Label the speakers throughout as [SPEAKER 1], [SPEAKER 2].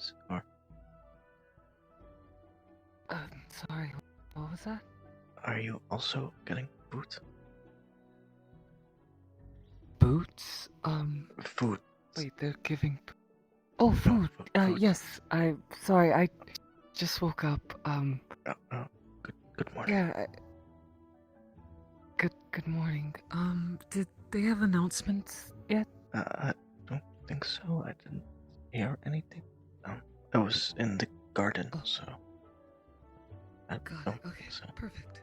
[SPEAKER 1] boots, or
[SPEAKER 2] Sorry, what was that?
[SPEAKER 1] are you also getting food?
[SPEAKER 2] Boots?
[SPEAKER 1] Food.
[SPEAKER 2] Wait, they're giving... Oh,
[SPEAKER 1] No,
[SPEAKER 2] food!
[SPEAKER 1] food.
[SPEAKER 2] Yes, sorry, I just woke up,
[SPEAKER 1] Good morning.
[SPEAKER 2] yeah, good morning. Did they have announcements yet?
[SPEAKER 1] I don't think so. I didn't hear anything. I was in the garden,
[SPEAKER 2] Oh.
[SPEAKER 1] so I
[SPEAKER 2] Got
[SPEAKER 1] don't
[SPEAKER 2] it, okay,
[SPEAKER 1] think so.
[SPEAKER 2] perfect.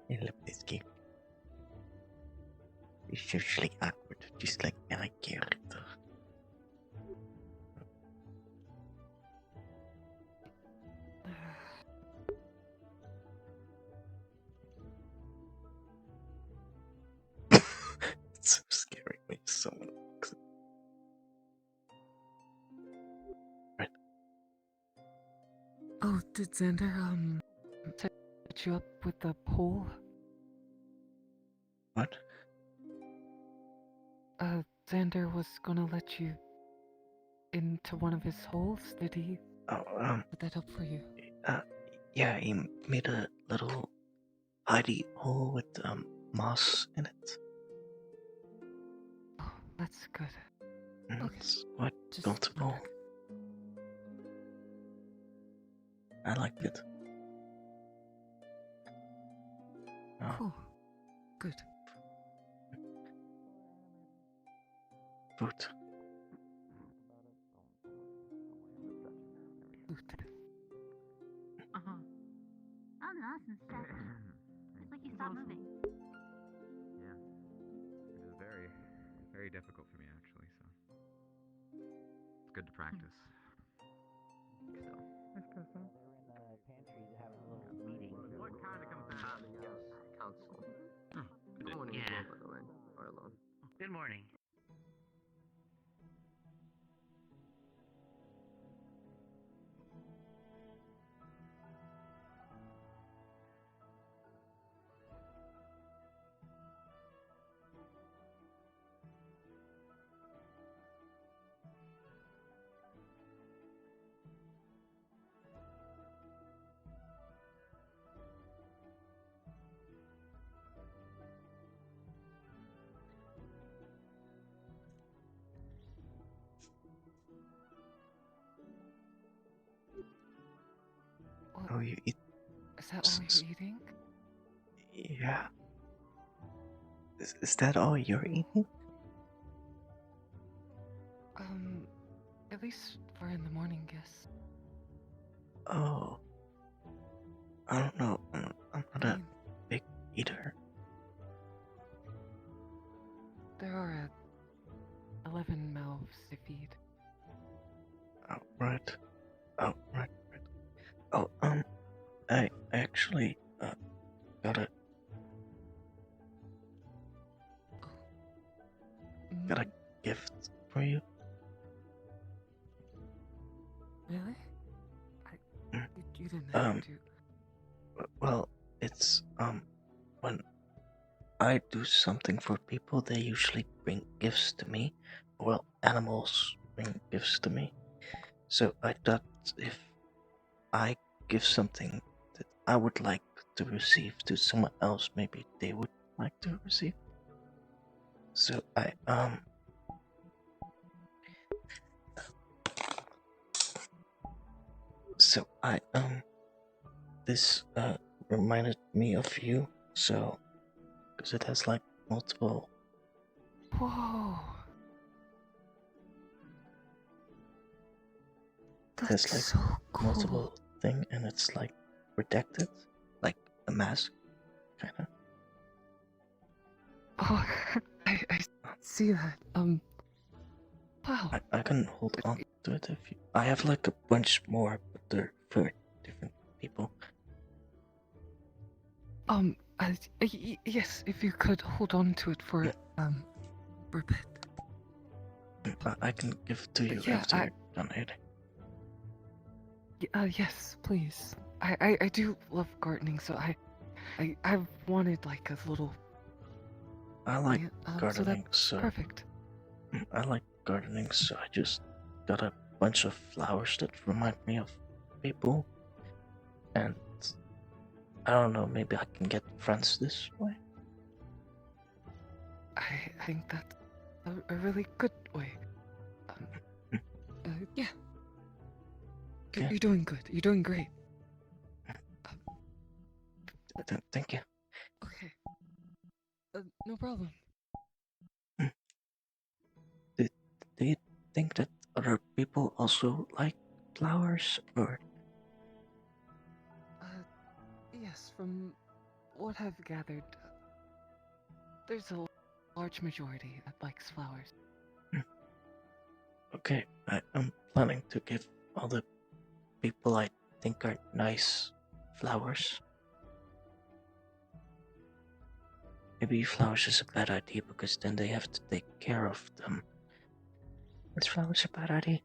[SPEAKER 1] Hey, Lipinski. It's socially awkward, just like my character. It's so scary when someone walks in. Right.
[SPEAKER 2] Oh, did Xander, set you up with the pole?
[SPEAKER 1] What?
[SPEAKER 2] Xander was gonna let you into one of his holes, did he
[SPEAKER 1] Oh,
[SPEAKER 2] put that up for you?
[SPEAKER 1] Yeah, he made a little hidey hole with, moss in it.
[SPEAKER 2] Oh, that's good. Okay,
[SPEAKER 1] It's quite
[SPEAKER 2] just
[SPEAKER 1] buildable.
[SPEAKER 2] wondered.
[SPEAKER 1] I like it. Oh,
[SPEAKER 2] Cool. Good.
[SPEAKER 1] food.
[SPEAKER 2] Good.
[SPEAKER 3] Uh-huh. Oh, no, that's stretch. It's like you stopped moving.
[SPEAKER 4] Yeah. It is very, very difficult for me, actually, so. It's good to practice. Still.
[SPEAKER 5] What kind of compassion? Council. Good morning,
[SPEAKER 3] Yeah.
[SPEAKER 5] by the way. Or alone.
[SPEAKER 3] Good morning.
[SPEAKER 2] What,
[SPEAKER 1] Oh, you eat?
[SPEAKER 2] is that all you're eating?
[SPEAKER 1] Yeah. Is that all you're eating?
[SPEAKER 2] At least for in the morning, yes.
[SPEAKER 1] Oh. I don't know. I'm not a big eater.
[SPEAKER 2] There are 11 mouths to feed.
[SPEAKER 1] Oh, right. Oh, right. Oh, I actually, got a got a gift for you.
[SPEAKER 2] Really?
[SPEAKER 1] Mm.
[SPEAKER 2] You didn't have to.
[SPEAKER 1] Well, it's, when I do something for people, they usually bring gifts to me. Well, animals bring gifts to me. So I thought if I give something that I would like to receive to someone else, maybe they would like to receive. So this reminded me of you, so, because it has like multiple.
[SPEAKER 2] Whoa!
[SPEAKER 1] It has
[SPEAKER 2] That's
[SPEAKER 1] like
[SPEAKER 2] so cool.
[SPEAKER 1] multiple thing, and it's like protected, like a mask, kind of.
[SPEAKER 2] Oh, I see that. Wow.
[SPEAKER 1] I can hold on to it if you. I have like a bunch more, but they're for different people.
[SPEAKER 2] Yes, if you could hold on to it for a bit.
[SPEAKER 1] I can give it to you
[SPEAKER 2] Yeah,
[SPEAKER 1] after you're done eating.
[SPEAKER 2] Yes, please. I do love gardening, so I've wanted like a little
[SPEAKER 1] I like
[SPEAKER 2] Yeah, so
[SPEAKER 1] gardening,
[SPEAKER 2] that's
[SPEAKER 1] so
[SPEAKER 2] perfect.
[SPEAKER 1] I like gardening, so I just got a bunch of flowers that remind me of people, and I don't know, maybe I can get friends this way.
[SPEAKER 2] I think that's a really good way. Yeah.
[SPEAKER 1] Okay.
[SPEAKER 2] You're doing good. You're doing great.
[SPEAKER 1] Thank you.
[SPEAKER 2] Okay. No problem.
[SPEAKER 1] Do you think that other people also like flowers, or
[SPEAKER 2] Yes, from what I've gathered, there's a large majority that likes flowers.
[SPEAKER 1] okay? I'm planning to give all the people I think are nice flowers. Maybe flowers is a bad idea because then they have to take care of them. Is flowers a bad idea?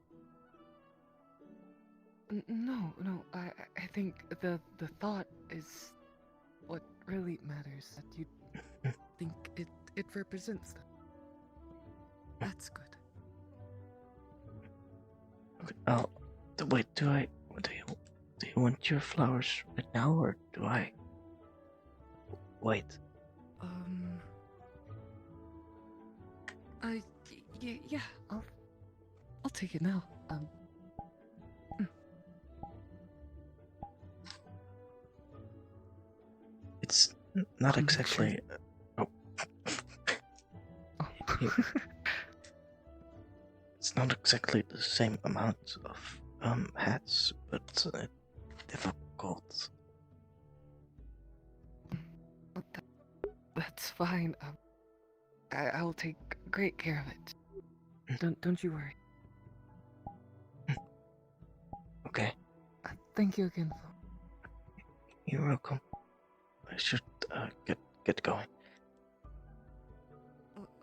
[SPEAKER 2] No. I think the thought is what really matters. That you think it represents them. That's good.
[SPEAKER 1] Okay, wait. Do you want your flowers right now, or do I wait?
[SPEAKER 2] Yeah. I'll take it now.
[SPEAKER 1] It's not exactly. Oh. It's not exactly the same amount of hats, but difficult.
[SPEAKER 2] That's fine. I will take great care of it. Don't you worry.
[SPEAKER 1] Okay,
[SPEAKER 2] Thank you again.
[SPEAKER 1] you're welcome. I should get going.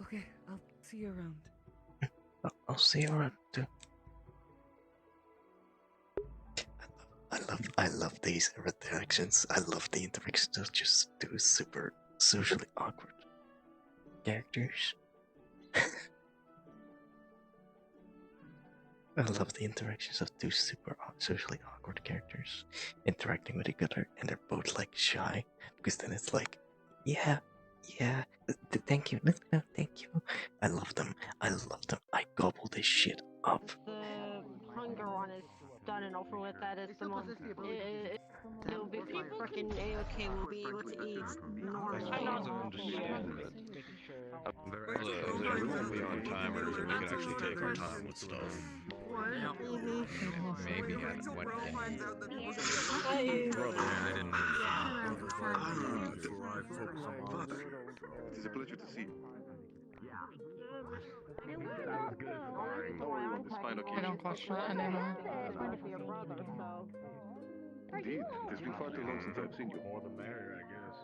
[SPEAKER 2] Okay, I'll see you around.
[SPEAKER 1] I'll see you around too. I love these interactions. I love the interactions of just two super socially awkward characters. I love the interactions of two super socially awkward characters interacting with each other, and they're both like shy, because then it's like, yeah, thank you, no, thank you. I love them. I gobble this shit up.
[SPEAKER 3] The hunger one is done and over with. That is the most. It'll be fucking A-okay. We'll be able to eat normal.
[SPEAKER 4] I understand, but
[SPEAKER 6] we won't be on timers, and we can actually take our time with stuff.
[SPEAKER 4] maybe at what day?
[SPEAKER 6] Brother,
[SPEAKER 4] I didn't
[SPEAKER 6] it is a pleasure to see you.
[SPEAKER 3] I don't question it anymore. It's going to be your brother, so.
[SPEAKER 6] Indeed, it has been far too long since I've seen you.
[SPEAKER 7] More the merrier, I guess.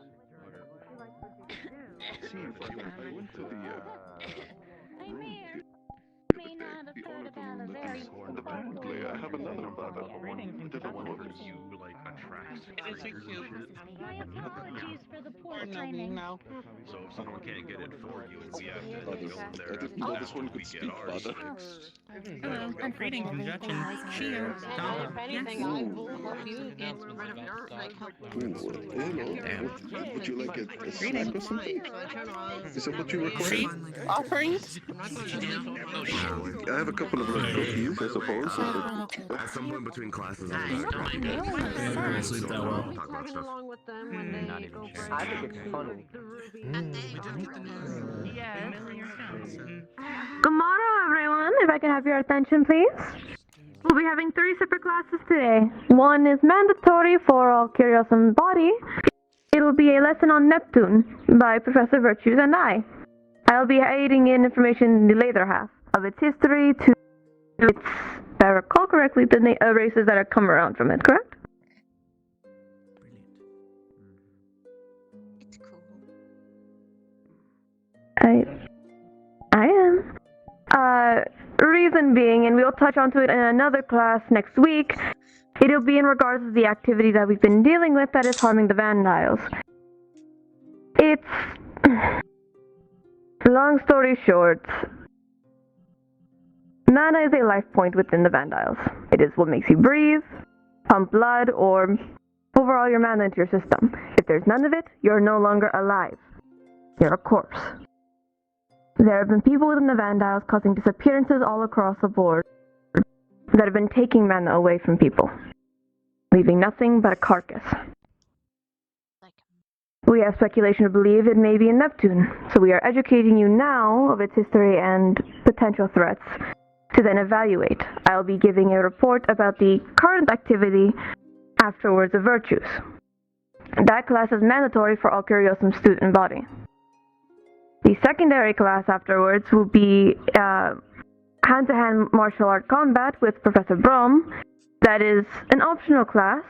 [SPEAKER 6] See, I went to
[SPEAKER 3] I may not have heard about a very
[SPEAKER 6] and apparently I have another brother. Different one orders.
[SPEAKER 4] you like attract.
[SPEAKER 3] My apologies for the poor
[SPEAKER 7] No,
[SPEAKER 3] timing.
[SPEAKER 7] no.
[SPEAKER 4] So if someone can't get it for you, and we have to
[SPEAKER 6] Father,
[SPEAKER 4] go in there
[SPEAKER 6] I didn't know this one
[SPEAKER 4] after
[SPEAKER 6] could
[SPEAKER 4] we
[SPEAKER 6] speak,
[SPEAKER 4] get ours
[SPEAKER 6] Father.
[SPEAKER 4] fixed.
[SPEAKER 8] Hello, and greetings, Judging. Cheers,
[SPEAKER 3] And
[SPEAKER 8] Donna.
[SPEAKER 3] if anything, I will help you get rid of your
[SPEAKER 6] Hello. Would you like a snack or something? Is that what you require?
[SPEAKER 8] Offerings?
[SPEAKER 6] I have a couple of little cookies, I suppose.
[SPEAKER 9] At some point between classes, I'm
[SPEAKER 8] Nice, don't mind it.
[SPEAKER 9] sleep that well.
[SPEAKER 3] I'll be tagging along with them when they
[SPEAKER 4] Not
[SPEAKER 3] go
[SPEAKER 4] even
[SPEAKER 3] break.
[SPEAKER 4] sure.
[SPEAKER 5] I think it's funny.
[SPEAKER 3] The ruby.
[SPEAKER 8] Yes.
[SPEAKER 10] Good morning, everyone. If I can have your attention, please. We'll be having 3 separate classes today. One is mandatory for all curious and body. It'll be a lesson on Neptune by Professor Virtues and I. I'll be aiding in information in the later half of its history to its, if I recall correctly, the races that have come around from it, correct?
[SPEAKER 8] It's cool.
[SPEAKER 10] I am. Reason being, and we'll touch onto it in another class next week, it'll be in regards to the activity that we've been dealing with that is harming the Vandiles. It's Long story short, mana is a life point within the Vandiles. It is what makes you breathe, pump blood, or overall your mana into your system. If there's none of it, you're no longer alive. You're a corpse. There have been people within the Vandiles causing disappearances all across the board that have been taking mana away from people, leaving nothing but a carcass. We have speculation to believe it may be in Neptune, so we are educating you now of its history and potential threats to then evaluate. I'll be giving a report about the current activity afterwards of Virtues. That class is mandatory for all Curiosum student body. The secondary class afterwards will be hand-to-hand martial art combat with Professor Brom. That is an optional class.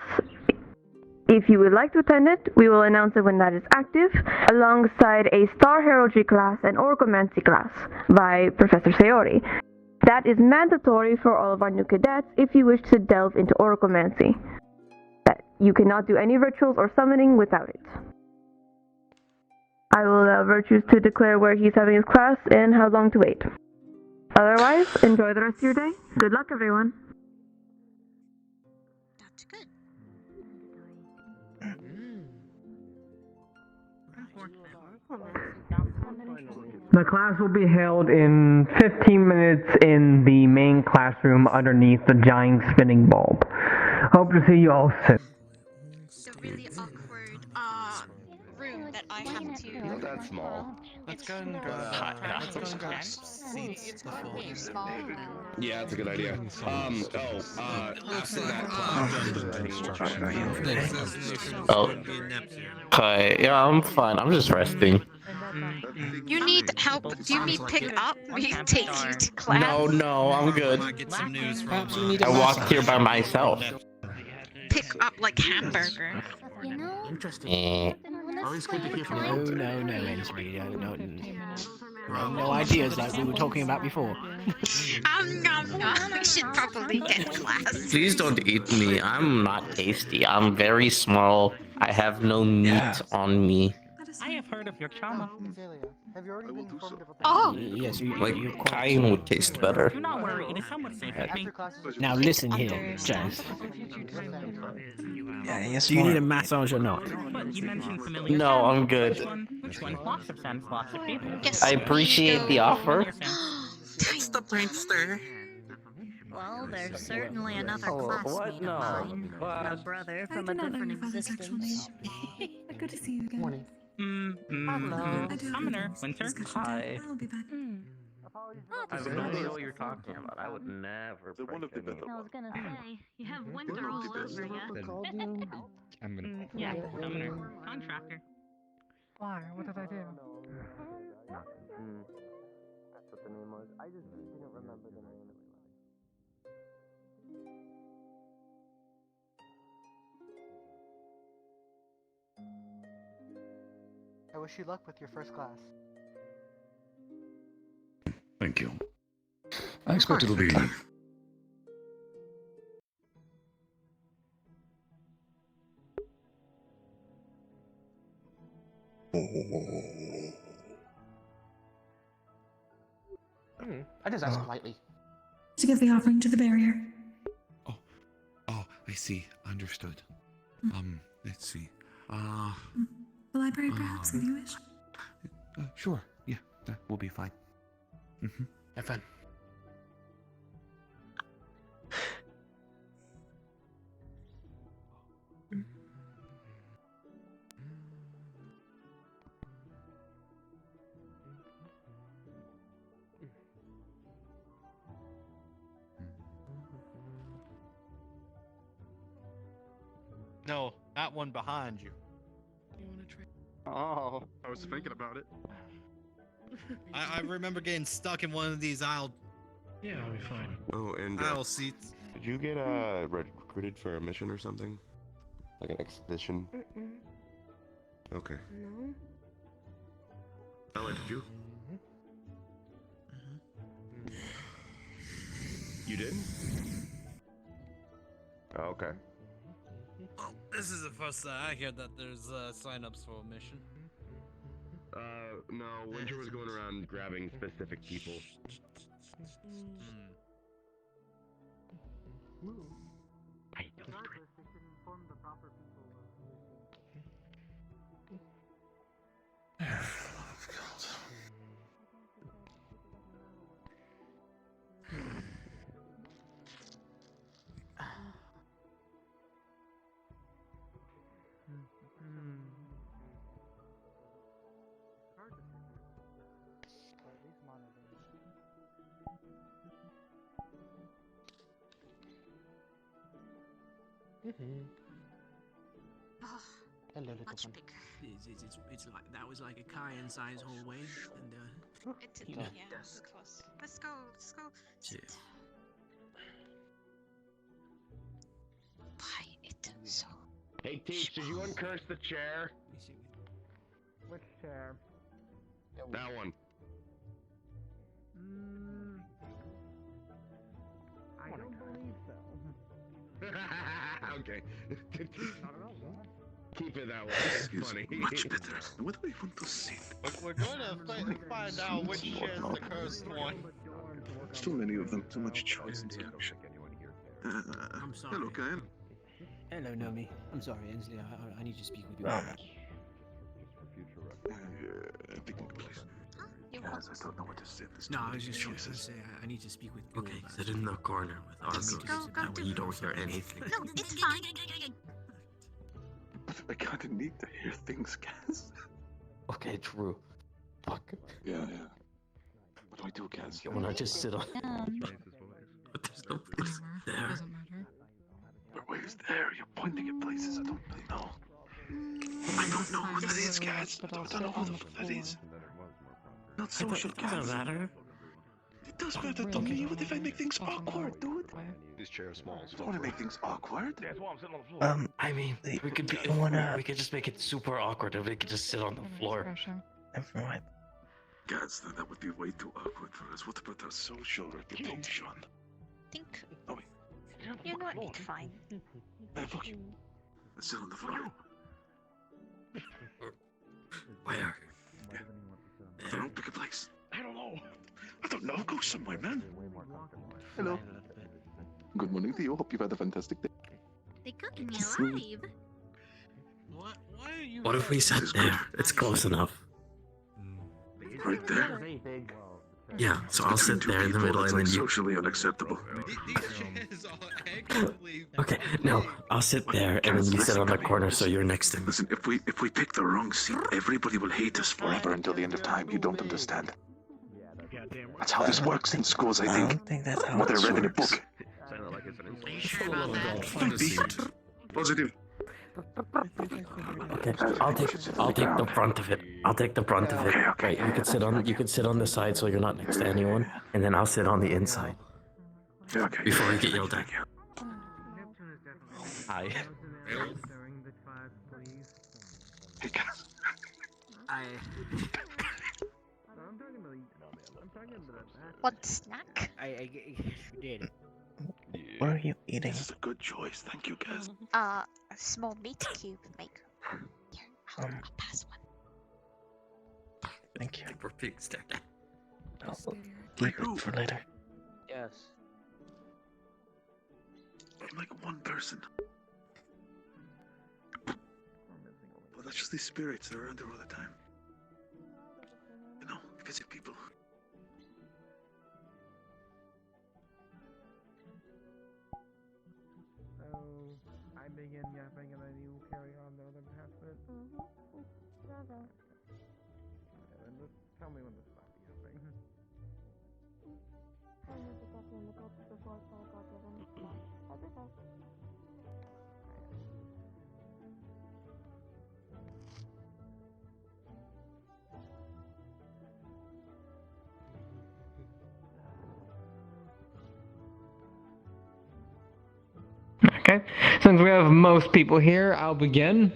[SPEAKER 10] If you would like to attend it, we will announce it when that is active, alongside a Star Heraldry class and Orcomancy class by Professor Sayori. That is mandatory for all of our new cadets if you wish to delve into Orcomancy. That you cannot do any rituals or summoning without it. I will allow Virtues to declare where he's having his class and how long to wait. Otherwise, enjoy the rest of your day. Good luck, everyone.
[SPEAKER 8] That's good.
[SPEAKER 7] The class will be held in 15 minutes in the main classroom underneath the giant spinning bulb. Hope to see you all soon.
[SPEAKER 8] The really awkward room that I have to.
[SPEAKER 9] Not that small.
[SPEAKER 11] Let's go and grab seats before.
[SPEAKER 9] Yeah, that's a good idea. After that class.
[SPEAKER 12] Oh. Hi. Yeah, I'm fine. I'm just resting.
[SPEAKER 8] You need help? Do you need pick up? We take you to class?
[SPEAKER 12] No, I'm good. I walked here by myself.
[SPEAKER 8] Pick up like hamburger.
[SPEAKER 13] You know?
[SPEAKER 12] Eh.
[SPEAKER 13] Always good to hear from
[SPEAKER 11] you. No, no ideas like we were talking about before.
[SPEAKER 8] We should probably get class.
[SPEAKER 12] Please don't eat me. I'm not tasty. I'm very small. I have no meat on me.
[SPEAKER 14] I have heard of your trauma.
[SPEAKER 8] Oh!
[SPEAKER 11] Yes,
[SPEAKER 12] like Kain would taste better.
[SPEAKER 14] Do not worry, it is somewhat safe with me.
[SPEAKER 11] Now listen here, Jazz.
[SPEAKER 1] Yeah, yes.
[SPEAKER 11] Do you need a massage or not?
[SPEAKER 14] But you mentioned familiar
[SPEAKER 12] No, I'm good.
[SPEAKER 14] Which one? Lots of sense, lots of people.
[SPEAKER 12] I appreciate the offer.
[SPEAKER 8] It's the prankster.
[SPEAKER 13] Well, there's certainly another classmate of mine. A brother from a different existence.
[SPEAKER 15] Good to see you again.
[SPEAKER 14] Morning. Summoner, Winter.
[SPEAKER 12] Hi.
[SPEAKER 15] I'll be back.
[SPEAKER 12] I have no idea what you're talking about. I would never.
[SPEAKER 13] I was gonna say, you have winter all over ya.
[SPEAKER 4] I'm gonna.
[SPEAKER 14] Yeah, Summoner. Contractor.
[SPEAKER 7] Why? What did I do?
[SPEAKER 5] That's what the name was. I just didn't remember the name.
[SPEAKER 7] I wish you luck with your first class.
[SPEAKER 6] Thank you. I expect it'll be...
[SPEAKER 7] I just asked politely.
[SPEAKER 15] To give the offering to the barrier.
[SPEAKER 6] Oh, I see. Understood. Let's see.
[SPEAKER 15] The library, perhaps, if you wish.
[SPEAKER 6] Sure. Yeah, that will be fine.
[SPEAKER 7] Have fun.
[SPEAKER 11] No, that one behind you.
[SPEAKER 2] You want to try?
[SPEAKER 6] Oh, I was thinking about it.
[SPEAKER 11] I remember getting stuck in one of these aisle
[SPEAKER 9] I'll be fine. Oh, and
[SPEAKER 11] seats.
[SPEAKER 9] did you get recruited for a mission or something? Like an expedition? Okay.
[SPEAKER 3] No.
[SPEAKER 9] Ella, did you? You did? Oh, okay.
[SPEAKER 11] Well, this is the first time I hear that there's sign-ups for a mission.
[SPEAKER 9] No, Winter was going around grabbing specific people. I don't.
[SPEAKER 8] Hello, little much one. Bigger.
[SPEAKER 16] It's like that was like a cayenne-sized hallway, and
[SPEAKER 8] yeah, of course. Let's go.
[SPEAKER 16] Cheers.
[SPEAKER 8] Why it so?
[SPEAKER 9] Hey, Teach, did you uncurse the chair?
[SPEAKER 7] Which chair?
[SPEAKER 9] That one.
[SPEAKER 7] I don't believe so.
[SPEAKER 9] Okay. Keep it that way. It's funny.
[SPEAKER 6] Much better. What do we want to see?
[SPEAKER 11] We're going to find out which chair is the cursed one.
[SPEAKER 6] There's too many of them. Too much choice and selection.
[SPEAKER 16] I'm sorry.
[SPEAKER 6] Hello, Kyle.
[SPEAKER 17] Hello, Nomi. I'm sorry, Ainsley. I need to speak with you.
[SPEAKER 6] Picnic, please. Guys, I don't know what to say.
[SPEAKER 16] No, I was just trying to say I need to speak with you.
[SPEAKER 12] Okay, sit in the corner with Argo. That way you don't hear anything.
[SPEAKER 8] No, it's fine.
[SPEAKER 6] But I kind of need to hear things, Kaz.
[SPEAKER 12] Okay, true. Fuck.
[SPEAKER 6] Yeah. What do I do, Kaz?
[SPEAKER 12] When I just sit on. But there's no place there.
[SPEAKER 2] Doesn't matter.
[SPEAKER 6] But where's there? You're pointing at places I don't really know. I don't know what that is, Kaz. I don't know what that is. Not social, Kaz.
[SPEAKER 12] Doesn't matter.
[SPEAKER 6] It does matter to me. What if I make things awkward, dude?
[SPEAKER 9] This chair is small.
[SPEAKER 6] I don't want to make things awkward.
[SPEAKER 12] I mean, we could we could just make it super awkward and we could just sit on the floor.
[SPEAKER 1] Never mind.
[SPEAKER 6] Guys, that would be way too awkward for us. What about our social reputation?
[SPEAKER 8] Think.
[SPEAKER 6] Oh, wait.
[SPEAKER 8] You know what? It's fine.
[SPEAKER 6] Hey, fuck you. Let's sit on the floor.
[SPEAKER 12] Where?
[SPEAKER 6] I don't pick a place. I don't know. Go somewhere, man. Hello. Good morning to you. Hope you've had a fantastic day.
[SPEAKER 13] They cooked me alive.
[SPEAKER 16] Why are you?
[SPEAKER 12] What if we sat there? It's close enough.
[SPEAKER 6] Right there.
[SPEAKER 12] Yeah, so I'll sit there in the middle and then you.
[SPEAKER 6] Socially unacceptable.
[SPEAKER 12] Okay, no, I'll sit there and then you sit on the corner so you're next to me.
[SPEAKER 6] Listen, if we pick the wrong seat, everybody will hate us forever until the end of time. You don't understand. That's how this works in schools, I think.
[SPEAKER 1] don't think that's how
[SPEAKER 6] What I
[SPEAKER 1] it
[SPEAKER 6] read in a
[SPEAKER 1] works.
[SPEAKER 6] book.
[SPEAKER 8] Are you sure about that?
[SPEAKER 6] Might be. Positive.
[SPEAKER 12] Okay, I'll take the brunt of it. I'll take the brunt of it.
[SPEAKER 6] Okay.
[SPEAKER 12] Right, you could sit on the side so you're not next to anyone, and then I'll sit on the inside.
[SPEAKER 6] Yeah, okay.
[SPEAKER 12] Before we get yelled at. Hi.
[SPEAKER 6] Hey, guys.
[SPEAKER 8] What snack?
[SPEAKER 17] I did.
[SPEAKER 1] What are you eating?
[SPEAKER 6] This is a good choice. Thank you, guys.
[SPEAKER 8] A small meat cube maker. Here, I'll pass one.
[SPEAKER 1] Thank you.
[SPEAKER 12] We're being stared at.
[SPEAKER 1] I'll keep it for later.
[SPEAKER 17] Yes.
[SPEAKER 6] I'm like one person. Well, that's just these spirits that are around there all the time. You know, visit people.
[SPEAKER 7] So, I begin yapping and then you carry on the other half of it. And then just tell me when to stop yapping. Okay, since we have most people here, I'll begin.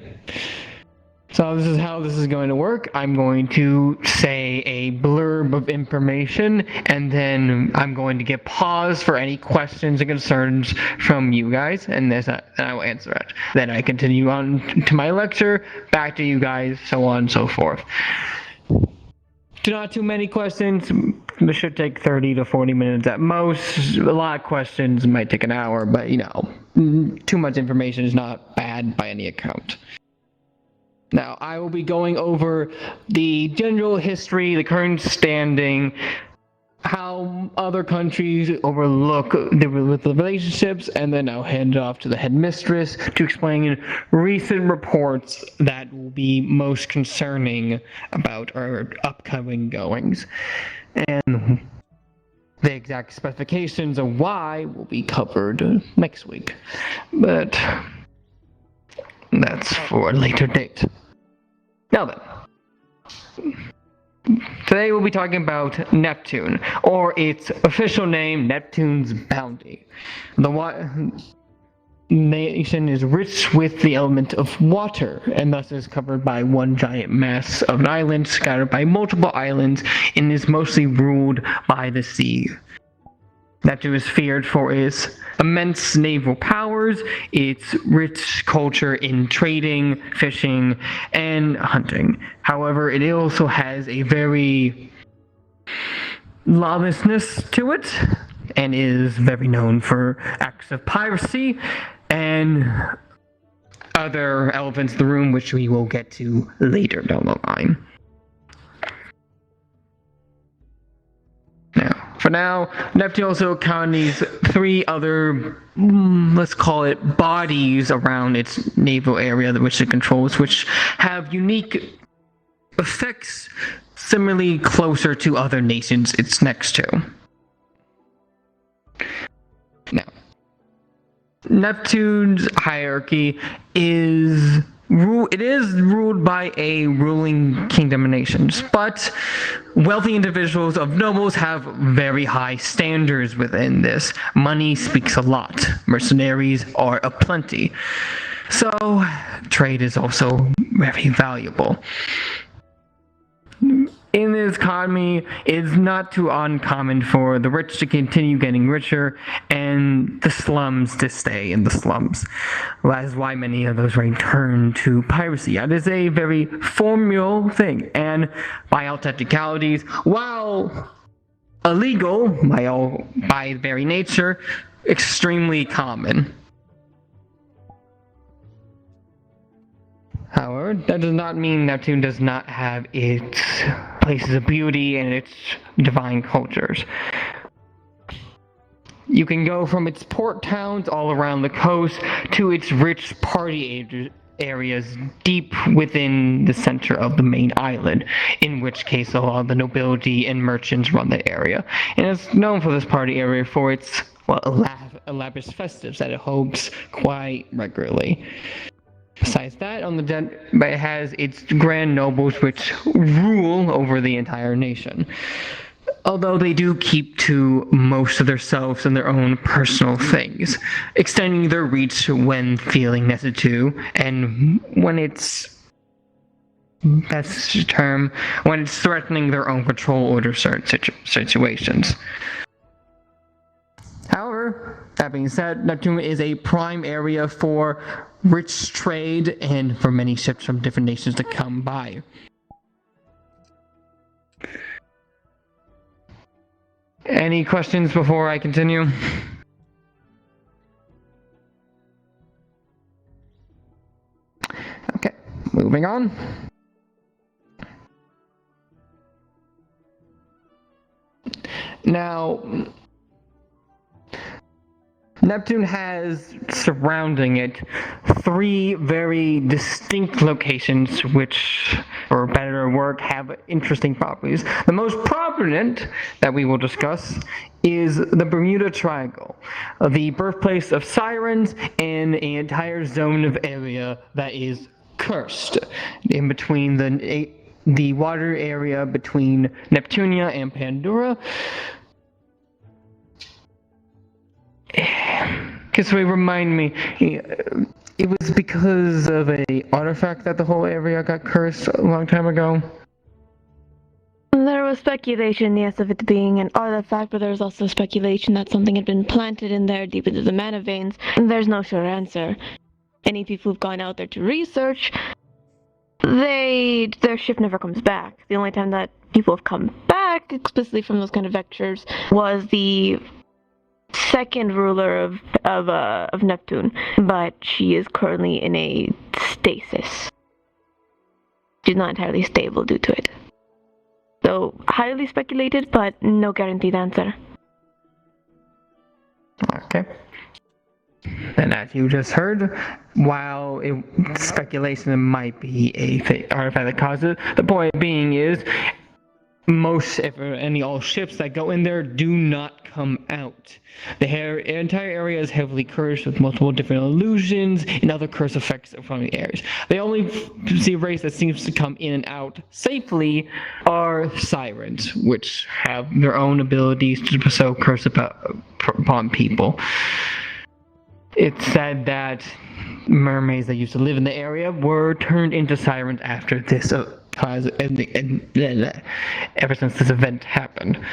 [SPEAKER 7] So this is how this is going to work. I'm going to say a blurb of information, and then I'm going to get pause for any questions and concerns from you guys, and then I will answer it. Then I continue on to my lecture, back to you guys, so on and so forth. Not too many questions. This should take 30 to 40 minutes at most. A lot of questions might take an hour, but too much information is not bad by any account. Now, I will be going over the general history, the current standing, how other countries overlook the relationships, and then I'll hand it off to the headmistress to explain recent reports that will be most concerning about our upcoming goings. And the exact specifications of why will be covered next week. But that's for a later date. Now then. Today we'll be talking about Neptune, or its official name, Neptune's Bounty. The nation is rich with the element of water, and thus is covered by one giant mass of an island scattered by multiple islands, and is mostly ruled by the sea. Neptune is feared for its immense naval powers, its rich culture in trading, fishing, and hunting. However, it also has a very lawlessness to it, and is very known for acts of piracy and other elephants in the room, which we will get to later down the line. For now, Neptune also accompanies 3 other, let's call it, bodies around its naval area which it controls, which have unique effects similarly closer to other nations it's next to. Now, Neptune's hierarchy is ruled by a ruling kingdom of nations, but wealthy individuals of nobles have very high standards within this. Money speaks a lot. Mercenaries are aplenty. So, trade is also very valuable. In this economy, it is not too uncommon for the rich to continue getting richer and the slums to stay in the slums. That is why many of those turn to piracy. That is a very formal thing, and by all technicalities, while illegal by very nature, extremely common. However, that does not mean Neptune does not have its places of beauty and its divine cultures. You can go from its port towns all around the coast to its rich party areas deep within the center of the main island, in which case a lot of the nobility and merchants run the area. And it's known for this party area for its elaborate festives that it holds quite regularly. Besides that, but it has its grand nobles which rule over the entire nation. Although they do keep to most of themselves and their own personal things, extending their reach when feeling necessary and when it's when it's threatening their own control over certain situations. However, that being said, Neptune is a prime area for rich trade and for many ships from different nations to come by. Any questions before I continue? Okay, moving on. Now, Neptune has surrounding it 3 very distinct locations which, for better or worse, have interesting properties. The most prominent that we will discuss is the Bermuda Triangle, the birthplace of sirens and an entire zone of area that is cursed in between the water area between Neptunia and Pandora. Because remind me, it was because of a artifact that the whole area got cursed a long time ago?
[SPEAKER 10] There was speculation, yes, of it being an artifact, but there was also speculation that something had been planted in there deep into the mana veins, and there's no sure answer. Any people who've gone out there to research their shift never comes back. The only time that people have come back explicitly from those kind of vectors was the second ruler of Neptune, but she is currently in a stasis. She's not entirely stable due to it. So, highly speculated, but no guaranteed answer.
[SPEAKER 7] Okay. And as you just heard, while speculation might be a artifact that caused it, the point being is most, if any, all ships that go in there do not come out. The entire area is heavily cursed with multiple different illusions and other curse effects from the areas. The only race that seems to come in and out safely are sirens, which have their own abilities to bestow curse upon people. It's said that mermaids that used to live in the area were turned into sirens after this ever since this event happened.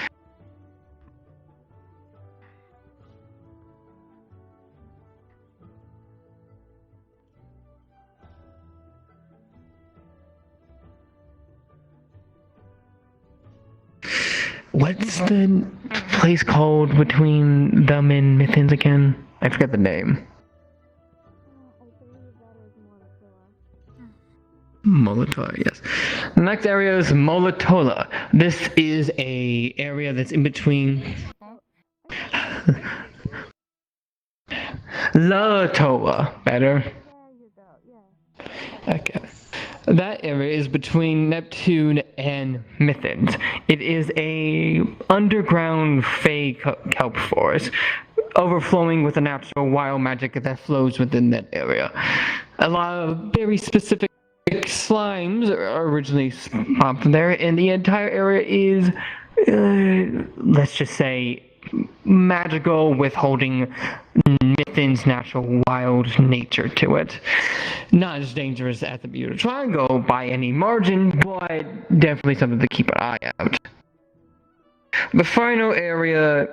[SPEAKER 7] What's the place called between them and Mithins again? I forget the name. Molatola, yes. The next area is Molatola. This is a area that's in between Latoa. Better. Okay. That area is between Neptune and Mithins. It is a underground fey kelp forest, overflowing with the natural wild magic that flows within that area. A lot of very specific slimes are originally spawned there, and the entire area is, let's just say, magical, withholding Mithin's natural wild nature to it. Not as dangerous as the Bermuda Triangle by any margin, but definitely something to keep an eye out. The final area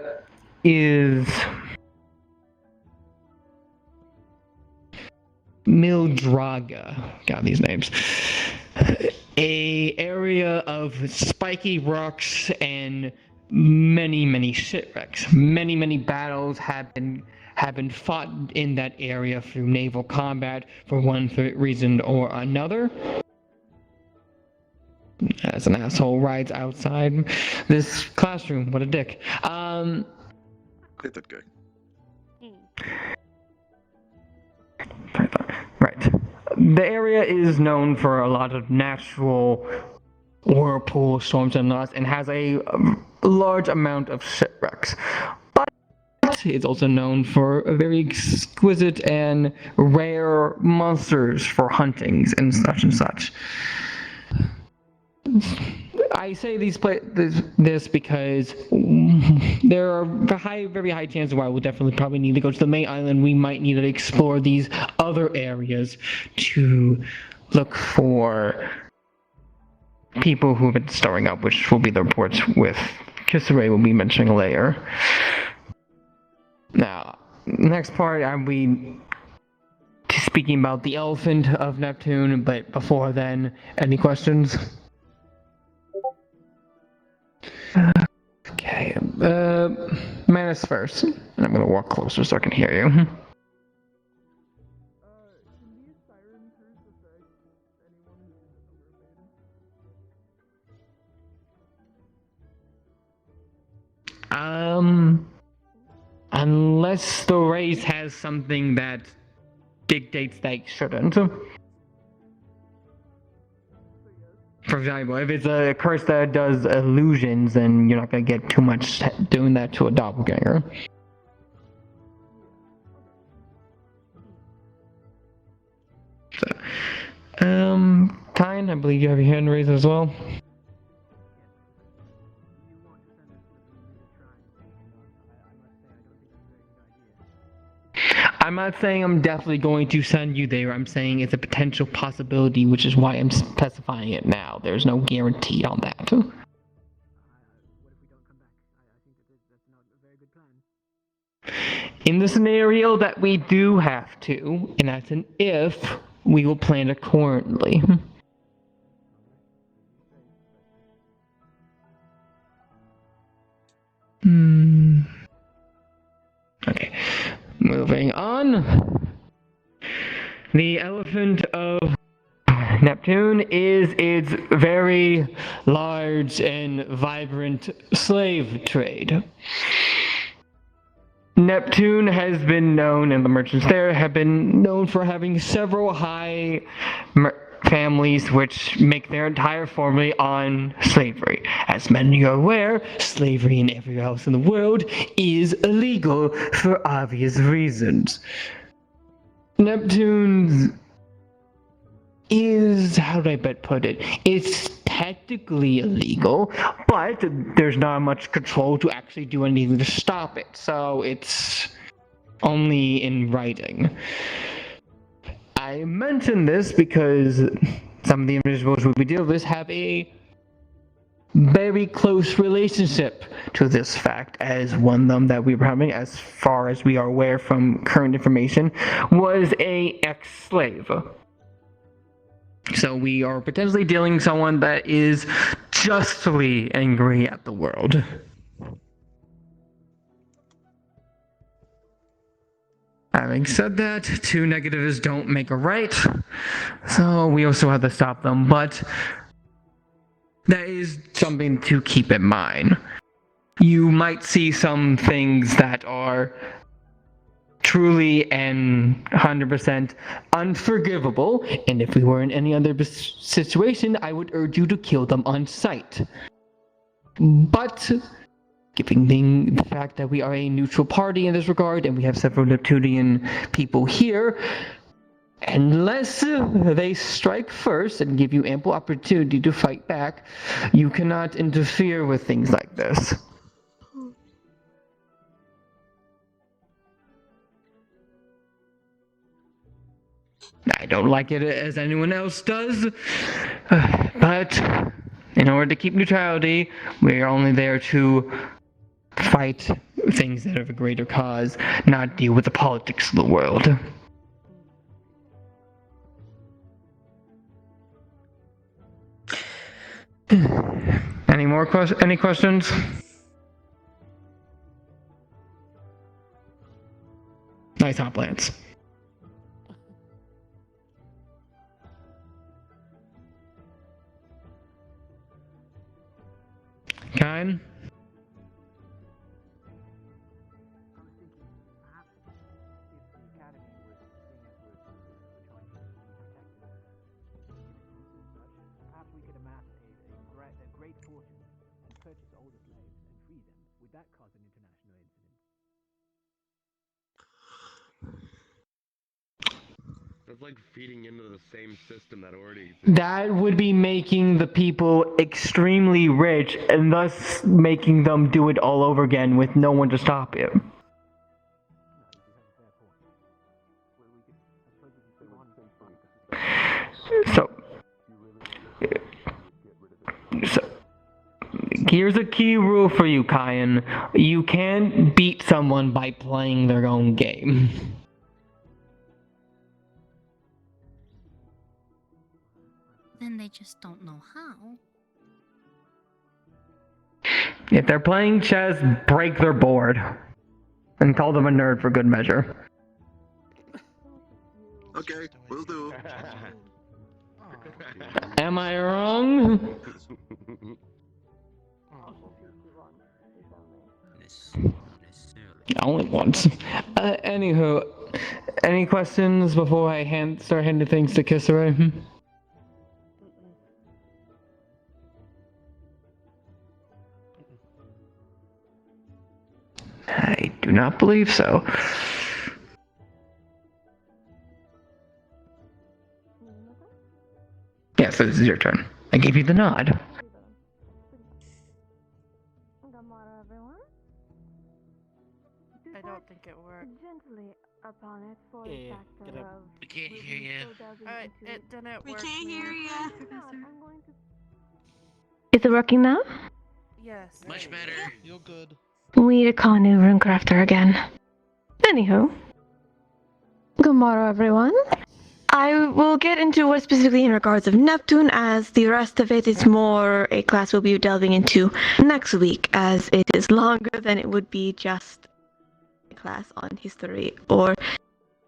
[SPEAKER 7] is Mildraga. Got these names. A area of spiky rocks and many shipwrecks. Many battles have been fought in that area through naval combat for one reason or another. As an asshole rides outside this classroom, what a dick.
[SPEAKER 6] Hit that guy.
[SPEAKER 7] Right. The area is known for a lot of natural whirlpool storms and loss, and has a large amount of shipwrecks. But it's also known for a very exquisite and rare monsters for huntings and such. I say this because there are very high chances why we'll definitely probably need to go to the main island. We might need to explore these other areas to look for people who've been stirring up, which will be the reports with Kisare will be mentioning later. Now, next part I'll be speaking about the elephant of Neptune, but before then, any questions? Okay, Manus first. I'm gonna walk closer so I can hear you. Unless the race has something that dictates they shouldn't. For example, if it's a curse that does illusions, then you're not going to get too much doing that to a doppelganger. So, Tyne, I believe you have your hand raised as well. I'm not saying I'm definitely going to send you there. I'm saying it's a potential possibility, which is why I'm specifying it now. There's no guarantee on that. In the scenario that we do have to, and that's an if, we will plan accordingly. Okay, moving on. The elephant of Neptune is its very large and vibrant slave trade. Neptune has been known, and the merchants there have been known for having several high families which make their entire family on slavery. As many are aware, slavery in everywhere else in the world is illegal for obvious reasons. Neptune's is, how do I best put it? It's technically illegal, but there's not much control to actually do anything to stop it, so it's only in writing. I mention this because some of the individuals we deal with have a very close relationship to this fact, as one of them that we were having, as far as we are aware from current information, was a ex-slave. So we are potentially dealing with someone that is justly angry at the world. Having said that, two negatives don't make a right, so we also have to stop them, but that is something to keep in mind. You might see some things that are truly and 100% unforgivable, and if we were in any other situation, I would urge you to kill them on sight. But given the fact that we are a neutral party in this regard, and we have several Neptunian people here, unless they strike first and give you ample opportunity to fight back, you cannot interfere with things like this. I don't like it as anyone else does, but in order to keep neutrality, we are only there to fight things that are of a greater cause, not deal with the politics of the world. Any questions? Nice hot plants. Kine?
[SPEAKER 9] That's like feeding into the same system that already exists.
[SPEAKER 7] That would be making the people extremely rich, and thus making them do it all over again with no one to stop it. So here's a key rule for you, Kyan. You can't beat someone by playing their own game.
[SPEAKER 13] Then they just don't know how.
[SPEAKER 7] If they're playing chess, break their board. And call them a nerd for good measure.
[SPEAKER 6] Okay, will do.
[SPEAKER 7] Am I wrong? Only once. Anywho, any questions before I start handing things to Kisare? I do not believe so. Yes, this is your turn. I gave you the nod.
[SPEAKER 10] I don't think it worked. Gently upon it for
[SPEAKER 17] Yeah,
[SPEAKER 10] the factor
[SPEAKER 17] get up.
[SPEAKER 10] of
[SPEAKER 17] We can't hear you.
[SPEAKER 10] Alright, it didn't
[SPEAKER 13] We
[SPEAKER 10] work.
[SPEAKER 13] can't hear ya.
[SPEAKER 10] Is it working now?
[SPEAKER 13] Yes.
[SPEAKER 11] Much better. You're good.
[SPEAKER 10] We need a Kanu Runecrafter again. Anywho. Good morrow, everyone. I will get into what specifically in regards of Neptune, as the rest of it is more a class we'll be delving into next week, as it is longer than it would be just a class on history or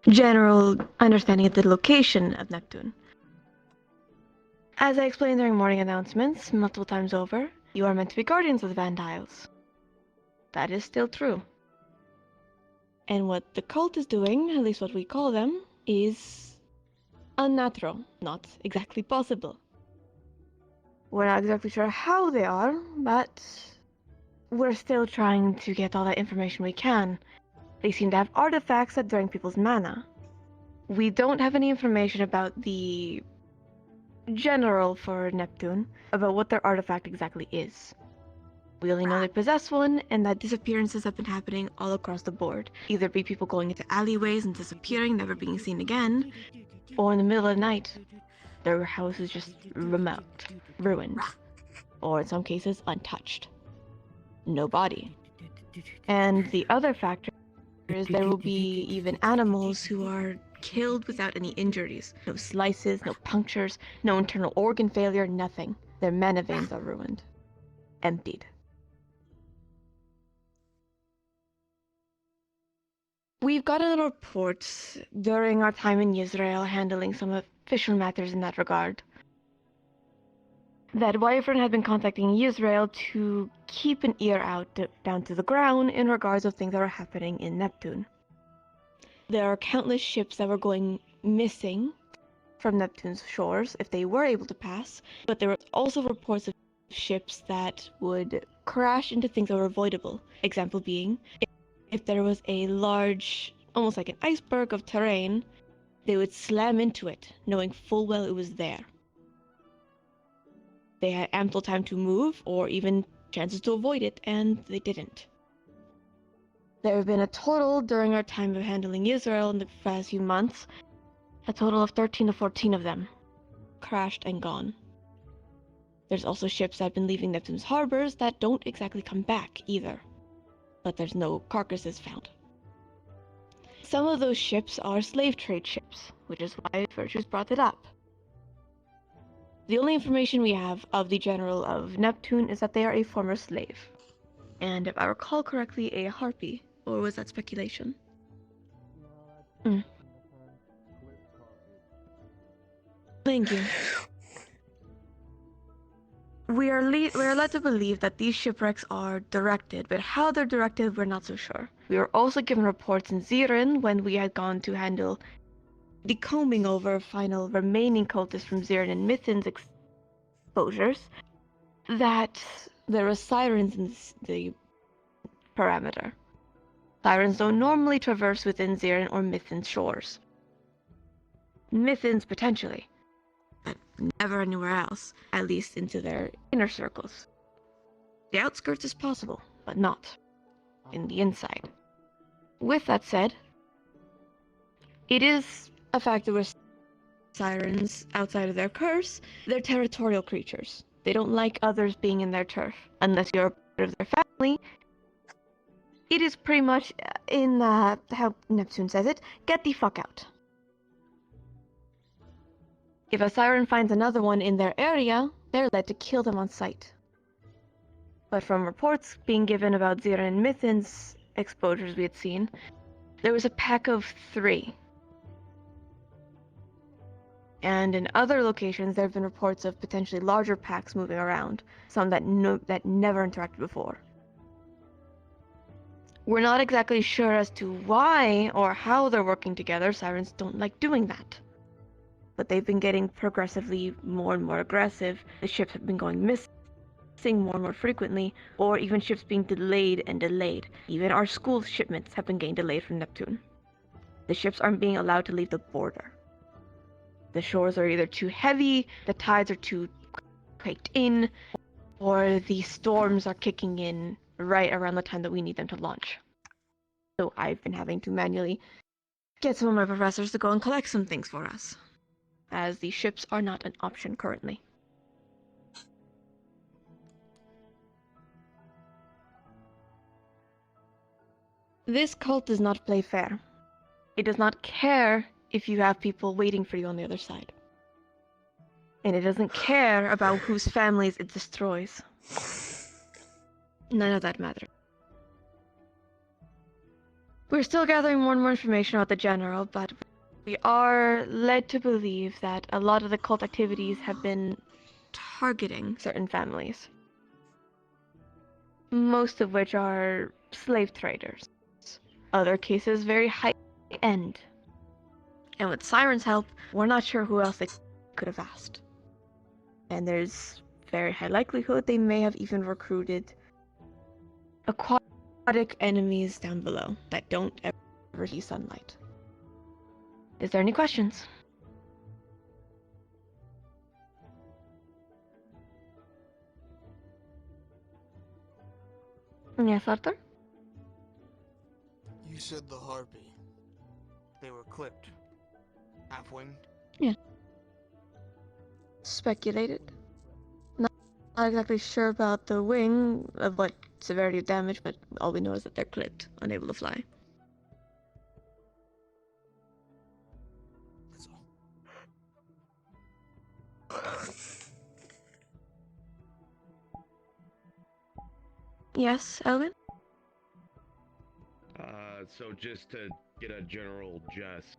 [SPEAKER 10] general understanding of the location of Neptune. As I explained during morning announcements multiple times over, you are meant to be guardians of the Vandiles. That is still true. And what the cult is doing, at least what we call them, is unnatural, not exactly possible. We're not exactly sure how they are, but we're still trying to get all that information we can. They seem to have artifacts that drain people's mana. We don't have any information about the general for Neptune, about what their artifact exactly is. We only know they possess one, and that disappearances have been happening all across the board. Either be people going into alleyways and disappearing, never being seen again, or in the middle of the night, their house is just remote, ruined, or in some cases untouched. No body. And the other factor is there will be even animals who are killed without any injuries. No slices, no punctures, no internal organ failure, nothing. Their mana veins are ruined. Emptied. We've gotten reports during our time in Israel handling some official matters in that regard that Wyvern had been contacting Israel to keep an ear out down to the ground in regards of things that are happening in Neptune. There are countless ships that were going missing from Neptune's shores if they were able to pass, but there were also reports of ships that would crash into things that were avoidable. Example being, if there was a large, almost like an iceberg of terrain, they would slam into it, knowing full well it was there. They had ample time to move, or even chances to avoid it, and they didn't. There have been a total, during our time of handling Israel in the past few months, a total of 13 to 14 of them crashed and gone. There's also ships that have been leaving Neptune's harbors that don't exactly come back either, but there's no carcasses found. Some of those ships are slave trade ships, which is why Virtue's brought it up. The only information we have of the general of Neptune is that they are a former slave. And if I recall correctly, a harpy. Or was that speculation? Thank you. We are led to believe that these shipwrecks are directed, but how they're directed, we're not so sure. We were also given reports in Zirin when we had gone to handle the combing over final remaining cultists from Zirin and Mithin's exposures, that there were sirens in the parameter. Sirens don't normally traverse within Zirin or Mithin's shores. Mithin's potentially, but never anywhere else, at least into their inner circles. The outskirts is possible, but not in the inside. With that said, it is a fact that with sirens, outside of their curse, they're territorial creatures. They don't like others being in their turf. Unless you're a part of their family, it is pretty much, in how Neptune says it, get the fuck out. If a siren finds another one in their area, they're led to kill them on sight. But from reports being given about Zirin and Mithin's exposures we had seen, there was a pack of 3. And in other locations, there have been reports of potentially larger packs moving around, some that never interacted before. We're not exactly sure as to why or how they're working together. Sirens don't like doing that. But they've been getting progressively more and more aggressive. The ships have been going missing more and more frequently, or even ships being delayed and delayed. Even our school shipments have been getting delayed from Neptune. The ships aren't being allowed to leave the border. The shores are either too heavy, the tides are too quaked in, or the storms are kicking in right around the time that we need them to launch. So I've been having to manually get some of my professors to go and collect some things for us, as the ships are not an option currently. This cult does not play fair. It does not care if you have people waiting for you on the other side. And it doesn't care about whose families it destroys. None of that matters. We're still gathering more and more information about the General, but we are led to believe that a lot of the cult activities have been targeting certain families. Most of which are slave traders. Other cases very high end. And with Siren's help, we're not sure who else they could have asked. And there's very high likelihood they may have even recruited aquatic enemies down below that don't ever see sunlight. Is there any questions? Yes, Arthur?
[SPEAKER 18] You said the harpy. They were clipped. Half-winged?
[SPEAKER 10] Yeah. Speculated. Not exactly sure about the wing, of what severity of damage, but all we know is that they're clipped, unable to fly.
[SPEAKER 18] That's all.
[SPEAKER 10] Yes, Elvin?
[SPEAKER 9] So just to get a general gist,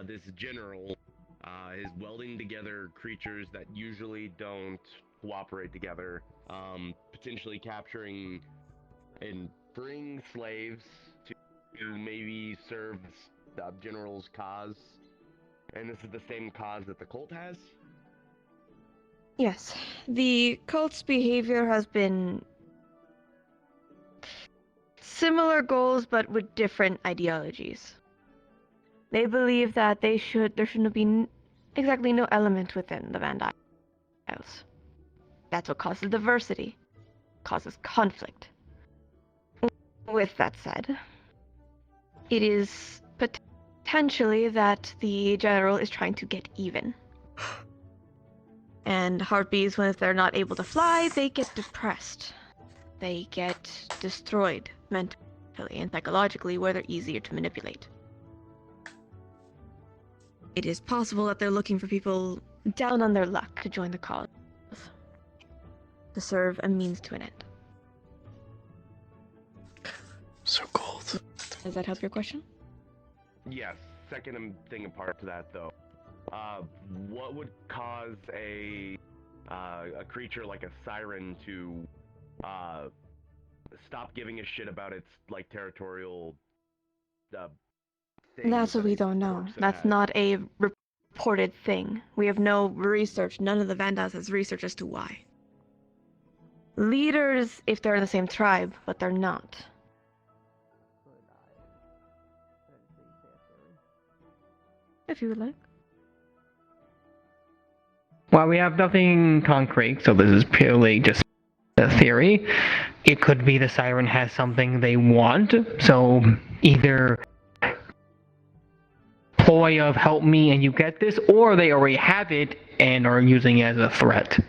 [SPEAKER 9] this general is welding together creatures that usually don't cooperate together, potentially capturing and freeing slaves to maybe serve the general's cause. And this is the same cause that the cult has?
[SPEAKER 10] Yes. The cult's behavior has been similar goals, but with different ideologies. They believe that there shouldn't be exactly no element within the Vandyles. That's what causes diversity, causes conflict. With that said, it is potentially that the general is trying to get even. And harpies, when if they're not able to fly, they get depressed. They get destroyed mentally and psychologically, where they're easier to manipulate. It is possible that they're looking for people down on their luck to join the cause, to serve a means to an end.
[SPEAKER 1] So cold.
[SPEAKER 10] Does that help your question?
[SPEAKER 9] Yes. Second thing apart to that, though, what would cause a creature like a siren to stop giving a shit about its like territorial things
[SPEAKER 10] That's what
[SPEAKER 9] that
[SPEAKER 10] we
[SPEAKER 9] it
[SPEAKER 10] don't know.
[SPEAKER 9] works it
[SPEAKER 10] That's
[SPEAKER 9] as?
[SPEAKER 10] not a reported thing. We have no research. None of the Vandas has research as to why. Leaders, if they're in the same tribe, but they're not. If you would like.
[SPEAKER 7] While we have nothing concrete, so this is purely just a theory, it could be the siren has something they want, so either ploy of help me and you get this, or they already have it and are using it as a threat.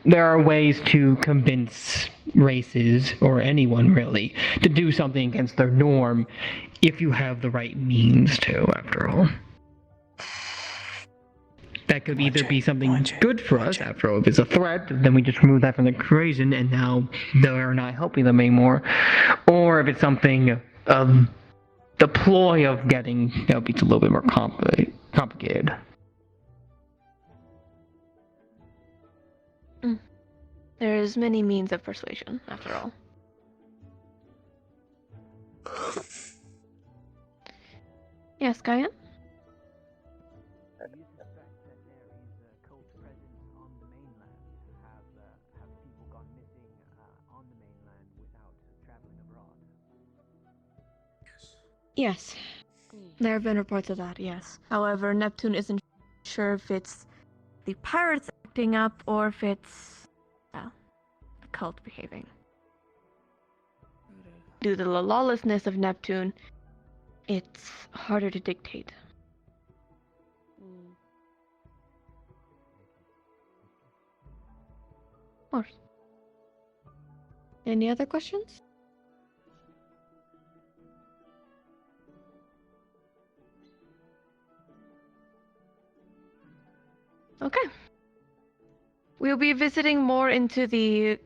[SPEAKER 7] There are ways to convince races, or anyone really, to do something against their norm if you have the right means to, after all. That could either be something good for us, after all. If it's a threat, then we just remove that from the equation and now they're not helping them anymore. Or if it's something the ploy of getting, it's a little bit more complicated.
[SPEAKER 10] There's many means of persuasion, after all. Yes, Kyan?
[SPEAKER 17] Do you suspect that there is a cult presence on the mainland? Have people gone missing on the mainland without traveling abroad?
[SPEAKER 10] Yes. There have been reports of that, yes. However, Neptune isn't sure if it's the pirates acting up or if it's, well, the cult behaving. Due to the lawlessness of Neptune, it's harder to dictate. Of course. Any other questions? Okay. We'll be visiting more into the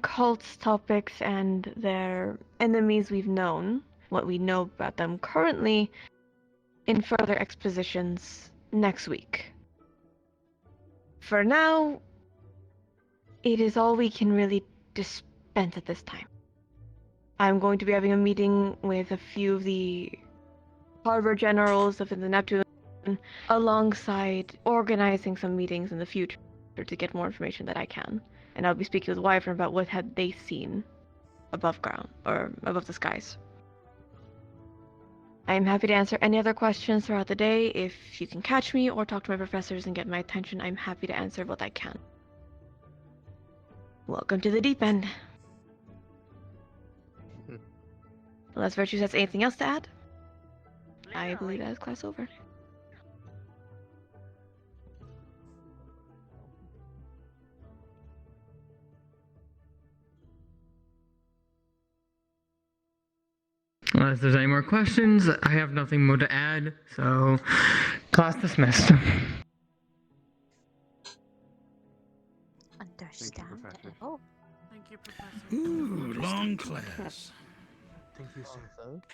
[SPEAKER 10] cults topics and their enemies we've known, what we know about them currently, in further expositions next week. For now, it is all we can really dispense at this time. I'm going to be having a meeting with a few of the harbor generals of the Neptune, alongside organizing some meetings in the future to get more information that I can. And I'll be speaking with Wyvern about what had they seen above ground, or above the skies. I am happy to answer any other questions throughout the day. If you can catch me or talk to my professors and get my attention, I'm happy to answer what I can. Welcome to the deep end. Unless Virtues has anything else to add, I believe that is class over.
[SPEAKER 7] Unless there's any more questions, I have nothing more to add, so class dismissed.
[SPEAKER 13] Understandable.
[SPEAKER 16] Thank you, Professor.
[SPEAKER 6] Ooh, long class.
[SPEAKER 5] Thank you, sir.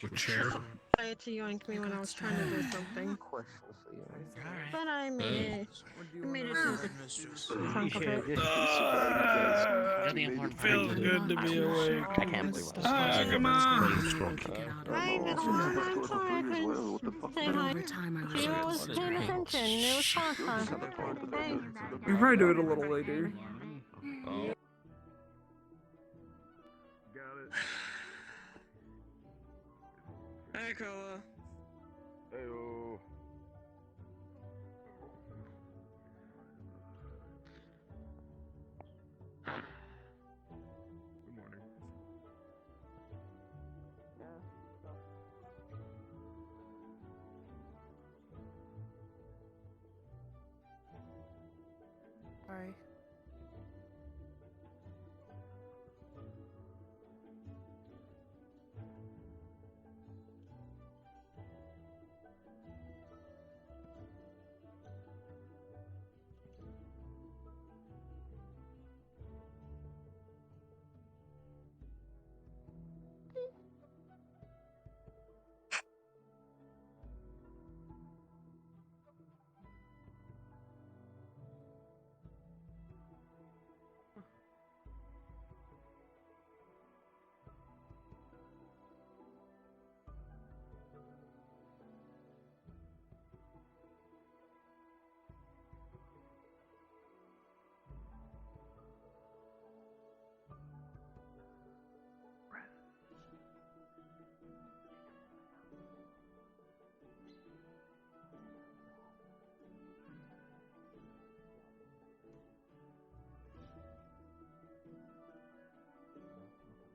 [SPEAKER 6] With chair.
[SPEAKER 3] Tried to yoink me when I was trying to do something.
[SPEAKER 5] Question for you.
[SPEAKER 3] But I made it. I made it to the trunk of it.
[SPEAKER 6] Feels good to be awake.
[SPEAKER 12] I can't believe I
[SPEAKER 6] Ah, come on.
[SPEAKER 3] Hi, Middle. I'm sorry I couldn't say hi. See, I was paying attention. It was class time. Hey.
[SPEAKER 19] We probably do it a little later.
[SPEAKER 6] Got it.
[SPEAKER 19] Hey, Kola.
[SPEAKER 9] Hey-oh.
[SPEAKER 6] Good morning.
[SPEAKER 16] Sorry.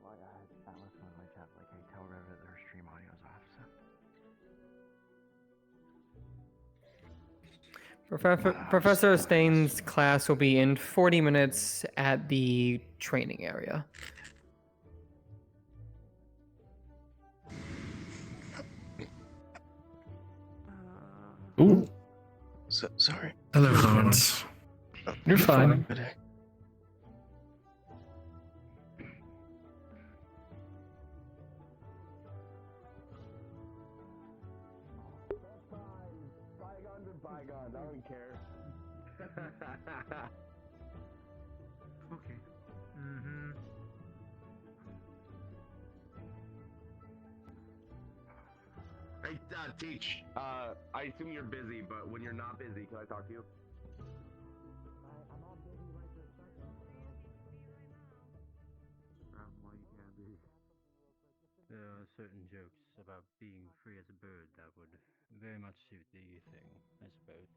[SPEAKER 5] Why I had Alice on my chat, like, hey, tell Rev that her stream audio's off, so.
[SPEAKER 7] Professor Stain's class will be in 40 minutes at the training area.
[SPEAKER 1] Ooh. So, sorry.
[SPEAKER 6] Hello, Florence.
[SPEAKER 7] You're fine.
[SPEAKER 9] Bygones are bygones. I don't care.
[SPEAKER 4] Okay. Mm-hmm.
[SPEAKER 9] Hey, Teach. I assume you're busy, but when you're not busy, can I talk to you?
[SPEAKER 4] Why you can't be? There are certain jokes about being free as a bird that would very much suit the thing, I suppose.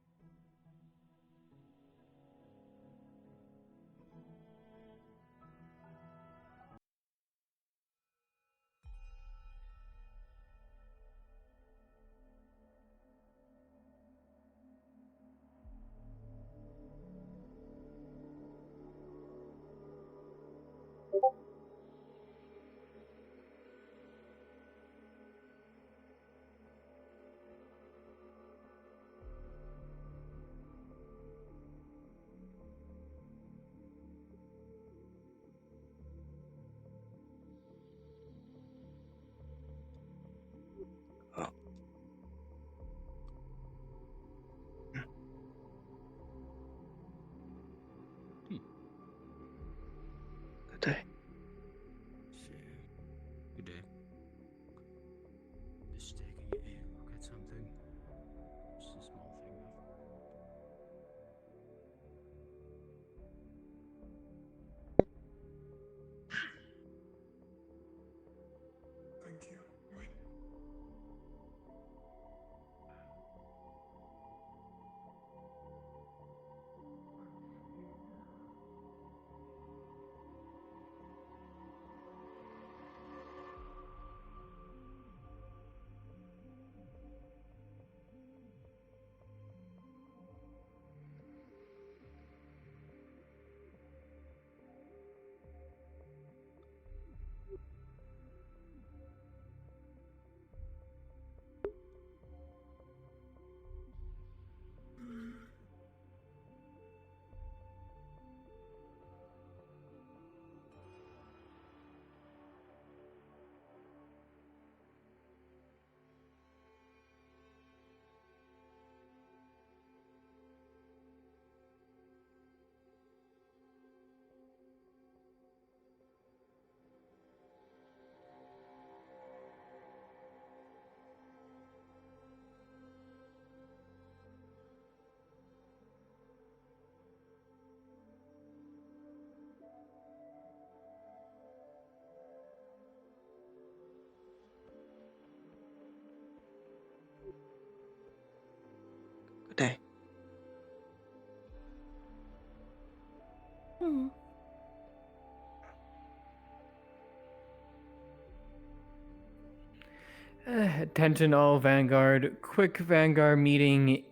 [SPEAKER 7] Attention all Vanguard. Quick Vanguard meeting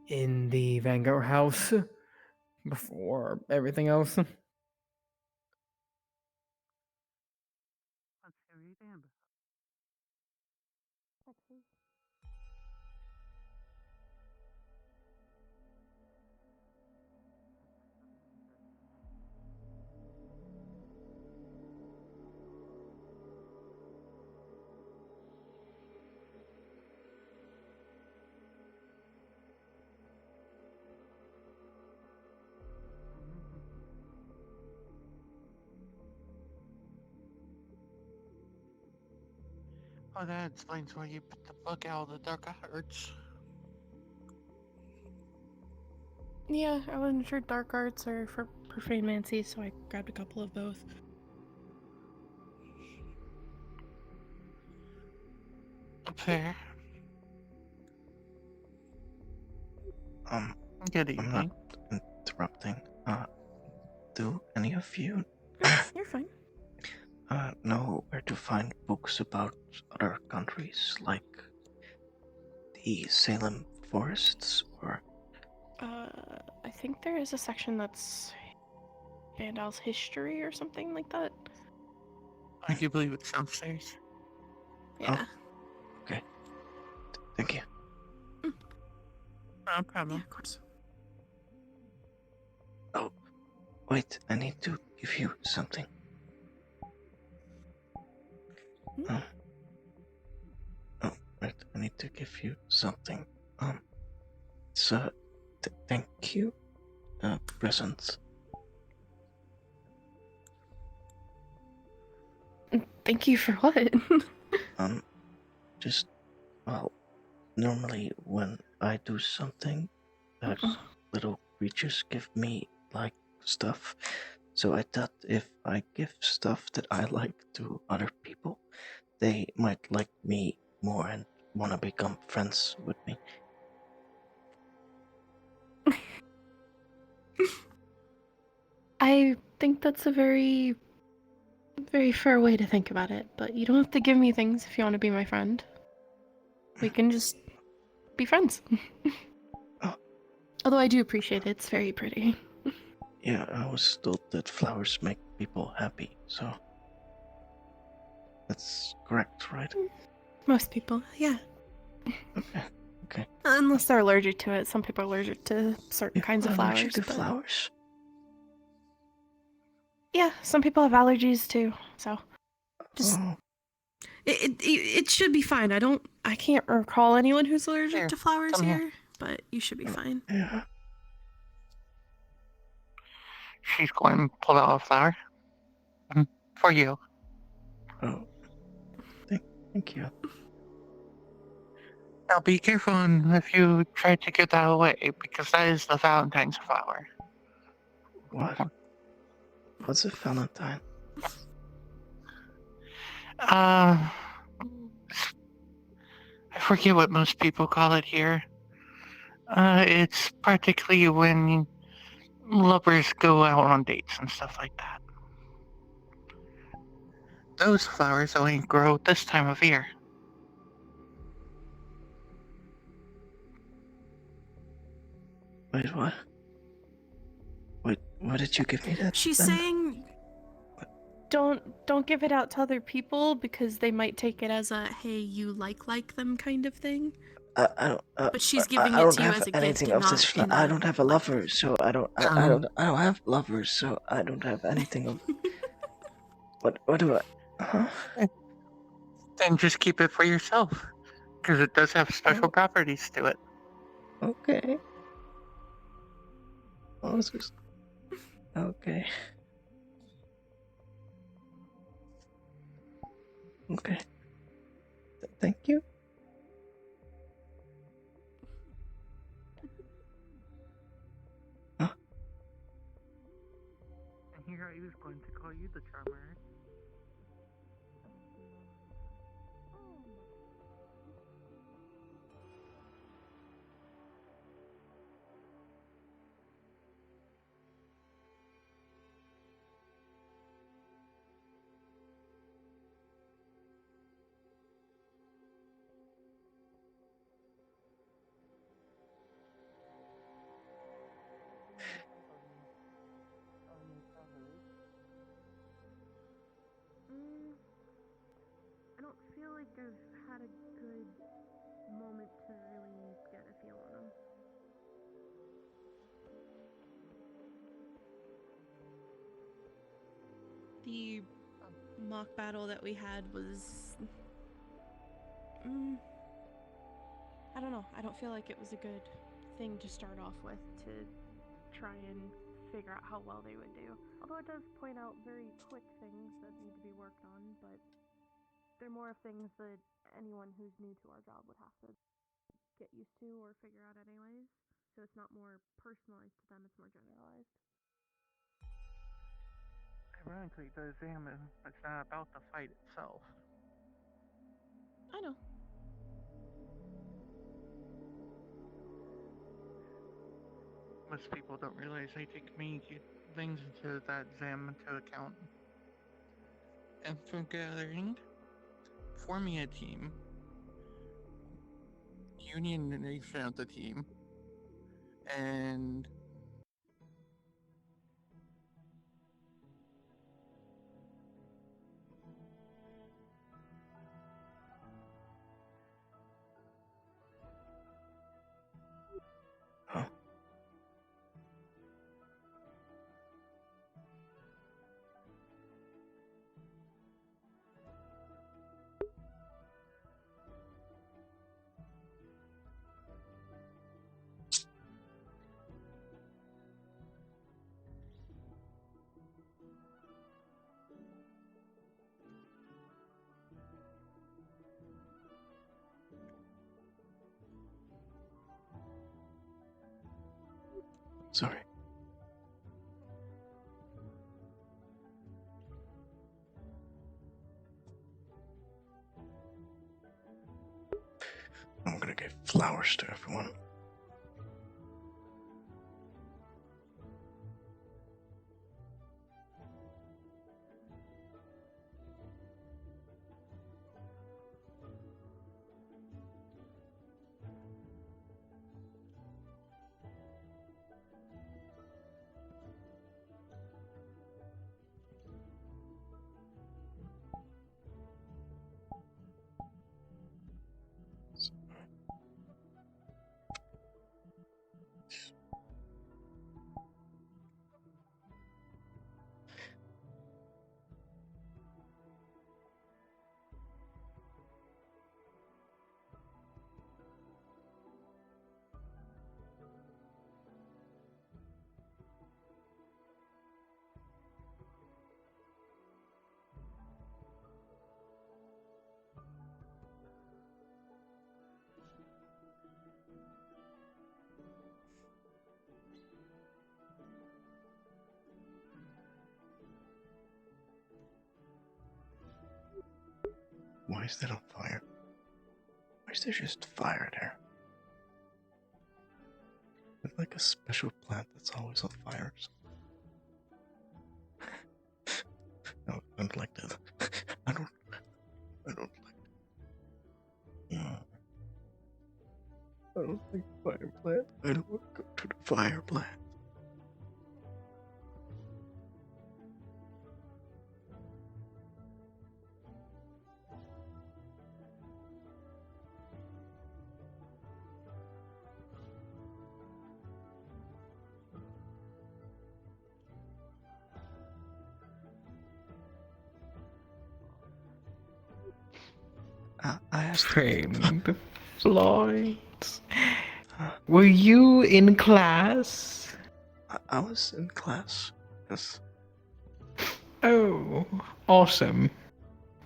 [SPEAKER 7] in the Vanguard house before everything else.
[SPEAKER 18] Oh, that explains why you put the book out of the dark arts.
[SPEAKER 10] Yeah, I wasn't sure dark arts are for profane mancy, so I grabbed a couple of both.
[SPEAKER 18] Fair. Good
[SPEAKER 1] I'm
[SPEAKER 18] evening.
[SPEAKER 1] not interrupting. Do any of you
[SPEAKER 10] You're fine.
[SPEAKER 1] know where to find books about other countries, like the Salem forests, or
[SPEAKER 10] I think there is a section that's Vandal's history or something like that.
[SPEAKER 18] I do believe it's downstairs.
[SPEAKER 10] Yeah.
[SPEAKER 1] okay. Thank you.
[SPEAKER 18] No problem.
[SPEAKER 10] Yeah, of course.
[SPEAKER 1] Oh, wait, I need to give you something. Oh, wait, I need to give you something. It's a thank you present.
[SPEAKER 10] Thank you for what?
[SPEAKER 1] Just, well, normally when I do something, little creatures give me, like, stuff. So I thought if I give stuff that I like to other people, they might like me more and want to become friends with me.
[SPEAKER 10] I think that's a very, very fair way to think about it, but you don't have to give me things if you want to be my friend. We can just be friends. Although I do appreciate it, it's very pretty.
[SPEAKER 1] Yeah, I was told that flowers make people happy, so that's correct, right?
[SPEAKER 10] Most people, yeah.
[SPEAKER 1] Okay.
[SPEAKER 10] Unless they're allergic to it. Some people are allergic to certain kinds of flowers.
[SPEAKER 1] Allergic to
[SPEAKER 10] but-
[SPEAKER 1] flowers?
[SPEAKER 10] Yeah, some people have allergies too, so just
[SPEAKER 1] Oh.
[SPEAKER 10] it should be fine. I can't recall anyone who's allergic
[SPEAKER 18] Here,
[SPEAKER 10] to flowers
[SPEAKER 18] come
[SPEAKER 10] here,
[SPEAKER 18] here.
[SPEAKER 10] but you should be fine.
[SPEAKER 1] Yeah.
[SPEAKER 18] She's going to pull out a flower. For you.
[SPEAKER 1] Oh. Thank you.
[SPEAKER 18] Now be careful if you try to get that away, because that is the Valentine's flower.
[SPEAKER 1] What? What's a Valentine?
[SPEAKER 18] I forget what most people call it here. It's practically when lovers go out on dates and stuff like that. Those flowers only grow this time of year.
[SPEAKER 1] Wait, what? Wait, why did you give me that?
[SPEAKER 10] She's
[SPEAKER 1] then?
[SPEAKER 10] saying don't give it out to other people because they might take it as a hey you like them kind of thing.
[SPEAKER 1] I don't.
[SPEAKER 10] But she's giving
[SPEAKER 1] I
[SPEAKER 10] it
[SPEAKER 1] don't
[SPEAKER 10] to you
[SPEAKER 1] have
[SPEAKER 10] as a
[SPEAKER 1] anything
[SPEAKER 10] gift and
[SPEAKER 1] of this.
[SPEAKER 10] not in
[SPEAKER 1] I
[SPEAKER 10] a
[SPEAKER 1] don't have a lover, so I don't. I don't have lovers, so I don't have anything of. What do I? Huh?
[SPEAKER 18] Then just keep it for yourself, because it does have special properties to it.
[SPEAKER 1] Okay. Oh, it's just... Okay. Okay. Thank you. Huh?
[SPEAKER 18] And here I was going to call you the charmer.
[SPEAKER 10] I've had a good moment to really get a feel on them.
[SPEAKER 20] The mock battle that we had was... I don't know. I don't feel like it was a good thing to start off with to try and figure out how well they would do. Although it does point out very quick things that need to be worked on, but they're more of things that anyone who's new to our job would have to get used to or figure out anyways. So it's not more personalized to them, it's more generalized.
[SPEAKER 18] Ironically, the examine, it's not about the fight itself.
[SPEAKER 20] I know.
[SPEAKER 18] Most people don't realize they take many things into that exam into account. And for gathering, forming a team, unionization of the team, and
[SPEAKER 1] Sorry. I'm gonna give flowers to everyone. Why is that on fire? Why is there just fire there? It's like a special plant that's always on fire. No, I don't like that. I don't like that. I don't like the fire plant. I don't want to go to the fire plant. I asked
[SPEAKER 7] Framed Floyd. Were you in class?
[SPEAKER 1] I was in class. Yes.
[SPEAKER 7] Oh, awesome.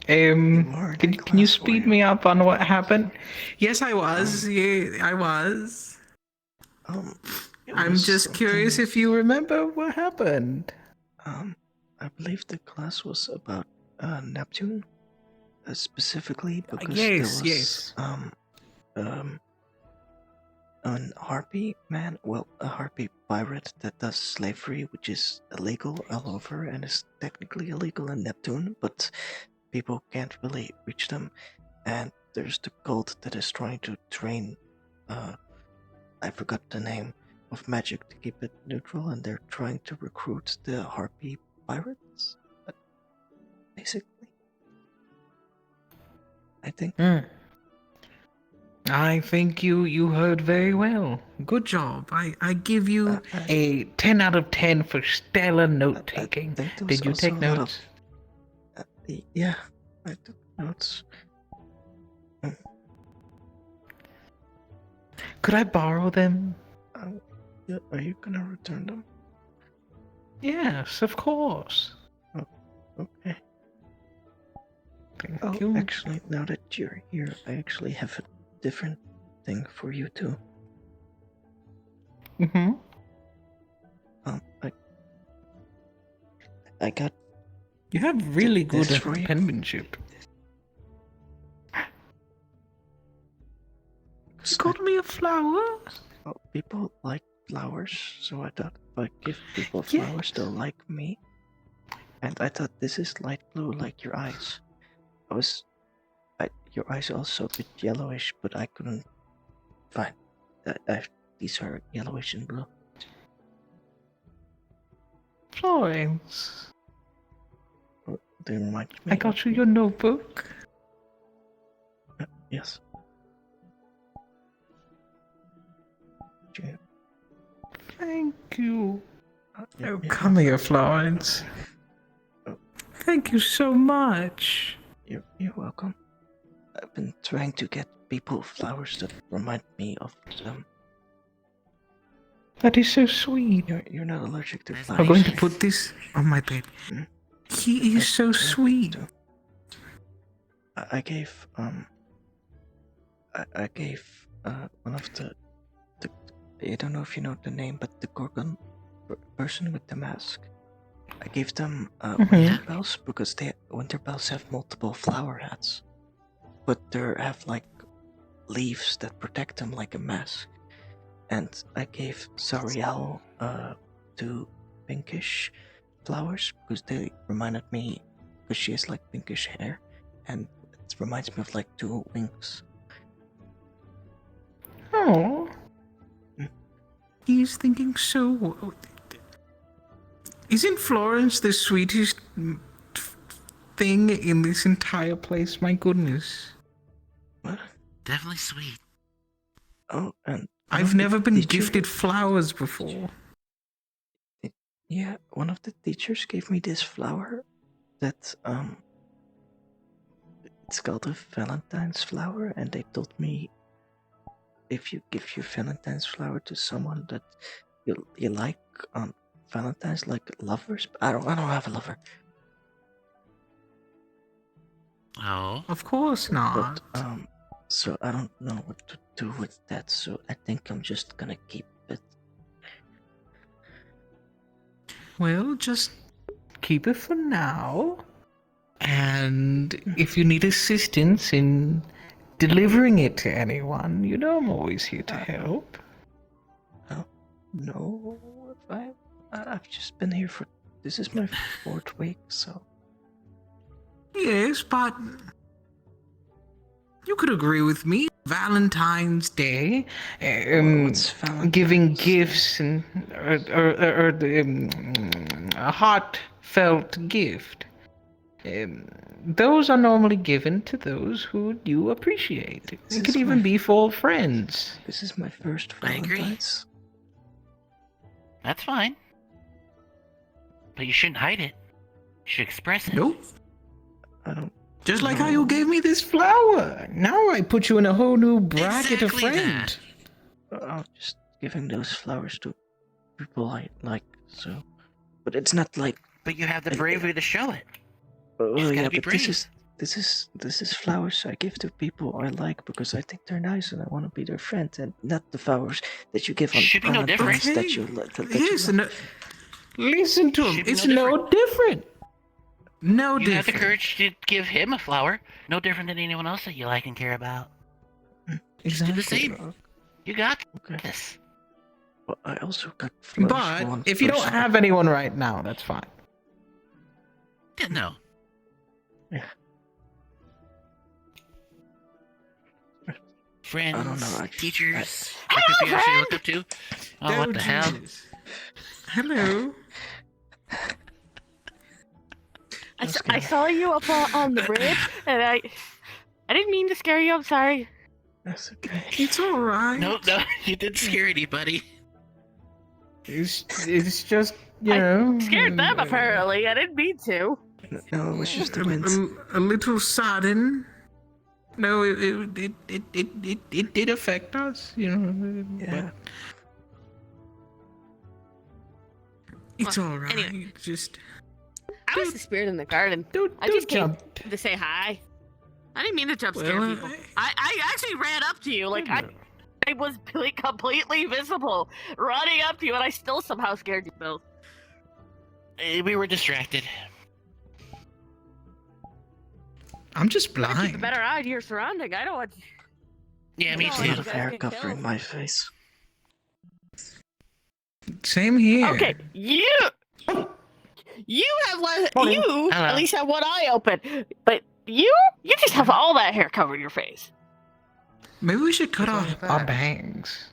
[SPEAKER 7] Can you speed me up on what happened?
[SPEAKER 16] Yes, I was. Yeah, I was. I'm just
[SPEAKER 7] Curious if you remember what happened.
[SPEAKER 1] I believe the class was about Neptune, specifically because
[SPEAKER 16] Yes,
[SPEAKER 1] there was
[SPEAKER 16] yes.
[SPEAKER 1] an harpy man, well, a harpy pirate that does slavery, which is illegal all over and is technically illegal in Neptune, but people can't really reach them. And there's the cult that is trying to train, I forgot the name, of magic to keep it neutral, and they're trying to recruit the harpy pirates, basically. I think.
[SPEAKER 7] I think you heard very well. Good job. I give you a 10 out of 10 for stellar note taking. Did you take notes?
[SPEAKER 1] Yeah, I took notes.
[SPEAKER 7] Could I borrow them?
[SPEAKER 1] Yeah, are you gonna return them?
[SPEAKER 7] Yes, of course.
[SPEAKER 1] Oh, okay.
[SPEAKER 7] Thank you.
[SPEAKER 1] Actually, now that you're here, I actually have a different thing for you too.
[SPEAKER 7] Mm-hmm.
[SPEAKER 1] I got.
[SPEAKER 7] You have really good
[SPEAKER 1] this for you.
[SPEAKER 7] penmanship. You got me a flower?
[SPEAKER 1] Oh, people like flowers, so I thought if I give people flowers, they'll like me. And I thought this is light blue, like your eyes. Your eyes are also a bit yellowish, but I couldn't find. These are yellowish and blue.
[SPEAKER 7] Florence.
[SPEAKER 1] They remind me.
[SPEAKER 7] I got you your notebook.
[SPEAKER 1] Yes.
[SPEAKER 7] Thank you. Oh, come here, Florence. Thank you so much.
[SPEAKER 1] You're welcome. I've been trying to get people flowers that remind me of them.
[SPEAKER 7] That is so sweet.
[SPEAKER 1] You're not allergic to flowers.
[SPEAKER 7] I'm going to put this on my bed. He is so sweet.
[SPEAKER 1] I gave one of the I don't know if you know the name, but the Gorgon person with the mask. I gave them winter bells because winter bells have multiple flower hats, but they have like leaves that protect them like a mask. And I gave Zariel 2 pinkish flowers because they reminded me, because she has like pinkish hair, and it reminds me of like 2 wings.
[SPEAKER 7] Oh. He's thinking so. Isn't Florence the sweetest thing in this entire place? My goodness.
[SPEAKER 1] What?
[SPEAKER 12] Definitely sweet.
[SPEAKER 1] Oh, and
[SPEAKER 7] I've never been gifted flowers before.
[SPEAKER 1] Yeah, one of the teachers gave me this flower that it's called a Valentine's flower, and they told me if you give your Valentine's flower to someone that you like on Valentine's, like lovers. I don't have a lover.
[SPEAKER 12] Oh.
[SPEAKER 7] Of course not.
[SPEAKER 1] But so I don't know what to do with that, so I think I'm just gonna keep it.
[SPEAKER 7] Well, just keep it for now. And if you need assistance in delivering it to anyone, you know I'm always here to help.
[SPEAKER 1] No, I've just been here for. This is my 4th week, so.
[SPEAKER 7] Yes, but you could agree with me. Valentine's Day, giving gifts and a heartfelt gift. Those are normally given to those who you appreciate. It could even be for friends.
[SPEAKER 1] This is my first
[SPEAKER 12] agree.
[SPEAKER 1] Valentine's.
[SPEAKER 12] That's fine. But you shouldn't hide it. You should express it.
[SPEAKER 7] Nope.
[SPEAKER 1] I don't.
[SPEAKER 7] Just like how you gave me this flower. Now I put you in a whole new bracket of
[SPEAKER 12] Exactly
[SPEAKER 7] friend.
[SPEAKER 1] I'm just giving those flowers to people I like, so. But it's not like.
[SPEAKER 12] But you have the bravery to show it.
[SPEAKER 1] Oh
[SPEAKER 12] You
[SPEAKER 1] yeah,
[SPEAKER 12] gotta be
[SPEAKER 1] but
[SPEAKER 12] brave.
[SPEAKER 1] this is flowers I give to people I like because I think they're nice and I want to be their friend, and not the flowers that you give on
[SPEAKER 12] Should be no
[SPEAKER 1] Valentine's
[SPEAKER 12] different.
[SPEAKER 1] that you that
[SPEAKER 7] Yes,
[SPEAKER 1] you love.
[SPEAKER 7] listen to him.
[SPEAKER 12] Should be
[SPEAKER 7] It's
[SPEAKER 12] no
[SPEAKER 7] no different. No
[SPEAKER 12] You have the
[SPEAKER 7] different.
[SPEAKER 12] courage to give him a flower, no different than anyone else that you like and care about. Just do the same. You got this.
[SPEAKER 1] Well, I also got flowers for
[SPEAKER 7] But
[SPEAKER 1] one
[SPEAKER 7] if you don't
[SPEAKER 1] person.
[SPEAKER 7] have anyone right now, that's fine.
[SPEAKER 12] Yeah, no.
[SPEAKER 1] Yeah.
[SPEAKER 12] Friends,
[SPEAKER 1] I don't know,
[SPEAKER 12] teachers, that could be actually look up to. Oh, what the hell?
[SPEAKER 7] Hello.
[SPEAKER 3] I saw you up on the bridge, and I
[SPEAKER 8] I didn't mean to scare you. I'm sorry.
[SPEAKER 1] That's okay.
[SPEAKER 16] It's alright.
[SPEAKER 12] No, you didn't scare anybody.
[SPEAKER 7] It's just, you know.
[SPEAKER 8] Scared them apparently. I didn't mean to.
[SPEAKER 1] No, it was just
[SPEAKER 16] a,
[SPEAKER 1] a wind.
[SPEAKER 16] a little sudden. No, it did affect us, you know.
[SPEAKER 1] Yeah.
[SPEAKER 16] But it's
[SPEAKER 8] Well,
[SPEAKER 16] alright.
[SPEAKER 8] anyway.
[SPEAKER 16] Just
[SPEAKER 8] I was the spirit in the garden. I just came to say hi. I didn't mean to jump scare
[SPEAKER 16] Well,
[SPEAKER 8] people. I actually ran up to you. Like, I was like, completely visible, running up to you, and I still somehow scared you both.
[SPEAKER 12] We were distracted.
[SPEAKER 16] I'm just
[SPEAKER 8] Keep a
[SPEAKER 16] blind.
[SPEAKER 8] better eye to your surrounding. I don't want.
[SPEAKER 12] Yeah, me
[SPEAKER 8] No,
[SPEAKER 12] too.
[SPEAKER 8] you
[SPEAKER 1] A lot of
[SPEAKER 8] guys
[SPEAKER 1] hair
[SPEAKER 8] get
[SPEAKER 1] covering
[SPEAKER 8] killed.
[SPEAKER 1] my face.
[SPEAKER 16] Same here.
[SPEAKER 8] Okay, you have one. You
[SPEAKER 12] Hello.
[SPEAKER 8] at least have one eye open, but you just have all that hair covering your face.
[SPEAKER 16] Maybe we should cut off our bangs.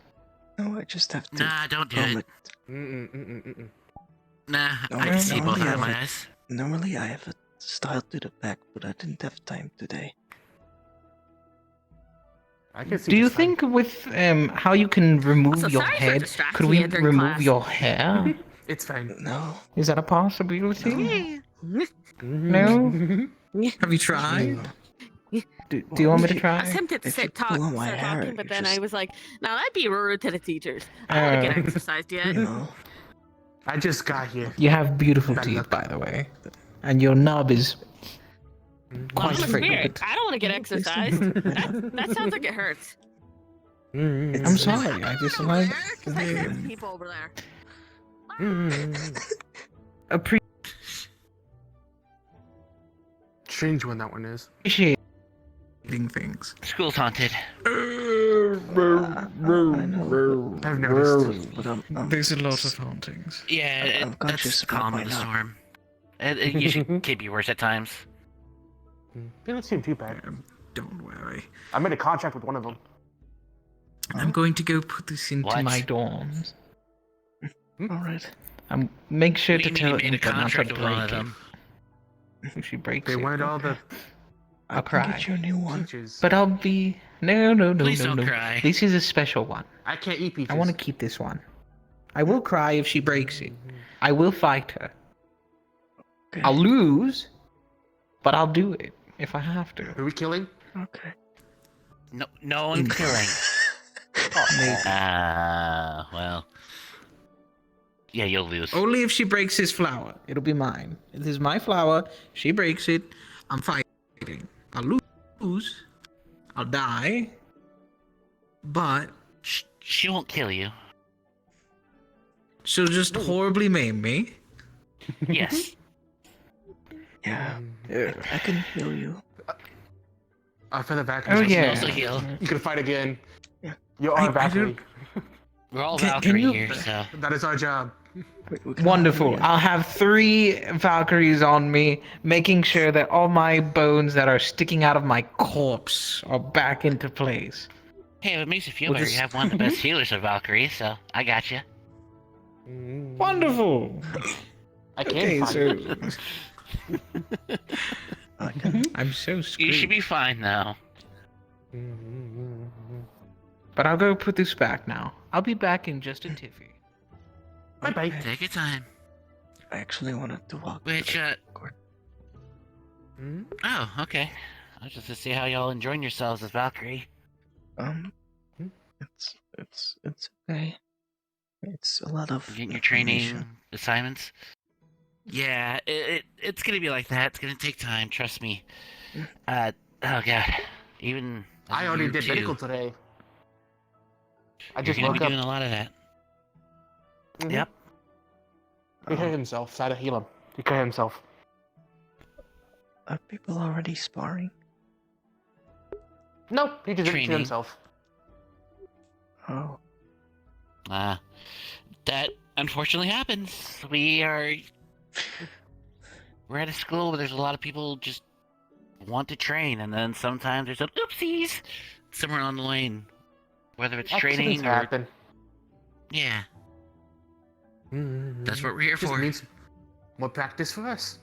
[SPEAKER 1] No, I just have to.
[SPEAKER 12] Nah, don't do
[SPEAKER 1] comb
[SPEAKER 12] it. Nah,
[SPEAKER 1] No,
[SPEAKER 12] I can see both
[SPEAKER 1] normally
[SPEAKER 12] of my
[SPEAKER 1] I have
[SPEAKER 12] eyes.
[SPEAKER 1] Normally I have it styled to the back, but I didn't have time today.
[SPEAKER 9] I can see
[SPEAKER 7] Do you
[SPEAKER 9] just fine.
[SPEAKER 7] think with how you can remove
[SPEAKER 8] Also,
[SPEAKER 7] your
[SPEAKER 8] sorry for
[SPEAKER 7] head,
[SPEAKER 8] distracting
[SPEAKER 7] could we
[SPEAKER 8] you during
[SPEAKER 7] remove
[SPEAKER 8] class.
[SPEAKER 7] your hair?
[SPEAKER 9] It's fine.
[SPEAKER 1] No.
[SPEAKER 7] Is that a possibility?
[SPEAKER 1] No.
[SPEAKER 7] No?
[SPEAKER 16] Have you tried?
[SPEAKER 7] Do you want me to
[SPEAKER 8] I
[SPEAKER 7] try?
[SPEAKER 8] was tempted to
[SPEAKER 1] If you
[SPEAKER 8] sit
[SPEAKER 1] pull on my
[SPEAKER 8] start
[SPEAKER 1] hair,
[SPEAKER 8] talking, but
[SPEAKER 1] you
[SPEAKER 8] then I
[SPEAKER 1] just-
[SPEAKER 8] was like, no, that'd be rude to the teachers. I don't want to get exercised yet.
[SPEAKER 1] You know.
[SPEAKER 9] I just got here.
[SPEAKER 7] You have beautiful
[SPEAKER 9] Bad
[SPEAKER 7] teeth,
[SPEAKER 9] luck.
[SPEAKER 7] by the way. And your knob is
[SPEAKER 8] Well,
[SPEAKER 7] quite
[SPEAKER 8] I'm a spirit.
[SPEAKER 7] fragrant.
[SPEAKER 8] I don't want to get exercised. that sounds like it hurts.
[SPEAKER 7] I'm sorry, I just like...
[SPEAKER 8] Because I hear people over there.
[SPEAKER 9] Strange one that one is.
[SPEAKER 7] Appreciating
[SPEAKER 16] things.
[SPEAKER 12] School's haunted.
[SPEAKER 9] I've noticed.
[SPEAKER 1] But
[SPEAKER 16] There's a lot of hauntings.
[SPEAKER 12] Yeah,
[SPEAKER 1] I'm conscious
[SPEAKER 12] that's
[SPEAKER 1] about
[SPEAKER 12] calm
[SPEAKER 1] my
[SPEAKER 12] in the
[SPEAKER 1] knob.
[SPEAKER 12] storm. It usually can be worse at times.
[SPEAKER 9] They don't seem too bad.
[SPEAKER 16] Don't worry.
[SPEAKER 9] I made a contract with one of them.
[SPEAKER 16] I'm going to go put this into
[SPEAKER 12] What?
[SPEAKER 16] my
[SPEAKER 7] dorms.
[SPEAKER 1] Alright.
[SPEAKER 7] Make sure
[SPEAKER 12] What
[SPEAKER 7] to
[SPEAKER 12] do you
[SPEAKER 7] tell
[SPEAKER 12] mean you made a
[SPEAKER 7] Inca not to
[SPEAKER 12] contract with one
[SPEAKER 7] break
[SPEAKER 12] of
[SPEAKER 7] it.
[SPEAKER 12] them?
[SPEAKER 7] If she breaks
[SPEAKER 9] They
[SPEAKER 7] it,
[SPEAKER 9] wanted all the
[SPEAKER 7] I'll
[SPEAKER 1] can
[SPEAKER 7] cry.
[SPEAKER 1] get you a new one.
[SPEAKER 9] peaches.
[SPEAKER 7] But I'll be... No,
[SPEAKER 12] Please don't cry.
[SPEAKER 7] This is a special one.
[SPEAKER 9] I can't eat peaches.
[SPEAKER 7] I want to keep this one. I will cry if she breaks it. I will fight her.
[SPEAKER 1] Okay.
[SPEAKER 7] I'll lose, but I'll do it if I have to.
[SPEAKER 9] Are we killing?
[SPEAKER 1] Okay.
[SPEAKER 12] No one killing. Well. Yeah, you'll lose.
[SPEAKER 16] Only if she breaks his flower. It'll be mine. It is my flower. She breaks it. I'm fighting. I'll lose. I'll die. But
[SPEAKER 12] She won't kill you.
[SPEAKER 16] she'll just horribly maim me.
[SPEAKER 12] Yes.
[SPEAKER 1] Yeah. I can heal you.
[SPEAKER 9] For the Valkyries.
[SPEAKER 7] Oh,
[SPEAKER 12] You
[SPEAKER 7] yeah.
[SPEAKER 12] also heal.
[SPEAKER 9] You can fight again.
[SPEAKER 1] Yeah.
[SPEAKER 9] You are
[SPEAKER 16] I
[SPEAKER 9] a Valkyrie.
[SPEAKER 12] We're all
[SPEAKER 16] Can
[SPEAKER 12] Valkyrie
[SPEAKER 16] you-
[SPEAKER 12] here, so.
[SPEAKER 9] That is our job.
[SPEAKER 1] We can
[SPEAKER 7] Wonderful.
[SPEAKER 1] heal you.
[SPEAKER 7] I'll have 3 Valkyries on me, making sure that all my bones that are sticking out of my corpse are back into place.
[SPEAKER 12] Hey, if it makes you feel
[SPEAKER 7] We'll
[SPEAKER 12] better,
[SPEAKER 7] just-
[SPEAKER 12] you have one of the best healers of Valkyrie, so I got you.
[SPEAKER 7] Wonderful.
[SPEAKER 9] I can
[SPEAKER 7] Okay,
[SPEAKER 9] fight.
[SPEAKER 7] so
[SPEAKER 1] I can.
[SPEAKER 7] I'm so
[SPEAKER 12] You
[SPEAKER 7] screwed.
[SPEAKER 12] should be fine now.
[SPEAKER 7] But I'll go put this back now. I'll be back in just a tiffy.
[SPEAKER 9] Bye bye.
[SPEAKER 12] Take your time.
[SPEAKER 1] I actually wanted to walk.
[SPEAKER 12] Which, Oh, okay. I was just to see how y'all enjoying yourselves as Valkyrie.
[SPEAKER 1] It's okay. It's a lot of
[SPEAKER 12] Getting your
[SPEAKER 1] information.
[SPEAKER 12] training assignments. Yeah, it's gonna be like that. It's gonna take time, trust me. Oh god. Even
[SPEAKER 9] I already
[SPEAKER 12] you
[SPEAKER 9] did
[SPEAKER 12] too.
[SPEAKER 9] medical today. I
[SPEAKER 12] You're
[SPEAKER 9] just
[SPEAKER 12] gonna
[SPEAKER 9] woke
[SPEAKER 12] be
[SPEAKER 9] up.
[SPEAKER 12] doing a lot of that.
[SPEAKER 9] Mhm.
[SPEAKER 12] Yep.
[SPEAKER 9] He hurt himself, so I had to heal him. He cut himself.
[SPEAKER 1] Are people already sparring?
[SPEAKER 9] No, he just did it to
[SPEAKER 12] Training.
[SPEAKER 9] himself.
[SPEAKER 1] Oh.
[SPEAKER 12] That unfortunately happens. We're at a school where there's a lot of people just want to train, and then sometimes there's some oopsies somewhere on the lane. Whether it's
[SPEAKER 9] Accidents
[SPEAKER 12] training or
[SPEAKER 9] happen.
[SPEAKER 12] yeah, that's what we're here
[SPEAKER 9] Just
[SPEAKER 12] for.
[SPEAKER 9] means more practice for us.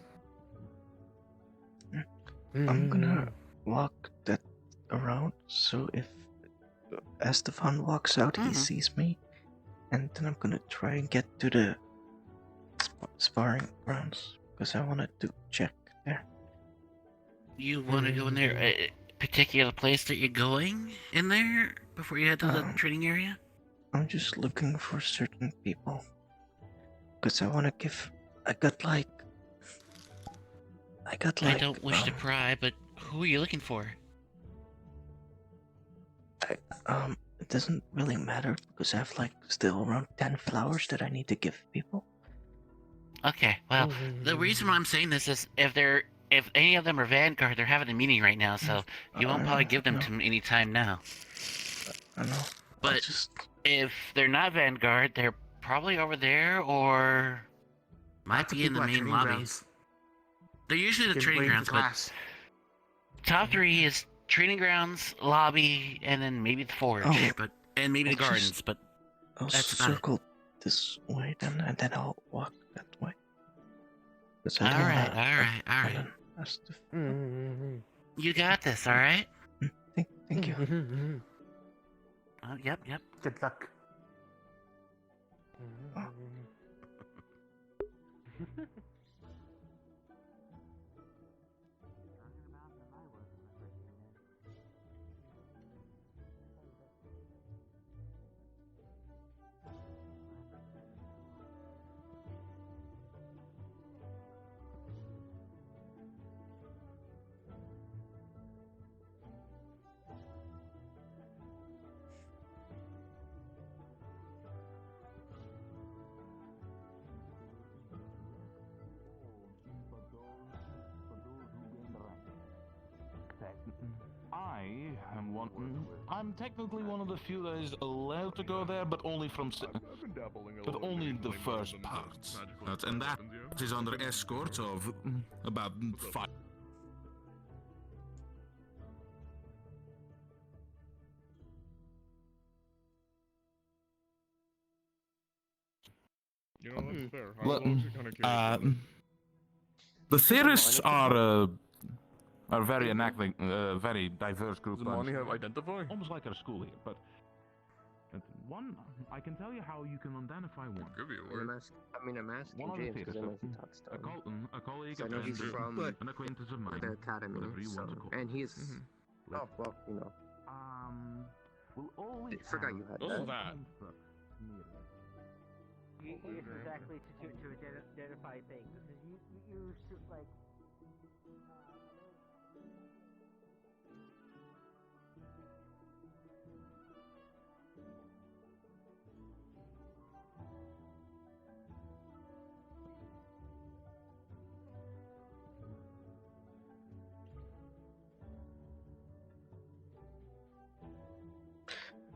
[SPEAKER 1] I'm gonna walk that around, so if Estefan walks out, he
[SPEAKER 12] Mhm.
[SPEAKER 1] sees me, and then I'm gonna try and get to the sparring grounds because I wanted to check there.
[SPEAKER 12] You want to go in there? A particular place that you're going in there before you head to the training area?
[SPEAKER 1] I'm just looking for certain people because I want to give. I got like.
[SPEAKER 12] I don't wish to pry, but who are you looking for?
[SPEAKER 1] It doesn't really matter because I have like still around 10 flowers that I need to give people.
[SPEAKER 12] Okay, well, the reason why I'm saying this is if any of them are Vanguard, they're having a meeting right now, so you won't probably give them to them any time now.
[SPEAKER 1] I know.
[SPEAKER 12] But if they're not Vanguard, they're probably over there or might be in the main lobby. They're usually the training grounds, but top 3 is training grounds, lobby, and then maybe the forge, and maybe the gardens, but
[SPEAKER 1] I'll
[SPEAKER 12] that's about it.
[SPEAKER 1] circle this way then, and then I'll walk that way.
[SPEAKER 12] All right. You got this, all right?
[SPEAKER 1] Thank you.
[SPEAKER 12] Oh, yep.
[SPEAKER 6] Good luck.
[SPEAKER 21] I'm technically one of the few that is allowed to go there, but only but only in the first parts. And that is under escort of about 5.
[SPEAKER 22] You know, that's fair. How
[SPEAKER 21] Well,
[SPEAKER 22] long is it gonna take?
[SPEAKER 21] the theorists are very enacting, very diverse group.
[SPEAKER 22] Does Monty have identify?
[SPEAKER 21] Almost like at a school here, but one, I can tell you how you can identify one.
[SPEAKER 22] Could be a
[SPEAKER 5] I'm
[SPEAKER 22] word.
[SPEAKER 5] asking
[SPEAKER 21] One of the
[SPEAKER 5] James because I know he
[SPEAKER 21] theorists,
[SPEAKER 5] talks to
[SPEAKER 21] a
[SPEAKER 5] him.
[SPEAKER 21] colleague,
[SPEAKER 5] So I know he's from
[SPEAKER 21] an acquaintance of mine,
[SPEAKER 5] the academy,
[SPEAKER 21] whatever you want to call it.
[SPEAKER 5] and he's oh well, you know.
[SPEAKER 21] We'll always
[SPEAKER 5] I forgot you had that.
[SPEAKER 17] You use exactly to identify things. You should like.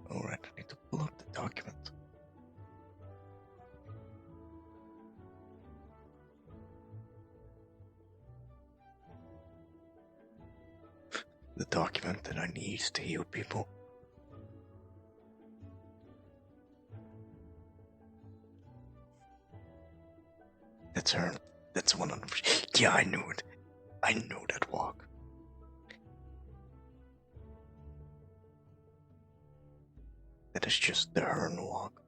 [SPEAKER 1] Alright, I need to pull up the document. The document that I need to heal people. That's her. That's 100%. Yeah, I knew it. I know that walk. That is just the Hearn walk.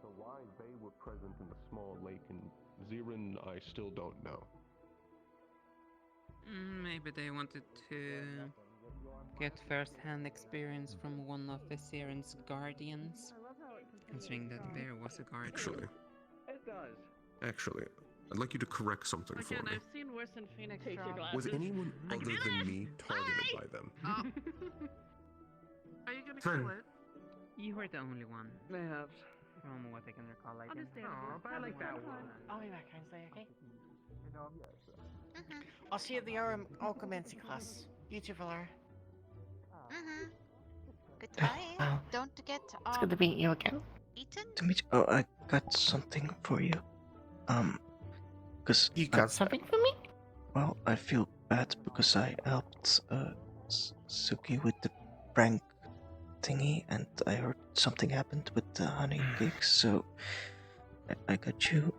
[SPEAKER 23] So why they were present in the small lake in Zirin, I still don't know.
[SPEAKER 2] Maybe they wanted to get first-hand experience from one of the Siren's guardians, considering that there was a guardian.
[SPEAKER 23] Actually,
[SPEAKER 17] It does.
[SPEAKER 23] I'd like you to correct something for
[SPEAKER 8] Again,
[SPEAKER 23] me.
[SPEAKER 8] I've seen worse than Phoenix Drop.
[SPEAKER 23] Was anyone other than me targeted by them?
[SPEAKER 18] Are you gonna
[SPEAKER 23] Finn.
[SPEAKER 18] kill it?
[SPEAKER 2] You were the only one.
[SPEAKER 17] They have.
[SPEAKER 2] From what I can recall, I didn't.
[SPEAKER 17] Aw, but I like that one.
[SPEAKER 24] I'll be back, Ainsley, okay?
[SPEAKER 23] You know, yes.
[SPEAKER 24] I'll see you at the Alchemy class. You too, Valara.
[SPEAKER 13] Goodbye. Don't get
[SPEAKER 24] It's good to meet you again.
[SPEAKER 13] eaten.
[SPEAKER 1] To meet you. Oh, I got something for you. Because
[SPEAKER 24] You got something for me?
[SPEAKER 1] Well, I feel bad because I helped Suki with the prank thingy, and I heard something happened with the honey cakes, so I got you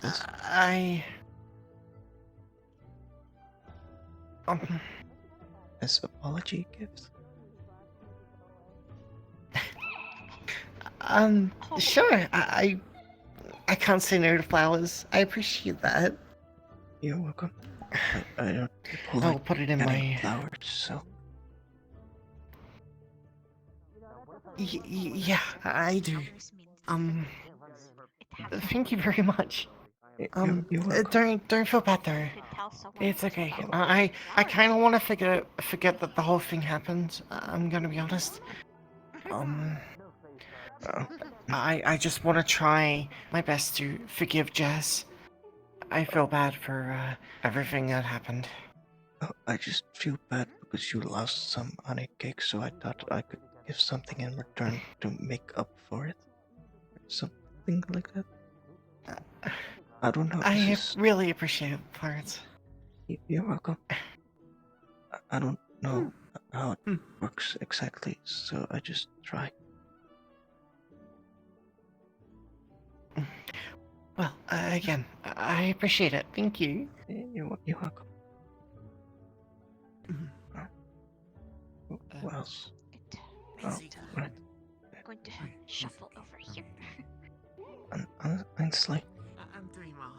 [SPEAKER 1] this. As apology gift.
[SPEAKER 24] Sure. I can't say no to flowers. I appreciate that.
[SPEAKER 1] You're welcome. I don't people
[SPEAKER 24] I'll
[SPEAKER 1] like
[SPEAKER 24] put it in
[SPEAKER 1] getting
[SPEAKER 24] my
[SPEAKER 1] flowers, so.
[SPEAKER 24] Yeah, I do. Thank you very much.
[SPEAKER 1] You're welcome.
[SPEAKER 24] Don't feel bad though. It's okay. I kind of want to forget that the whole thing happened. I'm gonna be honest. I just want to try my best to forgive Jess. I feel bad for everything that happened.
[SPEAKER 1] I just feel bad because you lost some honey cake, so I thought I could give something in return to make up for it. Something like that. I don't know.
[SPEAKER 24] I really appreciate it, Florence.
[SPEAKER 1] You're welcome. I don't know how it works exactly, so I just try.
[SPEAKER 24] Well, again, I appreciate it. Thank you.
[SPEAKER 1] You're welcome. What else? Right.
[SPEAKER 13] I'm going to shuffle over here.
[SPEAKER 1] Honestly,
[SPEAKER 24] I'm doing well.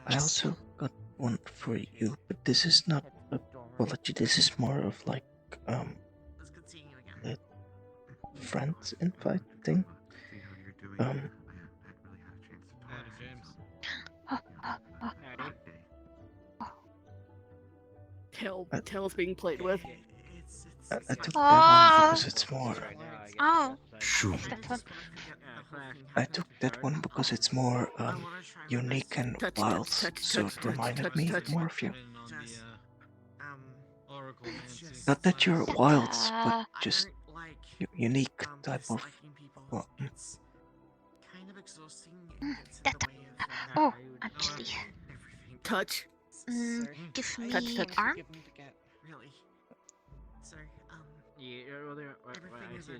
[SPEAKER 1] I also got one for you, but this is not a apology. This is more of like a friends invite thing.
[SPEAKER 8] Tail's being played with.
[SPEAKER 1] I took that one because it's more.
[SPEAKER 13] Oh.
[SPEAKER 1] Sure. I took that one because it's more unique and wild, so it reminded me more of you. Not that you're wild, but just unique type of. Well,
[SPEAKER 13] Oh, actually.
[SPEAKER 8] Touch.
[SPEAKER 13] Give me
[SPEAKER 8] Touch.
[SPEAKER 13] arm.
[SPEAKER 24] Really. Sorry.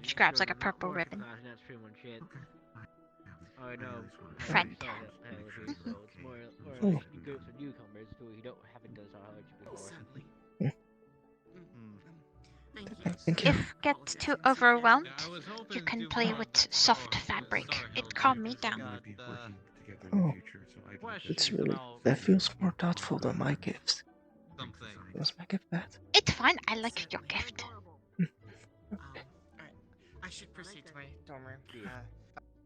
[SPEAKER 13] She grabs like a purple ribbon.
[SPEAKER 11] That's pretty much it. Oh no.
[SPEAKER 13] Friend.
[SPEAKER 11] So it's more like good for newcomers who haven't done psychology before.
[SPEAKER 1] Thank you.
[SPEAKER 13] If get too overwhelmed, you can play with soft fabric. It calm me down.
[SPEAKER 1] Oh, it's really. That feels more thoughtful than my gift. Was my gift bad?
[SPEAKER 13] It's fine. I like your gift.
[SPEAKER 24] I should proceed to my dorm room.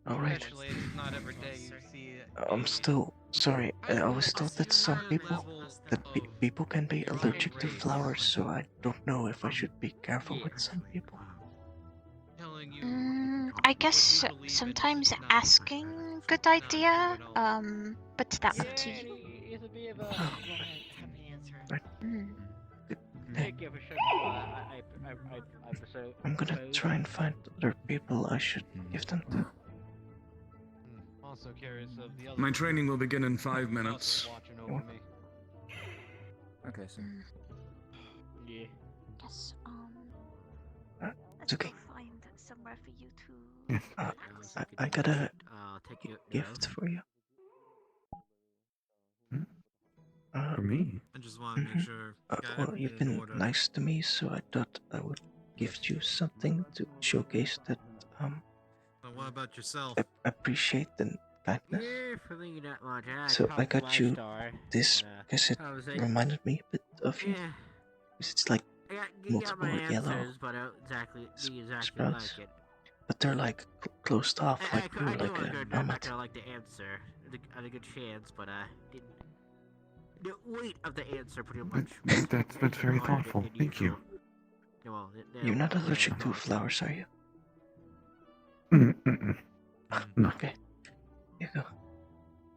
[SPEAKER 1] Alright.
[SPEAKER 14] It's not every day you see
[SPEAKER 1] I'm still sorry. I always thought that some people people can be allergic to flowers, so I don't know if I should be careful with some people.
[SPEAKER 13] I guess sometimes asking good idea. But that's up to you.
[SPEAKER 11] It's a bit of a
[SPEAKER 1] Right.
[SPEAKER 11] Thank you for sure.
[SPEAKER 1] I'm gonna try and find other people I should give them to.
[SPEAKER 14] Also curious of the other.
[SPEAKER 21] My training will begin in 5 minutes.
[SPEAKER 4] Okay, sir.
[SPEAKER 11] Yeah.
[SPEAKER 13] Yes.
[SPEAKER 1] It's okay.
[SPEAKER 13] Find somewhere for you to.
[SPEAKER 1] I got a gift for you.
[SPEAKER 21] For me?
[SPEAKER 14] I just want to make sure.
[SPEAKER 1] Well, you've been nice to me, so I thought I would gift you something to showcase that
[SPEAKER 14] But what about yourself?
[SPEAKER 1] I appreciate the kindness.
[SPEAKER 11] Yeah, for me that much.
[SPEAKER 1] So I got you this because it reminded me a bit of you.
[SPEAKER 11] Yeah.
[SPEAKER 1] 'Cause it's like
[SPEAKER 11] I got
[SPEAKER 1] multiple
[SPEAKER 11] my
[SPEAKER 1] yellow
[SPEAKER 11] answers, but I don't exactly
[SPEAKER 1] sprouts,
[SPEAKER 11] like it.
[SPEAKER 1] but they're like closed off, like
[SPEAKER 11] I
[SPEAKER 1] you're
[SPEAKER 11] knew
[SPEAKER 1] like
[SPEAKER 11] I
[SPEAKER 1] a
[SPEAKER 11] could
[SPEAKER 1] hermit.
[SPEAKER 11] I like the answer. I had a good chance, but didn't. The weight of the answer pretty much.
[SPEAKER 21] That's very thoughtful. Thank you.
[SPEAKER 11] Well,
[SPEAKER 1] You're not allergic to flowers, are you?
[SPEAKER 21] No.
[SPEAKER 1] Okay. Here you go.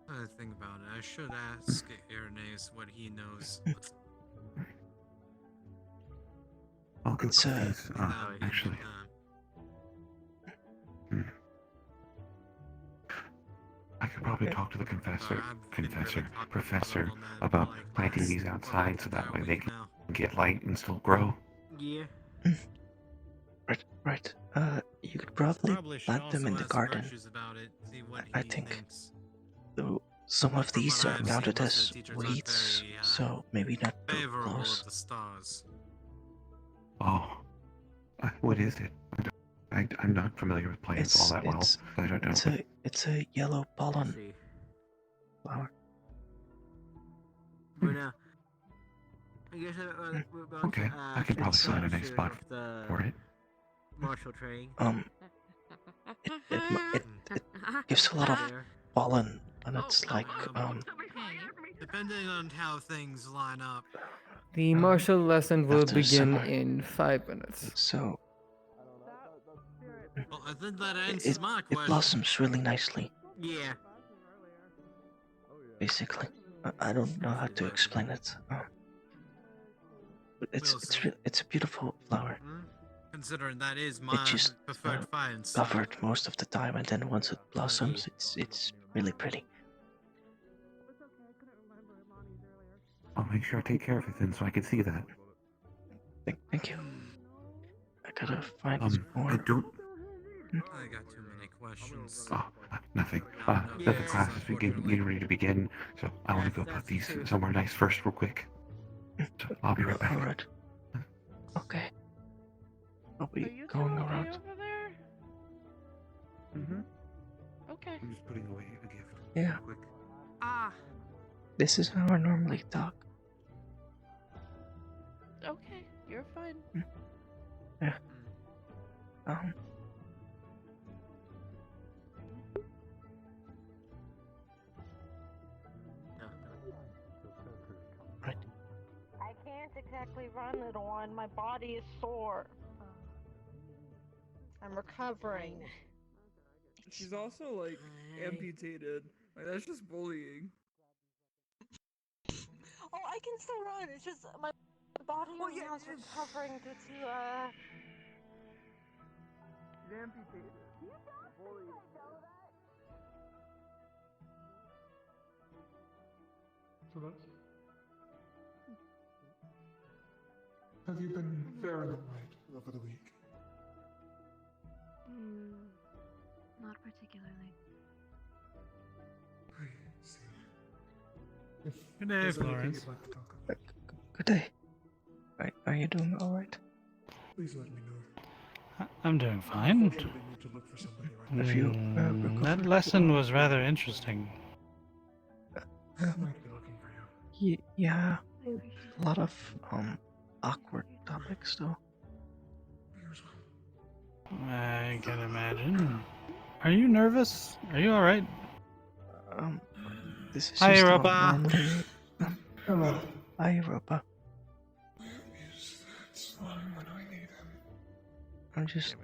[SPEAKER 14] I think about it. I should ask Irenaeus what he knows.
[SPEAKER 21] I'll go
[SPEAKER 1] It's
[SPEAKER 21] actually. I could probably talk to the professor about planting these outside so that way they can get light and still grow.
[SPEAKER 11] Yeah.
[SPEAKER 1] Right. You could probably
[SPEAKER 14] Should
[SPEAKER 1] plant them
[SPEAKER 14] also
[SPEAKER 1] in the
[SPEAKER 14] ask
[SPEAKER 1] garden.
[SPEAKER 14] Virtues about it, see what
[SPEAKER 1] I
[SPEAKER 14] he
[SPEAKER 1] think
[SPEAKER 14] thinks.
[SPEAKER 1] some of
[SPEAKER 14] From
[SPEAKER 1] these
[SPEAKER 14] what
[SPEAKER 1] are
[SPEAKER 14] I've seen,
[SPEAKER 1] counted
[SPEAKER 14] most of
[SPEAKER 1] as
[SPEAKER 14] the teachers aren't
[SPEAKER 1] weeds,
[SPEAKER 14] very,
[SPEAKER 1] so maybe not too
[SPEAKER 14] favorable
[SPEAKER 1] close.
[SPEAKER 14] of the stars.
[SPEAKER 9] Oh, what is it? I'm not familiar with plants all that well. I don't know.
[SPEAKER 1] It's a yellow pollen
[SPEAKER 11] see.
[SPEAKER 1] flower.
[SPEAKER 11] But I guess we're about
[SPEAKER 9] Okay,
[SPEAKER 11] to
[SPEAKER 9] I could probably
[SPEAKER 11] start
[SPEAKER 9] find a nice
[SPEAKER 11] soon
[SPEAKER 9] spot
[SPEAKER 11] with the
[SPEAKER 9] for it.
[SPEAKER 11] martial training.
[SPEAKER 1] It gives a lot of pollen, and it's like
[SPEAKER 14] Depending on how things line up.
[SPEAKER 7] The martial lesson will
[SPEAKER 1] after
[SPEAKER 7] begin
[SPEAKER 1] summer.
[SPEAKER 7] in 5 minutes.
[SPEAKER 1] So
[SPEAKER 14] Well, I think that answers my
[SPEAKER 1] it
[SPEAKER 14] question.
[SPEAKER 1] blossoms really nicely.
[SPEAKER 11] Yeah.
[SPEAKER 1] Basically, I don't know how to explain it. But it's a beautiful flower.
[SPEAKER 14] Considering that is
[SPEAKER 1] It
[SPEAKER 14] my
[SPEAKER 1] just
[SPEAKER 14] preferred fire style.
[SPEAKER 1] covered most of the time, and then once it blossoms, it's really pretty.
[SPEAKER 9] I'll make sure I take care of it then, so I can see that.
[SPEAKER 1] Thank you. I gotta find more.
[SPEAKER 9] I don't.
[SPEAKER 14] I got too many questions.
[SPEAKER 9] Oh, nothing. The class is getting ready to begin, so I want to go put these somewhere nice first, real quick. So I'll be right back.
[SPEAKER 1] Alright. Okay. I'll be going around.
[SPEAKER 8] Over there?
[SPEAKER 9] Mm-hmm.
[SPEAKER 8] Okay.
[SPEAKER 9] I'm just putting away a gift.
[SPEAKER 1] Yeah.
[SPEAKER 9] Quick.
[SPEAKER 1] This is how I normally talk.
[SPEAKER 8] Okay, you're fine.
[SPEAKER 1] Yeah. Right.
[SPEAKER 3] I can't exactly run, little one. My body is sore. I'm recovering.
[SPEAKER 10] She's also like amputated. Like that's just bullying.
[SPEAKER 3] Oh, I can still run. It's just my body right now is recovering due to
[SPEAKER 10] She's amputated.
[SPEAKER 6] Florence? Have you been faring alright over the week?
[SPEAKER 13] Not particularly.
[SPEAKER 6] I see. If
[SPEAKER 14] Good day,
[SPEAKER 6] there's anything
[SPEAKER 14] Florence.
[SPEAKER 6] you'd like to talk about,
[SPEAKER 1] Good day. Are you doing alright?
[SPEAKER 6] please let me know.
[SPEAKER 15] I'm doing fine.
[SPEAKER 6] Unfortunately, we need to look for somebody right
[SPEAKER 1] Have you
[SPEAKER 15] That lesson was rather interesting.
[SPEAKER 6] now. Might be looking for you.
[SPEAKER 1] Yeah. A lot of awkward topics though.
[SPEAKER 15] I can imagine. Are you nervous? Are you alright?
[SPEAKER 1] This is
[SPEAKER 15] Hi,
[SPEAKER 1] just how
[SPEAKER 15] Europa.
[SPEAKER 1] normally.
[SPEAKER 6] Hello.
[SPEAKER 1] Hi, Europa.
[SPEAKER 6] Is that slime when I need him?
[SPEAKER 1] I'm just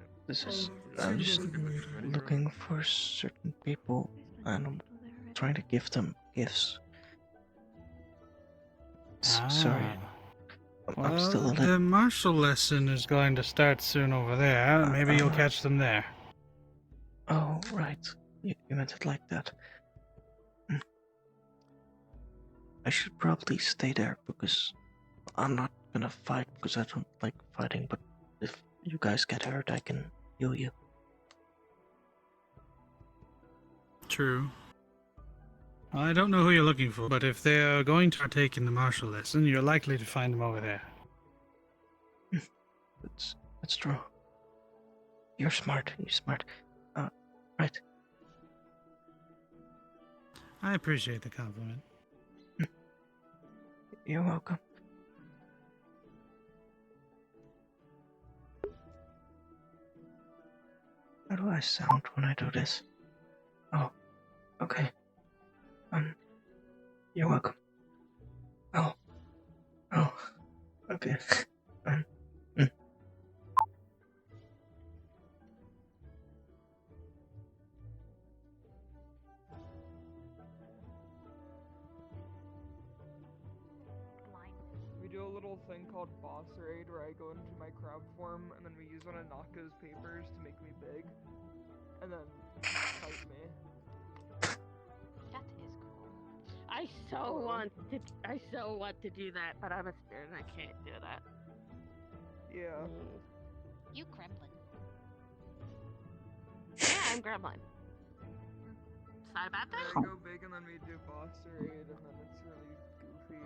[SPEAKER 1] looking for certain people, and I'm trying to give them gifts. Sorry. I'm still a
[SPEAKER 15] Well,
[SPEAKER 1] little.
[SPEAKER 15] the martial lesson is going to start soon over there. Maybe you'll catch them there.
[SPEAKER 1] Oh, right. You meant it like that. I should probably stay there because I'm not gonna fight because I don't like fighting, but if you guys get hurt, I can heal you.
[SPEAKER 15] True. Well, I don't know who you're looking for, but if they're going to partake in the martial lesson, you're likely to find them over there.
[SPEAKER 1] That's true. You're smart. You're smart. Right.
[SPEAKER 15] I appreciate the compliment.
[SPEAKER 1] You're welcome. How do I sound when I do this? Oh, okay. You're welcome. Oh, okay.
[SPEAKER 10] We do a little thing called boss raid where I go into my crab form and then we use one of Naka's papers to make me big. And then fight me.
[SPEAKER 8] That is cool. I so want to do that, but I'm a spirit and I can't do that.
[SPEAKER 10] Yeah.
[SPEAKER 13] You Kremlin.
[SPEAKER 8] time gremlin. It's not a bad
[SPEAKER 10] I
[SPEAKER 8] thing.
[SPEAKER 10] go big and then we do boss raid and then it's really goofy.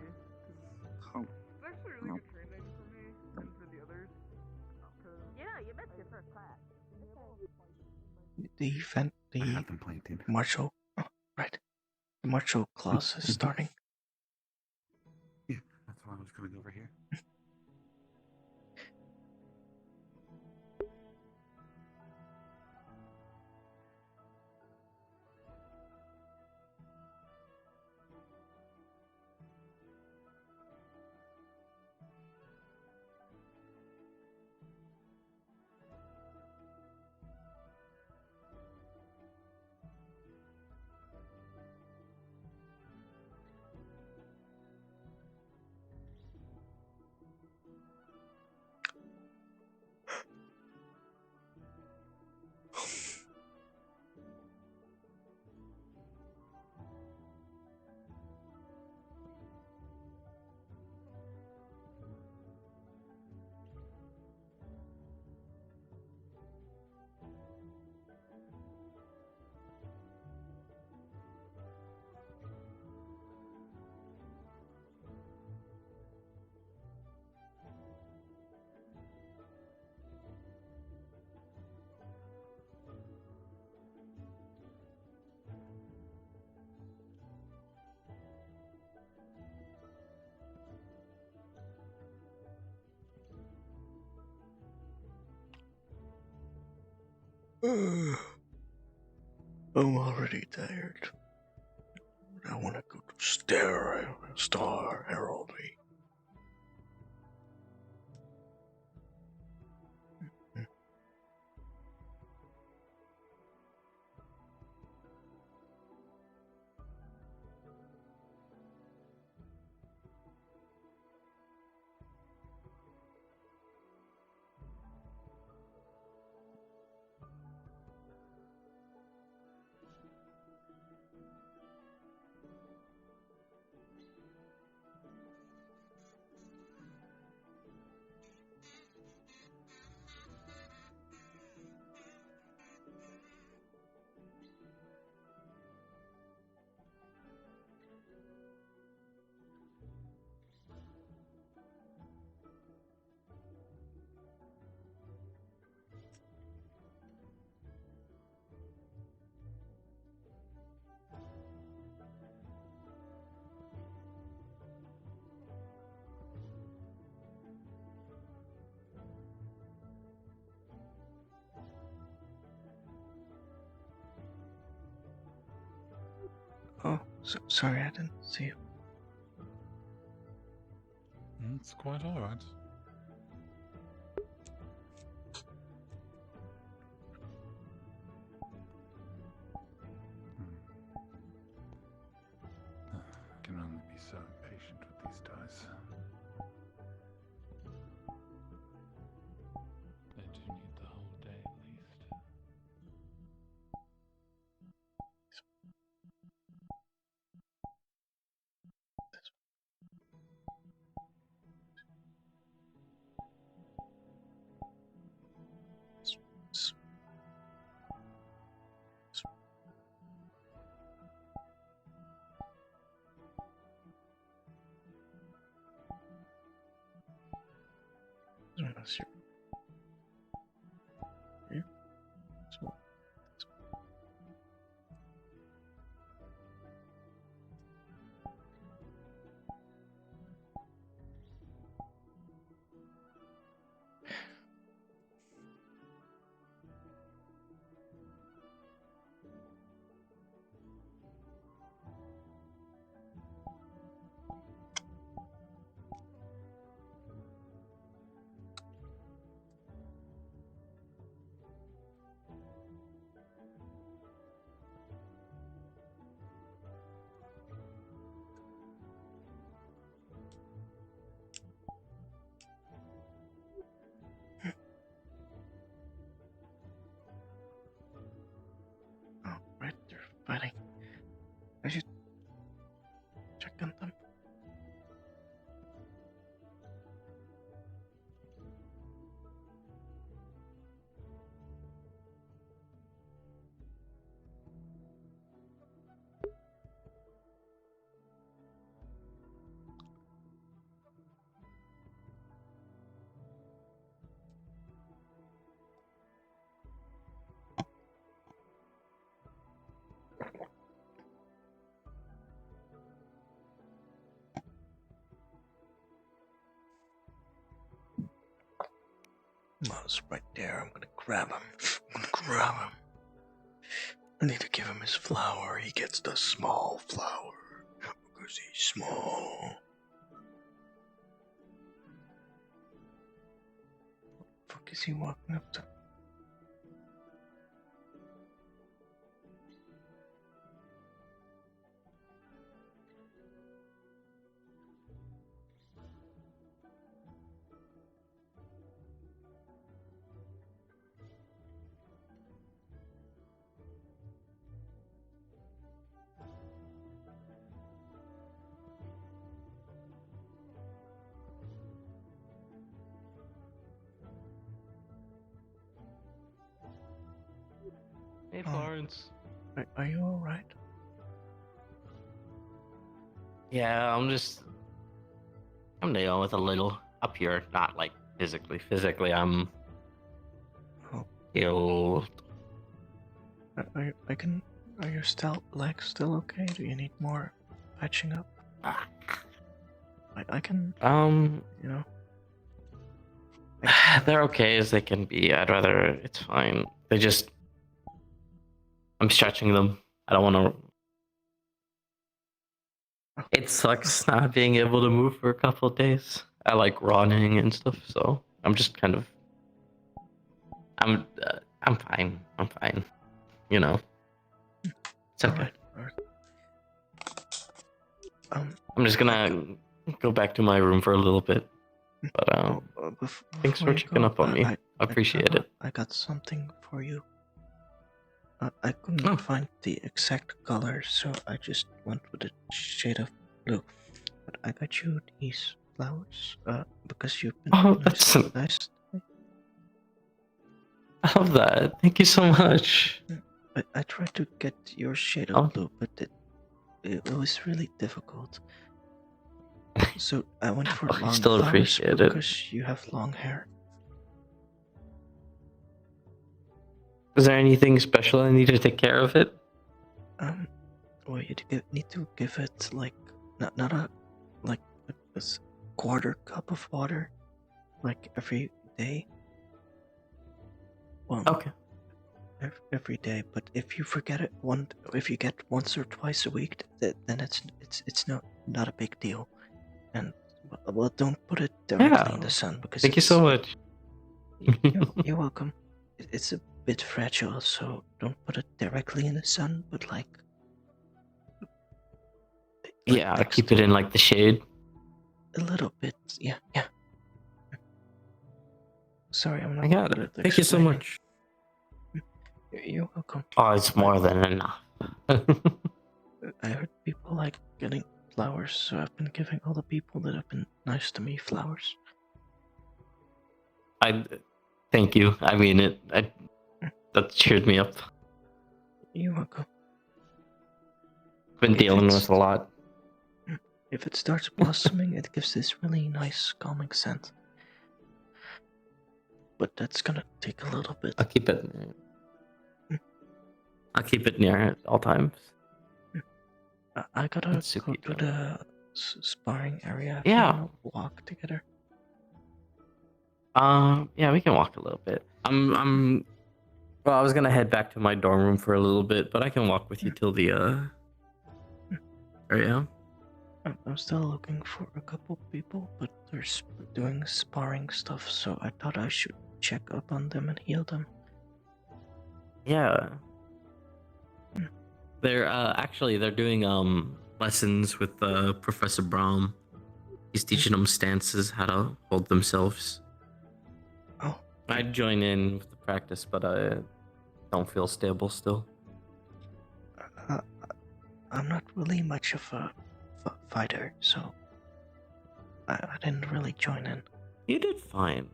[SPEAKER 10] Cause it's actually really good training for me and for the others.
[SPEAKER 3] Yeah, you missed your first class.
[SPEAKER 1] The event,
[SPEAKER 6] I
[SPEAKER 1] the
[SPEAKER 6] have them planted.
[SPEAKER 1] martial, oh, right, the martial class is starting.
[SPEAKER 6] Yeah, that's why I was coming over here.
[SPEAKER 1] I'm already tired. I want to go to Star Heraldry. Oh, sorry, I didn't see you.
[SPEAKER 21] It's quite alright. I can only be so impatient with these dice. They do need the whole day at least.
[SPEAKER 1] Unless you're here. So, oh, right, they're fighting. I should check on them. Mouse right there. I'm gonna grab him. I need to give him his flower. He gets the small flower because he's small. What the fuck is he walking up to?
[SPEAKER 11] Hey, Florence.
[SPEAKER 1] Are you alright?
[SPEAKER 12] Yeah, I'm dealing with a little up here, not like physically. Physically, I'm ill.
[SPEAKER 1] Are your legs still okay? Do you need more patching up? I can. You know.
[SPEAKER 12] They're okay as they can be. I'd rather it's fine. I'm stretching them. I don't want to. It sucks not being able to move for a couple of days. I like running and stuff, so I'm just kind of. I'm fine. I'm fine. You know. It's okay.
[SPEAKER 1] Alright.
[SPEAKER 12] I'm just gonna go back to my room for a little bit. But thanks for checking up on me. I appreciate it.
[SPEAKER 1] I got something for you. I couldn't find the exact color, so I just went with a shade of blue. But I got you these flowers, because you've been
[SPEAKER 12] that's
[SPEAKER 1] nice.
[SPEAKER 12] I love that. Thank you so much.
[SPEAKER 1] I tried to get your shade of blue, but it was really difficult. So I went for long
[SPEAKER 12] still
[SPEAKER 1] flowers
[SPEAKER 12] appreciate it.
[SPEAKER 1] because you have long hair.
[SPEAKER 12] Is there anything special I need to take care of it?
[SPEAKER 1] Well, you need to give it like not a quarter cup of water, like every day. Well,
[SPEAKER 12] okay.
[SPEAKER 1] Every day, but if you forget it if you get once or twice a week, then it's not a big deal. And well, don't put it directly in the sun because.
[SPEAKER 12] Thank you so much.
[SPEAKER 1] You're welcome. It's a bit fragile, so don't put it directly in the sun, but like.
[SPEAKER 12] Yeah, I'll keep it in like the shade.
[SPEAKER 1] A little bit, yeah. Sorry, I'm not.
[SPEAKER 12] I got it. Thank you so much.
[SPEAKER 1] You're welcome.
[SPEAKER 12] Oh, it's more than enough.
[SPEAKER 1] I heard people like getting flowers, so I've been giving all the people that have been nice to me flowers.
[SPEAKER 12] Thank you. I mean it. That cheered me up.
[SPEAKER 1] You're welcome.
[SPEAKER 12] Been dealing with a lot.
[SPEAKER 1] If it starts blossoming, it gives this really nice, calming scent. But that's gonna take a little bit.
[SPEAKER 12] I'll keep it near at all times.
[SPEAKER 1] I gotta go to the sparring area.
[SPEAKER 12] Yeah.
[SPEAKER 1] Walk together.
[SPEAKER 12] Yeah, we can walk a little bit. Well, I was gonna head back to my dorm room for a little bit, but I can walk with you till the area.
[SPEAKER 1] I'm still looking for a couple people, but they're doing sparring stuff, so I thought I should check up on them and heal them.
[SPEAKER 12] Yeah. They're doing lessons with Professor Braum. He's teaching them stances, how to hold themselves.
[SPEAKER 1] Oh.
[SPEAKER 12] I'd join in with the practice, but I don't feel stable still.
[SPEAKER 1] I'm not really much of a fighter, so I didn't really join in.
[SPEAKER 12] You did fine.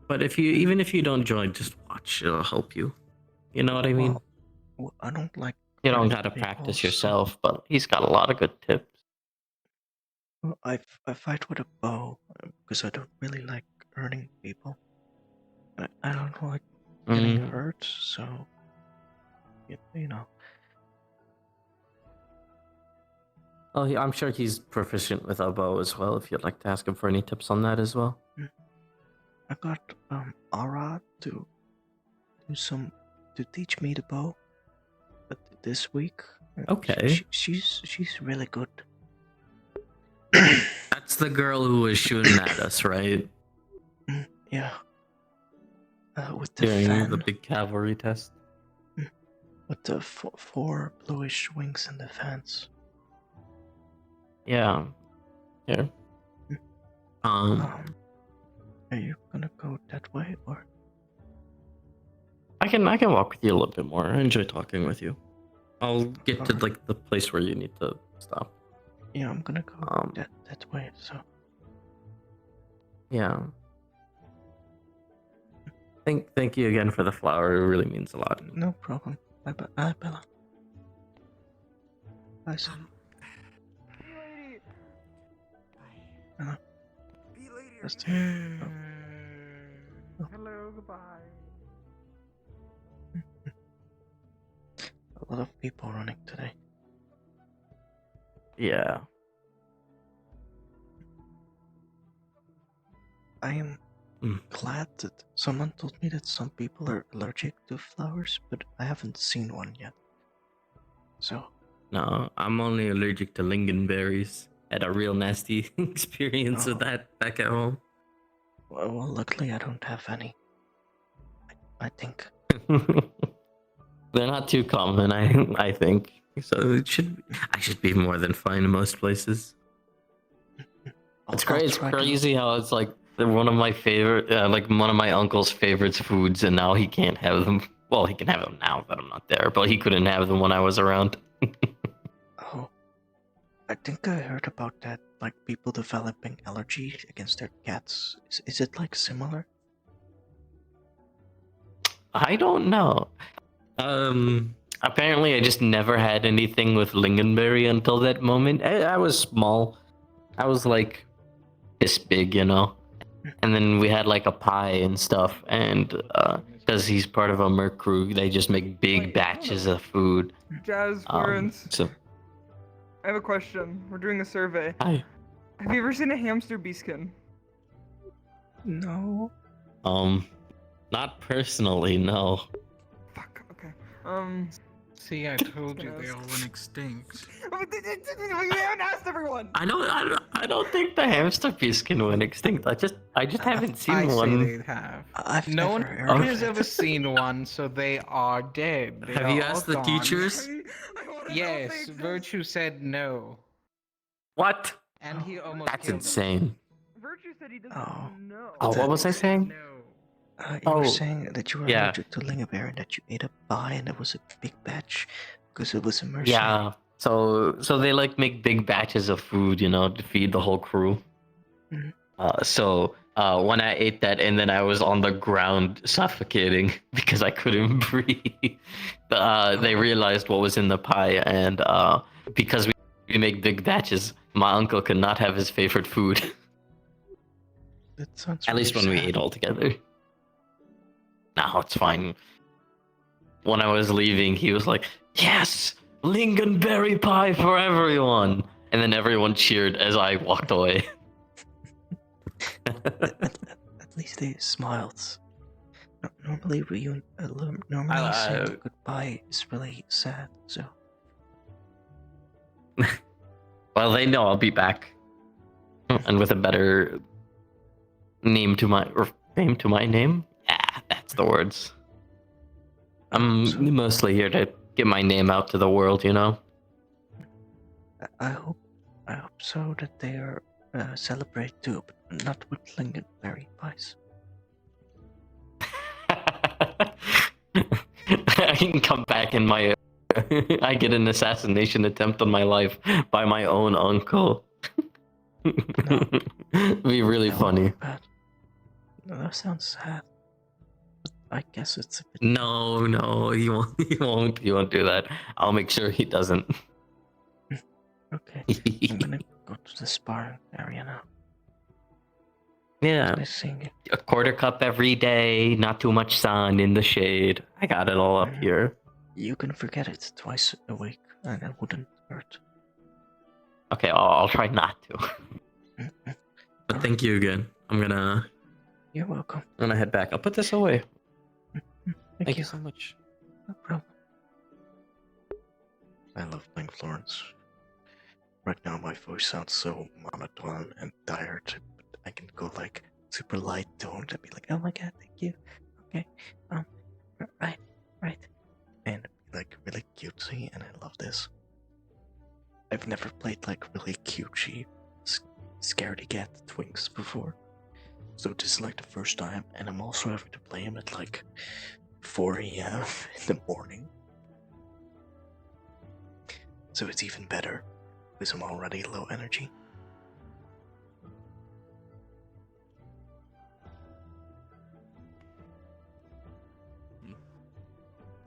[SPEAKER 12] But even if you don't join, just watch. It'll help you. You know what I mean?
[SPEAKER 1] Well, I don't like.
[SPEAKER 12] You don't gotta practice yourself, but he's got a lot of good tips.
[SPEAKER 1] Well, I fight with a bow because I don't really like hurting people. I don't like getting hurt, so you know.
[SPEAKER 12] Oh, I'm sure he's proficient with a bow as well. If you'd like to ask him for any tips on that as well.
[SPEAKER 1] I got Ara to teach me the bow. But this week,
[SPEAKER 12] Okay.
[SPEAKER 1] she's really good.
[SPEAKER 12] That's the girl who was shooting at us, right?
[SPEAKER 1] Yeah. With the
[SPEAKER 12] During
[SPEAKER 1] fan.
[SPEAKER 12] the big cavalry test.
[SPEAKER 1] With the four bluish wings and the fans.
[SPEAKER 12] Yeah. Here.
[SPEAKER 1] Are you gonna go that way or?
[SPEAKER 12] I can walk with you a little bit more. I enjoy talking with you. I'll get to like the place where you need to stop.
[SPEAKER 1] Yeah, I'm gonna go that way. So.
[SPEAKER 12] Yeah. Thank you again for the flower. It really means a lot.
[SPEAKER 1] No problem. Bye, Bella. Bye, son.
[SPEAKER 10] See you later.
[SPEAKER 1] Just
[SPEAKER 10] Hello, goodbye.
[SPEAKER 1] A lot of people running today.
[SPEAKER 12] Yeah.
[SPEAKER 1] I am glad that someone told me that some people are allergic to flowers, but I haven't seen one yet. So.
[SPEAKER 12] No, I'm only allergic to lingonberries. Had a real nasty experience with that back at home.
[SPEAKER 1] Well, luckily I don't have any. I think.
[SPEAKER 12] They're not too common, I think. So I should be more than fine in most places. It's great. It's crazy how it's like one of my favorite, like one of my uncle's favorite foods, and now he can't have them. Well, he can have them now that I'm not there, but he couldn't have them when I was around.
[SPEAKER 1] Oh, I think I heard about that. Like people developing allergies against their cats. Is it like similar?
[SPEAKER 12] I don't know. Apparently I just never had anything with lingonberry until that moment. I was small. I was like this big, you know. And then we had like a pie and stuff, and because he's part of a merc crew, they just make big batches of food.
[SPEAKER 10] Jazz, Florence.
[SPEAKER 12] So
[SPEAKER 10] I have a question. We're doing a survey.
[SPEAKER 12] Hi.
[SPEAKER 10] Have you ever seen a hamster beeskin?
[SPEAKER 1] No.
[SPEAKER 12] Not personally, no.
[SPEAKER 10] Okay.
[SPEAKER 14] See, I told you they all went extinct.
[SPEAKER 10] We haven't asked everyone.
[SPEAKER 12] I don't think the hamster beeskin went extinct. I just haven't seen
[SPEAKER 14] I
[SPEAKER 12] one.
[SPEAKER 14] say they have.
[SPEAKER 1] I've
[SPEAKER 14] no one
[SPEAKER 1] never heard of
[SPEAKER 14] has
[SPEAKER 1] it.
[SPEAKER 14] ever seen one, so they are dead. They
[SPEAKER 12] Have
[SPEAKER 14] are
[SPEAKER 12] you
[SPEAKER 14] all
[SPEAKER 12] asked the
[SPEAKER 14] gone.
[SPEAKER 12] teachers?
[SPEAKER 14] Yes, Virtue said no.
[SPEAKER 12] What?
[SPEAKER 14] And he almost
[SPEAKER 12] That's
[SPEAKER 14] killed
[SPEAKER 12] insane.
[SPEAKER 10] Virtue said he doesn't know.
[SPEAKER 12] Oh, what was I saying?
[SPEAKER 1] You were saying that you were
[SPEAKER 12] yeah.
[SPEAKER 1] allergic to lingonberry and that you ate a pie and it was a big batch because it was immersion.
[SPEAKER 12] Yeah. So they like make big batches of food, you know, to feed the whole crew. So when I ate that and then I was on the ground suffocating because I couldn't breathe, they realized what was in the pie, and because we make big batches, my uncle could not have his favorite food.
[SPEAKER 1] That sounds
[SPEAKER 12] At least when we ate all together. No, it's fine. When I was leaving, he was like, "Yes, lingonberry pie for everyone!" And then everyone cheered as I walked away.
[SPEAKER 1] At least they smiled. Normally, saying goodbye is really sad. So.
[SPEAKER 12] Well, they know I'll be back, and with a better name to my name. Yeah, that's the words. I'm mostly here to get my name out to the world, you know.
[SPEAKER 1] I hope so that they are celebrate too, but not with lingonberry pies.
[SPEAKER 12] I can come back in my. I get an assassination attempt on my life by my own uncle. Be really funny.
[SPEAKER 1] No, that sounds sad. But I guess it's a bit.
[SPEAKER 12] No, he won't. He won't do that. I'll make sure he doesn't.
[SPEAKER 1] Okay, I'm gonna go to the sparring area now.
[SPEAKER 12] Yeah, a quarter cup every day, not too much sun in the shade. I got it all up here.
[SPEAKER 1] You can forget it twice a week, and it wouldn't hurt.
[SPEAKER 12] Okay, I'll try not to. But thank you again. I'm gonna
[SPEAKER 1] You're welcome.
[SPEAKER 12] I'm gonna head back. I'll put this away.
[SPEAKER 1] Thank
[SPEAKER 12] you so much.
[SPEAKER 1] No problem. I love playing Florence. Right now my voice sounds so monotone and tired, but I can go like super light toned and be like, oh my god, thank you. Okay, right, and be like really cutesy, and I love this. I've never played like really cutesy scaredy cat twinks before, so this is like the first time, and I'm also having to play him at like 4 a.m. in the morning. So it's even better, because I'm already low energy.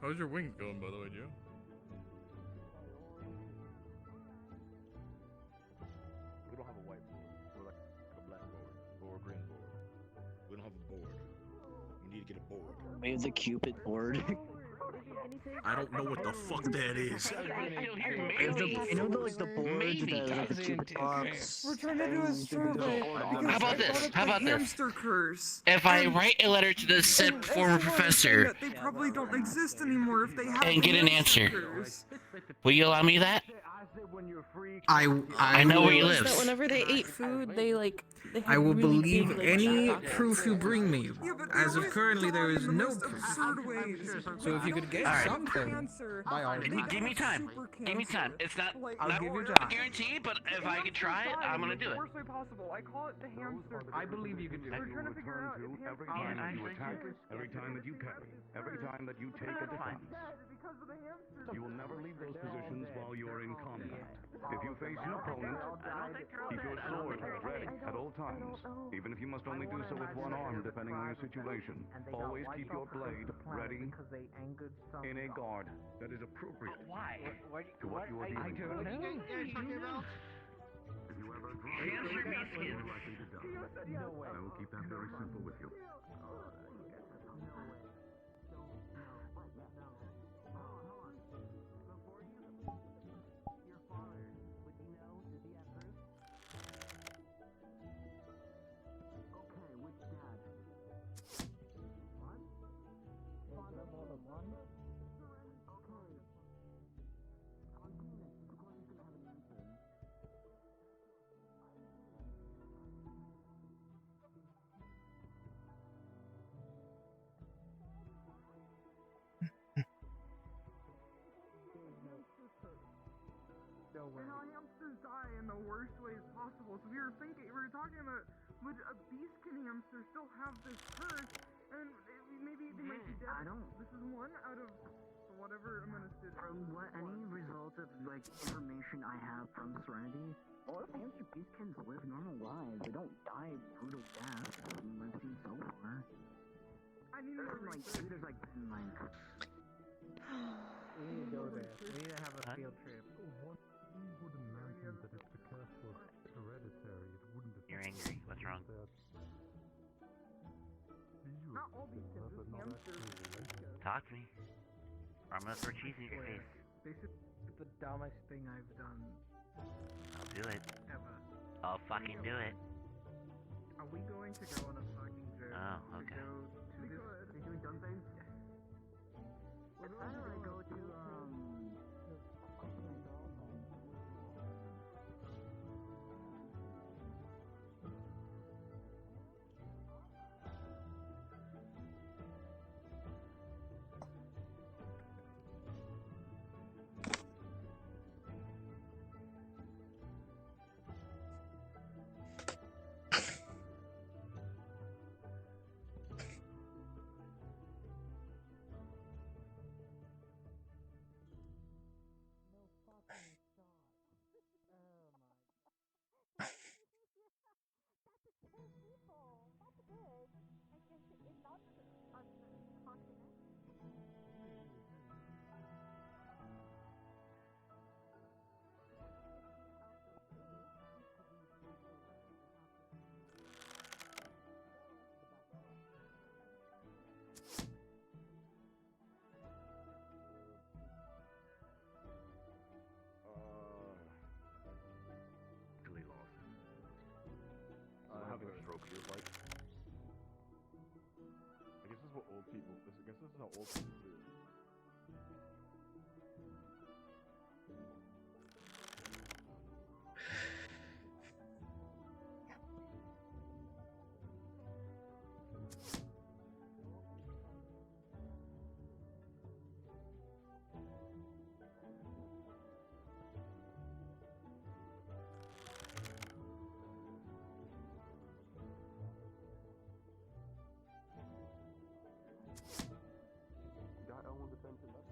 [SPEAKER 6] How's your wings going, by the way, Joe?
[SPEAKER 16] We don't have a whiteboard. We're like a blackboard or a green board. We don't have a board. We need to get a board.
[SPEAKER 11] We have the Cupid board.
[SPEAKER 21] I don't know what the fuck that is.
[SPEAKER 11] You know the board that the Cupid box.
[SPEAKER 10] We're trying to do a survey.
[SPEAKER 12] How about this? How about this?
[SPEAKER 10] Hamster curse.
[SPEAKER 12] If I write a letter to the said former professor
[SPEAKER 10] That they probably don't exist anymore if they have
[SPEAKER 12] and get an
[SPEAKER 10] hamster
[SPEAKER 12] answer,
[SPEAKER 10] curse.
[SPEAKER 12] will you allow me that?
[SPEAKER 14] I
[SPEAKER 12] know where he
[SPEAKER 14] will-
[SPEAKER 12] lives.
[SPEAKER 2] That whenever they ate food, they like. They had
[SPEAKER 14] I will
[SPEAKER 2] really
[SPEAKER 14] believe
[SPEAKER 2] big, like,
[SPEAKER 14] any
[SPEAKER 2] pockets.
[SPEAKER 14] proof you bring me. As of currently, there is no proof.
[SPEAKER 10] Absurd ways.
[SPEAKER 14] So if you could get
[SPEAKER 12] Alright.
[SPEAKER 14] something, by all means.
[SPEAKER 12] Give me time. Give me time. It's not
[SPEAKER 14] I'll give you
[SPEAKER 12] a
[SPEAKER 14] time.
[SPEAKER 12] guarantee, but if I can try it, I'm gonna do it.
[SPEAKER 10] Worst way possible. I call it the hamster.
[SPEAKER 14] I believe you can do it.
[SPEAKER 10] We're trying to figure out if
[SPEAKER 4] Every
[SPEAKER 10] hamster
[SPEAKER 4] time you attack, every time that you carry, every time that you take a defense,
[SPEAKER 10] because of the hamster.
[SPEAKER 4] you will never leave those positions while you are in combat. If you face an opponent, keep your sword ready at all times, even if you must only do so with one arm, depending on your situation. Always keep your blade ready in a guard that is appropriate to what you are dealing with. If you ever drop
[SPEAKER 12] Hamster meat skin.
[SPEAKER 4] I will keep that very simple with you.
[SPEAKER 10] And how hamsters die in the worst ways possible. So we were talking about, would a beastkin hamster still have this curse? And maybe they might be dead. This is one out of whatever amount of students.
[SPEAKER 17] From what any result of like information I have from Serenity, a lot of hamster beastkins live normal lives. They don't die brutal deaths from what I've seen so far.
[SPEAKER 10] I need to
[SPEAKER 17] Like there's like been like.
[SPEAKER 5] We need to go there. We need to have a field trip.
[SPEAKER 23] would imagine that if the curse was hereditary, it wouldn't have...
[SPEAKER 19] You're angry. What's wrong?
[SPEAKER 10] Not all beastkins, just hamsters.
[SPEAKER 19] Talk to me. Or I'm gonna throw cheese in your face.
[SPEAKER 5] This is the dumbest thing I've done
[SPEAKER 19] I'll do it.
[SPEAKER 5] ever.
[SPEAKER 19] I'll fucking do it.
[SPEAKER 10] Are we going to go on a fucking journey?
[SPEAKER 19] Oh, okay.
[SPEAKER 10] To go to this? Are you doing dumb things?
[SPEAKER 17] How do I go to
[SPEAKER 16] how old people do.
[SPEAKER 23] Got L1 detention left.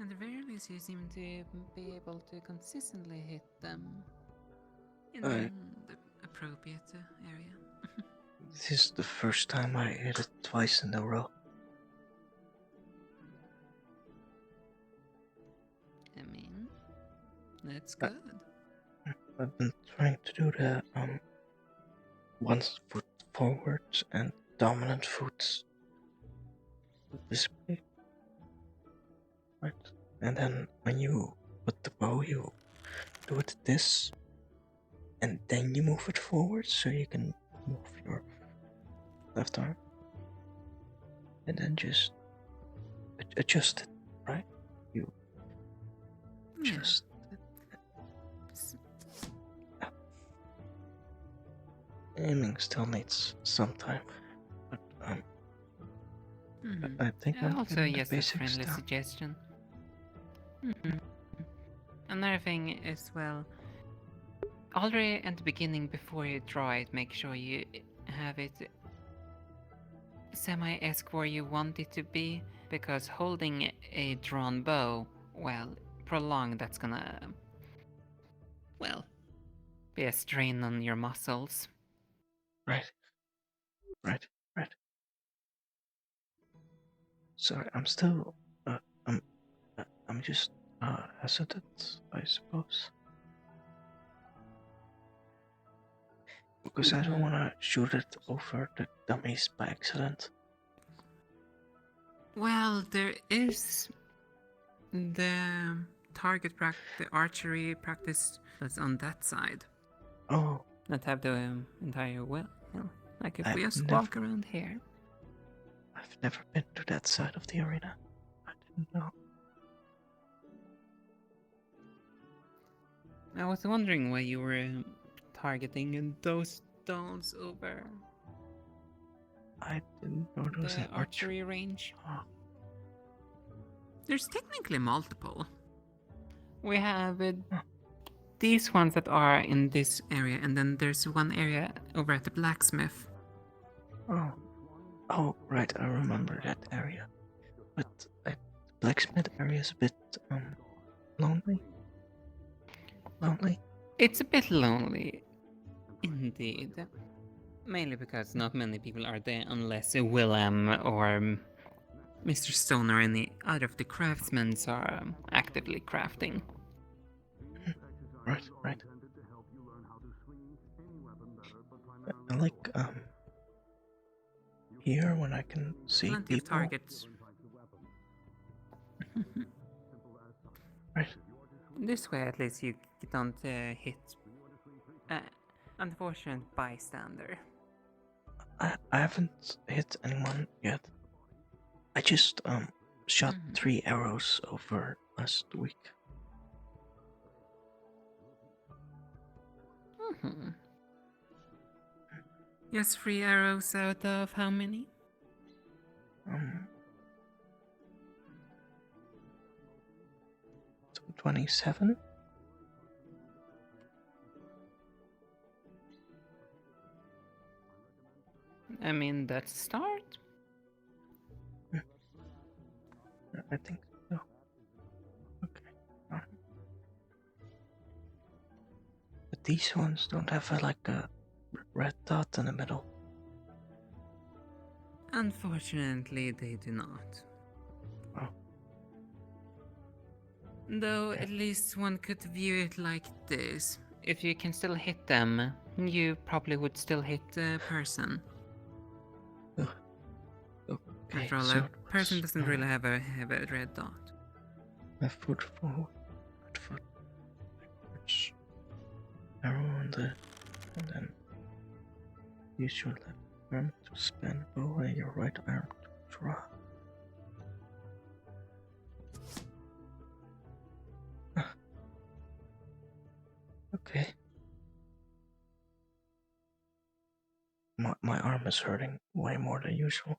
[SPEAKER 18] At the very least, you seem to be able to consistently hit them in the appropriate area.
[SPEAKER 1] This is the first time I hit it twice in a row.
[SPEAKER 18] I mean, that's good.
[SPEAKER 1] I've been trying to do the one foot forwards and dominant foot this way. Right. And then when you put the bow, you do it this, and then you move it forward so you can move your left arm. And then just adjust it, right? You adjust it. Aiming still needs some time, but I think I'm
[SPEAKER 18] Also,
[SPEAKER 1] getting the
[SPEAKER 18] just a
[SPEAKER 1] basics
[SPEAKER 18] friendly
[SPEAKER 1] down.
[SPEAKER 18] suggestion. Another thing is, well, already at the beginning, before you draw it, make sure you have it semi-esque where you want it to be, because holding a drawn bow, well, prolonged, that's gonna, well, be a strain on your muscles.
[SPEAKER 1] Right. Sorry, I'm still, I'm just hesitant, I suppose, because I don't want to shoot it over the dummies by accident.
[SPEAKER 18] Well, there is the the archery practice that's on that side.
[SPEAKER 1] Oh.
[SPEAKER 18] That have the entire well, like if we
[SPEAKER 1] I've
[SPEAKER 18] just walk around here.
[SPEAKER 1] I've never been to that side of the arena. I didn't know.
[SPEAKER 18] I was wondering why you were targeting those stones over
[SPEAKER 1] I didn't know there was
[SPEAKER 18] the
[SPEAKER 1] an
[SPEAKER 18] archery range.
[SPEAKER 1] Oh.
[SPEAKER 18] There's technically multiple. We have these ones that are in this area, and then there's one area over at the blacksmith.
[SPEAKER 1] Oh, right, I remember that area. But the blacksmith area is a bit, lonely.
[SPEAKER 18] It's a bit lonely, indeed. Mainly because not many people are there unless Willem or Mr. Stone or any other of the craftsmen are actively crafting.
[SPEAKER 1] Right. I like, here when I can see
[SPEAKER 18] Plenty
[SPEAKER 1] people.
[SPEAKER 18] of targets.
[SPEAKER 1] Right.
[SPEAKER 18] This way, at least, you don't hit unfortunate bystander.
[SPEAKER 1] I haven't hit anyone yet. I just shot 3 arrows over last week.
[SPEAKER 18] Yes, 3 arrows out of how many?
[SPEAKER 1] 27.
[SPEAKER 18] I mean, that's a start.
[SPEAKER 1] I think so. Okay. these ones don't have like a red dot in the middle.
[SPEAKER 18] Unfortunately, they do not.
[SPEAKER 1] Oh.
[SPEAKER 18] Though at least one could view it like this. If you can still hit them, you probably would still hit the person.
[SPEAKER 1] Okay,
[SPEAKER 18] After all,
[SPEAKER 1] so
[SPEAKER 18] a person doesn't really have a red dot.
[SPEAKER 1] left foot forward, right foot backwards, arrow on the, and then use your left arm to span bow and your right arm to draw. Okay. My arm is hurting way more than usual.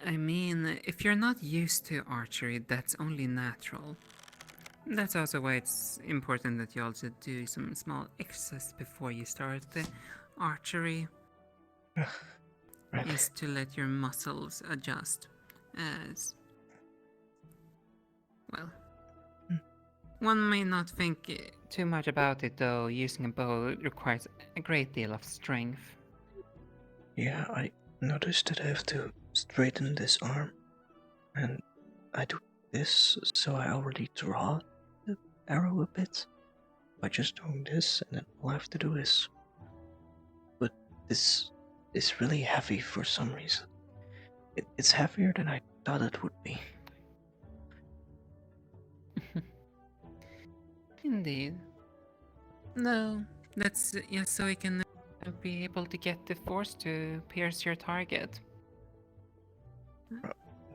[SPEAKER 18] I mean, if you're not used to archery, that's only natural. That's also why it's important that you also do some small exercise before you start the archery.
[SPEAKER 1] Right.
[SPEAKER 18] Just to let your muscles adjust. As well. One may not think too much about it, though using a bow requires a great deal of strength.
[SPEAKER 1] Yeah, I noticed that I have to straighten this arm, and I do this, so I already draw the arrow a bit by just doing this, and then all I have to do is. But this is really heavy for some reason. It's heavier than I thought it would be.
[SPEAKER 18] Indeed. No, that's just so you can be able to get the force to pierce your target.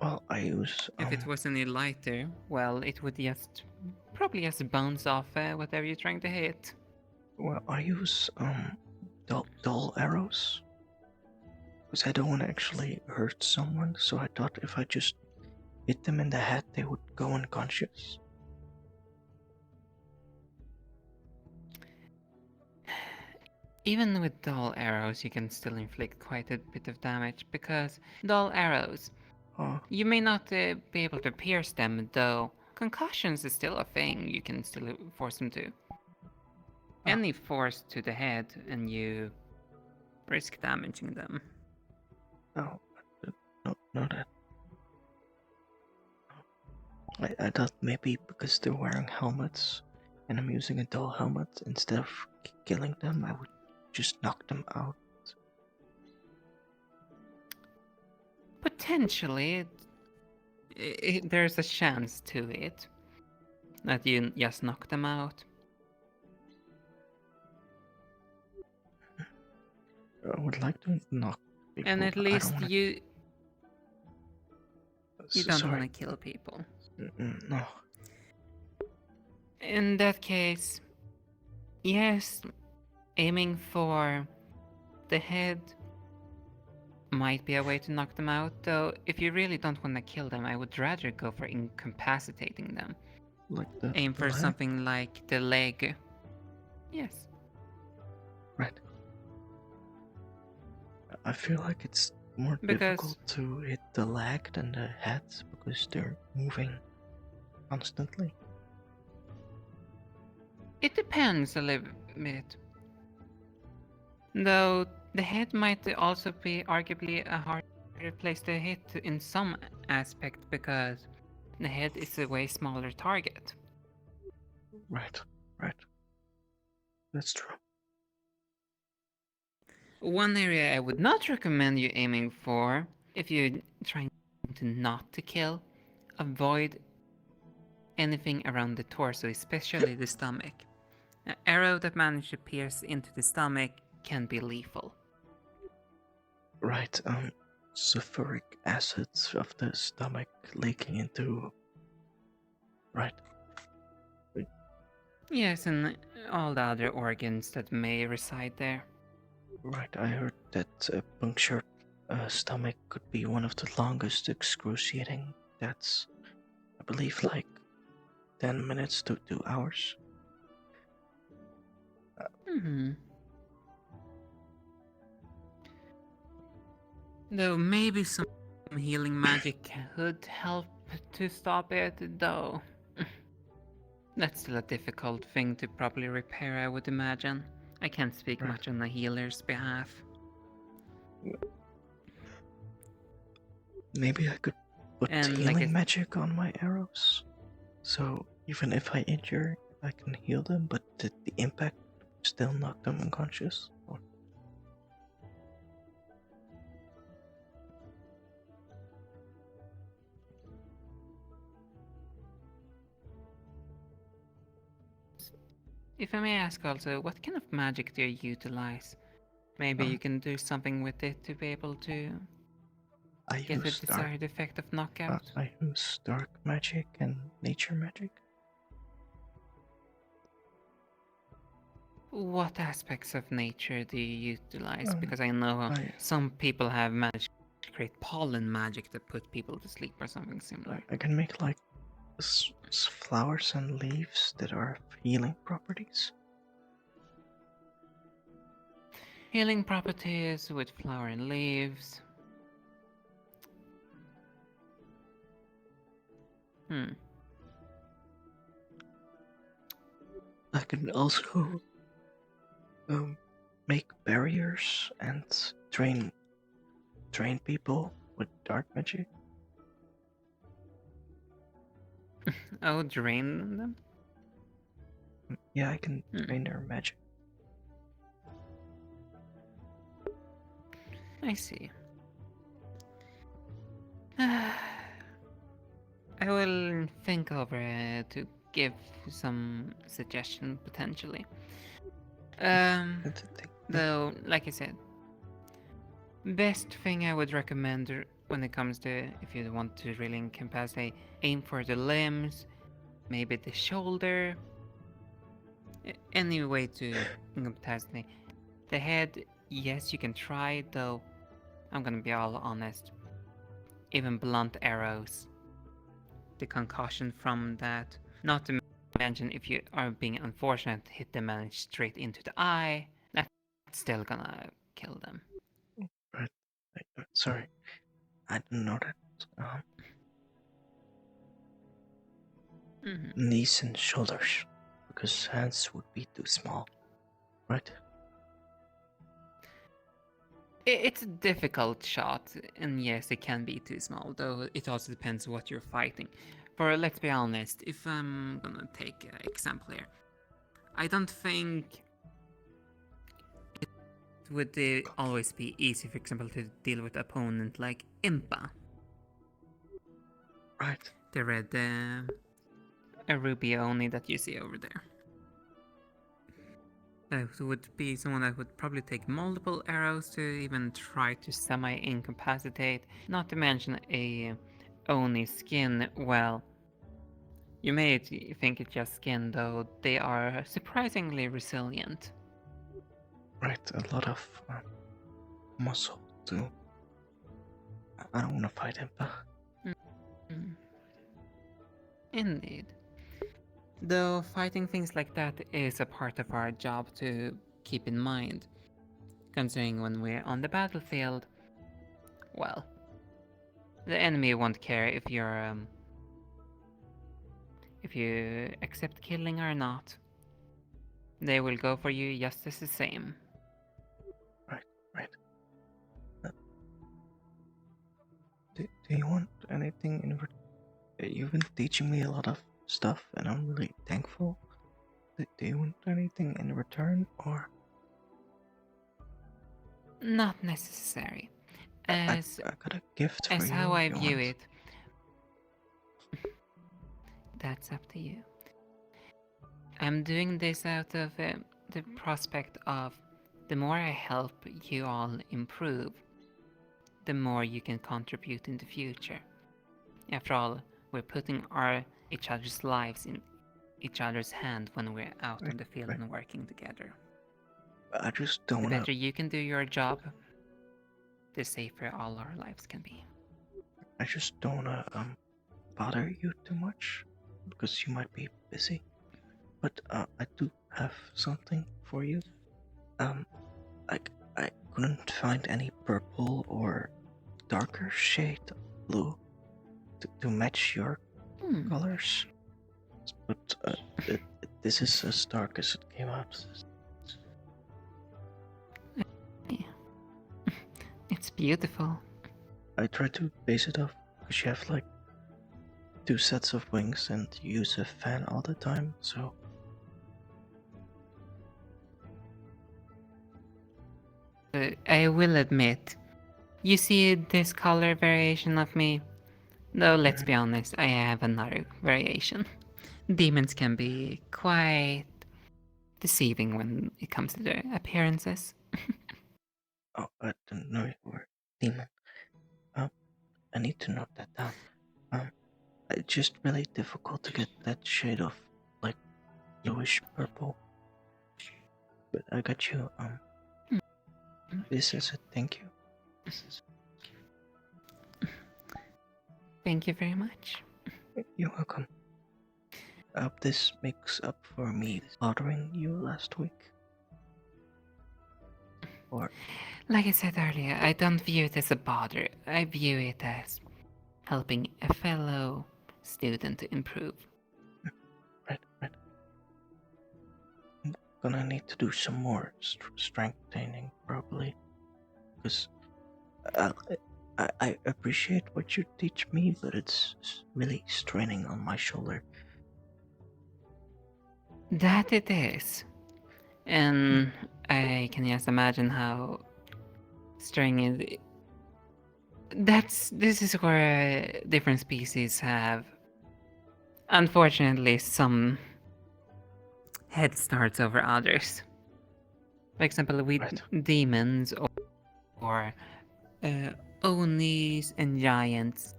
[SPEAKER 1] Well, I use.
[SPEAKER 18] If it was any lighter, well, it would probably just bounce off whatever you're trying to hit.
[SPEAKER 1] Well, I use dull arrows because I don't want to actually hurt someone. So I thought if I just hit them in the head, they would go unconscious.
[SPEAKER 18] Even with dull arrows, you can still inflict quite a bit of damage, because dull arrows, you may not be able to pierce them, though concussions is still a thing you can still force them to. Any force to the head, and you risk damaging them.
[SPEAKER 1] Oh, no, that. I thought maybe because they're wearing helmets, and I'm using a dull helmet, instead of killing them, I would just knock them out.
[SPEAKER 18] Potentially, there's a chance to it that you just knock them out.
[SPEAKER 1] I would like to knock people.
[SPEAKER 18] And at least you don't want to
[SPEAKER 1] Sorry.
[SPEAKER 18] kill people.
[SPEAKER 1] No.
[SPEAKER 18] In that case, yes, aiming for the head might be a way to knock them out, though if you really don't want to kill them, I would rather go for incapacitating them.
[SPEAKER 1] Like the
[SPEAKER 18] Aim for
[SPEAKER 1] leg?
[SPEAKER 18] something like the leg. Yes.
[SPEAKER 1] Right. I feel like it's more difficult to hit the leg than the head because they're moving constantly.
[SPEAKER 18] It depends a little bit. Though the head might also be arguably a harder place to hit in some aspect, because the head is a way smaller target.
[SPEAKER 1] Right. That's true.
[SPEAKER 18] One area I would not recommend you aiming for, if you're trying to not to kill, avoid anything around the torso, especially the stomach. An arrow that manages to pierce into the stomach can be lethal.
[SPEAKER 1] Right, sulfuric acids of the stomach leaking into. Right.
[SPEAKER 18] Yes, and all the other organs that may reside there.
[SPEAKER 1] Right, I heard that a punctured stomach could be one of the longest excruciating deaths. I believe like 10 minutes to 2 hours.
[SPEAKER 18] Though maybe some healing magic could help to stop it, though. That's still a difficult thing to properly repair, I would imagine. I can't speak much on the healer's behalf.
[SPEAKER 1] Maybe I could put
[SPEAKER 18] And
[SPEAKER 1] healing magic on my arrows. So even if I injure, I can heal them, but the impact still knock them unconscious. Or...
[SPEAKER 18] If I may ask also, what kind of magic do you utilize? Maybe you can do something with it to be able to get the desired effect of knockout?
[SPEAKER 1] I use dark magic and nature magic.
[SPEAKER 18] What aspects of nature do you utilize? Because I know some people have managed to create pollen magic that put people to sleep or something similar.
[SPEAKER 1] I can make like flowers and leaves that are healing properties.
[SPEAKER 18] Healing properties with flower and leaves.
[SPEAKER 1] I can also make barriers and train people with dark magic.
[SPEAKER 18] Oh, drain them?
[SPEAKER 1] Yeah, I can train their magic.
[SPEAKER 18] I see. I will think over it to give some suggestion potentially. Though, like I said, best thing I would recommend when it comes to if you want to really incapacitate, aim for the limbs, maybe the shoulder, any way to incapacitate. The head, yes, you can try, though I'm gonna be all honest. Even blunt arrows, the concussion from that, not to mention if you are being unfortunate, hit the man straight into the eye, that's still gonna kill them.
[SPEAKER 1] Right. Sorry, I didn't know that. Knees and shoulders, because hands would be too small, right?
[SPEAKER 18] It's a difficult shot, and yes, it can be too small, though it also depends what you're fighting. For let's be honest, if I'm gonna take an example here, I don't think it would always be easy, for example, to deal with an opponent like Impa.
[SPEAKER 1] Right.
[SPEAKER 18] The red a ruby only that you see over there. That would be someone that would probably take multiple arrows to even try to semi-incapacitate. Not to mention a Oni skin. Well, you may think it's just skin, though they are surprisingly resilient.
[SPEAKER 1] Right, a lot of muscle too. I don't want to fight Impa.
[SPEAKER 18] Indeed. Though fighting things like that is a part of our job to keep in mind. Considering when we're on the battlefield, well, the enemy won't care if you're if you accept killing or not. They will go for you just as the same.
[SPEAKER 1] Right. Do you want anything in return? You've been teaching me a lot of stuff, and I'm really thankful. Do you want anything in return, or?
[SPEAKER 18] Not necessary. As
[SPEAKER 1] I got a gift for you.
[SPEAKER 18] As how I view it, that's up to you. I'm doing this out of the prospect of the more I help you all improve, the more you can contribute in the future. After all, we're putting each other's lives in each other's hand when we're out on the field and working together.
[SPEAKER 1] I just don't
[SPEAKER 18] The
[SPEAKER 1] want
[SPEAKER 18] better you can do your job, the safer all our lives can be.
[SPEAKER 1] I just don't want to bother you too much, because you might be busy. But I do have something for you. I couldn't find any purple or darker shade of blue to match your colors. But this is as dark as it came out.
[SPEAKER 18] It's beautiful.
[SPEAKER 1] I tried to base it off because you have like 2 sets of wings and you use a fan all the time, so.
[SPEAKER 18] I will admit, you see this color variation of me? Though let's be honest, I have another variation. Demons can be quite deceiving when it comes to their appearances.
[SPEAKER 1] Oh, I didn't know you were a demon. I need to note that down. It's just really difficult to get that shade of like bluish purple. But I got you. This is a thank you.
[SPEAKER 18] Thank you very much.
[SPEAKER 1] You're welcome. I hope this makes up for me bothering you last week. Or
[SPEAKER 18] like I said earlier, I don't view it as a bother. I view it as helping a fellow student to improve.
[SPEAKER 1] Right. I'm gonna need to do some more strength training probably, because I appreciate what you teach me, but it's really straining on my shoulder.
[SPEAKER 18] That it is. And I can just imagine how string is. This is where different species have, unfortunately, some head starts over others. For example, with demons or Onis and giants,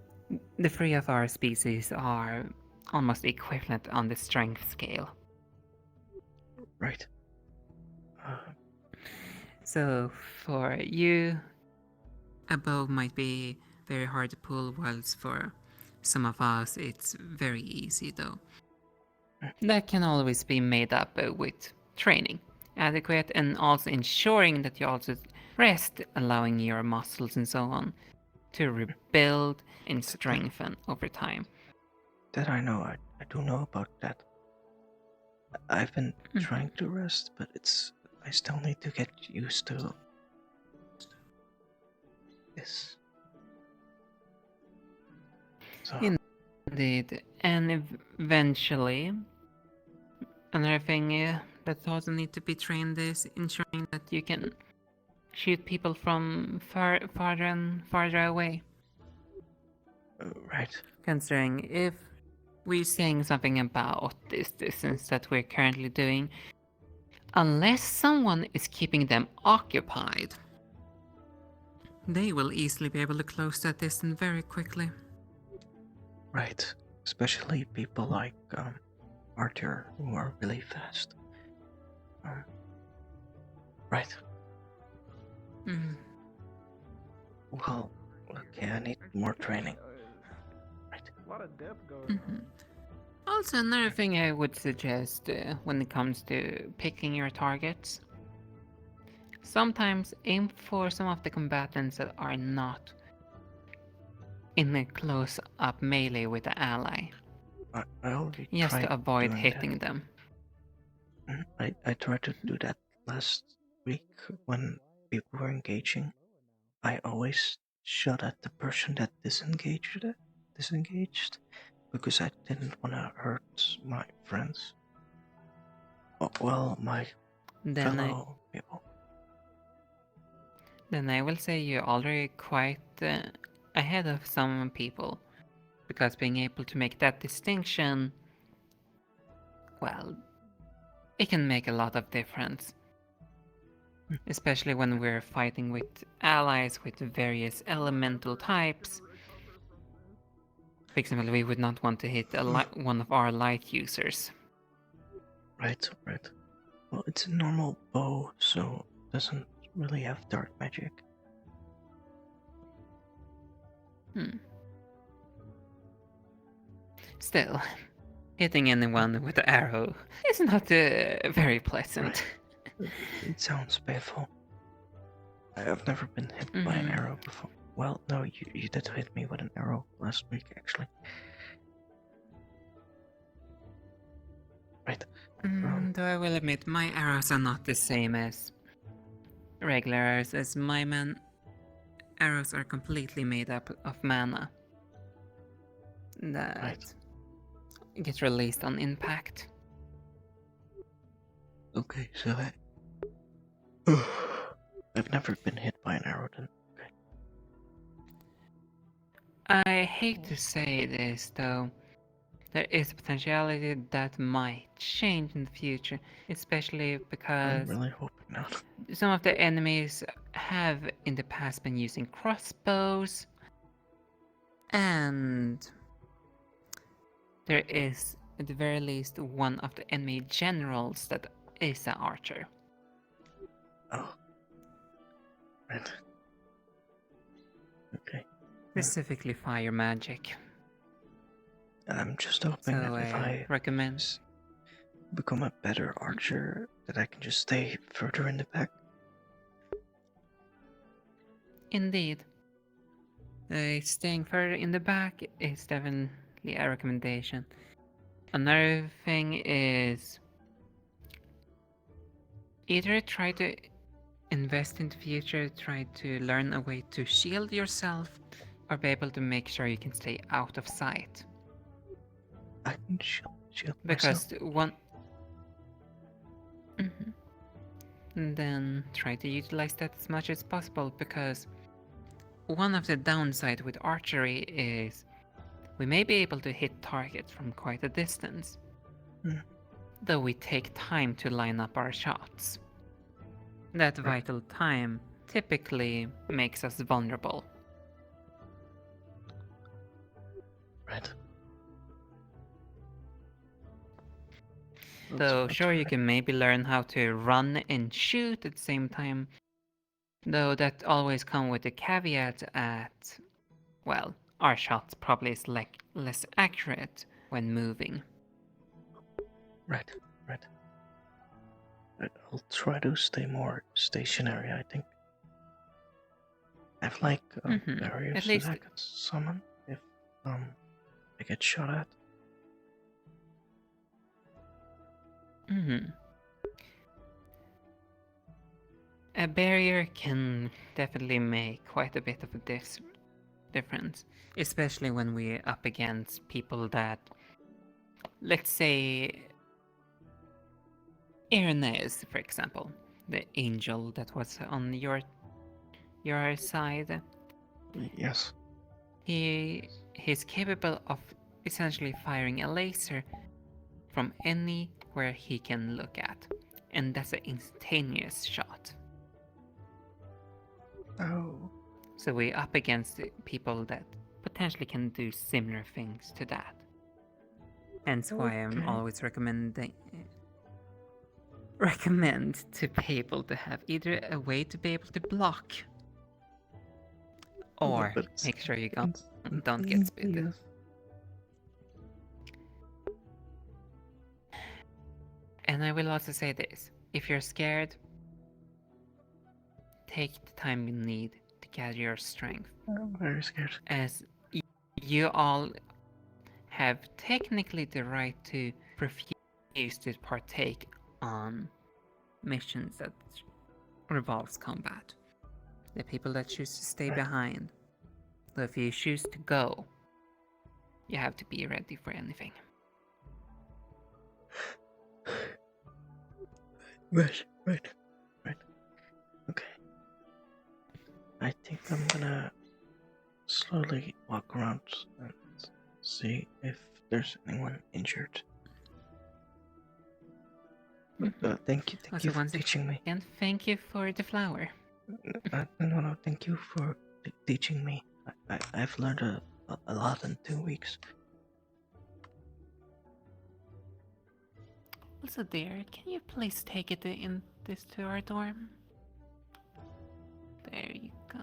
[SPEAKER 18] the 3 of our species are almost equivalent on the strength scale.
[SPEAKER 1] Right.
[SPEAKER 18] So for you, a bow might be very hard to pull, whilst for some of us it's very easy though. That can always be made up with training, adequate, and also ensuring that you also rest, allowing your muscles and so on to rebuild and strengthen over time.
[SPEAKER 1] That I know. I do know about that. I've been trying to rest, but I still need to get used to this. So.
[SPEAKER 18] Indeed, and eventually, another thing that also need to be trained is ensuring that you can shoot people from farther and farther away.
[SPEAKER 1] Right.
[SPEAKER 18] Considering if we're saying something about this distance that we're currently doing, unless someone is keeping them occupied, they will easily be able to close that distance very quickly.
[SPEAKER 1] Right. Especially people like Arthur, who are really fast. Right. Well, okay, I need more training. Right.
[SPEAKER 17] A lot of depth going on.
[SPEAKER 18] Also, another thing I would suggest when it comes to picking your targets, sometimes aim for some of the combatants that are not in a close-up melee with the ally.
[SPEAKER 1] I already
[SPEAKER 18] just
[SPEAKER 1] tried
[SPEAKER 18] to avoid
[SPEAKER 1] doing
[SPEAKER 18] hitting
[SPEAKER 1] that.
[SPEAKER 18] them.
[SPEAKER 1] I tried to do that last week when people were engaging. I always shot at the person that disengaged because I didn't want to hurt my friends. Oh, well, my fellow people.
[SPEAKER 18] Then I will say you're already quite ahead of some people, because being able to make that distinction, well, it can make a lot of difference. Especially when we're fighting with allies with various elemental types. For example, we would not want to hit one of our light users.
[SPEAKER 1] Right. Well, it's a normal bow, so it doesn't really have dark magic.
[SPEAKER 18] Still, hitting anyone with an arrow is not very pleasant.
[SPEAKER 1] It sounds painful. I've never been hit by an arrow before. Well, no, you did hit me with an arrow last week, actually. Right.
[SPEAKER 18] Though I will admit, my arrows are not the same as regular arrows, as my arrows are completely made up of mana that get released on impact.
[SPEAKER 1] Okay, so I've never been hit by an arrow then.
[SPEAKER 18] I hate to say this, though. There is a potentiality that might change in the future, especially because
[SPEAKER 1] I'm really hoping not.
[SPEAKER 18] some of the enemies have in the past been using crossbows, and there is at the very least one of the enemy generals that is an archer.
[SPEAKER 1] Oh. Right. Okay.
[SPEAKER 18] Specifically fire magic.
[SPEAKER 1] I'm just hoping
[SPEAKER 18] So
[SPEAKER 1] that if I
[SPEAKER 18] recommend
[SPEAKER 1] become a better archer, that I can just stay further in the back.
[SPEAKER 18] Indeed. Staying further in the back is definitely a recommendation. Another thing is either try to invest in the future, try to learn a way to shield yourself, or be able to make sure you can stay out of sight.
[SPEAKER 1] I can shield
[SPEAKER 18] Because
[SPEAKER 1] myself.
[SPEAKER 18] one... And then try to utilize that as much as possible, because one of the downsides with archery is we may be able to hit targets from quite a distance, though we take time to line up our shots. That vital time typically makes us vulnerable.
[SPEAKER 1] Right.
[SPEAKER 18] Though sure, you can maybe learn how to run and shoot at the same time, though that always come with the caveat at, well, our shots probably is less accurate when moving.
[SPEAKER 1] Right. I'll try to stay more stationary, I think. I have like barriers
[SPEAKER 18] At least
[SPEAKER 1] that I could summon if I get shot at.
[SPEAKER 18] A barrier can definitely make quite a bit of a difference, especially when we're up against people that, let's say, Irenaeus, for example, the angel that was on your side.
[SPEAKER 1] Yes.
[SPEAKER 18] He's capable of essentially firing a laser from anywhere he can look at, and that's an instantaneous shot.
[SPEAKER 1] Oh.
[SPEAKER 18] So we're up against people that potentially can do similar things to that. Hence why I'm always recommend to be able to have either a way to be able to block, or make sure you don't get spitted. And I will also say this: if you're scared, take the time you need to gather your strength.
[SPEAKER 1] I'm very scared.
[SPEAKER 18] As you all have technically the right to refuse to partake on missions that revolves combat. The people that choose to stay behind. So if you choose to go, you have to be ready for anything.
[SPEAKER 1] Right. Okay. I think I'm gonna slowly walk around and see if there's anyone injured. Thank you for teaching me.
[SPEAKER 18] And thank you for the flower.
[SPEAKER 1] No, thank you for teaching me. I've learned a lot in 2 weeks.
[SPEAKER 18] Also, dear, can you please take it in this to our dorm? There you go.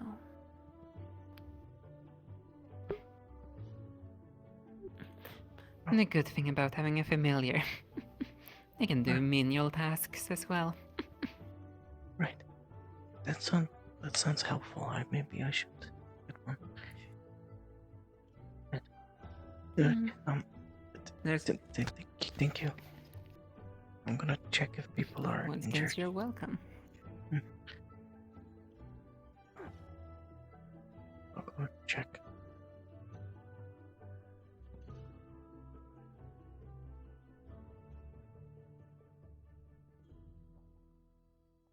[SPEAKER 18] And the good thing about having a familiar, they can do menial tasks as well.
[SPEAKER 1] Right. That sounds helpful. Maybe I should get one. Right. Thank you. I'm gonna check if people are
[SPEAKER 18] Once
[SPEAKER 1] injured.
[SPEAKER 18] again, you're welcome.
[SPEAKER 1] I'll go check.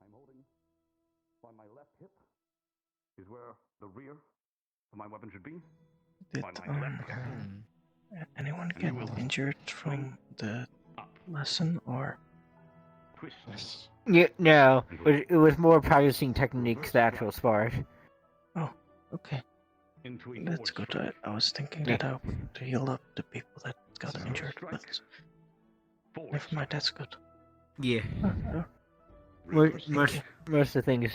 [SPEAKER 4] I'm holding by my left hip is where the rear of my weapon should be.
[SPEAKER 1] Did
[SPEAKER 4] By my left
[SPEAKER 1] anyone get injured from the lesson or?
[SPEAKER 4] twist.
[SPEAKER 11] Yeah, no, it was more practicing techniques than actual spars.
[SPEAKER 1] Oh, okay.
[SPEAKER 4] Into a
[SPEAKER 1] That's
[SPEAKER 4] forward
[SPEAKER 1] good. I was thinking
[SPEAKER 11] Yeah.
[SPEAKER 1] that I would heal up the people that got injured, but never mind. That's good.
[SPEAKER 11] Yeah.
[SPEAKER 1] Oh,
[SPEAKER 11] Most of the things.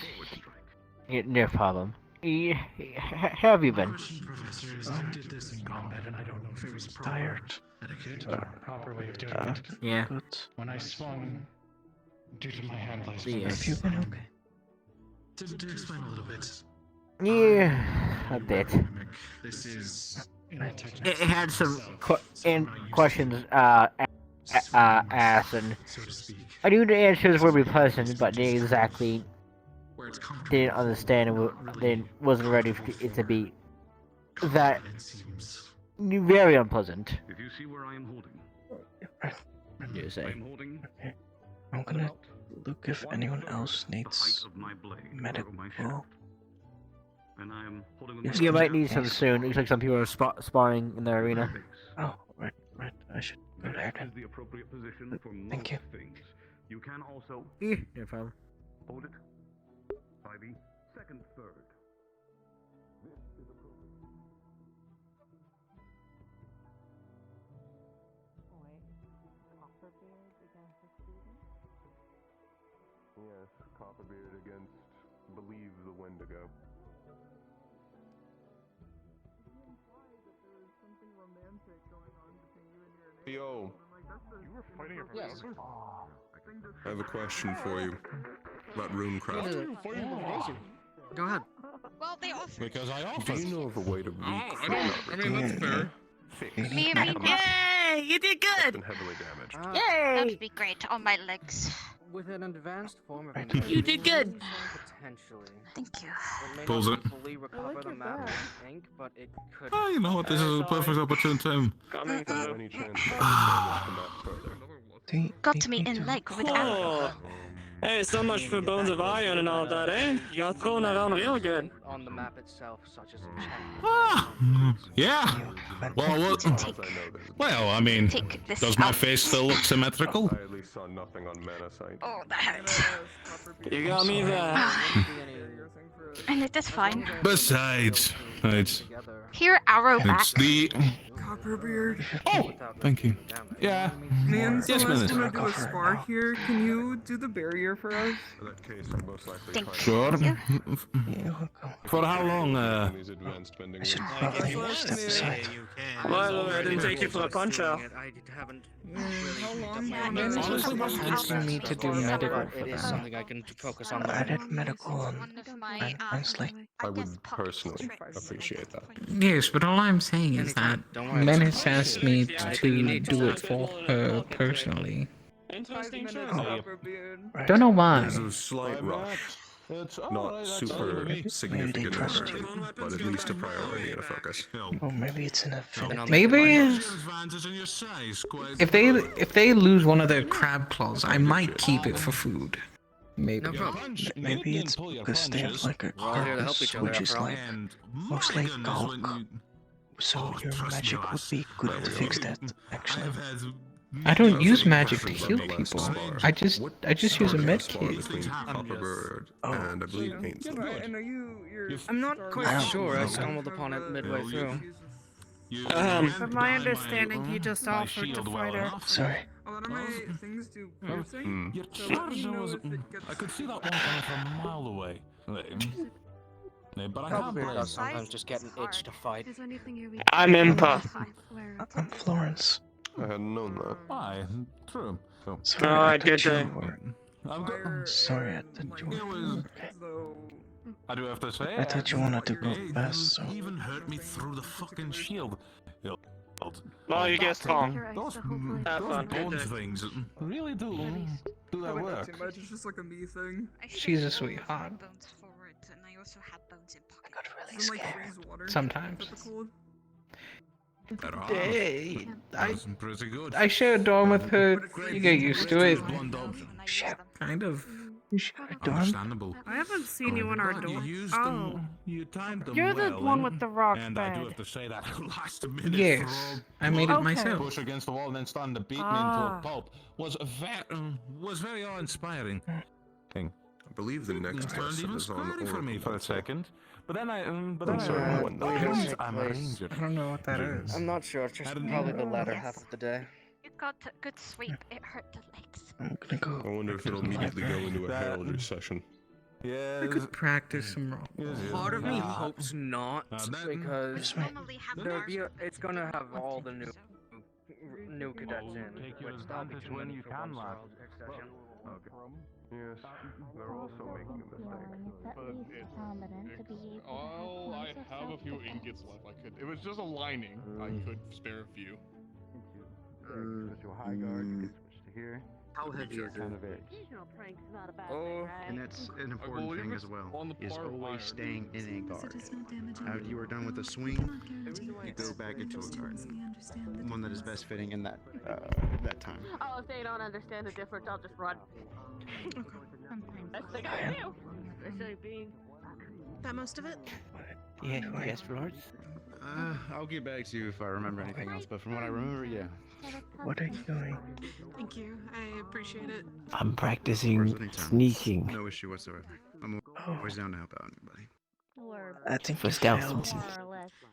[SPEAKER 11] Yeah, no problem. Yeah, how have you been?
[SPEAKER 7] Professor, is I did this in combat and I don't know if it was proper
[SPEAKER 1] tired.
[SPEAKER 7] etiquette or proper way of doing it.
[SPEAKER 11] Yeah.
[SPEAKER 1] Good.
[SPEAKER 7] When I swung, due to my hand lies
[SPEAKER 11] Yeah.
[SPEAKER 1] Have you been okay?
[SPEAKER 7] To explain a little bit.
[SPEAKER 11] Yeah, a bit.
[SPEAKER 7] This is
[SPEAKER 11] It had some questions asked, and I knew the answers would be pleasant, but they exactly didn't understand and they wasn't ready for it to be that very unpleasant.
[SPEAKER 4] If you see where I am holding,
[SPEAKER 11] You
[SPEAKER 4] I
[SPEAKER 11] say.
[SPEAKER 4] am holding
[SPEAKER 1] Okay. I'm gonna look if anyone else needs
[SPEAKER 4] of my blade or
[SPEAKER 1] medical.
[SPEAKER 4] my shaft, and I am holding with
[SPEAKER 1] Yes,
[SPEAKER 11] You
[SPEAKER 4] my
[SPEAKER 11] might need some soon. Looks like some people are sparring in the arena.
[SPEAKER 1] Oh, right. I should go there
[SPEAKER 4] This
[SPEAKER 1] then.
[SPEAKER 4] is the appropriate position for most
[SPEAKER 1] Thank you.
[SPEAKER 4] things. You can also
[SPEAKER 11] Yeah, no problem.
[SPEAKER 4] hold it by the second third. This is appropriate.
[SPEAKER 23] Yes, Copperbeard against Believe the Wendigo.
[SPEAKER 6] Yo,
[SPEAKER 10] You were fighting it
[SPEAKER 11] Yes.
[SPEAKER 6] I have a question for you about runecraft.
[SPEAKER 11] Go ahead.
[SPEAKER 13] Well, they offered.
[SPEAKER 21] Because I
[SPEAKER 23] Do
[SPEAKER 21] offered.
[SPEAKER 23] you know of a way to
[SPEAKER 7] that's fair.
[SPEAKER 8] Yay! You did good.
[SPEAKER 23] been heavily damaged?
[SPEAKER 8] Yay!
[SPEAKER 13] That'd be great on my legs.
[SPEAKER 17] With an advanced form of
[SPEAKER 8] You did good.
[SPEAKER 17] potentially.
[SPEAKER 13] Thank you.
[SPEAKER 17] It may
[SPEAKER 21] Pulls
[SPEAKER 17] not
[SPEAKER 21] it.
[SPEAKER 17] fully recover the map with ink, but it could.
[SPEAKER 21] Oh, you know what? This is a perfect opportune time.
[SPEAKER 23] Any chance to damage the map further?
[SPEAKER 13] Got to meet in lake with arrow.
[SPEAKER 20] Hey, so much for bones of iron and all that, eh? You got thrown around real good.
[SPEAKER 17] On the map itself, such as
[SPEAKER 21] Yeah. Well, I mean,
[SPEAKER 13] this
[SPEAKER 21] does my
[SPEAKER 13] out.
[SPEAKER 21] face still look symmetrical?
[SPEAKER 23] I at least saw nothing on mana site.
[SPEAKER 13] Oh, that hurt.
[SPEAKER 20] You got me there.
[SPEAKER 13] And it is fine.
[SPEAKER 21] Besides, it's
[SPEAKER 13] Here, arrow back.
[SPEAKER 21] it's the.
[SPEAKER 10] Copperbeard.
[SPEAKER 21] Oh, thank you. Yeah.
[SPEAKER 10] Man,
[SPEAKER 21] Yes,
[SPEAKER 10] Celeste
[SPEAKER 21] Minister.
[SPEAKER 10] gonna do a spar here. Can you do the barrier for us?
[SPEAKER 23] In that case, I'm most likely
[SPEAKER 21] Sure. For how long?
[SPEAKER 23] these advanced bending
[SPEAKER 1] I should
[SPEAKER 23] runes.
[SPEAKER 1] probably step aside.
[SPEAKER 20] Well, I didn't take you for a punch-out.
[SPEAKER 17] I haven't
[SPEAKER 10] How long?
[SPEAKER 21] Honestly, what's
[SPEAKER 18] asking me to do medical
[SPEAKER 17] But it is something I can focus on.
[SPEAKER 1] I did medical on Wednesday.
[SPEAKER 23] I would personally appreciate that.
[SPEAKER 18] Yes, but all I'm saying is that Menace asked me to do it for her personally.
[SPEAKER 20] Interesting choice.
[SPEAKER 18] Don't know why.
[SPEAKER 23] There's a slight rush.
[SPEAKER 21] It's
[SPEAKER 23] Not super significant,
[SPEAKER 1] trust
[SPEAKER 23] but at least a priority and a focus.
[SPEAKER 1] Or maybe it's an affinity.
[SPEAKER 18] Maybe
[SPEAKER 21] advantage in your size, quite.
[SPEAKER 18] if they lose one of their crab claws, I might keep it for food. Maybe.
[SPEAKER 1] Maybe it's because they have like a purpose, which is like mostly bulk. So your magic would be good to fix that, actually.
[SPEAKER 18] I don't use magic to heal people. I just use a med kit.
[SPEAKER 23] Copperbird and I believe Ainsley.
[SPEAKER 10] I know you're.
[SPEAKER 17] I'm not quite sure. I stumbled upon it midway through.
[SPEAKER 8] From my understanding, he just offered to fight her.
[SPEAKER 1] Sorry.
[SPEAKER 10] A lot of my things do piercing.
[SPEAKER 21] Your
[SPEAKER 10] So let me
[SPEAKER 21] charger
[SPEAKER 10] know
[SPEAKER 21] was.
[SPEAKER 10] if it gets
[SPEAKER 21] I could see that one coming from a mile away. But I can't
[SPEAKER 17] Probably
[SPEAKER 21] blame.
[SPEAKER 17] does sometimes just get an itch to fight.
[SPEAKER 20] I'm Impa.
[SPEAKER 1] I'm Florence.
[SPEAKER 23] I hadn't known that.
[SPEAKER 21] Aye, true. So,
[SPEAKER 1] Sorry,
[SPEAKER 20] Alright,
[SPEAKER 1] I thought
[SPEAKER 20] good
[SPEAKER 1] you
[SPEAKER 20] day.
[SPEAKER 1] were-
[SPEAKER 21] I'm
[SPEAKER 1] Sorry, I thought you were. Okay.
[SPEAKER 21] I do have to say.
[SPEAKER 1] I thought you wanted to go fast, so.
[SPEAKER 21] Even hurt me through the fucking shield.
[SPEAKER 20] Well, you guessed wrong.
[SPEAKER 21] Those
[SPEAKER 20] Have fun.
[SPEAKER 21] bones things really do their work.
[SPEAKER 10] It's just like a me thing.
[SPEAKER 9] She's a sweetheart.
[SPEAKER 13] Bones forward, and I also had bones in pocket.
[SPEAKER 1] I got really
[SPEAKER 10] Doesn't, like,
[SPEAKER 1] scared.
[SPEAKER 10] freeze water.
[SPEAKER 9] Sometimes.
[SPEAKER 10] Typical.
[SPEAKER 9] Hey,
[SPEAKER 21] That's pretty good.
[SPEAKER 9] I share a dorm with her. You get used to it.
[SPEAKER 1] Kind
[SPEAKER 9] of.
[SPEAKER 21] Understandable.
[SPEAKER 15] I haven't seen you in our
[SPEAKER 21] But
[SPEAKER 15] door.
[SPEAKER 21] you used
[SPEAKER 15] Oh.
[SPEAKER 21] them. You timed them
[SPEAKER 15] You're the
[SPEAKER 21] well,
[SPEAKER 15] one with the rock
[SPEAKER 21] and I do
[SPEAKER 15] bed.
[SPEAKER 21] have to say that last minute
[SPEAKER 9] Yes, I made it myself.
[SPEAKER 21] push against the wall and then starting to beat me into
[SPEAKER 15] Ah.
[SPEAKER 21] a pulp was very awe-inspiring. Thing.
[SPEAKER 6] I believe the next
[SPEAKER 21] It was
[SPEAKER 6] lesson
[SPEAKER 21] even
[SPEAKER 6] is on
[SPEAKER 21] scary for me
[SPEAKER 6] Oracle
[SPEAKER 21] for a
[SPEAKER 6] console.
[SPEAKER 21] second. But then I
[SPEAKER 6] I'm sorry, what numbers?
[SPEAKER 21] I'm a ranger.
[SPEAKER 9] I don't know what that is.
[SPEAKER 5] I'm not sure. It's just probably the latter half of the day.
[SPEAKER 13] You got a good sweep. It hurt the legs.
[SPEAKER 1] I'm gonna go.
[SPEAKER 6] I wonder if it'll immediately go into a heraldry session.
[SPEAKER 21] Yeah.
[SPEAKER 9] I could practice some roll.
[SPEAKER 5] Part of me hopes not,
[SPEAKER 21] that-
[SPEAKER 5] because
[SPEAKER 21] There'll
[SPEAKER 5] it's gonna have all the new cadets in.
[SPEAKER 21] Take your
[SPEAKER 5] which that'll be
[SPEAKER 21] advantage
[SPEAKER 5] too
[SPEAKER 21] when
[SPEAKER 5] many
[SPEAKER 21] you
[SPEAKER 5] for
[SPEAKER 21] can,
[SPEAKER 5] one
[SPEAKER 21] lad.
[SPEAKER 5] session.
[SPEAKER 23] Yes, they're also making a mistake.
[SPEAKER 22] Oh, I have a few ingots left. It was just a lining. I could spare a few.
[SPEAKER 23] Switch to a high guard, you can switch to here.
[SPEAKER 5] How heavy is
[SPEAKER 23] Kind
[SPEAKER 5] it?
[SPEAKER 23] of it.
[SPEAKER 3] Occasional prank's not a bad
[SPEAKER 5] Oh,
[SPEAKER 3] thing, right?
[SPEAKER 24] And that's an
[SPEAKER 22] I
[SPEAKER 24] important
[SPEAKER 22] believe
[SPEAKER 24] thing
[SPEAKER 22] it's
[SPEAKER 24] as well,
[SPEAKER 22] on the
[SPEAKER 24] is
[SPEAKER 22] par
[SPEAKER 24] always
[SPEAKER 22] wire.
[SPEAKER 24] staying in a guard. After you are done with the swing, you go back into a guard. One that is best fitting in that time.
[SPEAKER 8] Oh, if they don't understand the difference, I'll just run. That's the guy I do.
[SPEAKER 3] Especially being.
[SPEAKER 13] That most of it?
[SPEAKER 11] Yes, Florence?
[SPEAKER 24] I'll get back to you if I remember anything else, but from what I remember, yeah.
[SPEAKER 1] What are you doing?
[SPEAKER 15] Thank you. I appreciate it.
[SPEAKER 11] I'm
[SPEAKER 24] Of
[SPEAKER 11] practicing
[SPEAKER 24] course, anytime.
[SPEAKER 11] sneaking
[SPEAKER 24] No issue whatsoever. I'm always down to help out anybody.
[SPEAKER 1] I think
[SPEAKER 11] for
[SPEAKER 1] you
[SPEAKER 11] stealth
[SPEAKER 1] failed.
[SPEAKER 11] reasons.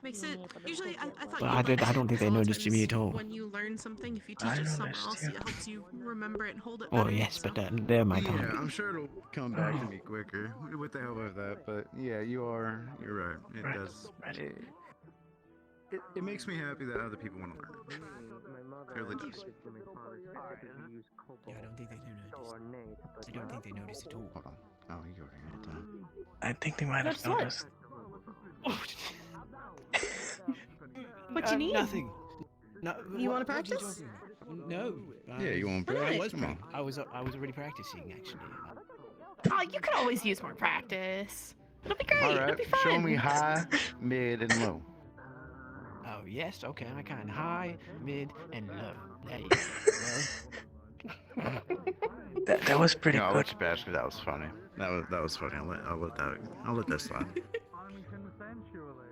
[SPEAKER 15] Makes it. Usually, I thought.
[SPEAKER 11] But
[SPEAKER 15] you
[SPEAKER 11] I
[SPEAKER 15] would,
[SPEAKER 11] don't think they
[SPEAKER 15] a lot of
[SPEAKER 11] noticed me at all.
[SPEAKER 15] When you learn something, if you
[SPEAKER 1] I
[SPEAKER 15] teach it to someone
[SPEAKER 1] noticed
[SPEAKER 15] else,
[SPEAKER 1] you.
[SPEAKER 15] it helps you remember it and hold it.
[SPEAKER 11] Oh
[SPEAKER 15] better,
[SPEAKER 11] yes,
[SPEAKER 15] so.
[SPEAKER 11] but they're my
[SPEAKER 24] Yeah,
[SPEAKER 11] kind.
[SPEAKER 24] I'm sure it'll come back to me quicker with the help of that, but yeah, you're right. It does. It makes me happy that other people want to learn it. It really does.
[SPEAKER 11] Yeah, I don't think they noticed. I don't think they noticed at all.
[SPEAKER 24] Hold on. Oh, you already had it done.
[SPEAKER 1] I think they might have
[SPEAKER 15] That's what?
[SPEAKER 1] noticed.
[SPEAKER 15] What you need?
[SPEAKER 11] Nothing. No.
[SPEAKER 15] You want to
[SPEAKER 11] what are you
[SPEAKER 15] practice?
[SPEAKER 11] talking about? No.
[SPEAKER 24] Yeah, you want to
[SPEAKER 15] Why
[SPEAKER 24] practice?
[SPEAKER 15] not?
[SPEAKER 24] Come on.
[SPEAKER 11] I was already practicing actually.
[SPEAKER 15] Oh, you could always use more practice. It'll be great.
[SPEAKER 24] All
[SPEAKER 15] It'll
[SPEAKER 24] right,
[SPEAKER 15] be fun.
[SPEAKER 24] show me high, mid, and low.
[SPEAKER 11] Oh yes, okay. I kind high, mid, and low. There you go.
[SPEAKER 1] That was pretty
[SPEAKER 24] I'll
[SPEAKER 1] good.
[SPEAKER 24] let you pass because that was funny. That was funny. I'll let that slide.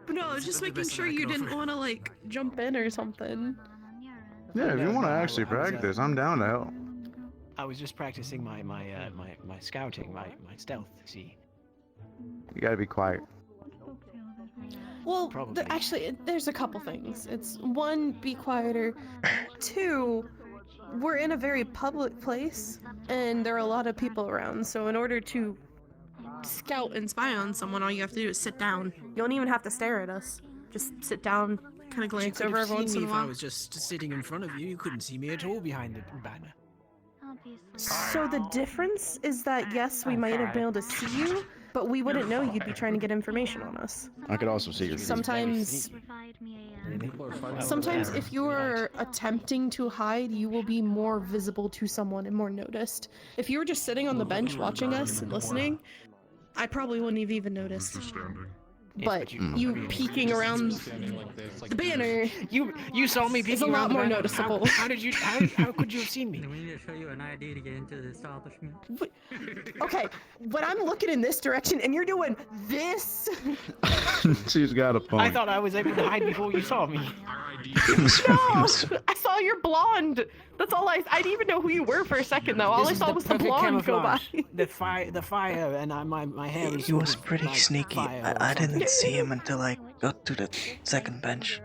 [SPEAKER 15] But no, I was just making sure you didn't want to like jump in or something.
[SPEAKER 24] Yeah, if you want to actually
[SPEAKER 11] I was,
[SPEAKER 24] practice, I'm down to help.
[SPEAKER 11] I was just practicing my scouting, my stealth. See.
[SPEAKER 24] You gotta be quiet.
[SPEAKER 15] Well,
[SPEAKER 11] Probably.
[SPEAKER 15] actually, there's a couple things. It's one, be quieter. Two, we're in a very public place, and there are a lot of people around. So in order to scout and spy on someone, all you have to do is sit down. You don't even have to stare at us. Just sit down, kind of glance over every once in a
[SPEAKER 11] If I
[SPEAKER 15] while.
[SPEAKER 11] was just sitting in front of you, you couldn't see me at all behind the banner.
[SPEAKER 15] So the difference is that yes, we might have been able to see you, but we wouldn't know you'd be trying to get information on us.
[SPEAKER 24] I could also see your feet.
[SPEAKER 15] Sometimes if you are attempting to hide, you will be more visible to someone and more noticed. If you were just sitting on the bench watching us and listening, I probably wouldn't have even noticed. But you peeking around the banner,
[SPEAKER 11] you saw me peeking
[SPEAKER 15] is a lot
[SPEAKER 11] around the
[SPEAKER 15] more
[SPEAKER 11] banner.
[SPEAKER 15] noticeable.
[SPEAKER 11] How did you? How could you have seen me?
[SPEAKER 25] We need to show you an ID to get into the establishment.
[SPEAKER 15] Okay, when I'm looking in this direction and you're doing this,
[SPEAKER 24] She's got a point.
[SPEAKER 11] I thought I was able to hide before you saw me.
[SPEAKER 15] no, I saw your blonde. That's all I didn't even know who you were for a second though. All I saw was the blonde go by.
[SPEAKER 11] The fire, and my hair was.
[SPEAKER 1] He was pretty sneaky. I didn't see him until I got to the second bench.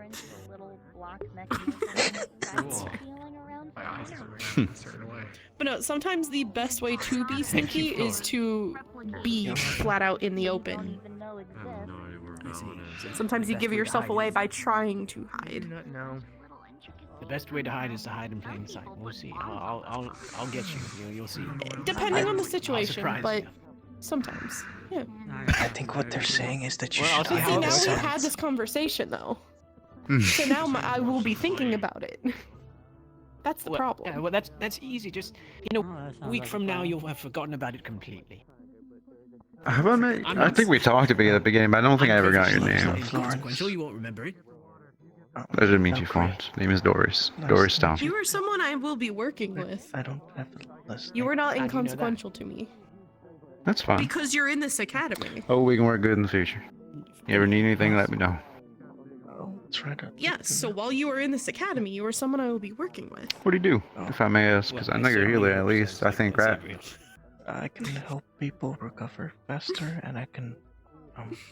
[SPEAKER 15] But no, sometimes the best way to be sneaky is to be flat out in the open. Sometimes you give yourself away by trying to hide.
[SPEAKER 11] No. The best way to hide is to hide in plain sight. We'll see. I'll get you. You'll see.
[SPEAKER 15] Depending on the
[SPEAKER 11] I'll
[SPEAKER 15] situation,
[SPEAKER 11] surprise
[SPEAKER 15] but
[SPEAKER 11] you.
[SPEAKER 15] sometimes, yeah.
[SPEAKER 1] I think what they're saying is that you
[SPEAKER 11] Well, I'll
[SPEAKER 1] should
[SPEAKER 11] see
[SPEAKER 1] hide
[SPEAKER 11] how
[SPEAKER 15] See,
[SPEAKER 1] in
[SPEAKER 15] now we've
[SPEAKER 1] silence.
[SPEAKER 15] had this conversation though. So now I will be thinking about it. That's the problem.
[SPEAKER 2] Yeah, well, that's easy. Just a week from now, you'll have forgotten about it completely.
[SPEAKER 24] Have I met?
[SPEAKER 2] I'm
[SPEAKER 24] I
[SPEAKER 2] not-
[SPEAKER 24] think we talked at the beginning, but I don't think I ever got your name.
[SPEAKER 2] Inconsequential, you won't remember it.
[SPEAKER 24] Pleasure to meet you, Florence. Name is Doris. Doris Stomp.
[SPEAKER 15] You are someone I will be working with.
[SPEAKER 1] I don't have the list.
[SPEAKER 15] You are not
[SPEAKER 2] How do you know that?
[SPEAKER 15] inconsequential to me.
[SPEAKER 24] That's fine.
[SPEAKER 15] Because you're in this academy.
[SPEAKER 24] Oh, we can work good in the future. You ever need anything, let me know.
[SPEAKER 1] Try to.
[SPEAKER 15] Yes, so while you are in this academy, you are someone I will be working with.
[SPEAKER 24] What do you do, if I may ask? Because I know you're a healer at least, I think, right?
[SPEAKER 1] I can help people recover faster, and I can.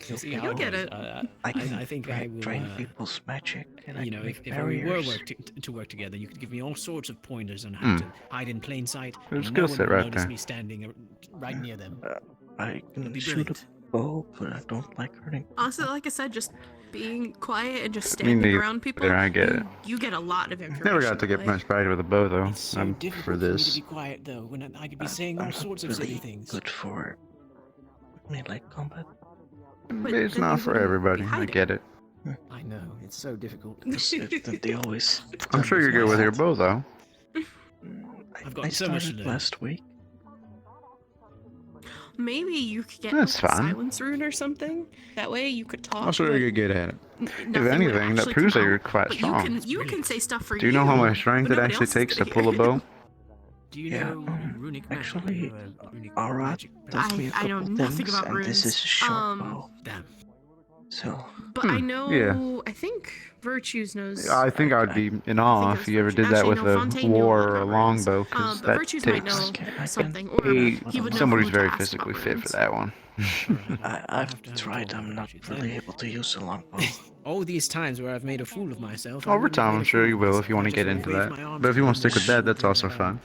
[SPEAKER 2] See,
[SPEAKER 15] You'll get it.
[SPEAKER 1] I can
[SPEAKER 2] I think I will.
[SPEAKER 1] drain people's magic, and I can make
[SPEAKER 2] If we were
[SPEAKER 1] barriers.
[SPEAKER 2] to work together, you could give me all sorts of pointers on how to hide in plain sight.
[SPEAKER 24] There's a
[SPEAKER 2] and
[SPEAKER 24] skill
[SPEAKER 2] no one
[SPEAKER 24] set
[SPEAKER 2] will
[SPEAKER 24] right
[SPEAKER 2] notice
[SPEAKER 24] there.
[SPEAKER 2] me standing right near them.
[SPEAKER 1] I can
[SPEAKER 2] be
[SPEAKER 1] shoot a
[SPEAKER 2] brilliant.
[SPEAKER 1] bow, but I don't like hurting.
[SPEAKER 15] Also, like I said, just being quiet and just
[SPEAKER 24] Me neither.
[SPEAKER 15] standing around people,
[SPEAKER 24] I get it.
[SPEAKER 15] you get a lot of information.
[SPEAKER 24] Never got to get
[SPEAKER 15] like-
[SPEAKER 24] much practice with a bow though.
[SPEAKER 2] So
[SPEAKER 24] for
[SPEAKER 2] difficult for me
[SPEAKER 24] this.
[SPEAKER 2] to be quiet though, when I could be saying all
[SPEAKER 1] I'm
[SPEAKER 2] sorts of
[SPEAKER 1] really
[SPEAKER 2] silly things.
[SPEAKER 1] good for melee combat.
[SPEAKER 24] It's not for everybody. I get it.
[SPEAKER 2] I know it's so difficult.
[SPEAKER 1] They always.
[SPEAKER 24] I'm sure you're good with your bow though.
[SPEAKER 2] I've got
[SPEAKER 1] I
[SPEAKER 2] so much to
[SPEAKER 1] started
[SPEAKER 2] learn.
[SPEAKER 1] last week.
[SPEAKER 15] Maybe you could get
[SPEAKER 24] That's
[SPEAKER 15] like, a
[SPEAKER 24] fine.
[SPEAKER 15] silence rune or something. That way you could talk.
[SPEAKER 24] I'm sure
[SPEAKER 15] but
[SPEAKER 24] you're good at it.
[SPEAKER 15] nothing
[SPEAKER 24] If
[SPEAKER 15] would
[SPEAKER 24] anything, that
[SPEAKER 15] actually
[SPEAKER 24] proves that
[SPEAKER 15] come
[SPEAKER 24] you're
[SPEAKER 15] out.
[SPEAKER 24] quite
[SPEAKER 15] But
[SPEAKER 24] strong.
[SPEAKER 15] you can say stuff for
[SPEAKER 24] Do you know how much strength
[SPEAKER 15] but
[SPEAKER 24] it
[SPEAKER 15] nobody
[SPEAKER 24] actually
[SPEAKER 15] else is
[SPEAKER 24] takes to
[SPEAKER 15] gonna
[SPEAKER 24] pull a
[SPEAKER 15] hear
[SPEAKER 24] bow?
[SPEAKER 2] Do you
[SPEAKER 1] Yeah,
[SPEAKER 2] know runic magic?
[SPEAKER 1] actually,
[SPEAKER 2] runic
[SPEAKER 1] Aura
[SPEAKER 2] magic?
[SPEAKER 1] tells me a
[SPEAKER 15] I know
[SPEAKER 1] couple
[SPEAKER 15] nothing
[SPEAKER 1] things,
[SPEAKER 15] about
[SPEAKER 1] and
[SPEAKER 15] runes.
[SPEAKER 1] this is a short bow.
[SPEAKER 2] Damn.
[SPEAKER 1] So.
[SPEAKER 15] But I know.
[SPEAKER 24] yeah.
[SPEAKER 15] I think Virtues knows.
[SPEAKER 24] I think I would be in awe if you ever did that with a war or a longbow, because
[SPEAKER 15] but
[SPEAKER 24] that
[SPEAKER 15] Virtues might
[SPEAKER 24] takes
[SPEAKER 15] know something, or he would know
[SPEAKER 24] somebody
[SPEAKER 15] who
[SPEAKER 24] who's
[SPEAKER 15] to
[SPEAKER 24] very
[SPEAKER 15] ask
[SPEAKER 24] physically
[SPEAKER 15] about
[SPEAKER 24] fit
[SPEAKER 15] runes.
[SPEAKER 24] for that one.
[SPEAKER 1] I've tried. I'm not really able to use a longbow.
[SPEAKER 2] All these times where I've made a fool of myself. I
[SPEAKER 24] Over
[SPEAKER 2] wouldn't have
[SPEAKER 24] time,
[SPEAKER 2] made
[SPEAKER 24] I'm
[SPEAKER 2] a
[SPEAKER 24] sure
[SPEAKER 2] fool
[SPEAKER 24] you
[SPEAKER 2] of
[SPEAKER 24] will
[SPEAKER 2] myself.
[SPEAKER 24] if you want
[SPEAKER 2] I
[SPEAKER 24] to
[SPEAKER 2] just
[SPEAKER 24] get into
[SPEAKER 2] wave
[SPEAKER 24] that.
[SPEAKER 2] my arms
[SPEAKER 24] But if you want to
[SPEAKER 2] around
[SPEAKER 24] stick with that, that's also fun.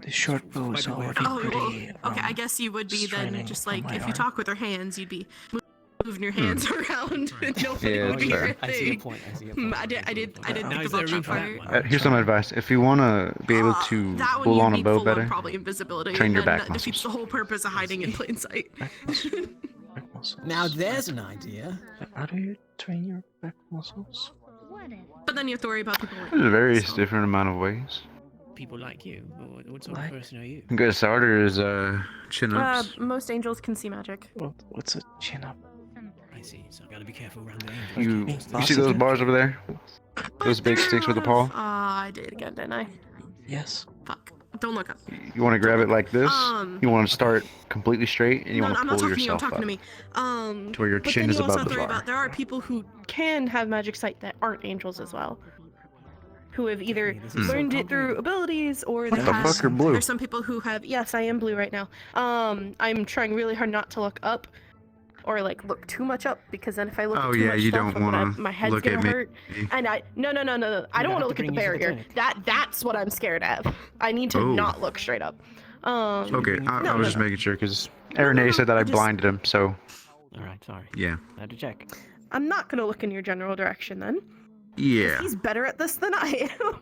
[SPEAKER 1] The short bow is already
[SPEAKER 15] Oh, well,
[SPEAKER 1] pretty.
[SPEAKER 15] okay. I guess you would be then
[SPEAKER 1] straining
[SPEAKER 15] just
[SPEAKER 1] for
[SPEAKER 15] like
[SPEAKER 1] my
[SPEAKER 15] if you
[SPEAKER 1] arm.
[SPEAKER 15] talk with your hands, you'd be moving your hands around, and nobody
[SPEAKER 24] Yeah,
[SPEAKER 15] would
[SPEAKER 24] that's
[SPEAKER 15] hear
[SPEAKER 24] fair.
[SPEAKER 15] a
[SPEAKER 2] I see your
[SPEAKER 15] thing.
[SPEAKER 2] point. I see your
[SPEAKER 15] Hmm,
[SPEAKER 2] point.
[SPEAKER 15] I didn't
[SPEAKER 2] Now
[SPEAKER 15] think
[SPEAKER 2] is there
[SPEAKER 15] about
[SPEAKER 2] room
[SPEAKER 15] that
[SPEAKER 2] for that
[SPEAKER 15] part.
[SPEAKER 2] one?
[SPEAKER 24] Here's some advice. If you want to be able to
[SPEAKER 15] That one
[SPEAKER 24] pull
[SPEAKER 15] you'd
[SPEAKER 24] on a
[SPEAKER 15] need
[SPEAKER 24] bow
[SPEAKER 15] full
[SPEAKER 24] better,
[SPEAKER 15] on probably invisibility,
[SPEAKER 24] train
[SPEAKER 15] and
[SPEAKER 24] your
[SPEAKER 15] then
[SPEAKER 24] back
[SPEAKER 15] that defeats
[SPEAKER 24] muscles.
[SPEAKER 15] the whole purpose of hiding in plain sight.
[SPEAKER 2] Now there's an idea.
[SPEAKER 1] How do you train your back muscles?
[SPEAKER 15] But then you have to worry about people like
[SPEAKER 24] there's various different amount of ways.
[SPEAKER 2] People like you. What sort of person are you?
[SPEAKER 24] A good starter is chin ups.
[SPEAKER 15] Most angels can see magic.
[SPEAKER 1] What's a chin up?
[SPEAKER 2] I see. So I gotta be careful around the angels.
[SPEAKER 24] You see those bars over there? Those big sticks with the paw?
[SPEAKER 15] I did it again, didn't I?
[SPEAKER 1] Yes.
[SPEAKER 15] Fuck. Don't look up.
[SPEAKER 24] You want to grab it like this.
[SPEAKER 15] Um,
[SPEAKER 24] You want to start completely straight, and you
[SPEAKER 15] No,
[SPEAKER 24] want
[SPEAKER 15] I'm
[SPEAKER 24] to
[SPEAKER 15] not
[SPEAKER 24] pull
[SPEAKER 15] talking to you. I'm
[SPEAKER 24] yourself
[SPEAKER 15] talking
[SPEAKER 24] up
[SPEAKER 15] to me.
[SPEAKER 24] to where your
[SPEAKER 15] But
[SPEAKER 24] chin
[SPEAKER 15] then
[SPEAKER 24] is
[SPEAKER 15] you also
[SPEAKER 24] above
[SPEAKER 15] have
[SPEAKER 24] the
[SPEAKER 15] to worry
[SPEAKER 24] bar.
[SPEAKER 15] about there are people who can have magic sight that aren't angels as well. Who have either
[SPEAKER 24] is
[SPEAKER 15] learned it through abilities or
[SPEAKER 24] What
[SPEAKER 15] they
[SPEAKER 24] the
[SPEAKER 15] have.
[SPEAKER 24] fuck are blue?
[SPEAKER 15] There's some people who have. Yes, I am blue right now. I'm trying really hard not to look up, or like look too much up, because then if I look
[SPEAKER 24] Oh,
[SPEAKER 15] at too
[SPEAKER 24] yeah,
[SPEAKER 15] much
[SPEAKER 24] you
[SPEAKER 15] stuff,
[SPEAKER 24] don't wanna
[SPEAKER 15] my head's
[SPEAKER 24] look
[SPEAKER 15] gonna
[SPEAKER 24] at me.
[SPEAKER 15] hurt. And I no. I don't want to
[SPEAKER 2] have to
[SPEAKER 15] look at
[SPEAKER 2] bring
[SPEAKER 15] the
[SPEAKER 2] you to the
[SPEAKER 15] barrier.
[SPEAKER 2] clinic.
[SPEAKER 15] That's what I'm scared of. I need to
[SPEAKER 24] Oh.
[SPEAKER 15] not look straight up.
[SPEAKER 24] Okay, I
[SPEAKER 15] no,
[SPEAKER 24] was just making sure because Renee said that I
[SPEAKER 15] just-
[SPEAKER 24] blinded him, so
[SPEAKER 2] All right, sorry.
[SPEAKER 24] yeah.
[SPEAKER 2] I had to check.
[SPEAKER 15] I'm not gonna look in your general direction then.
[SPEAKER 24] Yeah.
[SPEAKER 15] He's better at this than I am.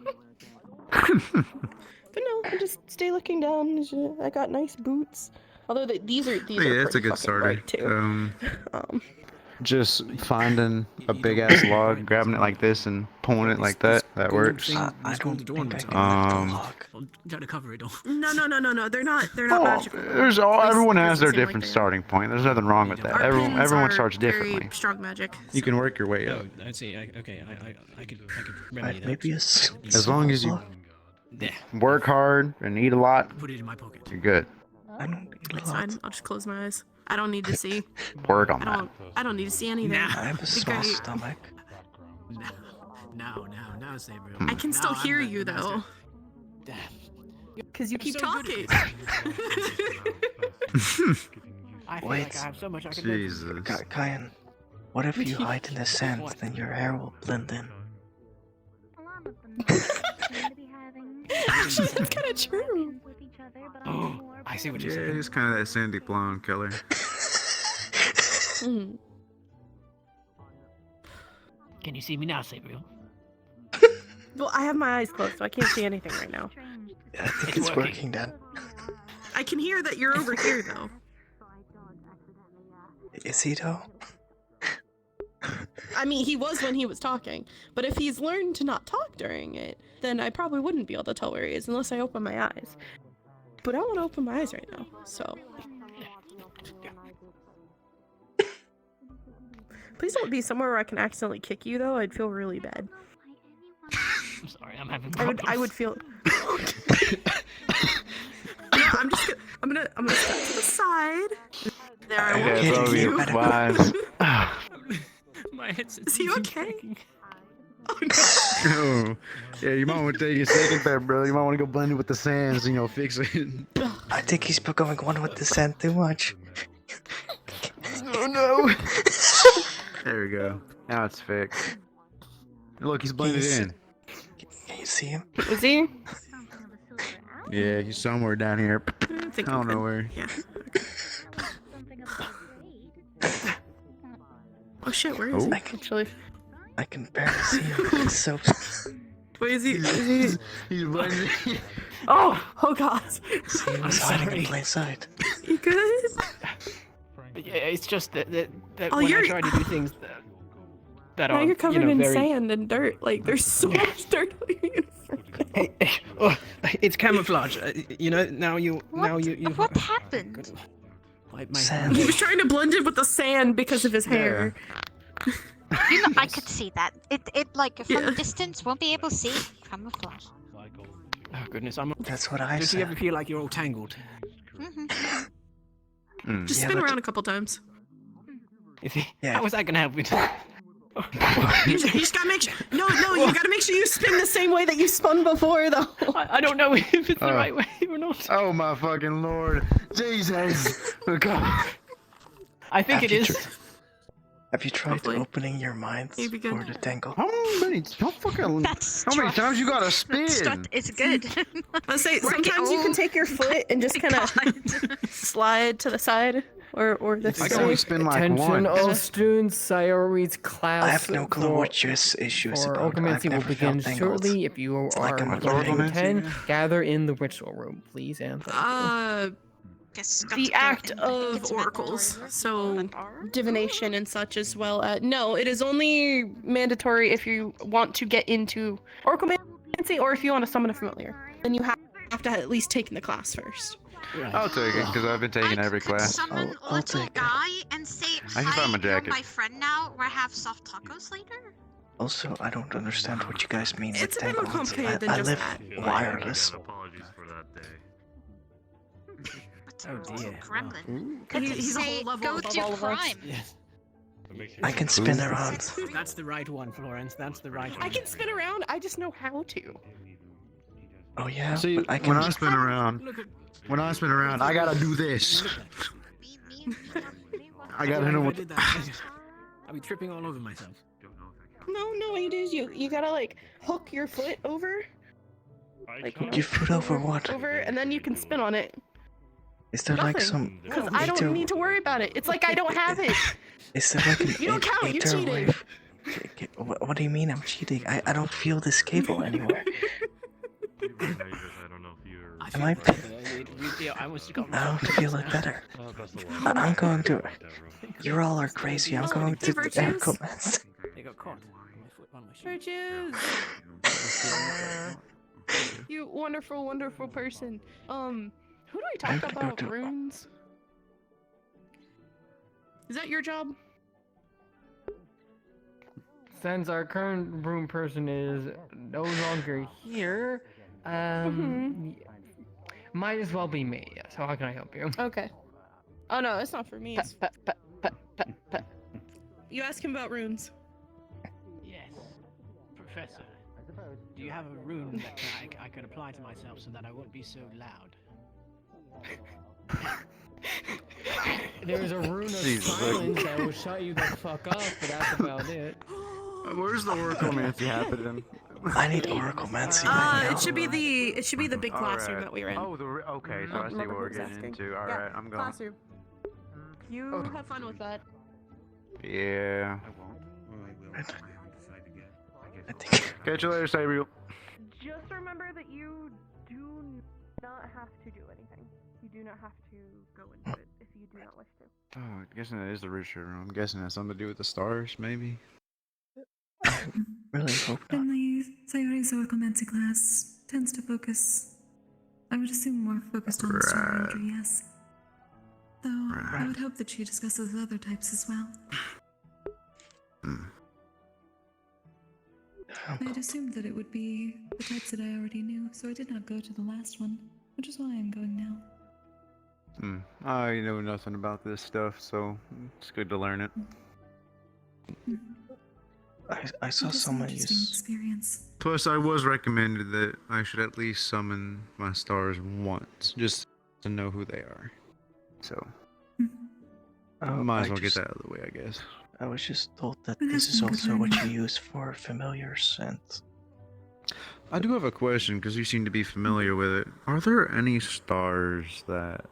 [SPEAKER 15] But no, I just stay looking down. I got nice boots. Although these are
[SPEAKER 24] Yeah, that's a
[SPEAKER 15] pretty
[SPEAKER 24] good
[SPEAKER 15] fucking
[SPEAKER 24] starter.
[SPEAKER 15] bright, too.
[SPEAKER 24] Just finding a big ass log, grabbing it like this, and pulling it like that. That works.
[SPEAKER 1] I don't think I can
[SPEAKER 2] Try to cover it all.
[SPEAKER 15] No. They're not magical.
[SPEAKER 24] There's all.
[SPEAKER 15] At least
[SPEAKER 24] Everyone
[SPEAKER 15] it
[SPEAKER 24] has
[SPEAKER 15] doesn't
[SPEAKER 24] their
[SPEAKER 15] seem like
[SPEAKER 24] different
[SPEAKER 15] they are.
[SPEAKER 24] starting point. There's nothing wrong with that.
[SPEAKER 15] Our
[SPEAKER 24] Everyone
[SPEAKER 15] pins
[SPEAKER 24] everyone
[SPEAKER 15] are
[SPEAKER 24] starts
[SPEAKER 15] very
[SPEAKER 24] differently.
[SPEAKER 15] strong magic.
[SPEAKER 24] You can work your way
[SPEAKER 2] Oh,
[SPEAKER 24] up.
[SPEAKER 2] I see. Okay, I could remedy that.
[SPEAKER 1] Maybe
[SPEAKER 24] As long as you
[SPEAKER 2] Yeah.
[SPEAKER 24] work hard and eat a lot,
[SPEAKER 2] Put it in my pocket.
[SPEAKER 24] you're good.
[SPEAKER 1] I don't need a
[SPEAKER 15] It's
[SPEAKER 1] lot.
[SPEAKER 15] fine. I'll just close my eyes. I don't need to see.
[SPEAKER 24] Work on that.
[SPEAKER 15] I don't need to see anything.
[SPEAKER 1] I have a
[SPEAKER 15] Be
[SPEAKER 1] small
[SPEAKER 15] great.
[SPEAKER 1] stomach.
[SPEAKER 2] Now, Sabriel.
[SPEAKER 15] I can still
[SPEAKER 2] Now
[SPEAKER 15] hear
[SPEAKER 2] I'm
[SPEAKER 15] you
[SPEAKER 2] the
[SPEAKER 15] though.
[SPEAKER 2] master.
[SPEAKER 15] Because you keep
[SPEAKER 2] so good
[SPEAKER 15] talking.
[SPEAKER 2] I feel
[SPEAKER 1] Wait.
[SPEAKER 2] like I have so much I can do.
[SPEAKER 24] Jesus.
[SPEAKER 1] Kyan, what if you hide in the sand? Then your hair will blend in.
[SPEAKER 15] Actually, that's kind of true.
[SPEAKER 2] Oh, I see what you're
[SPEAKER 24] Yeah,
[SPEAKER 2] saying.
[SPEAKER 24] he's kind of that sandy blonde color.
[SPEAKER 15] Mm.
[SPEAKER 2] Can you see me now, Sabriel?
[SPEAKER 15] Well, I have my eyes closed, so I can't see anything right now.
[SPEAKER 1] I think it's working then.
[SPEAKER 15] I can hear that you're over here though.
[SPEAKER 1] Is he though?
[SPEAKER 15] I mean, he was when he was talking, but if he's learned to not talk during it, then I probably wouldn't be able to tell where he is unless I open my eyes. But I want to open my eyes right now, so. Please don't be somewhere where I can accidentally kick you, though. I'd feel really bad.
[SPEAKER 2] I'm sorry, I'm having
[SPEAKER 15] I would feel. Yeah, I'm gonna step to the side. There I
[SPEAKER 24] Yeah,
[SPEAKER 15] will.
[SPEAKER 24] that'll be wise.
[SPEAKER 2] My head's.
[SPEAKER 15] Is he okay?
[SPEAKER 24] Oh, yeah, you might want to take a second there, bro. You might want to go blend it with the sands, fix it.
[SPEAKER 1] I think he's becoming one with the sand too much.
[SPEAKER 24] Oh no! There we go. Now it's fixed. Look, he's blended in.
[SPEAKER 1] Can you see him?
[SPEAKER 15] Is he?
[SPEAKER 24] Yeah, he's somewhere down here. I don't know where.
[SPEAKER 15] Yeah. Oh shit, where is he? Actually.
[SPEAKER 1] I can barely see him. It's so.
[SPEAKER 15] Wait, is he?
[SPEAKER 24] He's blended.
[SPEAKER 15] Oh god.
[SPEAKER 1] See, he was hiding in plain sight.
[SPEAKER 15] You good?
[SPEAKER 2] Yeah, it's just that
[SPEAKER 15] Oh,
[SPEAKER 2] when I
[SPEAKER 15] you're-
[SPEAKER 2] try to do things that
[SPEAKER 15] Now
[SPEAKER 2] are,
[SPEAKER 15] you're covered
[SPEAKER 2] you know,
[SPEAKER 15] in
[SPEAKER 2] very...
[SPEAKER 15] sand and dirt. Like, there's so much dirt on your uniform.
[SPEAKER 2] Hey, oh, it's camouflage. You know, now you.
[SPEAKER 13] What happened?
[SPEAKER 1] Sand.
[SPEAKER 15] He was trying to blend in with the sand because of his hair.
[SPEAKER 13] You know, I could see that. It like from a distance won't be able to see camouflage.
[SPEAKER 2] Oh goodness, I'm.
[SPEAKER 1] That's what I
[SPEAKER 2] Does
[SPEAKER 1] said.
[SPEAKER 2] you ever feel like you're all tangled?
[SPEAKER 15] Just
[SPEAKER 1] Yeah,
[SPEAKER 15] spin
[SPEAKER 1] but-
[SPEAKER 15] around a couple times.
[SPEAKER 1] Yeah.
[SPEAKER 2] How is that gonna help me?
[SPEAKER 15] You just gotta make sure. No, you gotta make sure you spin the same way that you spun before, though.
[SPEAKER 2] I don't know if it's the right way or not.
[SPEAKER 24] Oh my fucking lord. Jesus. Oh god.
[SPEAKER 2] I think it is.
[SPEAKER 1] Have you tried opening your mind for the tangle?
[SPEAKER 24] How many times you gotta spin?
[SPEAKER 13] It's good.
[SPEAKER 15] I'll say sometimes you can take your foot and just kind of slide to the side or the
[SPEAKER 24] I can only spin like
[SPEAKER 11] Attention
[SPEAKER 24] one.
[SPEAKER 11] all students, Sayori's class
[SPEAKER 1] I have no clue what your issue is
[SPEAKER 11] for
[SPEAKER 1] about. I've
[SPEAKER 11] Okomancy will
[SPEAKER 1] never
[SPEAKER 11] begin
[SPEAKER 1] felt tangled.
[SPEAKER 11] shortly. If you are
[SPEAKER 1] like I'm
[SPEAKER 11] level
[SPEAKER 1] learning.
[SPEAKER 11] 10, gather in the ritual room, please, and thank you.
[SPEAKER 15] The act of oracles, so divination and such, as well as no, it is only mandatory if you want to get into oraclemancy or if you want to summon a familiar. Then you have to have at least taken the class first.
[SPEAKER 24] I'll take it because I've been taking every class.
[SPEAKER 13] Summon a little guy and say,
[SPEAKER 24] I can find my
[SPEAKER 13] "Hi, you're
[SPEAKER 24] jacket.
[SPEAKER 13] my friend now. We'll have soft tacos later."
[SPEAKER 1] Also, I don't understand what you guys mean
[SPEAKER 15] It's
[SPEAKER 1] with
[SPEAKER 15] a bit more
[SPEAKER 1] tangles.
[SPEAKER 15] complicated than
[SPEAKER 1] I
[SPEAKER 15] just
[SPEAKER 1] live
[SPEAKER 15] that.
[SPEAKER 1] wireless.
[SPEAKER 6] Apologies for that day.
[SPEAKER 2] Oh dear.
[SPEAKER 13] Gremlin.
[SPEAKER 15] He's a
[SPEAKER 13] Say,
[SPEAKER 15] whole level
[SPEAKER 13] go
[SPEAKER 15] above
[SPEAKER 13] to
[SPEAKER 15] all of us.
[SPEAKER 13] crime.
[SPEAKER 2] Yes.
[SPEAKER 1] I can spin around.
[SPEAKER 2] That's the right one, Florence. That's the right one.
[SPEAKER 15] I can spin around. I just know how to.
[SPEAKER 1] Oh yeah,
[SPEAKER 24] See,
[SPEAKER 1] but I
[SPEAKER 24] when
[SPEAKER 1] can.
[SPEAKER 24] I spin around, I gotta do this. I gotta hit him with.
[SPEAKER 2] I'll be tripping all over myself.
[SPEAKER 15] No, what you do is you gotta like hook your foot over. Like
[SPEAKER 1] Hook your foot over what?
[SPEAKER 15] Over, and then you can spin on it.
[SPEAKER 1] Is there like some?
[SPEAKER 15] Because I don't need to worry about it. It's like I don't have it.
[SPEAKER 1] Is there like an
[SPEAKER 15] You don't count, you
[SPEAKER 1] ether
[SPEAKER 15] cheated.
[SPEAKER 1] wave? What do you mean I'm cheating? I don't feel this cable anywhere.
[SPEAKER 6] I don't know if you're.
[SPEAKER 1] Am I? I don't feel it better. I'm going to. You all are crazy. I'm going to Aquaman's.
[SPEAKER 2] They got caught.
[SPEAKER 15] Churches. You wonderful, wonderful person. Who do I
[SPEAKER 1] I'm
[SPEAKER 15] talk
[SPEAKER 1] gonna go
[SPEAKER 15] about
[SPEAKER 1] to-
[SPEAKER 15] runes? Is that your job?
[SPEAKER 11] Since our current room person is no longer here, might as well be me. Yes. How can I help you?
[SPEAKER 15] Okay. Oh no, it's not for me. It's... You ask him about runes.
[SPEAKER 2] Yes, Professor. Do you have a rune that I could apply to myself so that I won't be so loud?
[SPEAKER 11] There is a rune of silence that will shut you the fuck up, but that's about it.
[SPEAKER 24] Where's the oraclemancy happening?
[SPEAKER 1] I need oraclemancy right now.
[SPEAKER 15] It should be the big classroom that we were in.
[SPEAKER 24] Oh, okay, so I see what we're getting into. All right, I'm going.
[SPEAKER 15] Classroom. You have fun with that.
[SPEAKER 24] Yeah.
[SPEAKER 1] I think.
[SPEAKER 24] Catch you later, Sabriel.
[SPEAKER 15] Just remember that you do not have to do anything. You do not have to go into it if you do not wish to.
[SPEAKER 24] Oh, I'm guessing it is the ritual room. I'm guessing it has something to do with the stars, maybe.
[SPEAKER 1] really hope not.
[SPEAKER 4] And the Sayori's Orcomancy class tends to focus, I would assume, more focused on the astrology, yes. Though I would hope that she discusses other types as well. I had assumed that it would be the types that I already knew, so I did not go to the last one, which is why I'm going now.
[SPEAKER 24] I know nothing about this stuff, so it's good to learn it.
[SPEAKER 1] I saw someone use.
[SPEAKER 4] Experience.
[SPEAKER 24] Plus, I was recommended that I should at least summon my stars once, just to know who they are. So, might as well get that out of the way, I guess.
[SPEAKER 1] I was just told that this is also what you use for familiars, and
[SPEAKER 24] I do have a question, because you seem to be familiar with it. Are there any stars that...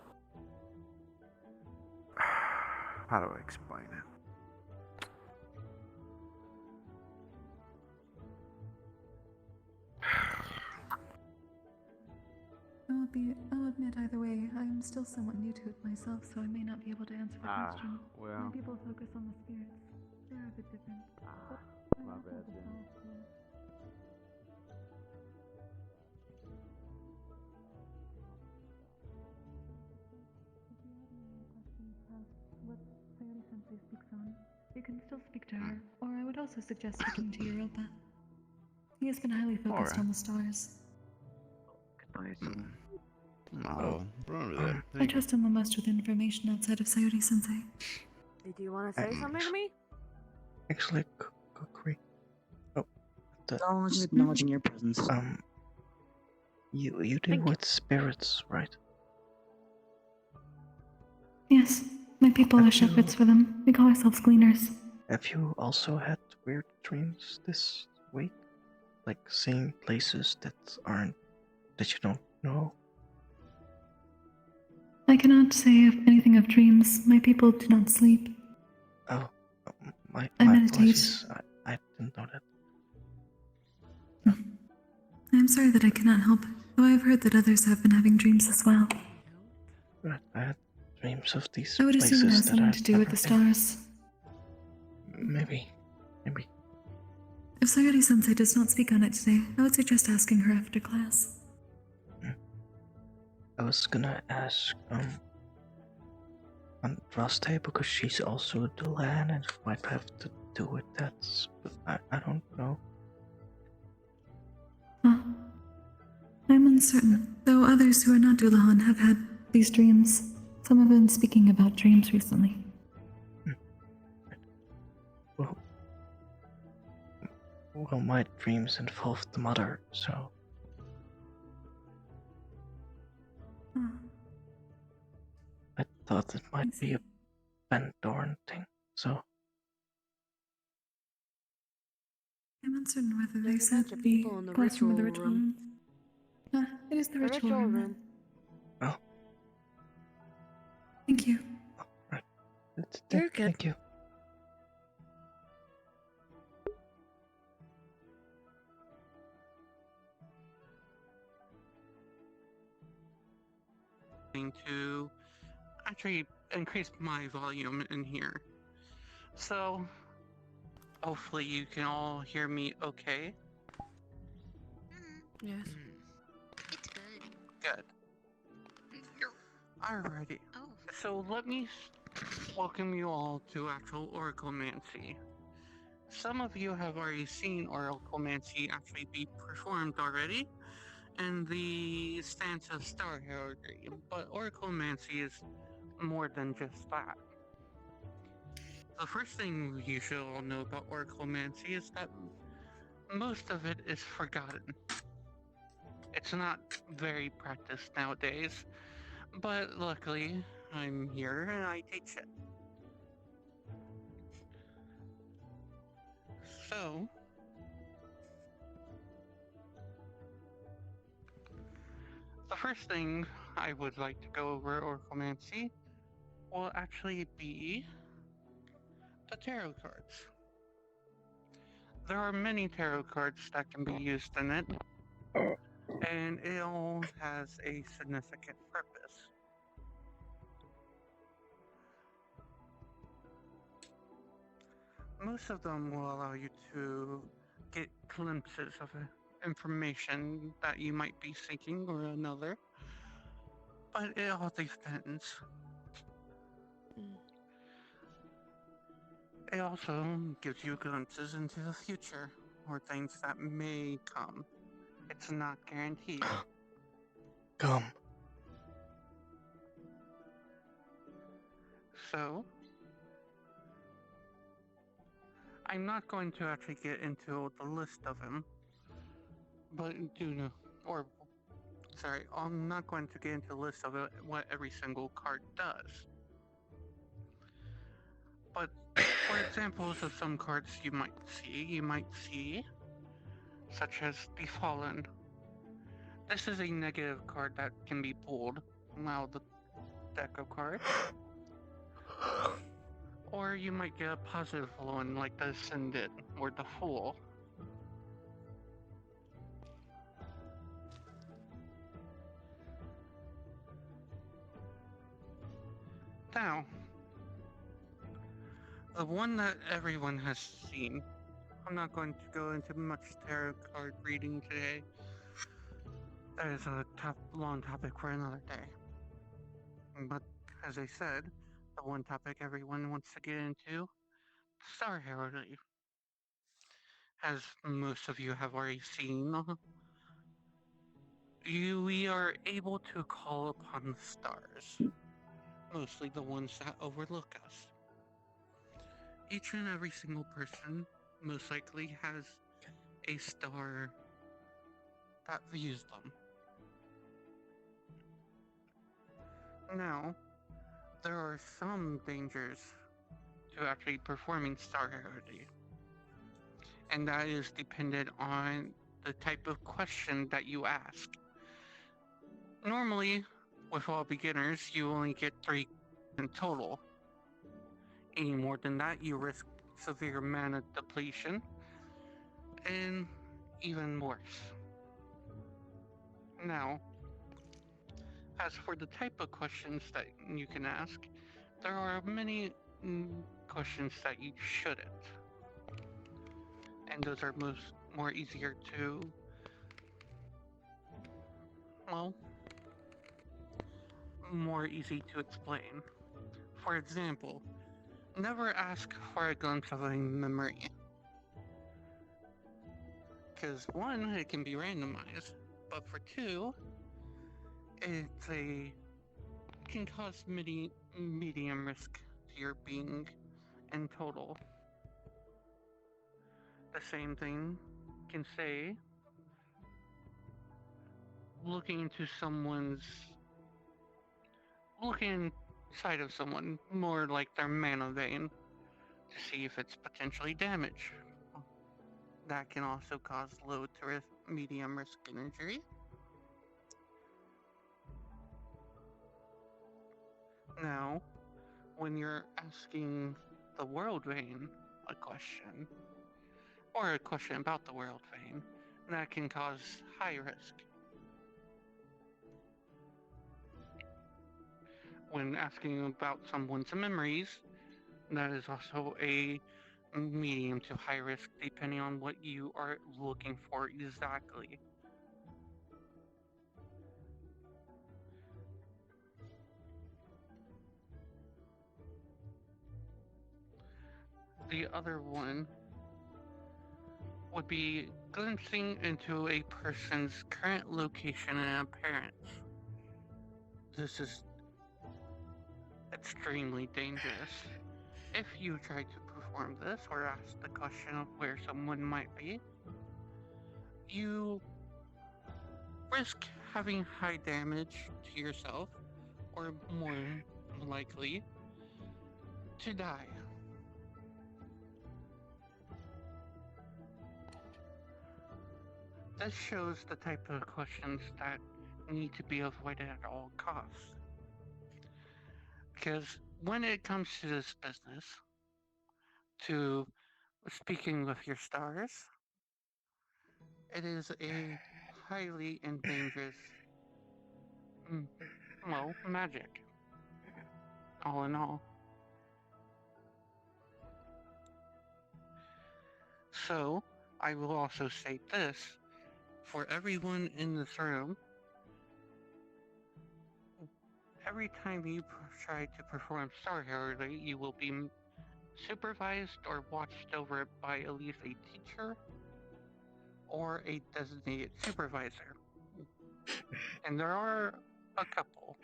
[SPEAKER 24] How do I explain it?
[SPEAKER 4] I'll admit either way, I'm still somewhat new to it myself, so I may not be able to answer the question.
[SPEAKER 24] well.
[SPEAKER 4] When people focus on the spirits, they're a bit different.
[SPEAKER 24] My bad, then.
[SPEAKER 4] What Sayori Sensei speaks on, you can still speak to her, or I would also suggest speaking to Europa. He has been highly focused on the stars.
[SPEAKER 24] Oh, brother.
[SPEAKER 4] I trust him the most with information outside of Sayori Sensei.
[SPEAKER 3] Do you want to say something to me?
[SPEAKER 1] actually, Kukri. Oh,
[SPEAKER 12] No, just acknowledging your presence.
[SPEAKER 1] You deal with spirits, right?
[SPEAKER 4] Yes, my people are shepherds for them. We call ourselves gleaners.
[SPEAKER 1] Have you also had weird dreams this week? Like seeing places that you don't know?
[SPEAKER 4] I cannot say anything of dreams. My people do not sleep.
[SPEAKER 1] Oh, my
[SPEAKER 4] meditate.
[SPEAKER 1] apologies. I didn't know that.
[SPEAKER 4] I'm sorry that I cannot help, though I've heard that others have been having dreams as well.
[SPEAKER 1] Right, I had dreams of these
[SPEAKER 4] I would
[SPEAKER 1] places
[SPEAKER 4] assume it has
[SPEAKER 1] that
[SPEAKER 4] something
[SPEAKER 1] I've
[SPEAKER 4] to do with
[SPEAKER 1] never
[SPEAKER 4] the
[SPEAKER 1] been.
[SPEAKER 4] stars.
[SPEAKER 1] Maybe.
[SPEAKER 4] If Sayori Sensei does not speak on it today, I would suggest asking her after class.
[SPEAKER 1] I was gonna ask, Andraste, because she's also a Dulan and it might have to do with that, but I don't know.
[SPEAKER 4] I'm uncertain, though others who are not Dulahan have had these dreams. Some have been speaking about dreams recently.
[SPEAKER 1] Well, my dreams involved the mother, so... I thought it might be a Bandorn thing, so...
[SPEAKER 4] I'm uncertain whether they
[SPEAKER 3] There's a
[SPEAKER 4] said
[SPEAKER 3] bunch of
[SPEAKER 4] the
[SPEAKER 3] people in the
[SPEAKER 4] classroom or the
[SPEAKER 3] ritual
[SPEAKER 4] ritual
[SPEAKER 3] room.
[SPEAKER 4] room. It is the ritual room. Then.
[SPEAKER 1] Oh.
[SPEAKER 4] Thank you.
[SPEAKER 3] You're good.
[SPEAKER 1] Thank you.
[SPEAKER 18] To actually increase my volume in here. So, hopefully you can all hear me okay.
[SPEAKER 3] Yes.
[SPEAKER 13] It's good.
[SPEAKER 18] Good. Alrighty.
[SPEAKER 13] Oh.
[SPEAKER 18] So let me welcome you all to actual oraclemancy. Some of you have already seen oraclemancy actually be performed already in the stance of star heraldry, but oraclemancy is more than just that. The first thing you should all know about oraclemancy is that most of it is forgotten. It's not very practiced nowadays, but luckily I'm here and I teach it. So, the first thing I would like to go over oraclemancy will actually be the tarot cards. There are many tarot cards that can be used in it, and it all has a significant purpose. Most of them will allow you to
[SPEAKER 7] get glimpses of information that you might be seeking or another. But it all depends. It also gives you glimpses into the future or things that may come. It's not guaranteed.
[SPEAKER 1] Come.
[SPEAKER 7] So, I'm not going to actually get into the list of them, but I'm not going to get into the list of what every single card does. But for examples of some cards you might see, such as the Fallen. This is a negative card that can be pulled out of the deck of cards. Or you might get a positive one like the Ascendant or the Fool. Now, the one that everyone has seen, I'm not going to go into much tarot card reading today. That is a long topic for another day. But as I said, the one topic everyone wants to get into, Star Heraldry. As most of you have already seen, we are able to call upon the stars, mostly the ones that overlook us. Each and every single person most likely has a star that views them. Now, there are some dangers to actually performing star heraldry, and that is dependent on the type of question that you ask. Normally, with all beginners, you only get 3 in total. Any more than that, you risk severe mana depletion, and even worse. Now, as for the type of questions that you can ask, there are many questions that you shouldn't. And those are more easier to, more easy to explain. For example, never ask for a glimpse of a memory. Because 1, it can be randomized, but for 2, it can cause medium risk to your being in total. The same thing can say looking inside of someone, more like their mana vein, to see if it's potentially damaged. That can also cause low to medium risk injury. Now, when you're asking the world vein a question, or a question about the world vein, that can cause high risk. When asking about someone's memories, that is also a medium to high risk depending on what you are looking for exactly. The other one would be glimpsing into a person's current location and appearance. This is extremely dangerous. If you try to perform this or ask the question of where someone might be, you risk having high damage to yourself, or more likely, to die. This shows the type of questions that need to be avoided at all costs. Because when it comes to this business, to speaking with your stars, it is a highly and dangerous, magic. All in all. So, I will also state this. For everyone in this room, every time you try to perform Star Heraldry, you will be supervised or watched over by at least a teacher or a designated supervisor. And there are a couple.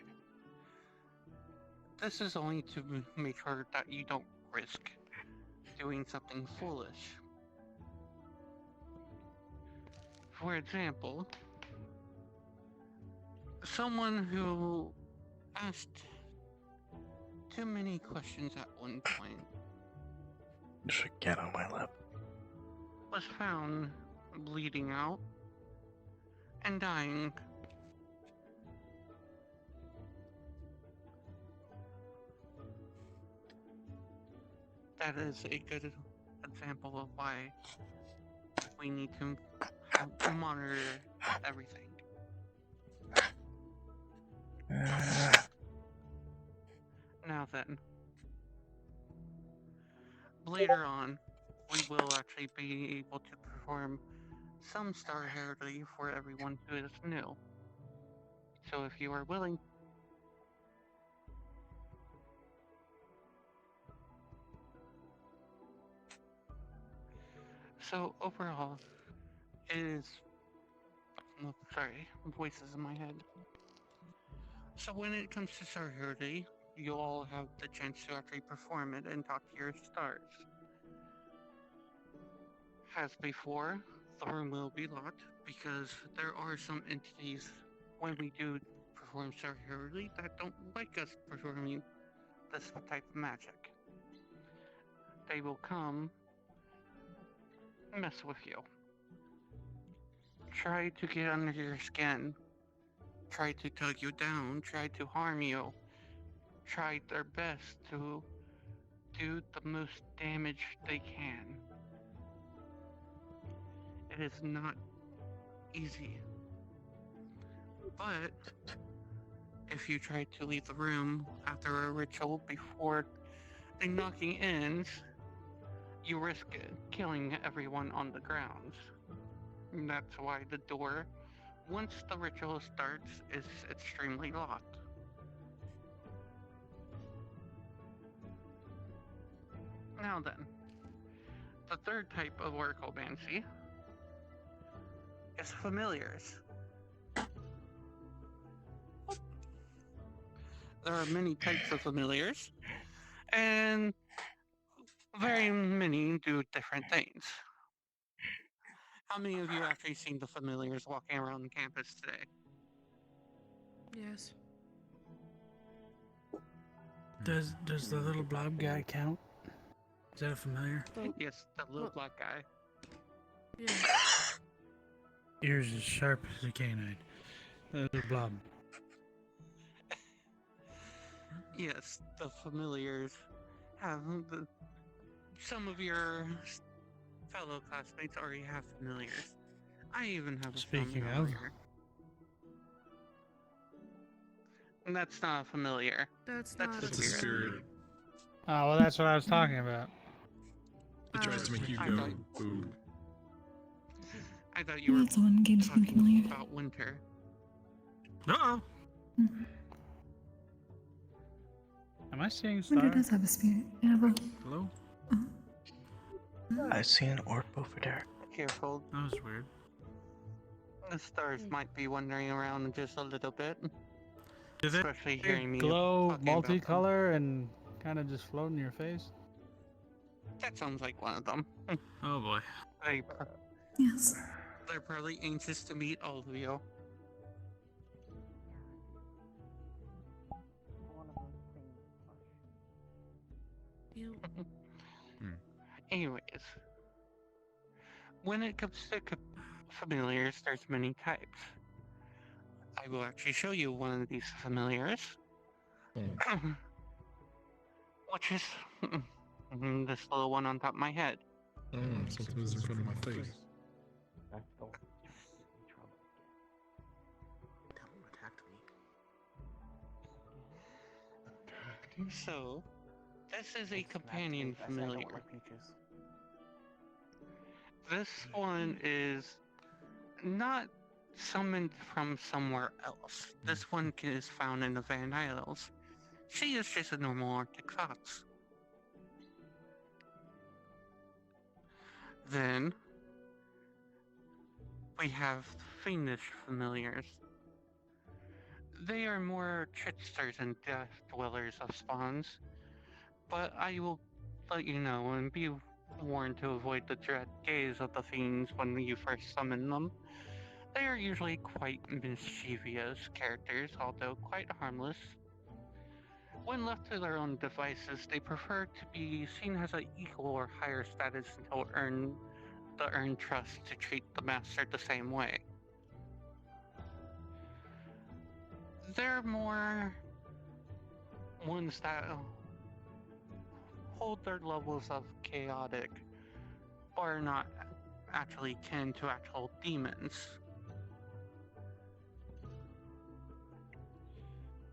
[SPEAKER 7] This is only to make sure that you don't risk doing something foolish. For example, someone who asked too many questions at one point
[SPEAKER 1] Should get on my lap.
[SPEAKER 7] was found bleeding out and dying. That is a good example of why we need to monitor everything. Now then, later on, we will actually be able to perform some Star Heraldry for everyone who is new. So if you are willing, so overall, it is. Oh, sorry, voices in my head. So when it comes to Star Heraldry, you all have the chance to actually perform it and talk to your stars. As before, the room will be locked because there are some entities when we do perform Star Heraldry that don't like us performing this type of magic. They will come mess with you. Try to get under your skin. Try to tug you down. Try to harm you. Try their best to do the most damage they can. It is not easy. But if you try to leave the room after a ritual before the knocking ends, you risk killing everyone on the grounds. And that's why the door, once the ritual starts, is extremely locked. Now then, the third type of orcomancy is familiars. There are many types of familiars, and very many do different things. How many of you actually seen the familiars walking around the campus today?
[SPEAKER 14] Yes. Does the little blob guy count? Is that a familiar?
[SPEAKER 7] Yes, the little black guy.
[SPEAKER 14] Yeah. Ears as sharp as a canine. The little blob.
[SPEAKER 7] Yes, the familiars have some of your fellow classmates already have familiars. I even have a
[SPEAKER 14] Speaking
[SPEAKER 7] familiar. And that's not a familiar.
[SPEAKER 14] That's
[SPEAKER 7] a spirit.
[SPEAKER 14] Oh, well, that's what I was talking about.
[SPEAKER 16] It tries to make you go, ooh.
[SPEAKER 7] I thought you were
[SPEAKER 4] That's one game's
[SPEAKER 7] talking
[SPEAKER 4] familiar.
[SPEAKER 7] about winter.
[SPEAKER 14] Uh-oh.
[SPEAKER 4] Mhm.
[SPEAKER 14] Am I seeing
[SPEAKER 4] Winter
[SPEAKER 14] stars?
[SPEAKER 4] does have a spirit. Yeah, well,
[SPEAKER 14] Hello?
[SPEAKER 1] I see an orb over there.
[SPEAKER 7] Careful.
[SPEAKER 14] That was weird.
[SPEAKER 7] The stars might be wandering around just a little bit.
[SPEAKER 14] Does it
[SPEAKER 7] Especially hearing me
[SPEAKER 14] glow
[SPEAKER 7] talking about them.
[SPEAKER 14] multicolor and kind of just float in your face?
[SPEAKER 7] That sounds like one of them.
[SPEAKER 14] Oh boy.
[SPEAKER 4] yes.
[SPEAKER 7] They're probably anxious to meet all of you. Anyways, when it comes to familiars, there's many types. I will actually show you one of these familiars, which is this little one on top of my head.
[SPEAKER 16] Something is in front of my face.
[SPEAKER 7] So, this is a companion familiar. This one is not summoned from somewhere else. This one is found in the Van Isles. She is just a normal Arctic fox. Then we have fiendish familiars. They are more tricksters and death dwellers of spawns, but I will let you know and be warned to avoid the dread gaze of the fiends when you first summon them. They are usually quite mischievous characters, although quite harmless. When left to their own devices, they prefer to be seen as an equal or higher status until earn trust to treat the master the same way. They're more ones that hold their levels of chaotic, but are not actually kin to actual demons.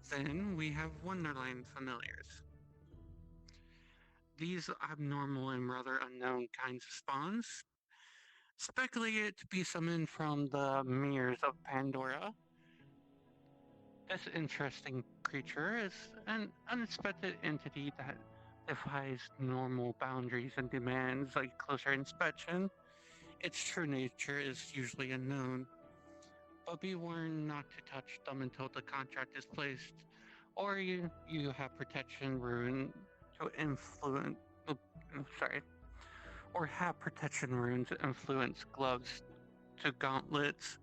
[SPEAKER 7] Then we have Wonderland familiars. These abnormal and rather unknown kinds of spawns, speculated to be summoned from the mirrors of Pandora. This interesting creature is an unexpected entity that defies normal boundaries and demands a closer inspection. Its true nature is usually unknown, but be warned not to touch them until the contract is placed, or you have protection rune to influence. Or have protection runes influence gloves to gauntlets.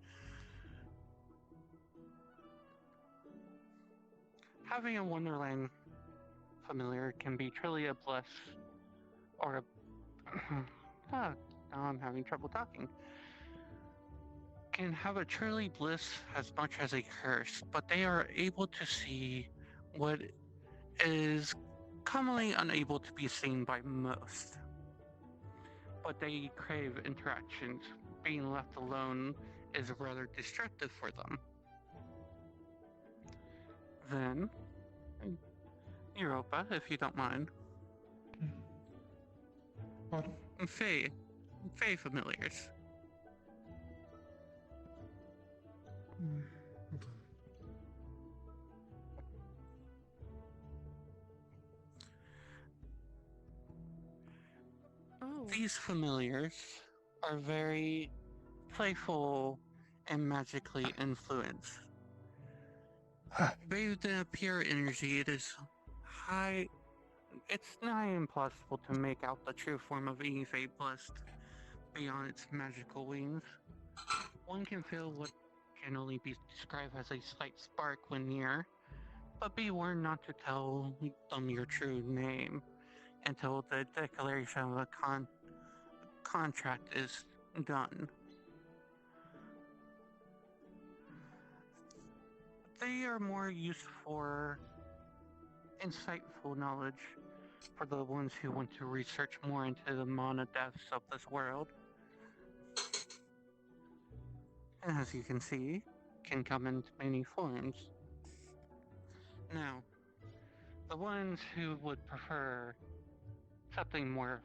[SPEAKER 7] Having a Wonderland familiar can be truly a bliss, or a now I'm having trouble talking. Can have a truly bliss as much as a curse, but they are able to see what is commonly unable to be seen by most. But they crave interactions. Being left alone is rather destructive for them. Then, Europa, if you don't mind.
[SPEAKER 16] What?
[SPEAKER 7] Fae familiars. These familiars are very playful and magically influenced. Bathed in a pure energy, it is high. It's nigh impossible to make out the true form of any Fae blessed beyond its magical wings. One can feel what can only be described as a slight spark when near, but be warned not to tell them your true name until the declaration of a contract is done. They are more used for insightful knowledge for the ones who want to research more into the mana depths of this world. And as you can see, can come in many forms. Now, the ones who would prefer something more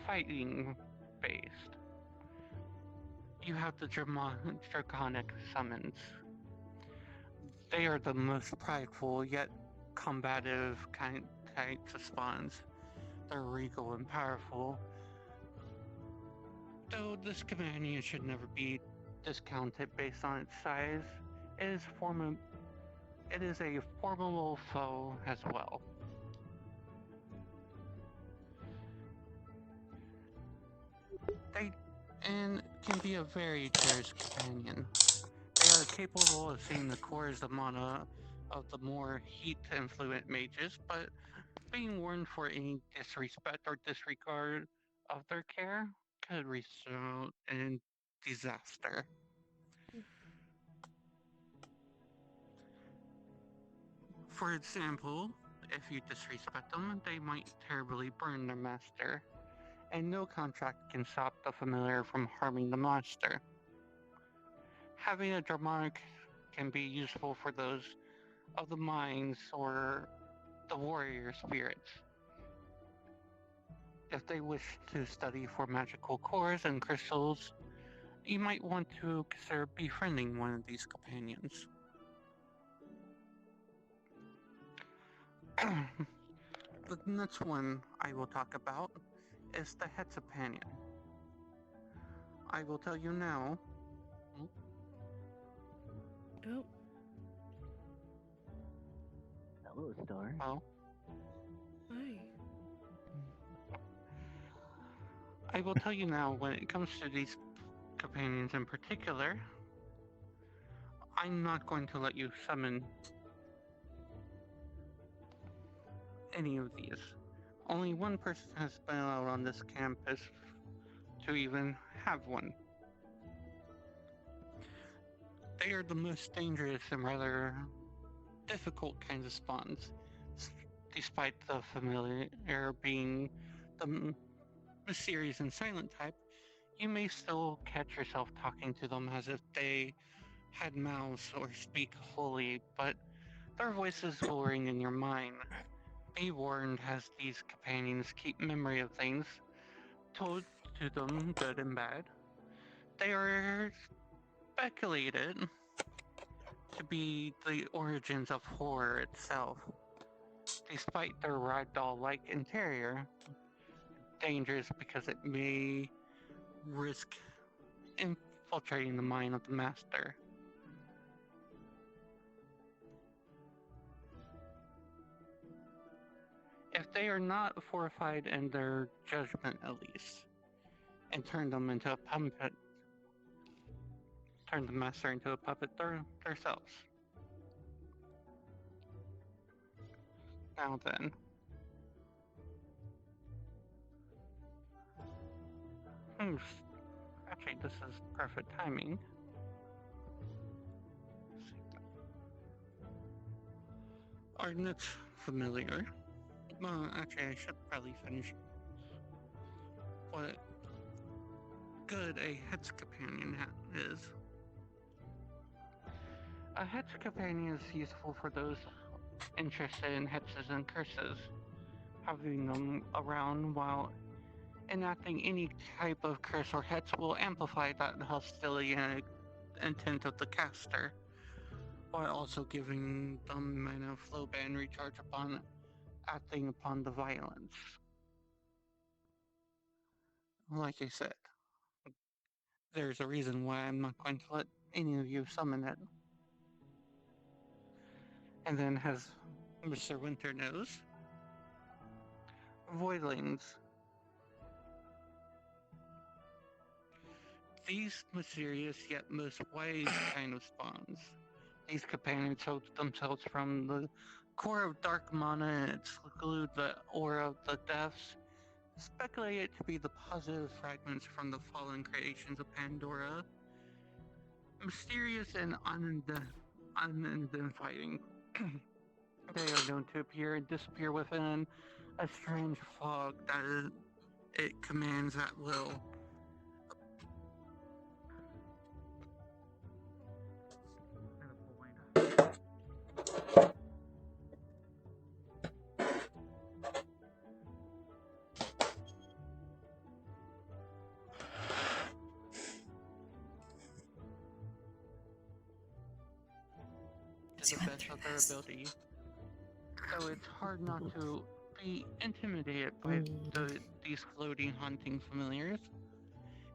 [SPEAKER 7] fighting based, you have the draconic summons. They are the most prideful yet combative types of spawns. They're regal and powerful. Though this companion should never be discounted based on its size, it is a formidable foe as well. They can be a very cherished companion. They are capable of seeing the cores of mana of the more heat-influent mages, but being warned for any disrespect or disregard of their care could result in disaster. For example, if you disrespect them, they might terribly burn their master, and no contract can stop the familiar from harming the master. Having a demonic can be useful for those of the minds or the warrior spirits. If they wish to study for magical cores and crystals, you might want to consider befriending one of these companions. The next one I will talk about is the Hetzapanion. I will tell you now.
[SPEAKER 15] Oh.
[SPEAKER 5] Hello, Star.
[SPEAKER 7] Well,
[SPEAKER 15] Hi.
[SPEAKER 7] I will tell you now, when it comes to these companions in particular, I'm not going to let you summon any of these. Only one person has been allowed on this campus to even have one. They are the most dangerous and rather difficult kinds of spawns, despite the familiar being the mysterious and silent type. You may still catch yourself talking to them as if they had mouths or speak fully, but their voices will ring in your mind. Be warned, as these companions keep memory of things told to them, good and bad. They are speculated to be the origins of horror itself. Despite their ragdoll-like interior, dangerous because it may risk infiltrating the mind of the master. If they are not fortified in their judgment at least, and turn them into a puppet, turn the master into a puppet themselves. Now then. Actually, this is perfect timing. Our next familiar. Well, actually, I should probably finish what good a Hetz companion is. A Hetz companion is useful for those interested in Hetzes and curses. Having them around while enacting any type of curse or Hetz will amplify that hostility and intent of the caster, while also giving them mana flow ban recharge upon acting upon the violence. Like I said, there's a reason why I'm not going to let any of you summon it. And then, as Mr. Winter knows, Voidlings. These mysterious yet most wise kind of spawns. These companions hold themselves from the core of dark mana and exclude the aura of the depths, speculated to be the positive fragments from the fallen creations of Pandora. Mysterious and unidentified. They are known to appear and disappear within a strange fog that it commands at will. To the best of their ability. So it's hard not to be intimidated by these floating hunting familiars.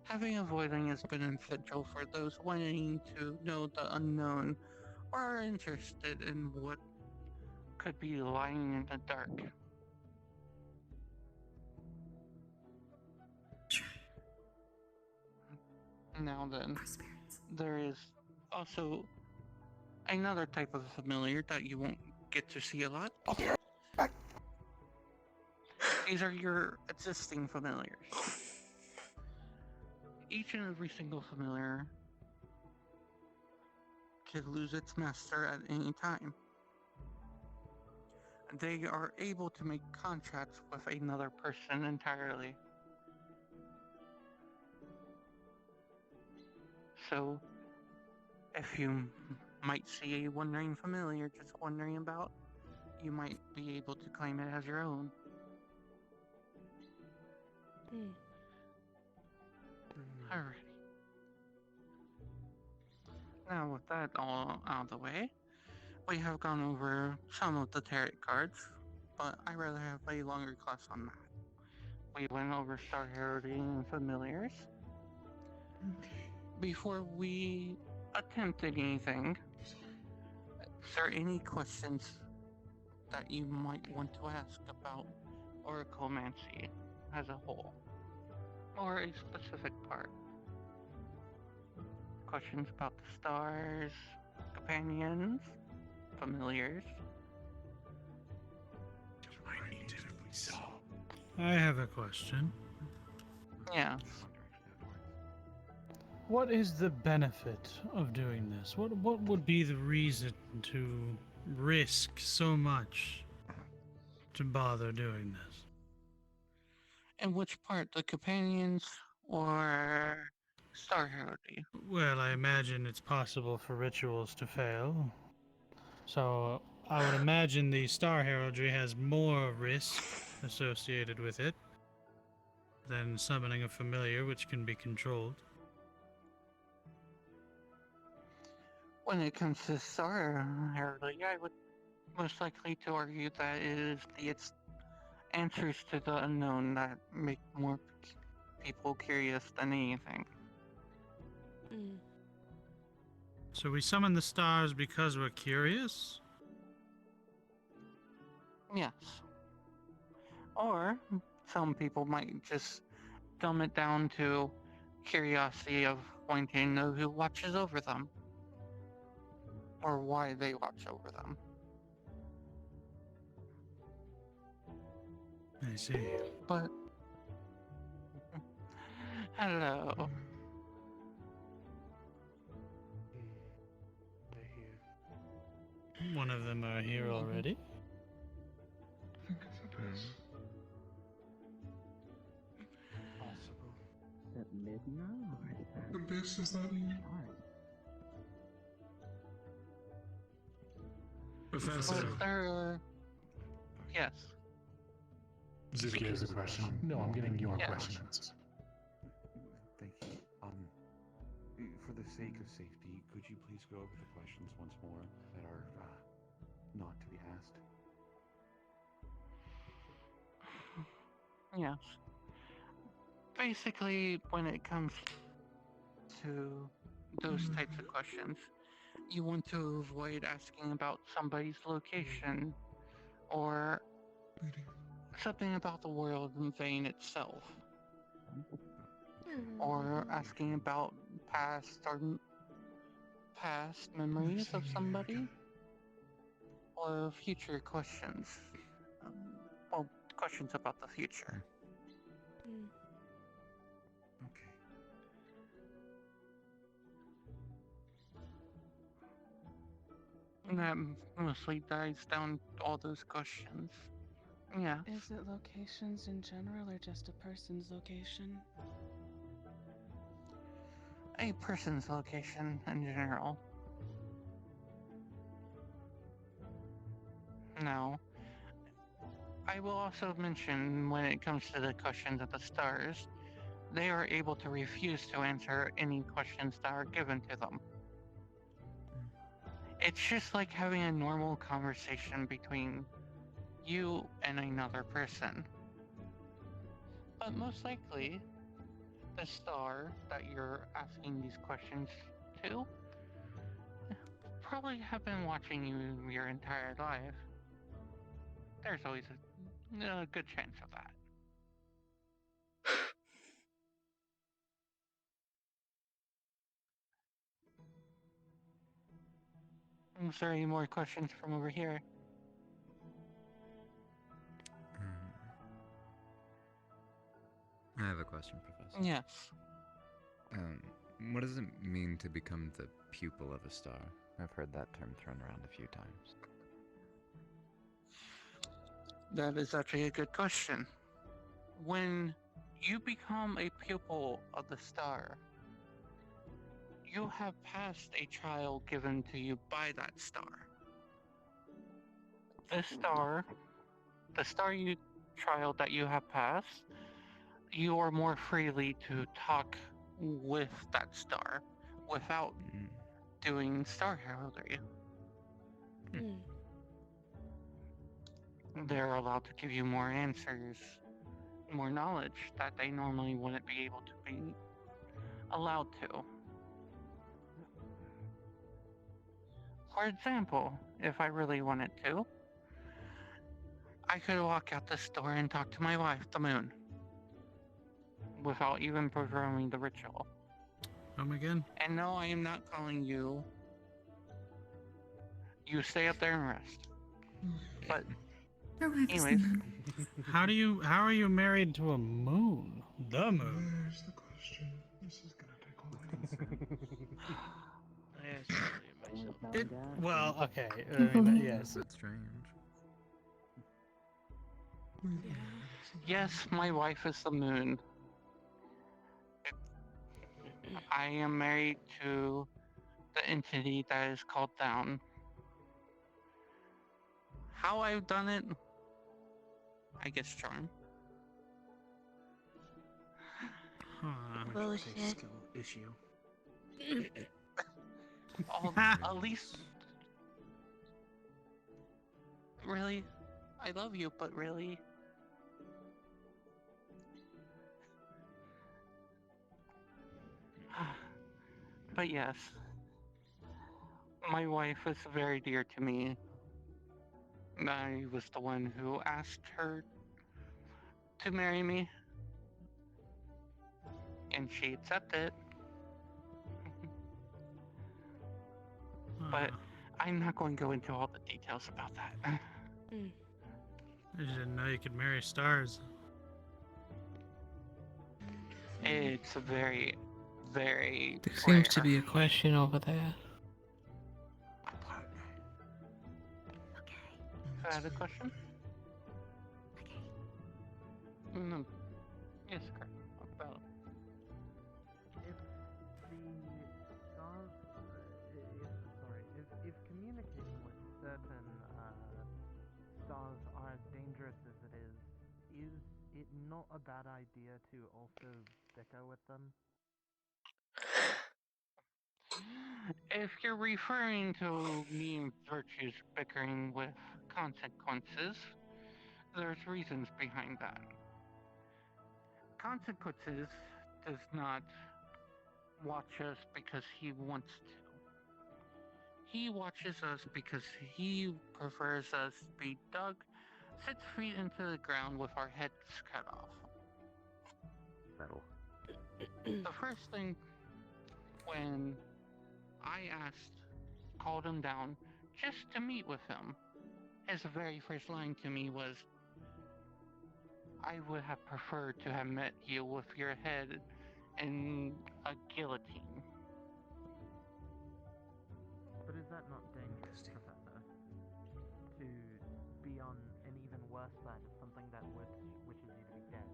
[SPEAKER 7] Having a voidling is beneficial for those wanting to know the unknown or are interested in what could be lying in the dark. Now then, there is also another type of familiar that you won't get to see a lot. These are your existing familiars. Each and every single familiar could lose its master at any time. They are able to make contracts with another person entirely. So, if you might see a wandering familiar just wondering about, you might be able to claim it as your own. Alrighty. Now, with that all out of the way, we have gone over some of the tarot cards, but I'd rather have a longer class on that. We went over star heraldry and familiars. Before we attempt anything, is there any questions that you might want to ask about oraclemancy as a whole, or a specific part? Questions about the stars, companions, familiars?
[SPEAKER 14] I have a question.
[SPEAKER 7] Yeah.
[SPEAKER 14] What is the benefit of doing this? What would be the reason to risk so much to bother doing this?
[SPEAKER 7] And which part, the companions or star heraldry?
[SPEAKER 14] Well, I imagine it's possible for rituals to fail. So I would imagine the star heraldry has more risk associated with it than summoning a familiar, which can be controlled.
[SPEAKER 7] When it comes to star heraldry, I would most likely to argue that it is its answers to the unknown that make more people curious than anything.
[SPEAKER 14] So we summon the stars because we're curious?
[SPEAKER 7] Yes. Or some people might just dumb it down to curiosity of wanting to know who watches over them. Or why they watch over them.
[SPEAKER 14] I see.
[SPEAKER 7] But... Hello.
[SPEAKER 14] One of them are here already.
[SPEAKER 5] At midnight?
[SPEAKER 16] The best is not here.
[SPEAKER 7] Professor. Yes.
[SPEAKER 9] Zuki has a question. No, I'm getting your questions.
[SPEAKER 10] Thank you. For the sake of safety, could you please go over the questions once more that are not to be asked?
[SPEAKER 7] Yes. Basically, when it comes to those types of questions, you want to avoid asking about somebody's location or something about the world and vein itself, or asking about past memories of somebody, or future questions. Well, questions about the future.
[SPEAKER 10] Okay.
[SPEAKER 7] And that mostly dies down all those questions. Yeah.
[SPEAKER 17] Is it locations in general or just a person's location?
[SPEAKER 7] A person's location in general. Now, I will also mention when it comes to the questions of the stars, they are able to refuse to answer any questions that are given to them. It's just like having a normal conversation between you and another person. But most likely, the star that you're asking these questions to probably have been watching you your entire life. There's always a good chance of that. Is there any more questions from over here?
[SPEAKER 19] I have a question, Professor.
[SPEAKER 7] Yes.
[SPEAKER 19] What does it mean to become the pupil of a star? I've heard that term thrown around a few times.
[SPEAKER 7] That is actually a good question. When you become a pupil of the star, you have passed a trial given to you by that star. The star trial that you have passed you are more freely to talk with that star without doing star heraldry. They're allowed to give you more answers, more knowledge that they normally wouldn't be able to be allowed to. For example, if I really wanted to, I could walk out this door and talk to my wife, the moon, without even performing the ritual.
[SPEAKER 14] Come again?
[SPEAKER 7] And no, I am not calling you. You stay up there and rest. But anyways,
[SPEAKER 14] How are you married to a moon? The moon.
[SPEAKER 16] There's the question. This is gonna take a long time.
[SPEAKER 14] Well, okay. I mean, yes.
[SPEAKER 19] That's strange.
[SPEAKER 7] yes, my wife is the moon. I am married to the entity that is called down. How I've done it, I guess charm.
[SPEAKER 2] Bullshit. Skill issue.
[SPEAKER 7] At least, really, I love you, but really. But yes, my wife is very dear to me. I was the one who asked her to marry me, and she accepted. But I'm not going to go into all the details about that.
[SPEAKER 14] I didn't know you could marry stars.
[SPEAKER 7] It's very, very.
[SPEAKER 18] There seems to be a question over there.
[SPEAKER 7] I have a question? No. Yes, correct. About
[SPEAKER 5] if communicating with certain stars are as dangerous as it is it not a bad idea to also bicker with them?
[SPEAKER 7] If you're referring to me and Virtue's bickering with consequences, there's reasons behind that. Consequences does not watch us because he wants to. He watches us because he prefers us to be dug 6 feet into the ground with our heads cut off.
[SPEAKER 5] Settle.
[SPEAKER 7] The first thing when I called him down just to meet with him, his very first line to me was, I would have preferred to have met you with your head in a guillotine.
[SPEAKER 5] But is that not dangerous, Professor? To be on an even worse side of something that wishes you to be dead?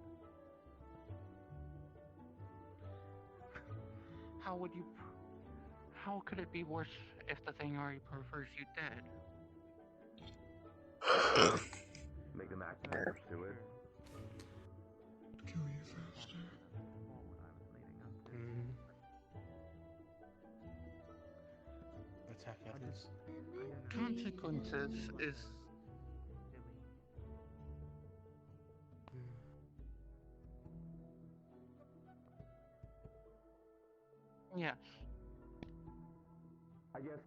[SPEAKER 7] How could it be worse if the thing already prefers you dead?
[SPEAKER 5] Make them actively pursue it.
[SPEAKER 16] Kill you faster.
[SPEAKER 2] Attack others.
[SPEAKER 7] Consequences is. Yes.
[SPEAKER 8] I guess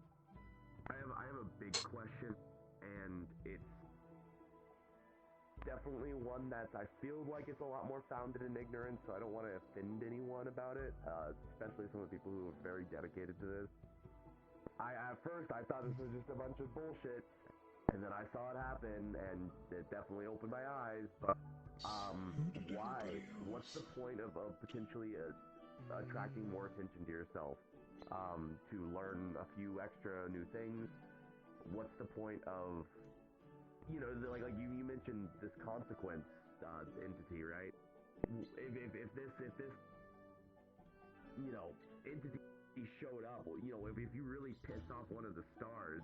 [SPEAKER 8] I have a big question, and it's definitely one that I feel like it's a lot more founded in ignorance, so I don't want to offend anyone about it, especially some of the people who are very dedicated to this. At first I thought this was just a bunch of bullshit, and then I saw it happen, and it definitely opened my eyes, but why? What's the point of potentially attracting more attention to yourself? To learn a few extra new things? What's the point of, like you mentioned this consequence entity, right? If this entity showed up, if you really piss off one of the stars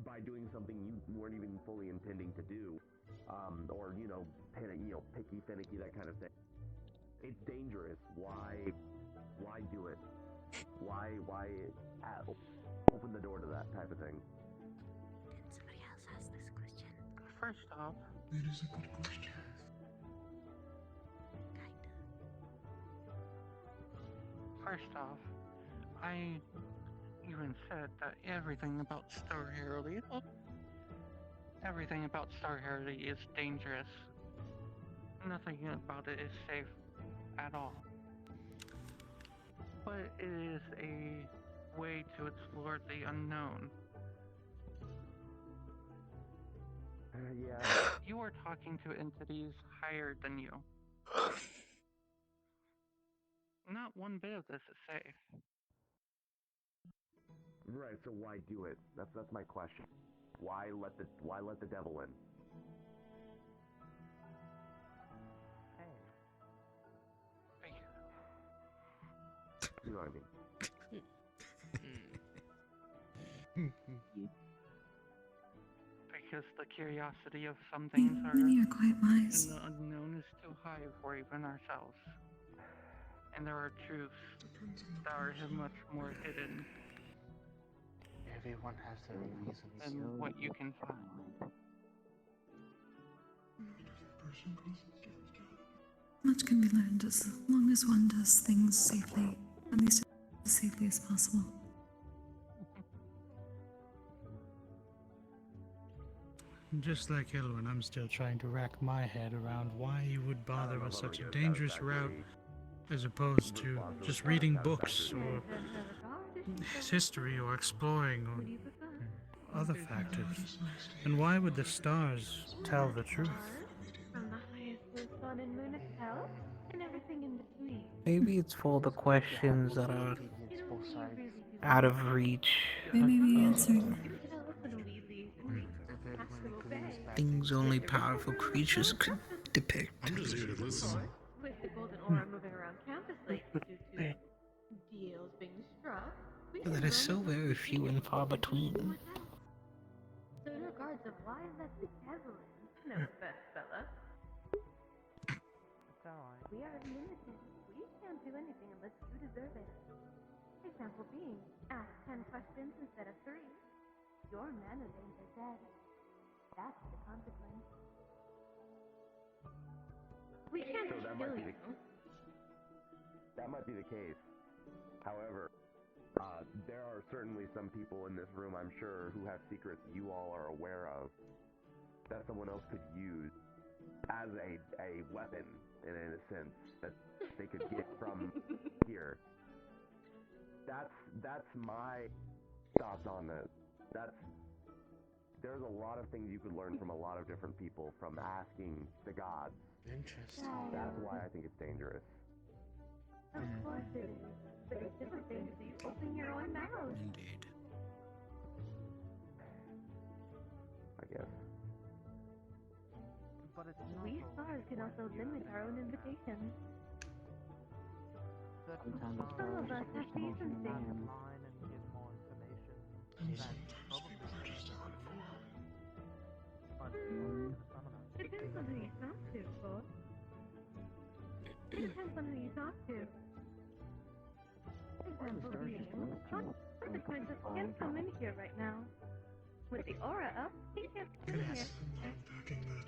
[SPEAKER 8] by doing something you weren't even fully intending to do, or picky, finicky, that kind of thing. It's dangerous. Why do it? Why open the door to that type of thing?
[SPEAKER 13] Somebody else asked this question.
[SPEAKER 7] First off,
[SPEAKER 16] It is a good question.
[SPEAKER 7] I even said that everything about Star Heraldry is dangerous. Nothing about it is safe at all. But it is a way to explore the unknown.
[SPEAKER 8] Yeah.
[SPEAKER 7] You are talking to entities higher than you. Not one bit of this is safe.
[SPEAKER 8] Right. So why do it? That's my question. Why let the devil in? You know what I mean?
[SPEAKER 7] Because the curiosity of some things
[SPEAKER 4] Many are quite wise.
[SPEAKER 7] and the unknown is too high for even ourselves. And there are truths that are much more hidden
[SPEAKER 5] Everyone has their own reasons.
[SPEAKER 7] than what you can find.
[SPEAKER 4] Much can be learned as long as one does things safely, at least as safely as possible.
[SPEAKER 14] Just like Hilwin, I'm still trying to rack my head around why you would bother with such a dangerous route as opposed to just reading books or history or exploring or other factors. And why would the stars tell the truth?
[SPEAKER 3] From the highest sun and moon itself, and everything in between.
[SPEAKER 11] Maybe it's for the questions that are out of reach.
[SPEAKER 4] They may be answered.
[SPEAKER 11] Things only powerful creatures could depict.
[SPEAKER 16] I'm just here to listen.
[SPEAKER 3] With the golden aura moving around campus lately due to deals being struck, we
[SPEAKER 11] But that is so very few and far between.
[SPEAKER 3] So in regards of why let the devil in? No offense, fella.
[SPEAKER 5] It's alright.
[SPEAKER 3] We are limited. We can't do anything unless you deserve it. Example being, ask 10 questions instead of 3. Your mana veins are dead. That's the consequence. We can't
[SPEAKER 8] So that
[SPEAKER 3] kill
[SPEAKER 8] might be
[SPEAKER 3] you.
[SPEAKER 8] That might be the case. However, there are certainly some people in this room, I'm sure, who have secrets you all are aware of that someone else could use as a weapon, in a sense, that they could get from here. That's my thoughts on this. There's a lot of things you could learn from a lot of different people from asking the gods.
[SPEAKER 5] Interesting.
[SPEAKER 8] That's why I think it's dangerous.
[SPEAKER 3] Of course it is. But it's different things if you open your own mouth.
[SPEAKER 14] Indeed.
[SPEAKER 8] I guess.
[SPEAKER 5] But it's
[SPEAKER 3] We stars can also limit our own invitations.
[SPEAKER 5] Sometimes
[SPEAKER 3] Some of us have decency.
[SPEAKER 5] online and give more information.
[SPEAKER 3] Depends on who you talk to, of course. It depends on who you talk to. Example being, consequences can't come in here right now. With the aura up, he can't come in here.
[SPEAKER 16] Unpacking that.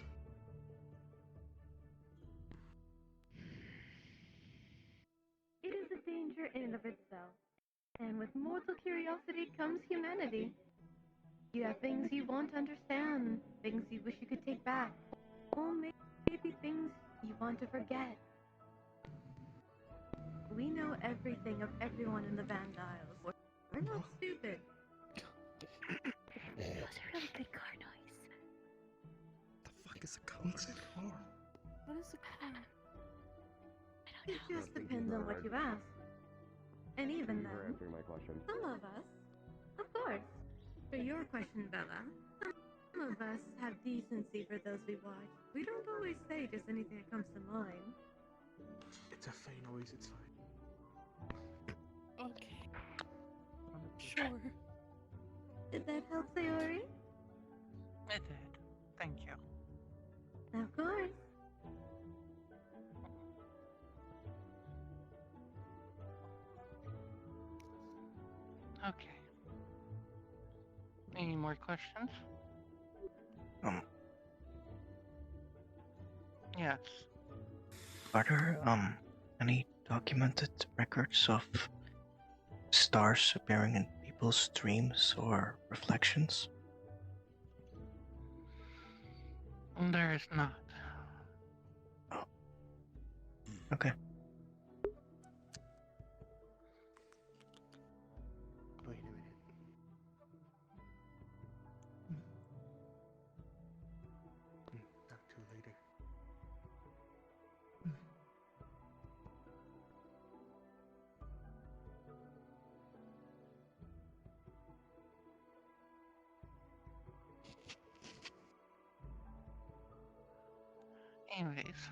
[SPEAKER 3] It is a danger in and of itself. And with mortal curiosity comes humanity. You have things you want to understand, things you wish you could take back, or maybe things you want to forget. We know everything of everyone in the Vandiles. We're not stupid.
[SPEAKER 13] That was a really good car noise.
[SPEAKER 16] The fuck is a car? What's a car?
[SPEAKER 13] What is a car?
[SPEAKER 3] It just depends on what you ask. And even
[SPEAKER 8] Thank you for
[SPEAKER 3] then,
[SPEAKER 8] answering my question.
[SPEAKER 3] some of us, of course, for your question, Bella, some of us have decency for those we watch. We don't always say just anything that comes to mind.
[SPEAKER 16] It's a fey noise, it's fine.
[SPEAKER 13] Okay. Sure.
[SPEAKER 3] Did that help, Sayori?
[SPEAKER 7] It did. Thank you.
[SPEAKER 3] Of course.
[SPEAKER 7] Okay. Any more questions? Yes.
[SPEAKER 1] Are there any documented records of stars appearing in people's dreams or reflections?
[SPEAKER 7] There is not.
[SPEAKER 1] Okay.
[SPEAKER 16] Wait a minute. Talk to you later.
[SPEAKER 7] Anyways.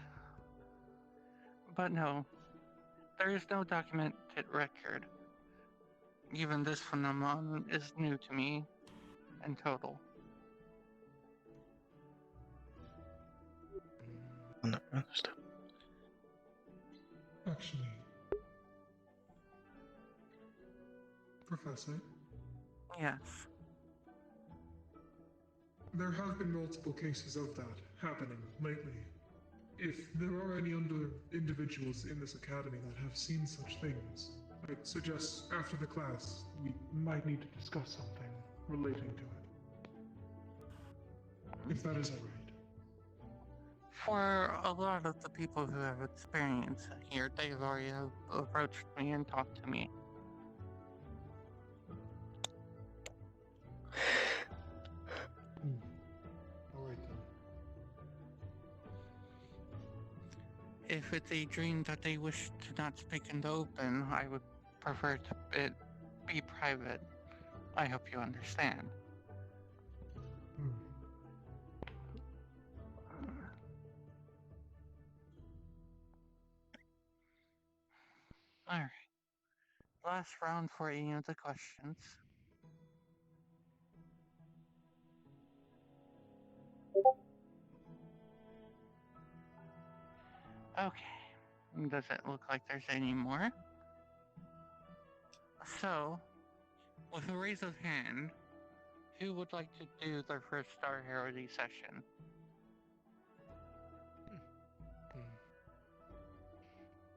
[SPEAKER 7] But no, there is no documented record. Even this phenomenon is new to me in total.
[SPEAKER 1] Understood.
[SPEAKER 9] Actually, Professor,
[SPEAKER 7] Yes.
[SPEAKER 9] there have been multiple cases of that happening lately. If there are any individuals in this academy that have seen such things, I'd suggest after the class we might need to discuss something relating to it. If that is alright.
[SPEAKER 7] For a lot of the people who have experience here, they've already approached me and talked to me.
[SPEAKER 9] Alright then.
[SPEAKER 7] If it's a dream that they wish to not speak in the open, I would prefer it be private. I hope you understand. Alright. Last round for any of the questions. Okay. Does it look like there's any more? So, with a raise of hand, who would like to do their first Star Heraldry session?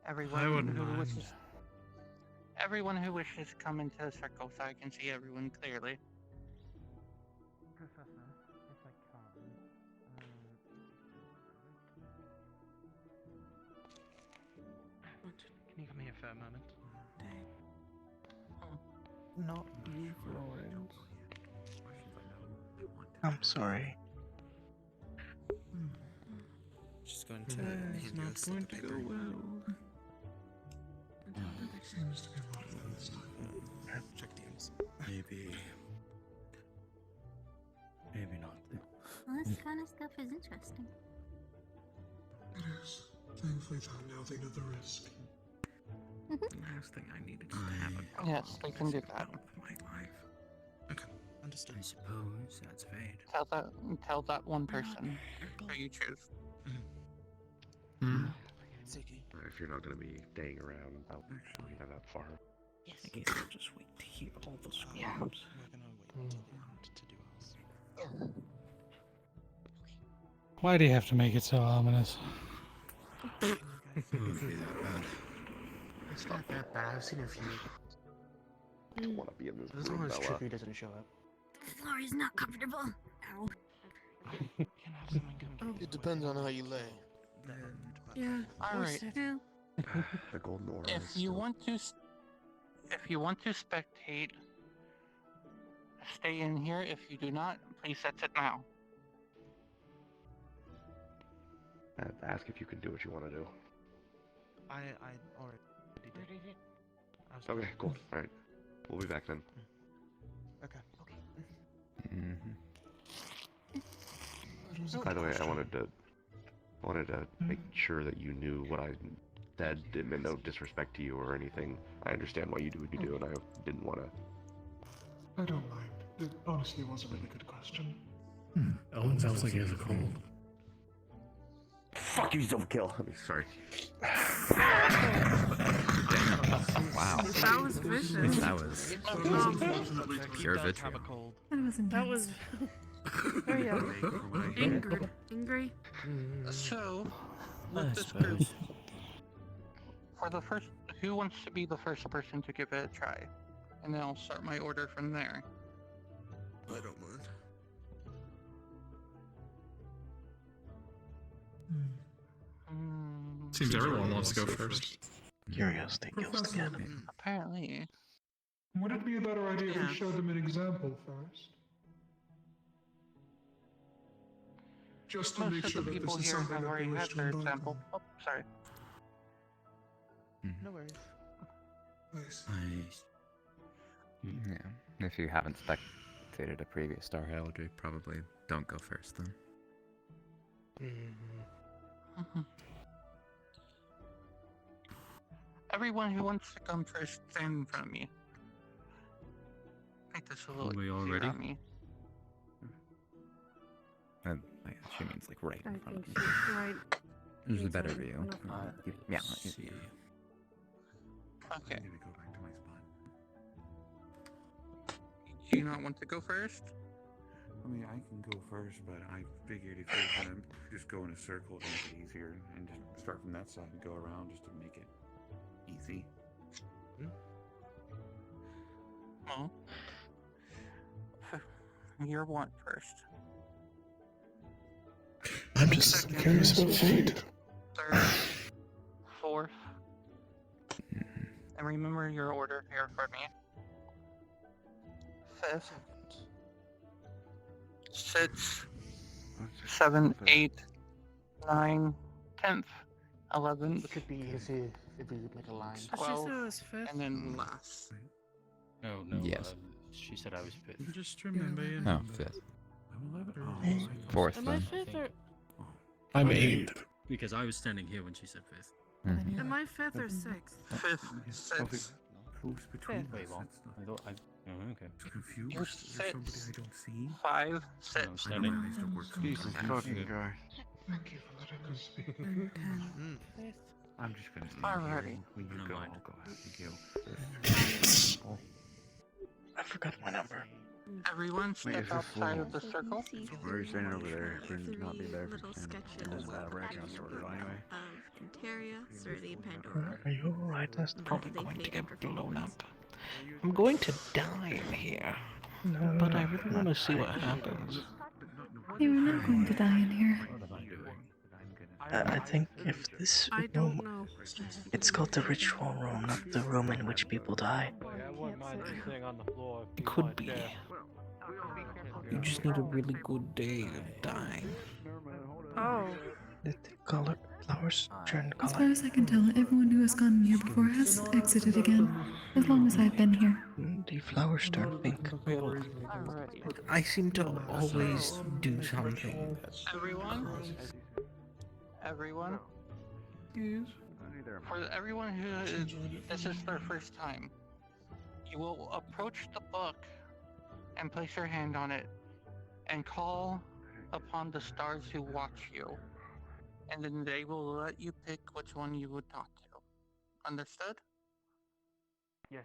[SPEAKER 7] Everyone
[SPEAKER 14] I wouldn't
[SPEAKER 7] who
[SPEAKER 14] mind.
[SPEAKER 7] wishes. Everyone who wishes come into the circle so I can see everyone clearly.
[SPEAKER 5] Professor, if I can,
[SPEAKER 2] Can you come here for a moment?
[SPEAKER 1] Not you, Florence. I'm sorry.
[SPEAKER 20] Just going to
[SPEAKER 9] It's not going to go well. Seems to be a lot of them this time.
[SPEAKER 20] Check DMs. Maybe not.
[SPEAKER 13] Well, this kind of stuff is interesting.
[SPEAKER 9] It is. Thankfully, now they know the risk.
[SPEAKER 20] The last thing I needed is to have a call.
[SPEAKER 7] Yes, they can do that.
[SPEAKER 20] My life. Okay, understood. I suppose that's fate.
[SPEAKER 7] Tell that one person who you choose.
[SPEAKER 8] If you're not going to be staying around, I'll actually not that far.
[SPEAKER 20] Yes. I guess I'll just wait to hear all the screams.
[SPEAKER 2] Yeah.
[SPEAKER 20] We're gonna wait till the end to do ours.
[SPEAKER 14] Why do you have to make it so ominous?
[SPEAKER 20] It won't be that bad.
[SPEAKER 16] It's not that bad. I've seen a few.
[SPEAKER 8] I don't want to be in this
[SPEAKER 16] As long
[SPEAKER 8] room,
[SPEAKER 16] as
[SPEAKER 8] Bella.
[SPEAKER 16] Trippy doesn't show up.
[SPEAKER 13] The floor is not comfortable. Ow.
[SPEAKER 16] It depends on how you lay.
[SPEAKER 13] Yeah.
[SPEAKER 7] Alright.
[SPEAKER 13] True.
[SPEAKER 8] The golden aura.
[SPEAKER 7] If you want to spectate, stay in here. If you do not, please exit now.
[SPEAKER 8] Ask if you can do what you want to do.
[SPEAKER 16] I already did.
[SPEAKER 8] Okay, cool. All right, we'll be back then.
[SPEAKER 16] Okay.
[SPEAKER 8] By the way, I wanted to make sure that you knew what I said. Didn't mean no disrespect to you or anything. I understand why you do what you do, and I didn't want to.
[SPEAKER 9] I don't mind. It honestly was a really good question. Owen sounds like he has a cold.
[SPEAKER 8] Fuck you, don't kill. I mean, sorry.
[SPEAKER 19] Wow.
[SPEAKER 4] That was vicious.
[SPEAKER 19] That was pure vitriol.
[SPEAKER 4] That was intense.
[SPEAKER 17] That was very
[SPEAKER 4] angry. Angry.
[SPEAKER 7] So, with this group, for the first, who wants to be the first person to give it a try? And then I'll start my order from there.
[SPEAKER 20] I don't mind.
[SPEAKER 6] Seems everyone wants to go first.
[SPEAKER 1] Curiosity kills the cat.
[SPEAKER 7] Apparently.
[SPEAKER 9] Would it be a better idea if we showed them an example first? Just to
[SPEAKER 7] Most
[SPEAKER 9] make
[SPEAKER 7] of
[SPEAKER 9] sure
[SPEAKER 7] the
[SPEAKER 9] that
[SPEAKER 7] people
[SPEAKER 9] this is
[SPEAKER 7] here
[SPEAKER 9] something
[SPEAKER 7] have
[SPEAKER 9] that they
[SPEAKER 7] already
[SPEAKER 9] wish
[SPEAKER 7] had
[SPEAKER 9] to
[SPEAKER 7] their
[SPEAKER 9] embark
[SPEAKER 7] example.
[SPEAKER 9] on.
[SPEAKER 7] Oh, sorry.
[SPEAKER 16] No worries.
[SPEAKER 9] Nice.
[SPEAKER 19] Yeah. If you haven't spectated a previous Star Heraldry, probably don't go first then.
[SPEAKER 7] Everyone who wants to come first, stand in front of me. Make this a little
[SPEAKER 6] We all
[SPEAKER 7] easier
[SPEAKER 6] ready?
[SPEAKER 7] on me.
[SPEAKER 19] And she means like right in
[SPEAKER 4] I
[SPEAKER 19] front
[SPEAKER 4] think
[SPEAKER 19] of me.
[SPEAKER 4] she's right.
[SPEAKER 19] There's a better
[SPEAKER 4] right in
[SPEAKER 19] view.
[SPEAKER 4] front of
[SPEAKER 19] Yeah.
[SPEAKER 7] Okay.
[SPEAKER 10] I'm gonna go back to my spot.
[SPEAKER 7] Do you not want to go first?
[SPEAKER 10] I mean, I can go first, but I figured if you're gonna just go in a circle to make it easier, and just start from that side and go around just to make it easy.
[SPEAKER 7] Well, you're one first.
[SPEAKER 6] I'm just curious about fate.
[SPEAKER 7] Third, fourth, and remember your order here for me. Fifth, sixth, 7th, 8th, 9th, 10th, 11th.
[SPEAKER 16] It could be easy if we like a line.
[SPEAKER 17] She said it
[SPEAKER 7] 12th,
[SPEAKER 17] was fifth.
[SPEAKER 7] and then last.
[SPEAKER 21] Oh no.
[SPEAKER 19] Yes.
[SPEAKER 21] She said I was fifth.
[SPEAKER 6] Just remember your
[SPEAKER 19] No,
[SPEAKER 6] number.
[SPEAKER 19] fifth.
[SPEAKER 10] I'm 11.
[SPEAKER 19] Fourth
[SPEAKER 17] Am I
[SPEAKER 19] then.
[SPEAKER 17] fifth or?
[SPEAKER 6] I'm 8th.
[SPEAKER 21] Because I was standing here when she said fifth.
[SPEAKER 19] Mhm.
[SPEAKER 4] Am I fifth or sixth?
[SPEAKER 7] Fifth, sixth.
[SPEAKER 10] Who's between
[SPEAKER 17] Fifth.
[SPEAKER 10] us?
[SPEAKER 21] Wait, well,
[SPEAKER 10] That's not
[SPEAKER 21] I thought I. Oh, okay.
[SPEAKER 10] confused.
[SPEAKER 7] You're
[SPEAKER 10] Is there somebody
[SPEAKER 7] six.
[SPEAKER 10] I don't see?
[SPEAKER 7] 5,
[SPEAKER 21] I was
[SPEAKER 7] 6.
[SPEAKER 10] I know
[SPEAKER 21] standing.
[SPEAKER 10] I used to work
[SPEAKER 24] Jesus
[SPEAKER 10] sometimes.
[SPEAKER 24] fucking Christ.
[SPEAKER 9] Thank you for letting us speak.
[SPEAKER 17] Fifth.
[SPEAKER 10] I'm just gonna stay
[SPEAKER 7] Alrighty.
[SPEAKER 10] here. When you
[SPEAKER 21] Never
[SPEAKER 10] go,
[SPEAKER 21] mind.
[SPEAKER 10] I'll go after you.
[SPEAKER 1] I forgot my number.
[SPEAKER 7] Everyone
[SPEAKER 24] Wait,
[SPEAKER 7] step
[SPEAKER 24] is this
[SPEAKER 7] outside
[SPEAKER 24] full?
[SPEAKER 7] of the circle.
[SPEAKER 24] Why are you standing over there? Would not be better
[SPEAKER 4] little
[SPEAKER 24] for standing.
[SPEAKER 4] sketches
[SPEAKER 24] It is bad ranking on the order anyway.
[SPEAKER 4] of Interia, Surly, and Pandora.
[SPEAKER 1] Are you alright, Dustin?
[SPEAKER 4] Probably going to get blown up.
[SPEAKER 11] I'm going to die in here,
[SPEAKER 1] No.
[SPEAKER 11] but I really want to see what happens.
[SPEAKER 4] You are not going to die in here.
[SPEAKER 1] I think if this
[SPEAKER 17] I
[SPEAKER 1] room,
[SPEAKER 17] don't know.
[SPEAKER 1] it's called the ritual room, not the room in which people die.
[SPEAKER 2] I wouldn't mind sitting on the floor.
[SPEAKER 11] It could be. You just need a really good day of dying.
[SPEAKER 17] Oh.
[SPEAKER 1] The color flowers turn
[SPEAKER 4] As far
[SPEAKER 1] color.
[SPEAKER 4] as I can tell, everyone who has gone here before has exited again, as long as I've been here.
[SPEAKER 1] The flowers turn pink.
[SPEAKER 11] I seem to always do something.
[SPEAKER 7] Everyone? Everyone? For everyone who is, this is their first time, you will approach the book and place your hand on it and call upon the stars who watch you. And then they will let you pick which one you would talk to. Understood?
[SPEAKER 16] Yes.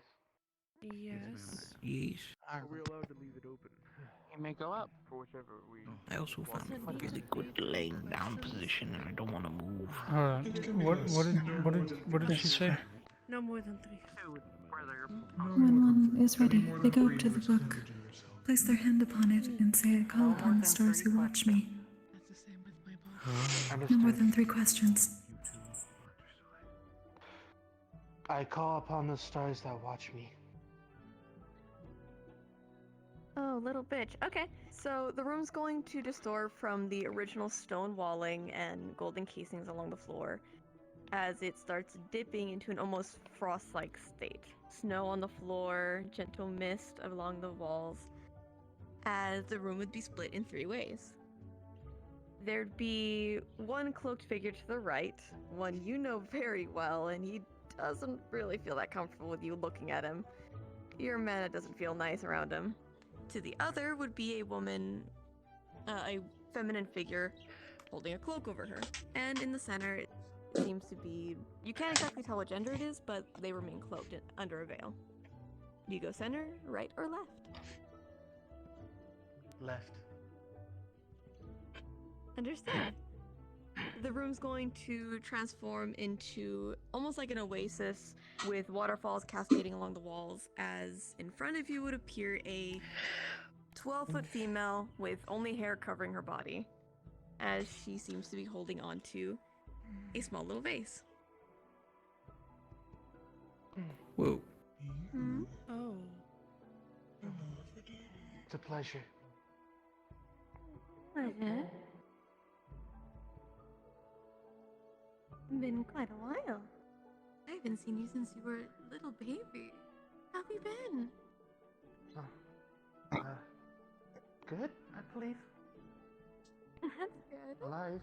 [SPEAKER 17] Yes.
[SPEAKER 11] Yes.
[SPEAKER 7] Are we allowed to leave it open? You may go up.
[SPEAKER 16] For whichever we.
[SPEAKER 11] I also found a really good laying down position and I don't want to move.
[SPEAKER 14] What did she say?
[SPEAKER 17] No more than 3.
[SPEAKER 4] When one is ready, they go up to the book, place their hand upon it, and say, I call upon the stars who watch me.
[SPEAKER 17] That's the same with my boss.
[SPEAKER 4] No more than 3 questions.
[SPEAKER 16] I call upon the stars that watch me.
[SPEAKER 3] Oh, little bitch. Okay, so the room's going to distort from the original stone walling and golden casings along the floor as it starts dipping into an almost frost-like state. Snow on the floor, gentle mist along the walls, as the room would be split in 3 ways. There'd be one cloaked figure to the right, one you know very well, and he doesn't really feel that comfortable with you looking at him. Your mana doesn't feel nice around him. To the other would be a woman, a feminine figure holding a cloak over her. And in the center,
[SPEAKER 12] seems to be... You can't exactly tell what gender it is, but they remain cloaked under a veil. Do you go center, right, or left?
[SPEAKER 16] Left.
[SPEAKER 12] Understood. The room's going to transform into almost like an oasis with waterfalls cascading along the walls as in front of you would appear a 12-foot female with only hair covering her body as she seems to be holding on to a small little vase.
[SPEAKER 19] Whoa.
[SPEAKER 12] Oh.
[SPEAKER 16] It's a pleasure.
[SPEAKER 3] Pleasure. Been quite a while.
[SPEAKER 12] I haven't seen you since you were a little baby. How have you been?
[SPEAKER 16] Good, I believe.
[SPEAKER 12] That's good.
[SPEAKER 16] Alive.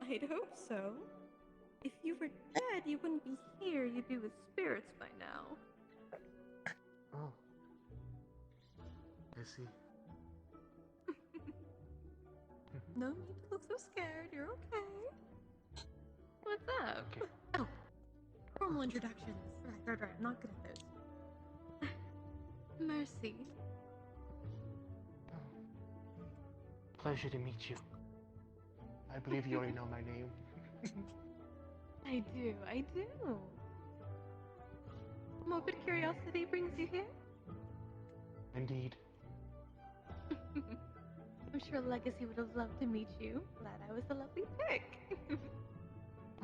[SPEAKER 12] I'd hope so. If you were dead, you wouldn't be here. You'd be with spirits by now.
[SPEAKER 16] Oh. I see.
[SPEAKER 12] No need to look so scared. You're okay. What's up?
[SPEAKER 16] Okay.
[SPEAKER 12] Oh, formal introductions. Right. I'm not good at those. Mercy.
[SPEAKER 16] Pleasure to meet you. I believe you already know my name.
[SPEAKER 3] I do. Morbid curiosity brings you here?
[SPEAKER 16] Indeed.
[SPEAKER 3] I'm sure Legacy would have loved to meet you. Glad I was the lovely pick.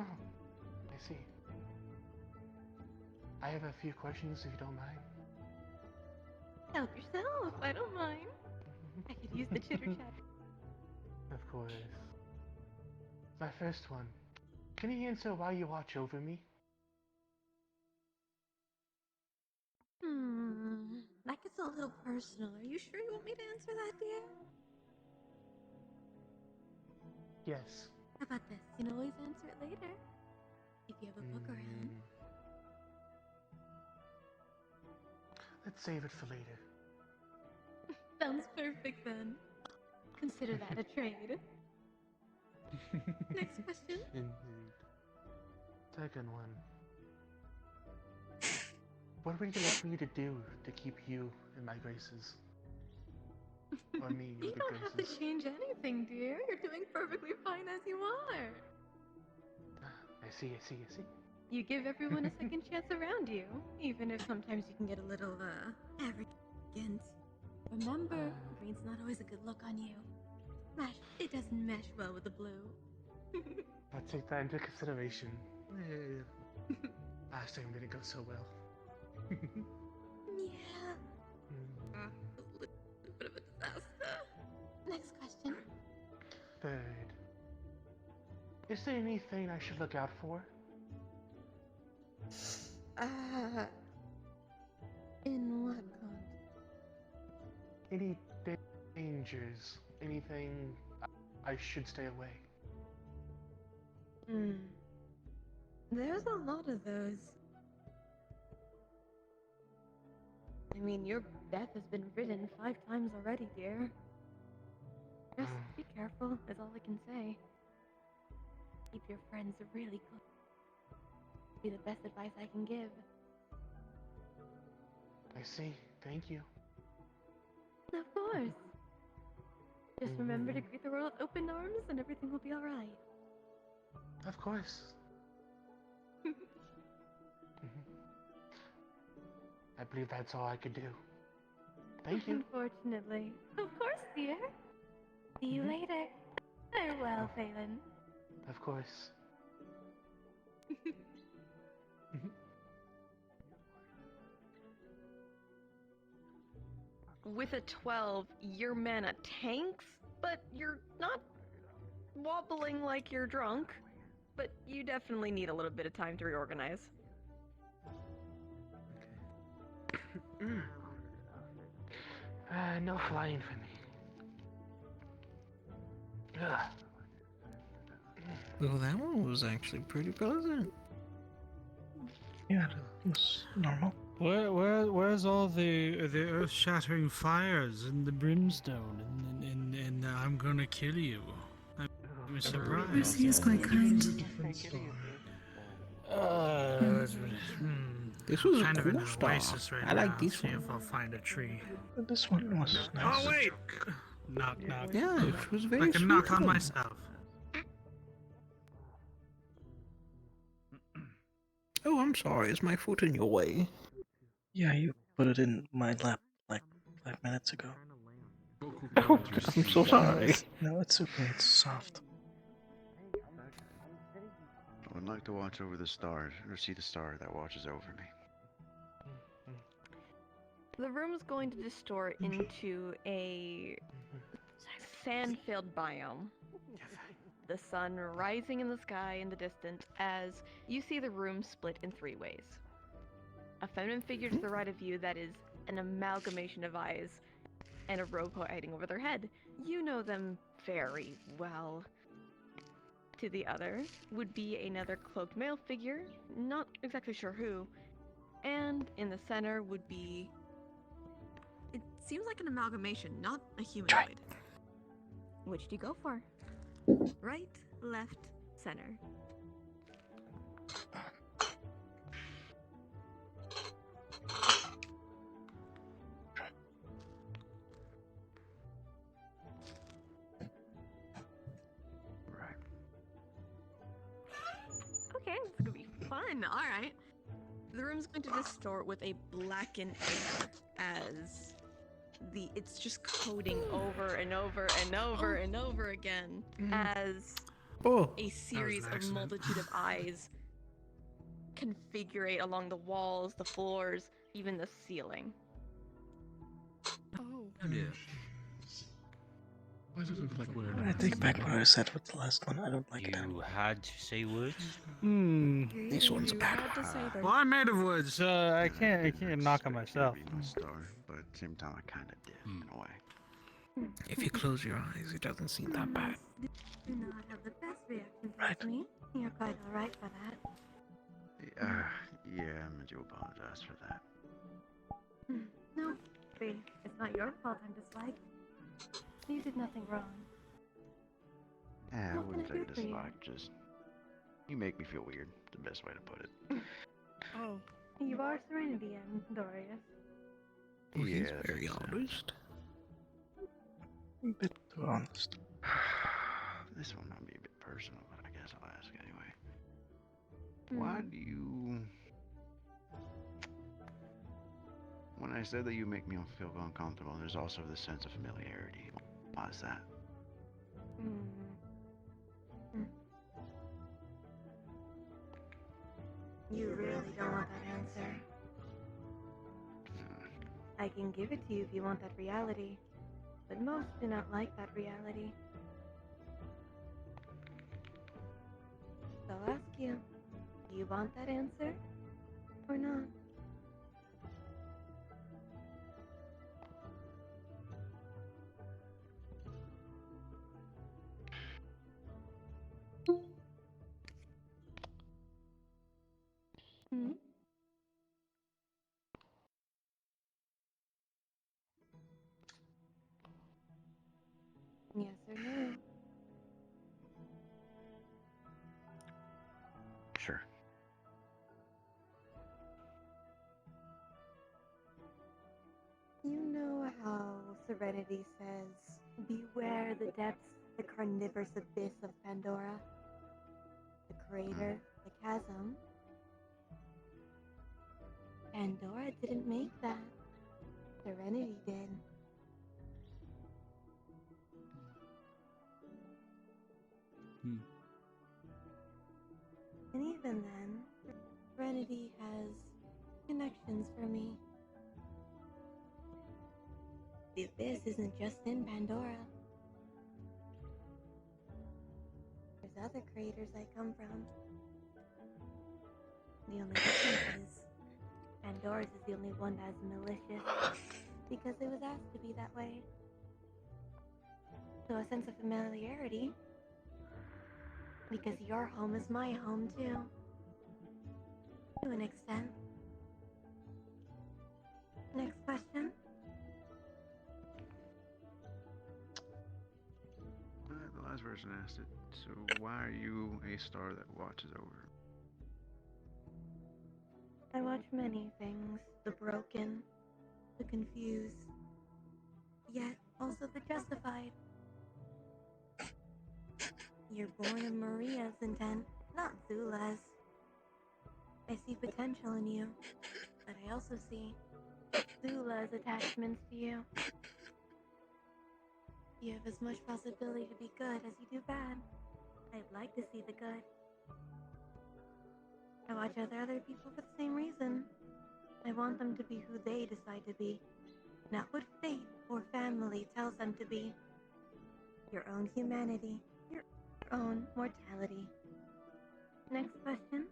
[SPEAKER 16] Oh, I see. I have a few questions if you don't mind.
[SPEAKER 3] Help yourself, I don't mind. I could use the chitter chat.
[SPEAKER 16] Of course. My first one. Can you answer why you watch over me?
[SPEAKER 12] That gets a little personal. Are you sure you want me to answer that, dear?
[SPEAKER 16] Yes.
[SPEAKER 12] How about this? You can always answer it later. If you have a book around.
[SPEAKER 16] Let's save it for later.
[SPEAKER 3] Sounds perfect then. Consider that a trade.
[SPEAKER 12] Next question.
[SPEAKER 16] Indeed. Second one. What would you like me to do to keep you in my graces? Or me in
[SPEAKER 3] You
[SPEAKER 16] your good
[SPEAKER 3] don't have to
[SPEAKER 16] graces?
[SPEAKER 3] change anything, dear. You're doing perfectly fine as you are.
[SPEAKER 16] I see.
[SPEAKER 3] You give everyone a second chance around you, even if sometimes you can get a little,
[SPEAKER 12] arrogant. Remember, green's not always a good look on you. It doesn't mesh well with the blue.
[SPEAKER 16] I'll take that into consideration. Last time didn't go so well.
[SPEAKER 12] Yeah. A little bit of a disaster. Next question.
[SPEAKER 16] Third. Is there anything I should look out for?
[SPEAKER 12] In what context?
[SPEAKER 16] Any dangers? Anything I should stay away?
[SPEAKER 12] There's a lot of those. I mean, your death has been written 5 times already, dear. Just be careful, is all I can say. Keep your friends really close. Be the best advice I can give.
[SPEAKER 16] I see. Thank you.
[SPEAKER 3] of course. Just remember to greet the world with open arms and everything will be alright.
[SPEAKER 16] Of course. I believe that's all I could do. Thank you.
[SPEAKER 3] Unfortunately. Of course, dear. See you later. Farewell, Phelan.
[SPEAKER 16] Of course.
[SPEAKER 12] With a 12, your mana tanks, but you're not wobbling like you're drunk. But you definitely need a little bit of time to reorganize.
[SPEAKER 16] No flying for me. Ugh.
[SPEAKER 6] Well, that one was actually pretty pleasant.
[SPEAKER 1] Yeah, it was normal.
[SPEAKER 14] Where's all the earth-shattering fires and the brimstone and I'm gonna kill you? I'm surprised.
[SPEAKER 4] Mercy is quite kind.
[SPEAKER 6] This was a
[SPEAKER 14] kind of in
[SPEAKER 6] cool
[SPEAKER 14] an
[SPEAKER 6] star.
[SPEAKER 14] oasis right
[SPEAKER 6] I like
[SPEAKER 14] now.
[SPEAKER 6] this
[SPEAKER 14] See
[SPEAKER 6] one.
[SPEAKER 14] if I'll find a tree.
[SPEAKER 1] This one was nice.
[SPEAKER 14] Oh wait! Knock knock.
[SPEAKER 6] Yeah, it was very
[SPEAKER 14] I can
[SPEAKER 6] sweet
[SPEAKER 14] knock
[SPEAKER 6] of
[SPEAKER 14] on
[SPEAKER 6] them.
[SPEAKER 14] myself.
[SPEAKER 6] Oh, I'm sorry. Is my foot in your way?
[SPEAKER 1] Yeah, you put it in my lap like 5 minutes ago.
[SPEAKER 6] Oh, I'm so sorry.
[SPEAKER 1] No, it's okay. It's soft.
[SPEAKER 15] I would like to watch over the stars, or see the star that watches over me.
[SPEAKER 12] The room is going to distort into a sand-filled biome. The sun rising in the sky in the distance as you see the room split in 3 ways. A feminine figure to the right of you that is an amalgamation of eyes and a robe hiding over their head. You know them very well. To the other would be another cloaked male figure, not exactly sure who, and in the center would be... It seems like an amalgamation, not a humanoid. Which do you go for? Right, left, center. Okay, it's gonna be fun. All right. The room's going to distort with a blackened air as it's just coding over and over and over and over again as a series of multitude of eyes configurate along the walls, the floors, even the ceiling.
[SPEAKER 13] Oh.
[SPEAKER 21] Oh dear.
[SPEAKER 9] Why does it look like we're
[SPEAKER 1] I take back what I said with the last one. I don't like that.
[SPEAKER 21] You had to say words?
[SPEAKER 6] This one's a bad one.
[SPEAKER 14] Well, I'm made of wood, so I can't knock on myself.
[SPEAKER 15] Being a star, but at the same time, I kind of did in a way.
[SPEAKER 6] If you close your eyes, it doesn't seem that bad.
[SPEAKER 3] Do not have the best reaction towards me. You're quite alright for that.
[SPEAKER 15] Yeah, I do apologize for that.
[SPEAKER 3] No, see, it's not your fault I'm disliked. You did nothing wrong.
[SPEAKER 15] Yeah, I
[SPEAKER 3] What
[SPEAKER 15] wouldn't
[SPEAKER 3] can I
[SPEAKER 15] say
[SPEAKER 3] do for you?
[SPEAKER 15] dislike, just you make me feel weird. The best way to put it.
[SPEAKER 3] Oh. You are Serenity and Dorius.
[SPEAKER 6] Well, he's
[SPEAKER 15] Yeah,
[SPEAKER 6] very honest.
[SPEAKER 1] A bit too honest.
[SPEAKER 15] This one might be a bit personal, but I guess I'll ask anyway.
[SPEAKER 3] Hmm.
[SPEAKER 15] Why do you... When I said that you make me feel uncomfortable, there's also this sense of familiarity. Why is that?
[SPEAKER 3] You really don't want that answer. I can give it to you if you want that reality, but most do not like that reality. So I'll ask you, do you want that answer or not? Hmm? Yes or no?
[SPEAKER 15] Sure.
[SPEAKER 3] You know how Serenity says, beware the depths, the carnivorous abyss of Pandora? The crater, the chasm? Pandora didn't make that. Serenity did. And even then, Serenity has connections for me. The abyss isn't just in Pandora. There's other craters I come from. The only difference is Pandora's is the only one that's malicious because it was asked to be that way. So a sense of familiarity because your home is my home too. To an extent. Next question.
[SPEAKER 15] The
[SPEAKER 24] wise person asked it. So why are you a star that watches over?
[SPEAKER 3] I watch many things. The broken, the confused, yet also the justified. You're born of Maria's intent, not Zula's. I see potential in you, but I also see Zula's attachments to you. You have as much possibility to be good as you do bad. I'd like to see the good. I watch other people for the same reason. I want them to be who they decide to be, not what fate or family tells them to be. Your own humanity, your own mortality. Next question.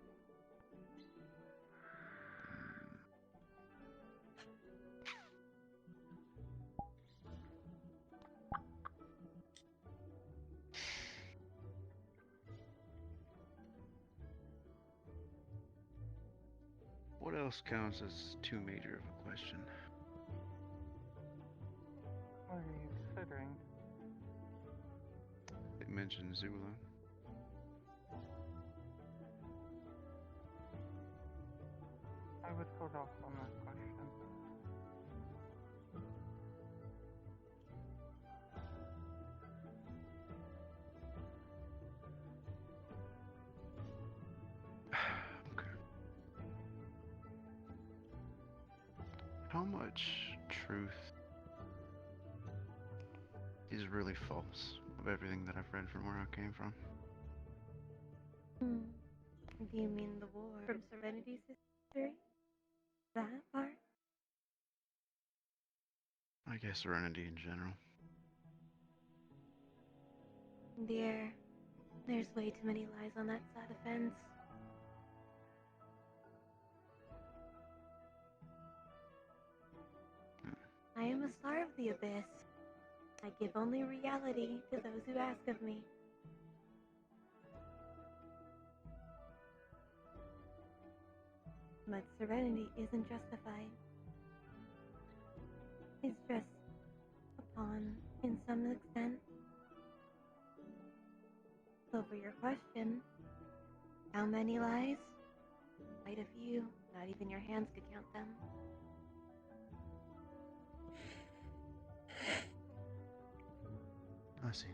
[SPEAKER 24] What else counts as too major of a question?
[SPEAKER 16] What are you considering?
[SPEAKER 24] It mentioned Zula.
[SPEAKER 16] I would hold off on that question.
[SPEAKER 24] How much truth is really false of everything that I've read from where I came from?
[SPEAKER 3] Do you mean the war from Serenity's history? That part?
[SPEAKER 24] I guess Serenity in general.
[SPEAKER 3] Dear, there's way too many lies on that side of fence. I am a star of the abyss. I give only reality to those who ask of me. But Serenity isn't justified. It's just a pawn in some extent. So for your question, how many lies? Quite a few. Not even your hands could count them.
[SPEAKER 24] I see.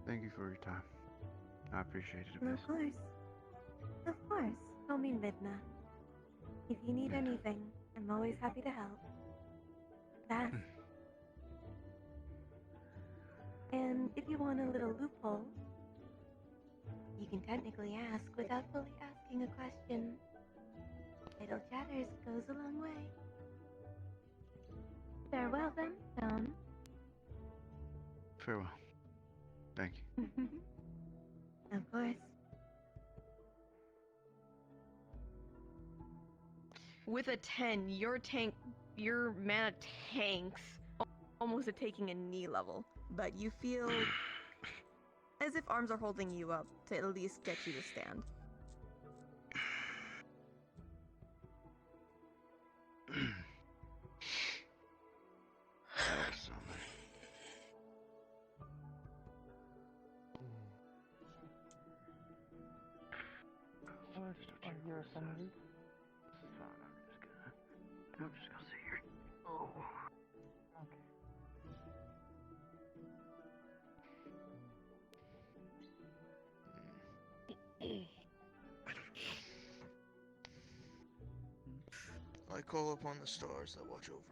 [SPEAKER 24] Thank you for your time. I appreciate it a bit.
[SPEAKER 3] Of course. Of course. Call me Midna. If you need anything, I'm always happy to help. That. And if you want a little loophole, you can technically ask without fully asking a question. Idle chatters goes a long way. Farewell then, Stone.
[SPEAKER 24] Farewell. Thank you.
[SPEAKER 3] Of course.
[SPEAKER 12] With a 10, your mana tanks almost at taking a knee level, but you feel as if arms are holding you up to at least get you to stand.
[SPEAKER 16] Are you ascended?
[SPEAKER 24] This is fine. I'm just gonna sit here. Oh.
[SPEAKER 16] Okay.
[SPEAKER 20] I call upon the stars that watch over me.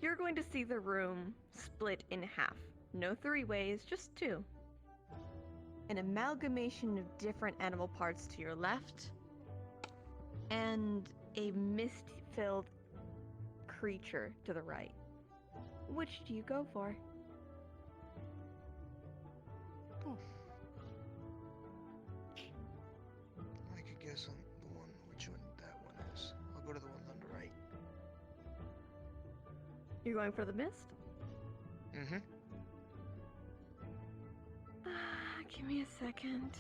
[SPEAKER 12] You're going to see the room split in half. No three ways, just two. An amalgamation of different animal parts to your left, and a mist-filled creature to the right. Which do you go for?
[SPEAKER 20] Oh. I could guess on the one which one that one is. I'll go to the one on the right.
[SPEAKER 12] You're going for the mist?
[SPEAKER 20] Mm-hmm.
[SPEAKER 12] Give me a second.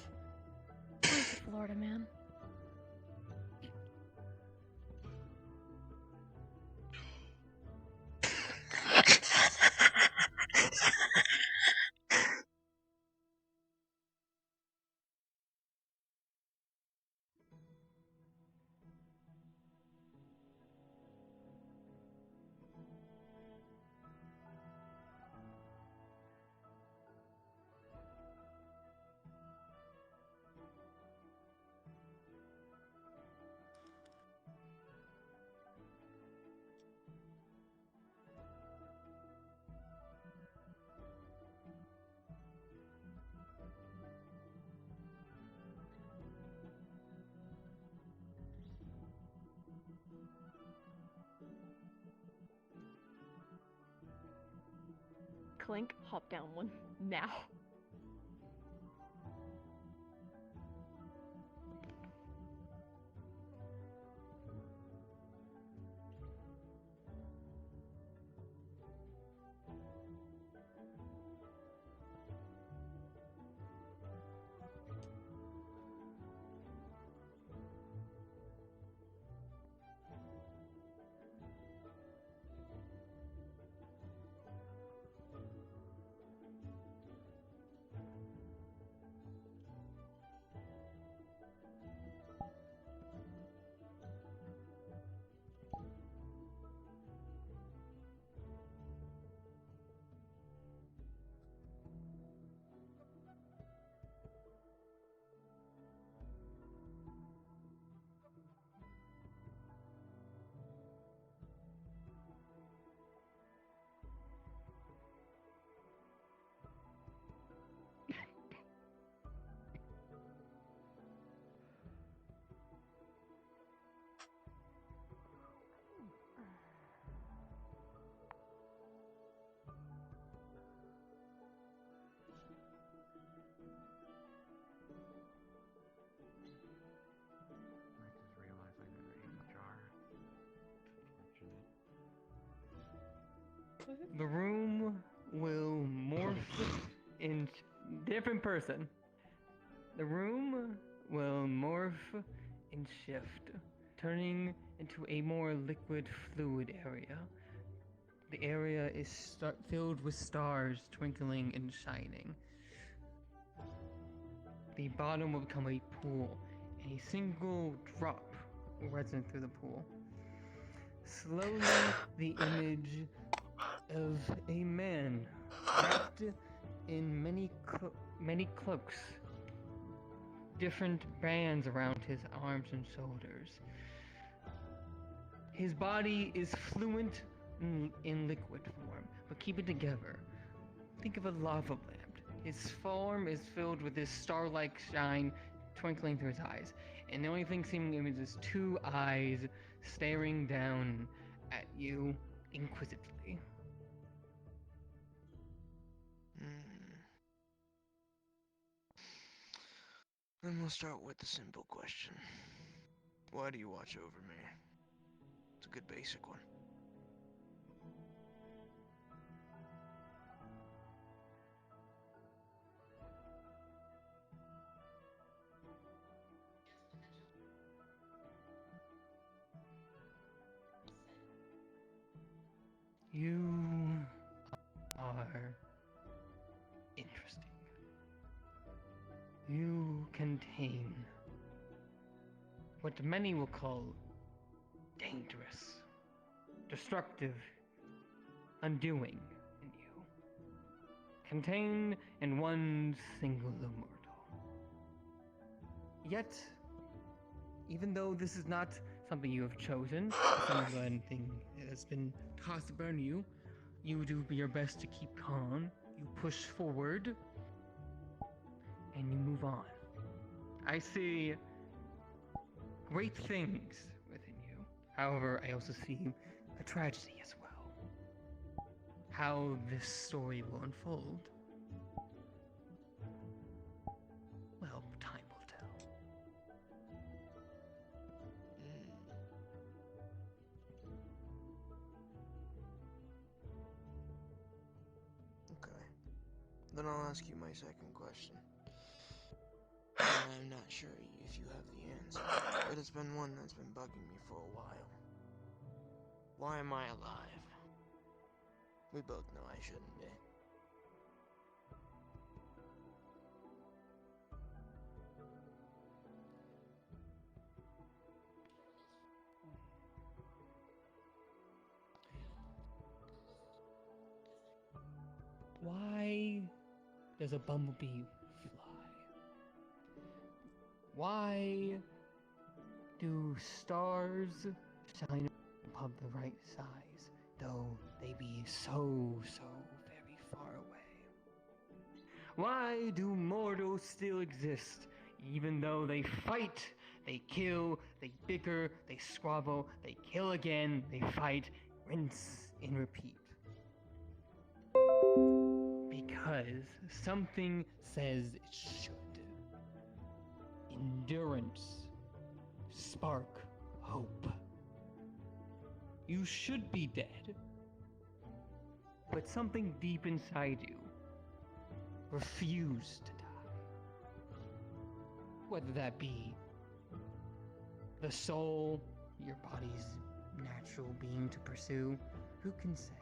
[SPEAKER 12] Where's the Florida man?
[SPEAKER 5] Clink, hop down one now.
[SPEAKER 10] I just realized I never ate the jar. Unfortunate.
[SPEAKER 18] The room will morph into different person. The room will morph and shift, turning into a more liquid fluid area. The area is filled with stars twinkling and shining. The bottom will become a pool, and a single drop will resonate through the pool. Slowly, the image of a man wrapped in many cloaks, different bands around his arms and shoulders. His body is fluent in liquid form, but keep it together. Think of a lava lamp. His form is filled with this star-like shine twinkling through his eyes, and the only thing seeming in him is two eyes staring down at you inquisitively.
[SPEAKER 20] Then we'll start with the simple question. Why do you watch over me? It's a good basic one.
[SPEAKER 18] You are interesting. You contain what many will call dangerous, destructive, undoing in you, contained in one single immortal. Yet, even though this is not something you have chosen, something that has been tossed upon you, you do your best to keep calm, you push forward, and you move on. I see great things within you. However, I also see a tragedy as well. How this story will unfold, well, time will tell.
[SPEAKER 20] Okay. Then I'll ask you my second question. I'm not sure if you have the answer, but it's been one that's been bugging me for a while. Why am I alive? We both know I shouldn't be.
[SPEAKER 18] Why does a bumblebee fly? Why do stars shine above the right size, though they be so very far away? Why do mortals still exist, even though they fight, they kill, they bicker, they squabble, they kill again, they fight, rinse and repeat? Because something says it should. Endurance. Spark hope. You should be dead. But something deep inside you refused to die. Whether that be the soul, your body's natural being to pursue, who can say?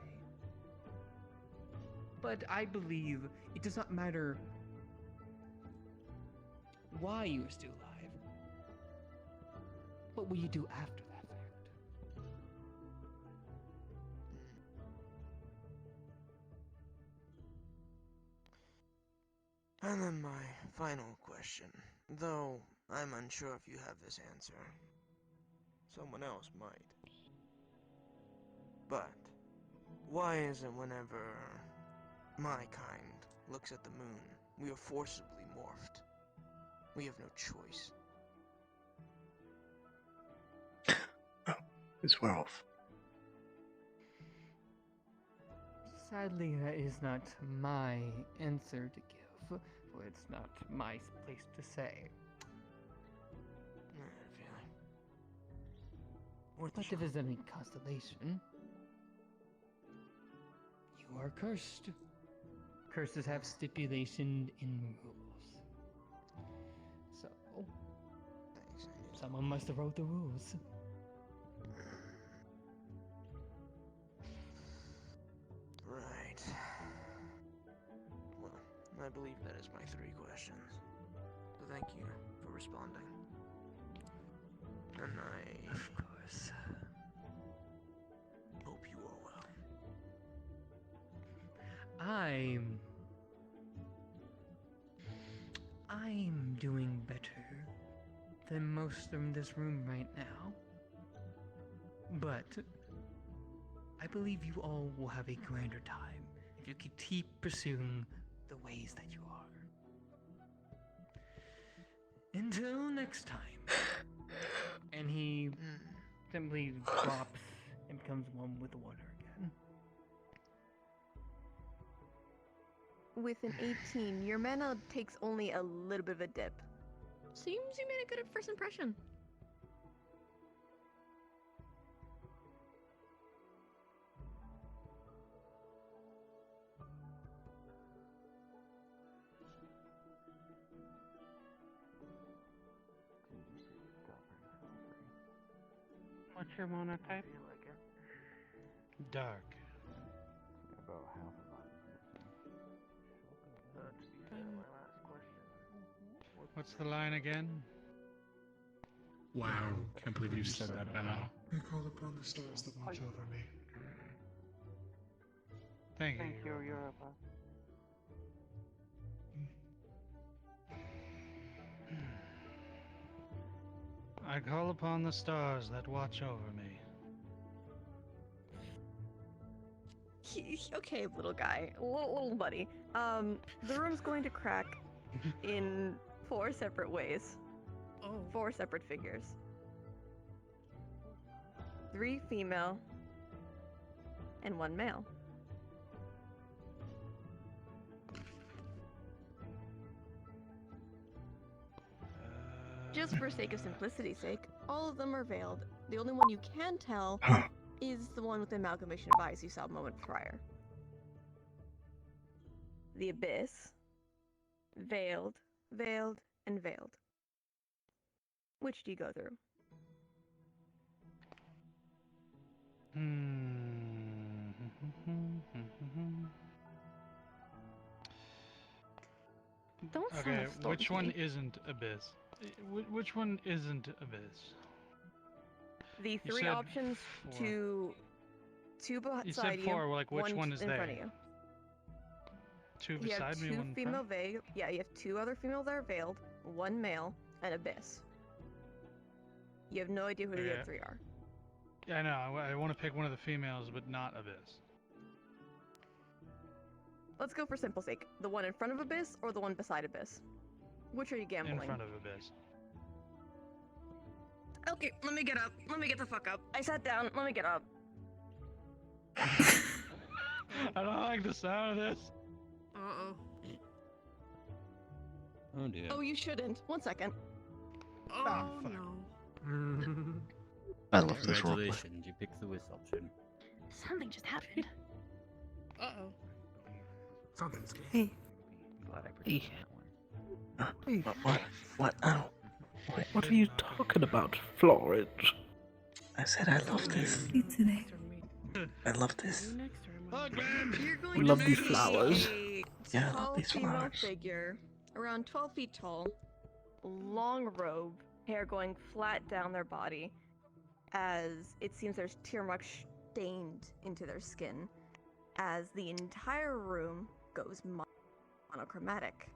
[SPEAKER 18] But I believe it does not matter why you are still alive. What will you do after that fact?
[SPEAKER 20] And then my final question, though I'm unsure if you have this answer. Someone else might. But why is it whenever my kind looks at the moon, we are forcibly morphed? We have no choice.
[SPEAKER 1] It's werewolf.
[SPEAKER 18] Sadly, that is not my answer to give, for it's not my place to say. But if there's any constellation, you are cursed. Curses have stipulation in rules. So, someone must have wrote the rules.
[SPEAKER 20] Right. Well, I believe that is my 3 questions. So thank you for responding. And I, of course, hope you are well.
[SPEAKER 18] I'm doing better than most in this room right now. But I believe you all will have a grander time if you can keep pursuing the ways that you are. Until next time. And he simply drops and becomes one with the water again.
[SPEAKER 12] With an 18, your mana takes only a little bit of a dip. Seems you made a good first impression.
[SPEAKER 16] What's your mana type?
[SPEAKER 14] Dark.
[SPEAKER 10] About half of mine.
[SPEAKER 20] To be fair, my last question.
[SPEAKER 14] What's the line again?
[SPEAKER 9] Wow, can't believe you said that, Benno. I call upon the stars that watch over me.
[SPEAKER 14] Thank you.
[SPEAKER 16] Thank you, Europa.
[SPEAKER 14] I call upon the stars that watch over me.
[SPEAKER 12] Okay, little guy, little buddy. The room's going to crack in 4 separate ways. 4 separate figures. 3 female and 1 male. Just for sake of simplicity's sake, all of them are veiled. The only one you can tell is the one with the amalgamation of eyes you saw a moment prior. The Abyss. Veiled, veiled, and veiled. Which do you go through? Don't sound
[SPEAKER 14] Okay,
[SPEAKER 12] so
[SPEAKER 14] which one
[SPEAKER 12] stonky.
[SPEAKER 14] isn't Abyss? Which one isn't Abyss?
[SPEAKER 12] The
[SPEAKER 14] You
[SPEAKER 12] 3
[SPEAKER 14] said
[SPEAKER 12] options
[SPEAKER 14] 4.
[SPEAKER 12] to 2 beside
[SPEAKER 14] You said 4, like which one is
[SPEAKER 12] in
[SPEAKER 14] there?
[SPEAKER 12] front of you.
[SPEAKER 14] 2
[SPEAKER 12] You have
[SPEAKER 14] beside me,
[SPEAKER 12] 2
[SPEAKER 14] 1 in
[SPEAKER 12] female
[SPEAKER 14] front?
[SPEAKER 12] veiled. Yeah, you have 2 other females that are veiled, 1 male, and Abyss. You have no idea who the
[SPEAKER 14] Okay.
[SPEAKER 12] other 3 are.
[SPEAKER 14] Yeah, I know. I want to pick one of the females, but not Abyss.
[SPEAKER 12] Let's go for simple sake. The one in front of Abyss or the one beside Abyss? Which are you gambling?
[SPEAKER 14] In front of Abyss.
[SPEAKER 12] Okay, let me get up. Let me get the fuck up. I sat down. Let me get up.
[SPEAKER 14] I don't like the sound of this.
[SPEAKER 12] Uh-oh.
[SPEAKER 21] Oh dear.
[SPEAKER 12] Oh, you shouldn't. 1 second.
[SPEAKER 16] Ah,
[SPEAKER 12] Oh,
[SPEAKER 16] fuck.
[SPEAKER 12] no.
[SPEAKER 1] I love this roleplay.
[SPEAKER 21] Congratulations, you picked the whist option.
[SPEAKER 5] Something just happened.
[SPEAKER 12] Uh-oh.
[SPEAKER 16] Something's
[SPEAKER 6] Hey.
[SPEAKER 19] Glad I
[SPEAKER 6] Hey.
[SPEAKER 19] predicted that one.
[SPEAKER 6] Hey.
[SPEAKER 1] What? Oh. Wait.
[SPEAKER 6] What are you talking about, Florence?
[SPEAKER 1] I said I love this.
[SPEAKER 4] Pizza day.
[SPEAKER 1] I love this.
[SPEAKER 12] You're going
[SPEAKER 6] We love
[SPEAKER 12] to
[SPEAKER 6] these
[SPEAKER 12] see
[SPEAKER 6] flowers.
[SPEAKER 12] a
[SPEAKER 1] Yeah, I love
[SPEAKER 12] tall
[SPEAKER 1] these
[SPEAKER 12] female
[SPEAKER 1] flowers.
[SPEAKER 12] figure, around 12 feet tall, long robe, hair going flat down their body, as it seems there's tear marks stained into their skin, as the entire room goes monochromatic.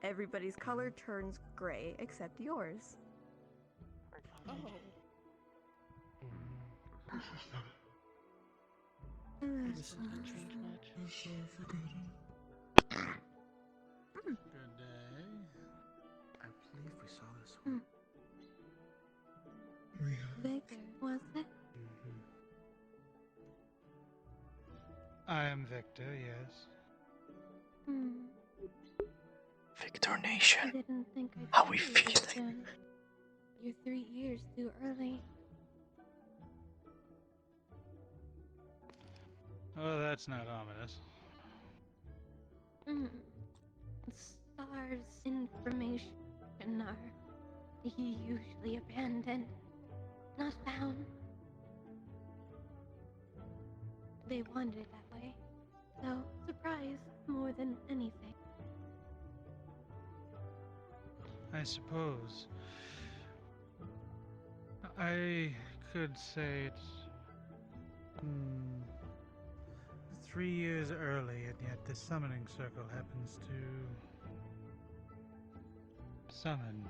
[SPEAKER 12] Everybody's color turns gray except yours. Oh.
[SPEAKER 9] This isn't change much. So forgotten.
[SPEAKER 14] Good day.
[SPEAKER 16] I believe we saw this one.
[SPEAKER 9] We have.
[SPEAKER 3] Victor, was it?
[SPEAKER 14] I am Victor, yes.
[SPEAKER 3] Hmm.
[SPEAKER 1] Victor
[SPEAKER 3] I
[SPEAKER 1] Nation.
[SPEAKER 3] didn't think I'd
[SPEAKER 1] How we
[SPEAKER 3] see you this
[SPEAKER 1] feeling?
[SPEAKER 3] soon. You're 3 years too early.
[SPEAKER 14] Oh, that's not ominous.
[SPEAKER 3] Hmm. Stars information are usually abandoned, not found. They wanted it that way. So, surprise more than anything.
[SPEAKER 14] I suppose. I could say it's 3 years early, and yet the summoning circle happens to summon.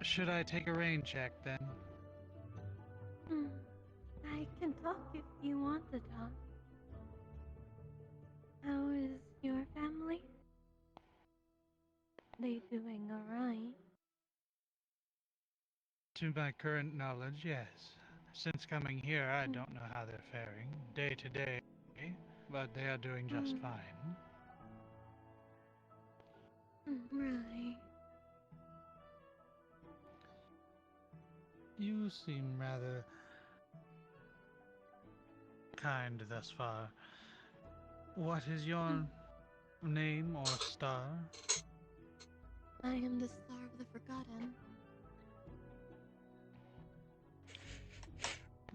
[SPEAKER 14] Should I take a rain check then?
[SPEAKER 3] Hmm. I can talk if you want to talk. How is your family? They doing alright?
[SPEAKER 14] To my current knowledge, yes. Since coming here, I don't know how they're faring day to day, but they are doing just fine.
[SPEAKER 3] Right.
[SPEAKER 14] You seem rather kind thus far. What is your name or star?
[SPEAKER 3] I am the Star of the Forgotten.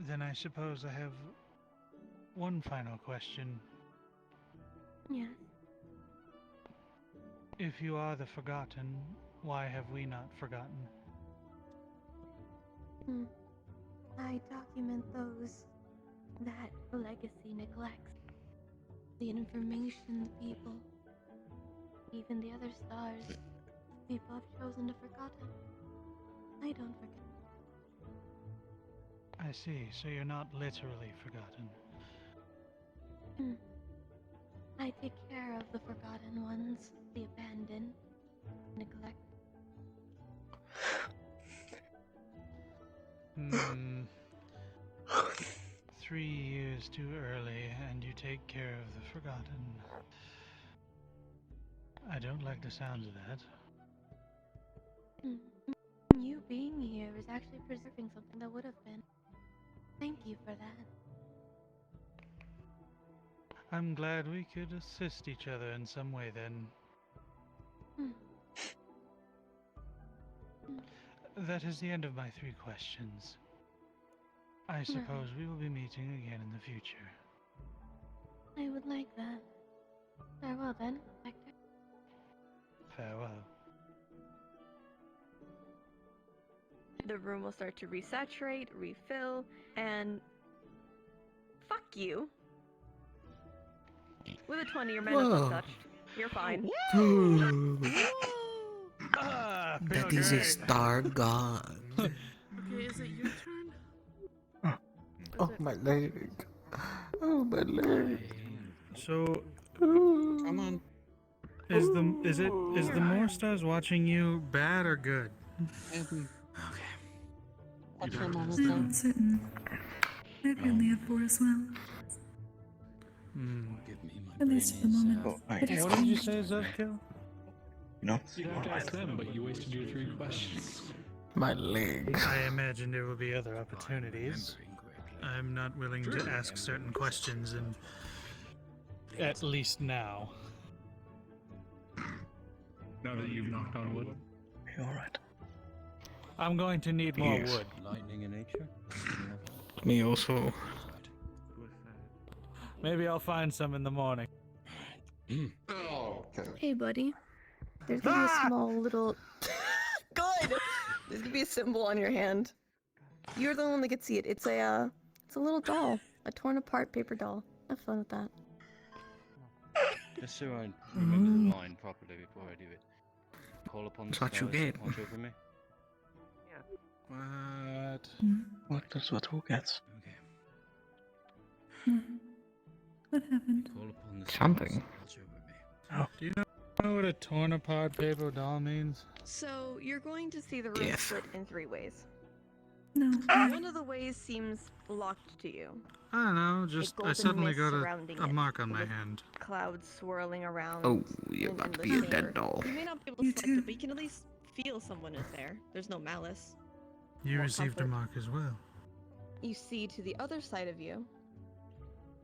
[SPEAKER 14] Then I suppose I have one final question.
[SPEAKER 3] Yes.
[SPEAKER 14] If you are the Forgotten, why have we not forgotten?
[SPEAKER 3] I document those that legacy neglects. The information the people, even the other stars, people have chosen to forgotten. I don't forget.
[SPEAKER 14] I see, so you're not literally forgotten.
[SPEAKER 3] I take care of the forgotten ones, the abandoned, neglect.
[SPEAKER 14] 3 years too early, and you take care of the forgotten. I don't like the sound of that.
[SPEAKER 3] You being here is actually preserving something that would have been. Thank you for that.
[SPEAKER 14] I'm glad we could assist each other in some way then. That is the end of my 3 questions. I suppose we will be meeting again in the future.
[SPEAKER 3] I would like that. Farewell then, Victor.
[SPEAKER 14] Farewell.
[SPEAKER 12] The room will start to resaturate, refill, and fuck you. With a 20, your mana's
[SPEAKER 6] Whoa.
[SPEAKER 12] untouched. You're fine.
[SPEAKER 6] That is a star god.
[SPEAKER 17] Okay, is it your turn?
[SPEAKER 6] Oh, my leg. Oh, my leg.
[SPEAKER 14] So,
[SPEAKER 7] Come on.
[SPEAKER 14] is the more stars watching you bad or good?
[SPEAKER 4] I'm not certain. I apparently have 4 as well.
[SPEAKER 21] Give me my
[SPEAKER 4] At least for the moment.
[SPEAKER 1] Oh, I
[SPEAKER 4] It is
[SPEAKER 14] What did you
[SPEAKER 4] changed.
[SPEAKER 14] say, Zevkill?
[SPEAKER 1] No,
[SPEAKER 2] You'd have to ask them, but you wasted your 3 questions.
[SPEAKER 6] My leg.
[SPEAKER 14] I imagine there will be other opportunities. I'm not willing to ask certain questions, and at least now.
[SPEAKER 2] Now that you've knocked on wood.
[SPEAKER 1] Are you alright?
[SPEAKER 14] I'm going to need more
[SPEAKER 6] Yes.
[SPEAKER 14] wood.
[SPEAKER 21] Lightning in nature?
[SPEAKER 6] Me also.
[SPEAKER 14] Maybe I'll find some in the morning.
[SPEAKER 2] Oh, okay.
[SPEAKER 12] Hey, buddy. There's gonna be a small little. Good. There's gonna be a symbol on your hand. You're the one that can see it. It's a little doll, a torn apart paper doll. Have fun with that.
[SPEAKER 21] Just so I remember the line properly before I do it. Call upon the
[SPEAKER 6] That's what you
[SPEAKER 21] stars to
[SPEAKER 6] get.
[SPEAKER 21] watch over me.
[SPEAKER 14] What?
[SPEAKER 1] What does what who gets?
[SPEAKER 4] What happened?
[SPEAKER 21] Call upon the
[SPEAKER 6] Something.
[SPEAKER 21] stars to watch over me.
[SPEAKER 1] Oh.
[SPEAKER 14] Do you know what a torn apart paper doll means?
[SPEAKER 12] So you're going to see the room
[SPEAKER 6] Yes.
[SPEAKER 12] split in 3 ways.
[SPEAKER 4] No.
[SPEAKER 12] One of the ways seems locked to you.
[SPEAKER 14] I don't know, just I
[SPEAKER 12] golden
[SPEAKER 14] suddenly
[SPEAKER 12] mist
[SPEAKER 14] got
[SPEAKER 12] surrounding
[SPEAKER 14] a
[SPEAKER 12] it,
[SPEAKER 14] mark on my
[SPEAKER 12] with
[SPEAKER 14] hand.
[SPEAKER 12] Clouds swirling around.
[SPEAKER 6] Oh, you're
[SPEAKER 12] in
[SPEAKER 6] about to
[SPEAKER 12] endless
[SPEAKER 6] be a
[SPEAKER 12] chamber.
[SPEAKER 6] dead doll.
[SPEAKER 12] You may not be able to select it, but you can at least feel someone is there. There's no malice.
[SPEAKER 14] You
[SPEAKER 12] More
[SPEAKER 14] received a
[SPEAKER 12] comfort.
[SPEAKER 14] mark as well.
[SPEAKER 12] You see to the other side of you,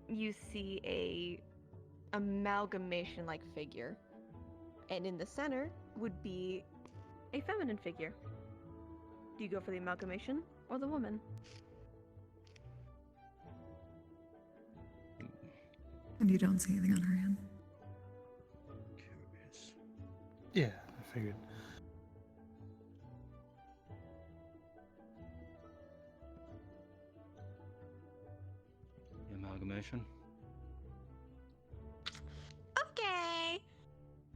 [SPEAKER 12] you see a amalgamation-like figure. And in the center would be a feminine figure. Do you go for the amalgamation or the woman?
[SPEAKER 4] And you don't see anything on her hand.
[SPEAKER 21] Curious.
[SPEAKER 14] Yeah, I figured.
[SPEAKER 21] The amalgamation?
[SPEAKER 12] Okay.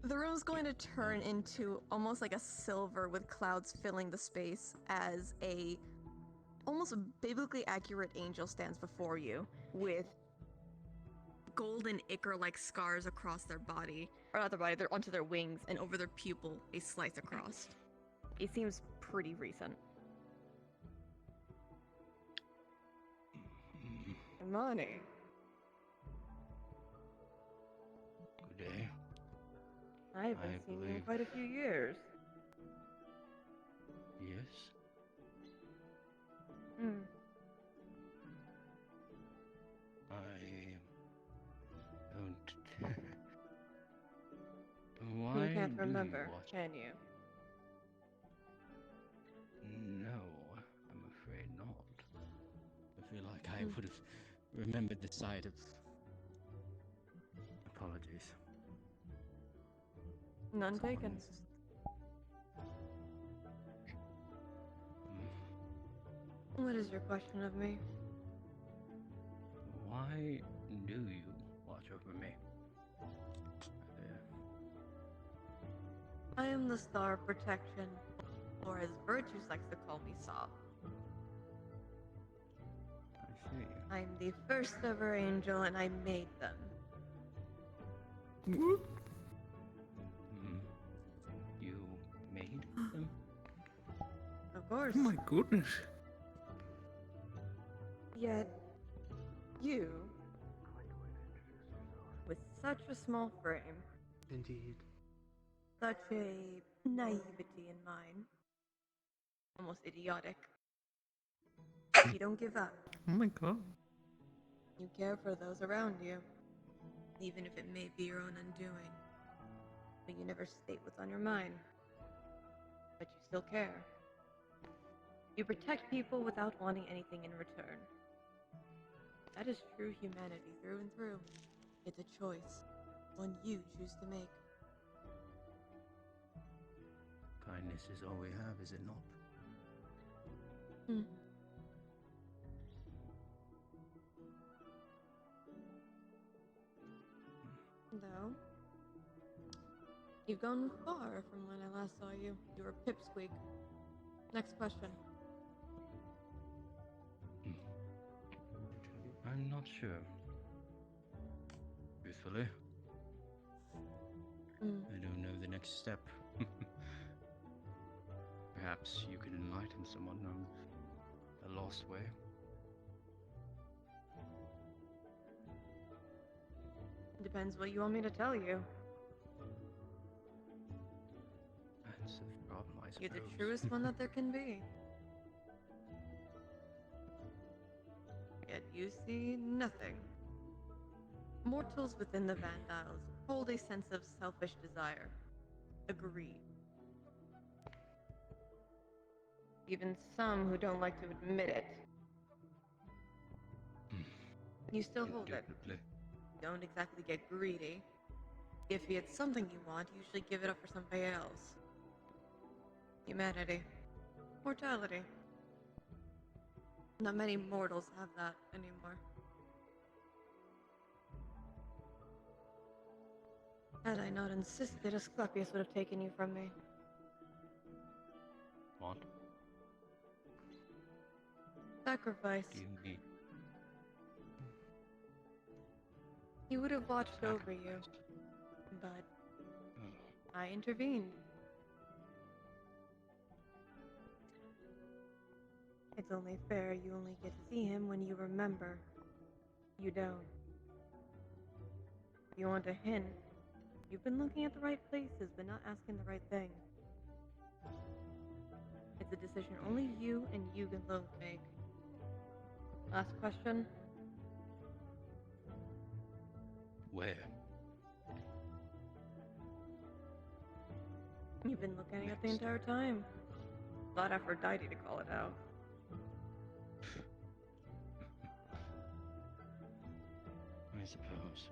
[SPEAKER 12] The room's going to turn into almost like a silver with clouds filling the space as a almost biblically accurate angel stands before you with golden ichor-like scars across their body, or not their body, they're onto their wings, and over their pupil a slice across. It seems pretty recent. Money.
[SPEAKER 21] Good day.
[SPEAKER 12] I haven't seen you in quite a few years.
[SPEAKER 21] Yes?
[SPEAKER 12] Hmm.
[SPEAKER 21] I don't. Why
[SPEAKER 12] You can't
[SPEAKER 21] do
[SPEAKER 12] remember,
[SPEAKER 21] you watch?
[SPEAKER 12] can you?
[SPEAKER 21] No, I'm afraid not. I feel like I would have remembered the sight of. Apologies.
[SPEAKER 12] None taken. What is your question of me?
[SPEAKER 21] Why do you watch over me?
[SPEAKER 12] I am the Star of Protection, or as Virtues likes to call me, Saw.
[SPEAKER 21] I see.
[SPEAKER 12] I'm the first ever angel, and I made them.
[SPEAKER 21] You made them?
[SPEAKER 12] Of course.
[SPEAKER 6] Oh my goodness.
[SPEAKER 12] Yet, you, with such a small frame,
[SPEAKER 16] Indeed.
[SPEAKER 12] such a naivety in mind, almost idiotic, you don't give up.
[SPEAKER 6] Oh my god.
[SPEAKER 12] You care for those around you, even if it may be your own undoing. But you never state what's on your mind. But you still care. You protect people without wanting anything in return. That is true humanity through and through. It's a choice, one you choose to make.
[SPEAKER 21] Kindness is all we have, is it not?
[SPEAKER 12] Hmm. Though, you've gone far from when I last saw you. You were pipsqueak. Next question.
[SPEAKER 21] I'm not sure. Truthfully. I don't know the next step. Perhaps you could enlighten someone on the lost way.
[SPEAKER 3] Depends what you want me to tell you.
[SPEAKER 21] That's the problem, I suppose.
[SPEAKER 3] You're the truest one that there can be. Yet you see nothing. Mortals within the Vandiles hold a sense of selfish desire, a greed. Even some who don't like to admit it. You still hold it. Don't exactly get greedy. If it's something you want, you usually give it up for somebody else. Humanity. Mortality. Not many mortals have that anymore. Had I not insisted, Asclepius would have taken you from me.
[SPEAKER 21] What?
[SPEAKER 3] Sacrifice.
[SPEAKER 21] Do you mean?
[SPEAKER 3] He would have watched over you, but I intervened. It's only fair you only get to see him when you remember. You don't. You want a hint? You've been looking at the right places, but not asking the right thing. It's a decision only you and you can alone make. Last question.
[SPEAKER 21] Where?
[SPEAKER 3] You've been looking at it the entire time. Thought Aphrodite to call it out.
[SPEAKER 21] I suppose.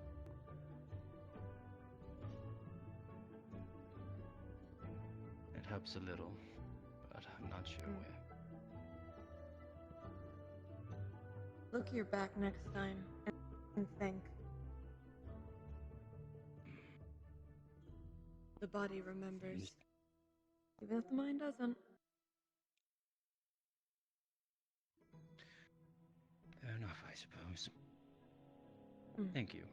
[SPEAKER 21] It helps a little, but I'm not sure where.
[SPEAKER 3] Look your back next time and think. The body remembers, even if the mind doesn't.
[SPEAKER 21] Fair enough, I suppose. Thank you.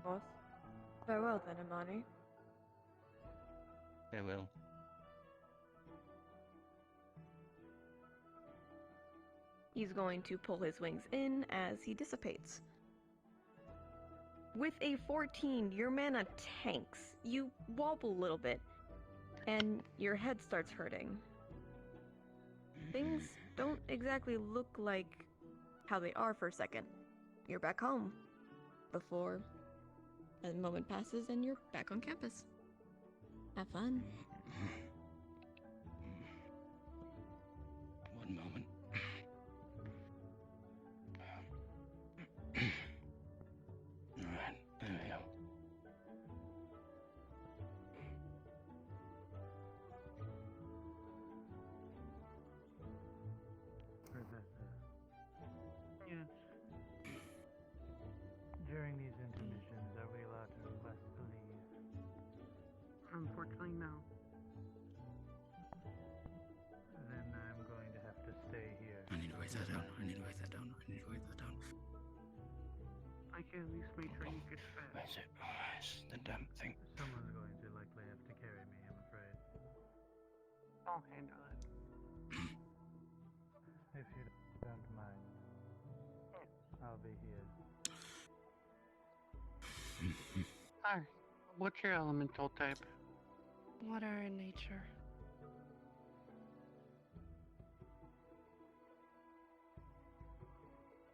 [SPEAKER 3] Boss. Farewell then, Imani.
[SPEAKER 21] Farewell.
[SPEAKER 12] He's going to pull his wings in as he dissipates. With a 14, your mana tanks. You wobble a little bit, and your head starts hurting. Things don't exactly look like how they are for a second. You're back home. Before a moment passes and you're back on campus. Have fun.
[SPEAKER 21] One moment. Alright, there we go.
[SPEAKER 14] Yes. During these intermissions, are we allowed to request to leave?
[SPEAKER 7] Unfortunately, no.
[SPEAKER 14] Then I'm going to have to stay here.
[SPEAKER 21] I need to write that down. I need to write that down. I need to write that down.
[SPEAKER 7] I can at least make sure you get fed.
[SPEAKER 21] Where's it? Where's the damn thing?
[SPEAKER 14] Someone's going to likely have to carry me, I'm afraid.
[SPEAKER 7] I'll handle it.
[SPEAKER 14] If you don't mind, I'll be here.
[SPEAKER 7] Hi. What's your elemental type?
[SPEAKER 17] Water in nature.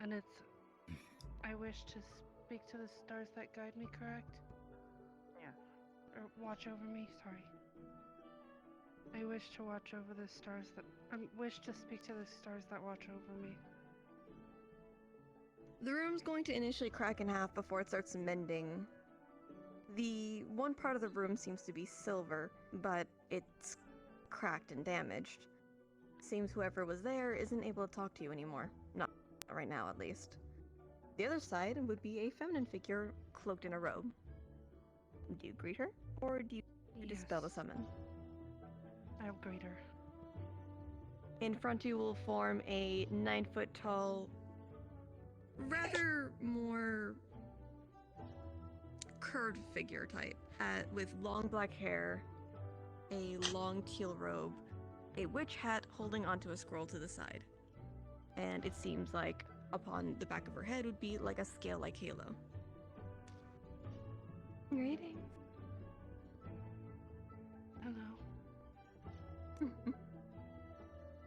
[SPEAKER 17] And it's... I wish to speak to the stars that guide me, correct?
[SPEAKER 7] Yes.
[SPEAKER 17] Or watch over me, sorry. I wish to watch over the stars that... wish to speak to the stars that watch over me.
[SPEAKER 12] The room's going to initially crack in half before it starts mending. The one part of the room seems to be silver, but it's cracked and damaged. Seems whoever was there isn't able to talk to you anymore. Not right now, at least. The other side would be a feminine figure cloaked in a robe. Do you greet her, or do you dispel the summon?
[SPEAKER 17] I'll greet her.
[SPEAKER 12] In front of you will form a 9-foot tall, rather more curved figure type, with long black hair, a long teal robe, a witch hat holding onto a scroll to the side. And it seems like upon the back of her head would be like a scale-like halo.
[SPEAKER 3] Greetings.
[SPEAKER 17] Hello.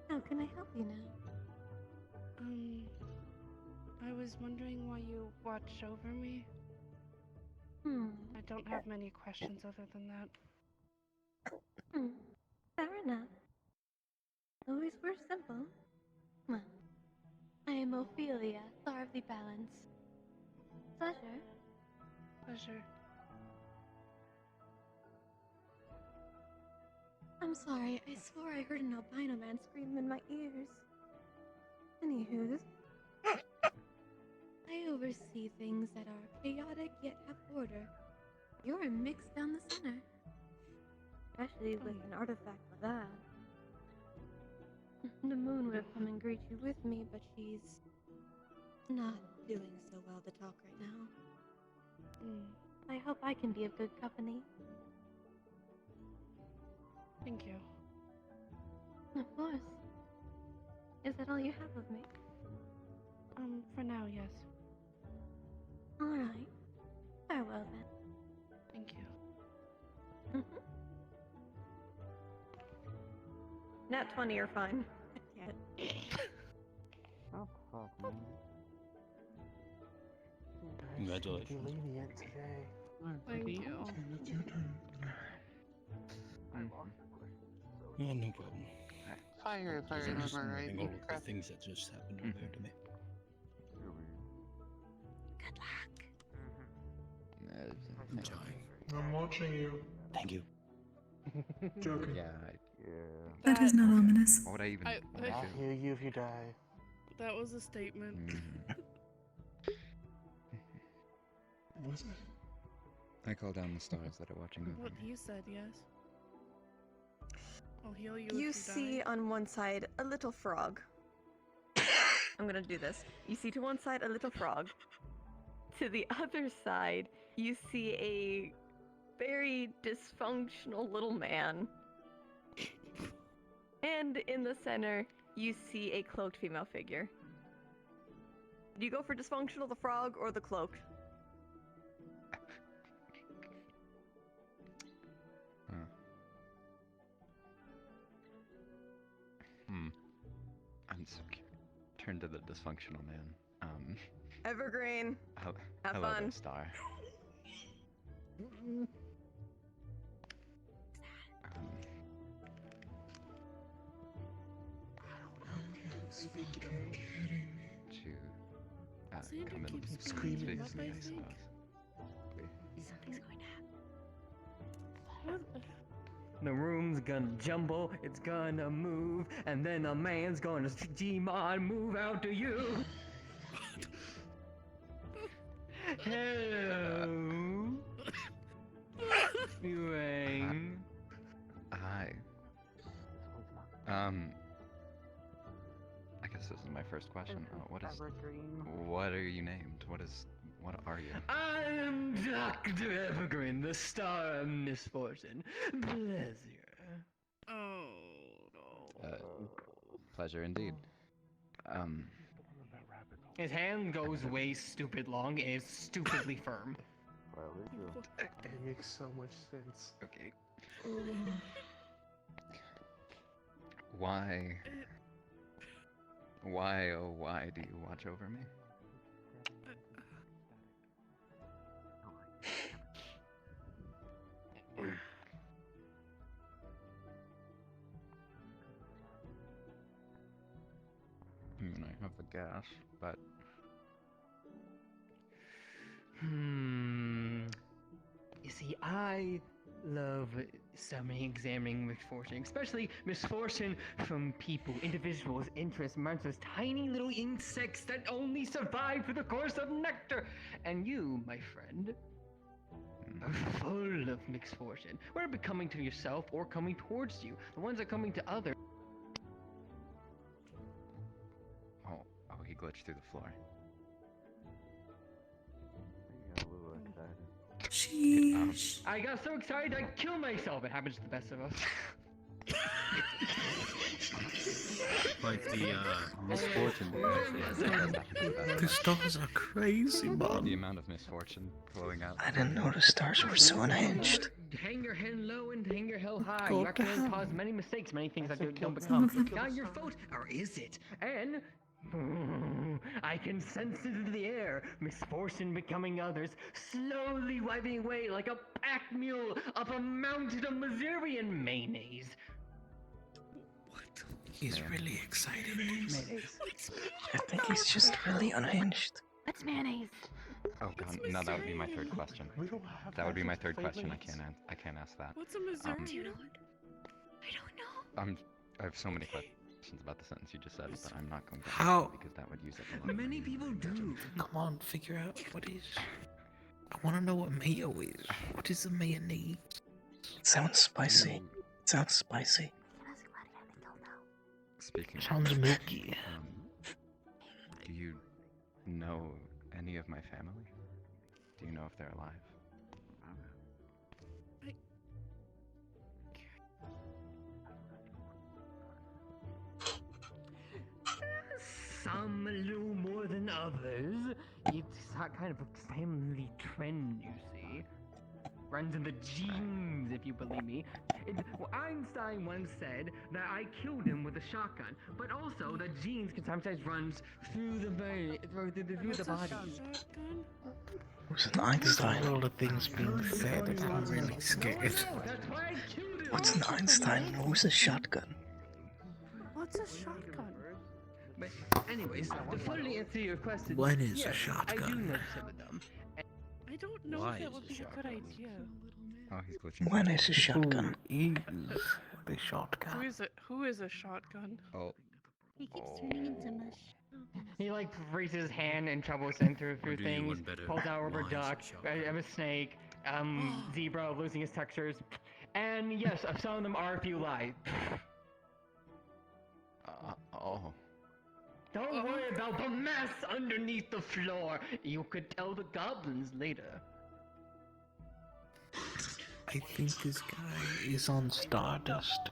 [SPEAKER 3] How can I help you now?
[SPEAKER 17] I was wondering why you watch over me. I don't have many questions other than that.
[SPEAKER 3] Fair enough. Always were simple. Well, I am Ophelia, Star of the Balance. Pleasure.
[SPEAKER 17] Pleasure.
[SPEAKER 3] I'm sorry, I swore I heard an albino man scream in my ears. Anywho, I oversee things that are chaotic yet have order. You're a mix down the center. Especially with an artifact like that. The moon would have come and greet you with me, but she's not doing so well to talk right now. I hope I can be of good company.
[SPEAKER 17] Thank you.
[SPEAKER 3] Of course. Is that all you have of me?
[SPEAKER 17] For now, yes.
[SPEAKER 3] Alright. Farewell then.
[SPEAKER 17] Thank you.
[SPEAKER 12] Nat 20 are fine.
[SPEAKER 10] Oh, fuck, man.
[SPEAKER 21] Congratulations.
[SPEAKER 16] Be lenient today.
[SPEAKER 17] Thank you.
[SPEAKER 9] It's your turn.
[SPEAKER 21] Yeah, no problem.
[SPEAKER 7] Fire if I
[SPEAKER 21] I'm just
[SPEAKER 7] remember right.
[SPEAKER 21] moving all of the things that just happened earlier to me.
[SPEAKER 13] Good luck.
[SPEAKER 9] I'm watching you.
[SPEAKER 21] Thank you.
[SPEAKER 9] Joking.
[SPEAKER 10] Yeah.
[SPEAKER 4] That is not ominous.
[SPEAKER 10] What would I even
[SPEAKER 17] I
[SPEAKER 16] I'll heal you if you die.
[SPEAKER 17] That was a statement.
[SPEAKER 9] Was it?
[SPEAKER 19] I call down the stars that are watching over
[SPEAKER 17] What
[SPEAKER 19] me.
[SPEAKER 17] you said, yes. I'll heal you if
[SPEAKER 12] You
[SPEAKER 17] you
[SPEAKER 12] see
[SPEAKER 17] die.
[SPEAKER 12] on one side a little frog. I'm gonna do this. You see to one side a little frog. To the other side, you see a very dysfunctional little man. And in the center, you see a cloaked female figure. Do you go for dysfunctional, the frog, or the cloaked?
[SPEAKER 19] I'm so curious. Turn to the dysfunctional man.
[SPEAKER 12] Evergreen.
[SPEAKER 19] Have
[SPEAKER 12] Have
[SPEAKER 19] hello
[SPEAKER 12] fun.
[SPEAKER 19] there, Star. To come and
[SPEAKER 17] keeps
[SPEAKER 19] speak to
[SPEAKER 17] screaming
[SPEAKER 19] me,
[SPEAKER 17] up, I
[SPEAKER 19] I
[SPEAKER 17] think.
[SPEAKER 19] suppose.
[SPEAKER 13] Something's going to happen.
[SPEAKER 18] The room's gonna jumble, it's gonna move, and then a man's gonna Gmod move out to you. Hello. You rang.
[SPEAKER 19] Hi. I guess this is my first question. What are you named? What are you?
[SPEAKER 18] I'm Dr. Evergreen, the star of misfortune. Pleasure.
[SPEAKER 17] Oh, no.
[SPEAKER 19] Pleasure indeed.
[SPEAKER 18] His hand goes way stupid long and is stupidly firm.
[SPEAKER 16] It makes so much sense.
[SPEAKER 19] Okay. Why, oh why do you watch over me? I mean, I have the gas, but...
[SPEAKER 18] You see, I love studying, examining misfortune, especially misfortune from people, individuals, interests, monsters, tiny little insects that only survive through the course of nectar. And you, my friend, are full of misfortune, whether it be coming to yourself or coming towards you. The ones that are coming to others.
[SPEAKER 19] Oh, he glitched through the floor.
[SPEAKER 4] Sheesh.
[SPEAKER 18] I got so excited I killed myself. It happens to the best of us.
[SPEAKER 21] Like the misfortune that actually has
[SPEAKER 6] The stars are crazy,
[SPEAKER 19] The
[SPEAKER 6] man.
[SPEAKER 19] amount of misfortune flowing out.
[SPEAKER 1] I didn't know the stars were so unhinged.
[SPEAKER 18] Hang your head low and hang your head high.
[SPEAKER 6] Go
[SPEAKER 18] You accidentally
[SPEAKER 6] down.
[SPEAKER 18] cause many mistakes, many things that don't become. It's not your fault, or is it? And I can sense it in the air. Misfortune becoming others, slowly wiping away like a pack mule up a mountain of Missourian mayonnaise.
[SPEAKER 6] He's really excited.
[SPEAKER 1] I think he's just really unhinged.
[SPEAKER 5] What's mayonnaise?
[SPEAKER 19] Oh god, no, that would be my third question. That would be my third question. I can't ask that.
[SPEAKER 17] What's a Missouri?
[SPEAKER 5] Do you know what? I don't know.
[SPEAKER 19] I have so many questions about the sentence you just said, but I'm not going to
[SPEAKER 6] How?
[SPEAKER 19] ask because that would use up a lot.
[SPEAKER 18] Many people do.
[SPEAKER 6] Come on, figure out what is. I want to know what mayo is. What is the mayonnaise?
[SPEAKER 1] It sounds spicy. It sounds spicy.
[SPEAKER 19] Speaking
[SPEAKER 6] Sounds
[SPEAKER 19] of,
[SPEAKER 6] milky.
[SPEAKER 19] do you know any of my family? Do you know if they're alive?
[SPEAKER 18] Some a little more than others. It's that kind of a family trend, you see. Runs in the genes, if you believe me. Einstein once said that I killed him with a shotgun, but also that genes can sometimes run through the body.
[SPEAKER 1] Who's an Einstein?
[SPEAKER 6] All the things being said, and I'm really scared.
[SPEAKER 1] What's an Einstein? Who's a shotgun?
[SPEAKER 17] What's a shotgun?
[SPEAKER 18] But anyways, to fully answer your question,
[SPEAKER 6] When is a
[SPEAKER 18] yes, I do
[SPEAKER 6] shotgun?
[SPEAKER 18] know some of them.
[SPEAKER 17] I don't know
[SPEAKER 19] Why
[SPEAKER 17] if that
[SPEAKER 19] is
[SPEAKER 17] would
[SPEAKER 19] a
[SPEAKER 17] be a good
[SPEAKER 19] shotgun?
[SPEAKER 17] idea.
[SPEAKER 19] Oh, he's glitching.
[SPEAKER 1] When is a shotgun?
[SPEAKER 6] Who is the shotgun?
[SPEAKER 17] Who is a shotgun?
[SPEAKER 19] Oh.
[SPEAKER 5] He keeps turning into mush.
[SPEAKER 18] He like raises his hand and troubles in through
[SPEAKER 21] do you
[SPEAKER 18] things,
[SPEAKER 21] one better?
[SPEAKER 18] pulls out a rubber
[SPEAKER 21] Why is
[SPEAKER 18] duck,
[SPEAKER 21] it
[SPEAKER 18] a snake, zebra losing his textures, and yes, some of them are a few lies.
[SPEAKER 19] Oh.
[SPEAKER 18] Don't worry about the mess underneath the floor. You could tell the goblins later.
[SPEAKER 6] I think this guy is on Stardust.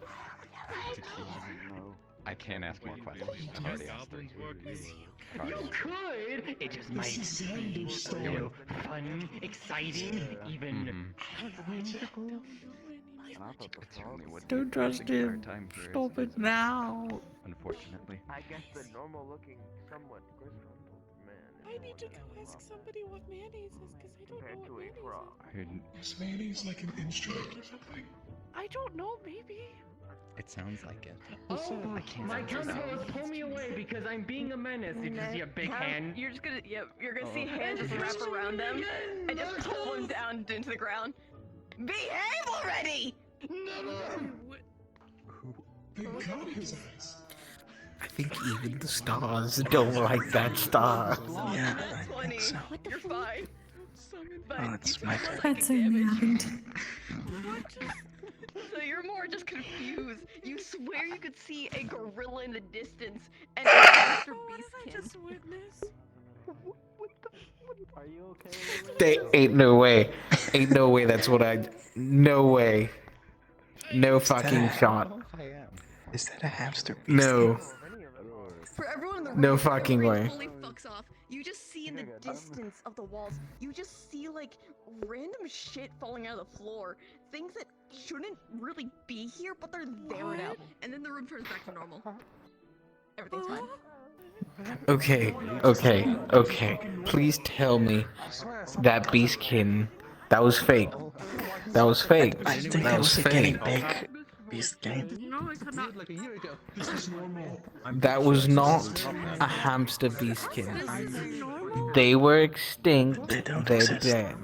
[SPEAKER 19] I can't ask more questions. I've already asked three.
[SPEAKER 18] You could! It just might be a little fun, exciting, even whimsical.
[SPEAKER 6] Don't trust him. Stop it now.
[SPEAKER 19] Unfortunately.
[SPEAKER 20] I guess the normal looking, somewhat disgruntled man.
[SPEAKER 17] I need to go ask somebody what mayonnaise is because I don't know what mayonnaise is.
[SPEAKER 9] Is mayonnaise like an instrument or something?
[SPEAKER 17] I don't know, maybe.
[SPEAKER 19] It sounds like it.
[SPEAKER 18] Oh,
[SPEAKER 19] I can't
[SPEAKER 18] my
[SPEAKER 19] answer
[SPEAKER 18] constable
[SPEAKER 19] that.
[SPEAKER 18] has pulled me away because I'm being a menace. Did you see a big hand?
[SPEAKER 12] You're just gonna, you're gonna see hands just wrap around them and just pull them down into the ground. Behave already!
[SPEAKER 9] Thank God his eyes.
[SPEAKER 6] I think even the stars don't like that star.
[SPEAKER 1] Yeah, I think so.
[SPEAKER 12] You're fine.
[SPEAKER 1] Oh, it's my turn.
[SPEAKER 4] That certainly happened.
[SPEAKER 12] So you're more just confused. You swear you could see a gorilla in the distance and a monster beastkin.
[SPEAKER 17] Just witness.
[SPEAKER 20] Are you okay?
[SPEAKER 6] They ain't no way. Ain't no way that's what I. No way. No fucking shot.
[SPEAKER 1] Is that a hamster beast?
[SPEAKER 6] No.
[SPEAKER 12] For everyone in the room,
[SPEAKER 6] No fucking
[SPEAKER 12] your
[SPEAKER 6] way.
[SPEAKER 12] brain fully fucks off. You just see in the distance of the walls, you just see like random shit falling out of the floor. Things that shouldn't really be here, but they're there now. And then the room turns back to normal. Everything's fine.
[SPEAKER 6] Okay. Please tell me that beastkin. That was fake. That was fake.
[SPEAKER 1] I think
[SPEAKER 6] That
[SPEAKER 1] it
[SPEAKER 6] was
[SPEAKER 1] was a guinea
[SPEAKER 6] fake.
[SPEAKER 1] pig beastkin.
[SPEAKER 17] No, I could not.
[SPEAKER 9] Like a year ago. This is normal.
[SPEAKER 6] That was not a hamster beastkin.
[SPEAKER 17] This is normal.
[SPEAKER 6] They were extinct.
[SPEAKER 1] They don't
[SPEAKER 6] They're
[SPEAKER 1] exist.
[SPEAKER 6] dead.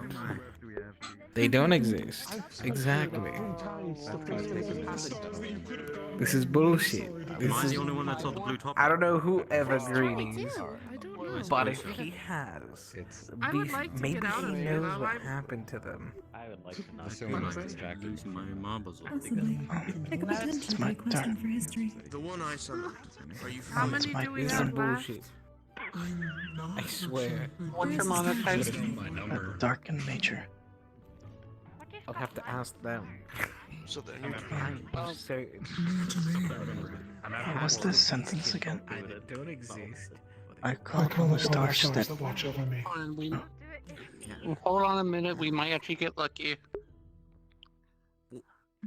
[SPEAKER 6] They don't exist. Exactly. This is bullshit.
[SPEAKER 21] Am I the only one that saw the blue top?
[SPEAKER 6] I don't know who Evergreen is,
[SPEAKER 17] I don't know.
[SPEAKER 6] but if he has,
[SPEAKER 17] I would like to
[SPEAKER 6] maybe
[SPEAKER 17] get out
[SPEAKER 6] he
[SPEAKER 17] of here,
[SPEAKER 6] knows
[SPEAKER 17] though.
[SPEAKER 6] what happened to them.
[SPEAKER 20] I would like to not.
[SPEAKER 19] Assuming I'm distracted.
[SPEAKER 21] Losing my marbles.
[SPEAKER 4] Possibly. Pick up attention to
[SPEAKER 1] my
[SPEAKER 4] a question
[SPEAKER 1] turn.
[SPEAKER 4] for history.
[SPEAKER 20] The one I summoned. Are you
[SPEAKER 17] How
[SPEAKER 1] It's
[SPEAKER 17] many
[SPEAKER 1] my
[SPEAKER 17] do we
[SPEAKER 6] This is
[SPEAKER 17] have left?
[SPEAKER 6] bullshit. I swear.
[SPEAKER 2] What's your monetized?
[SPEAKER 21] My
[SPEAKER 1] A
[SPEAKER 21] number.
[SPEAKER 1] darkened nature.
[SPEAKER 6] I'll have to ask them.
[SPEAKER 20] So then
[SPEAKER 1] What's this sentence again?
[SPEAKER 18] Don't exist.
[SPEAKER 1] I call upon the stars that
[SPEAKER 9] watch over me.
[SPEAKER 7] Hold on a minute, we might actually get lucky.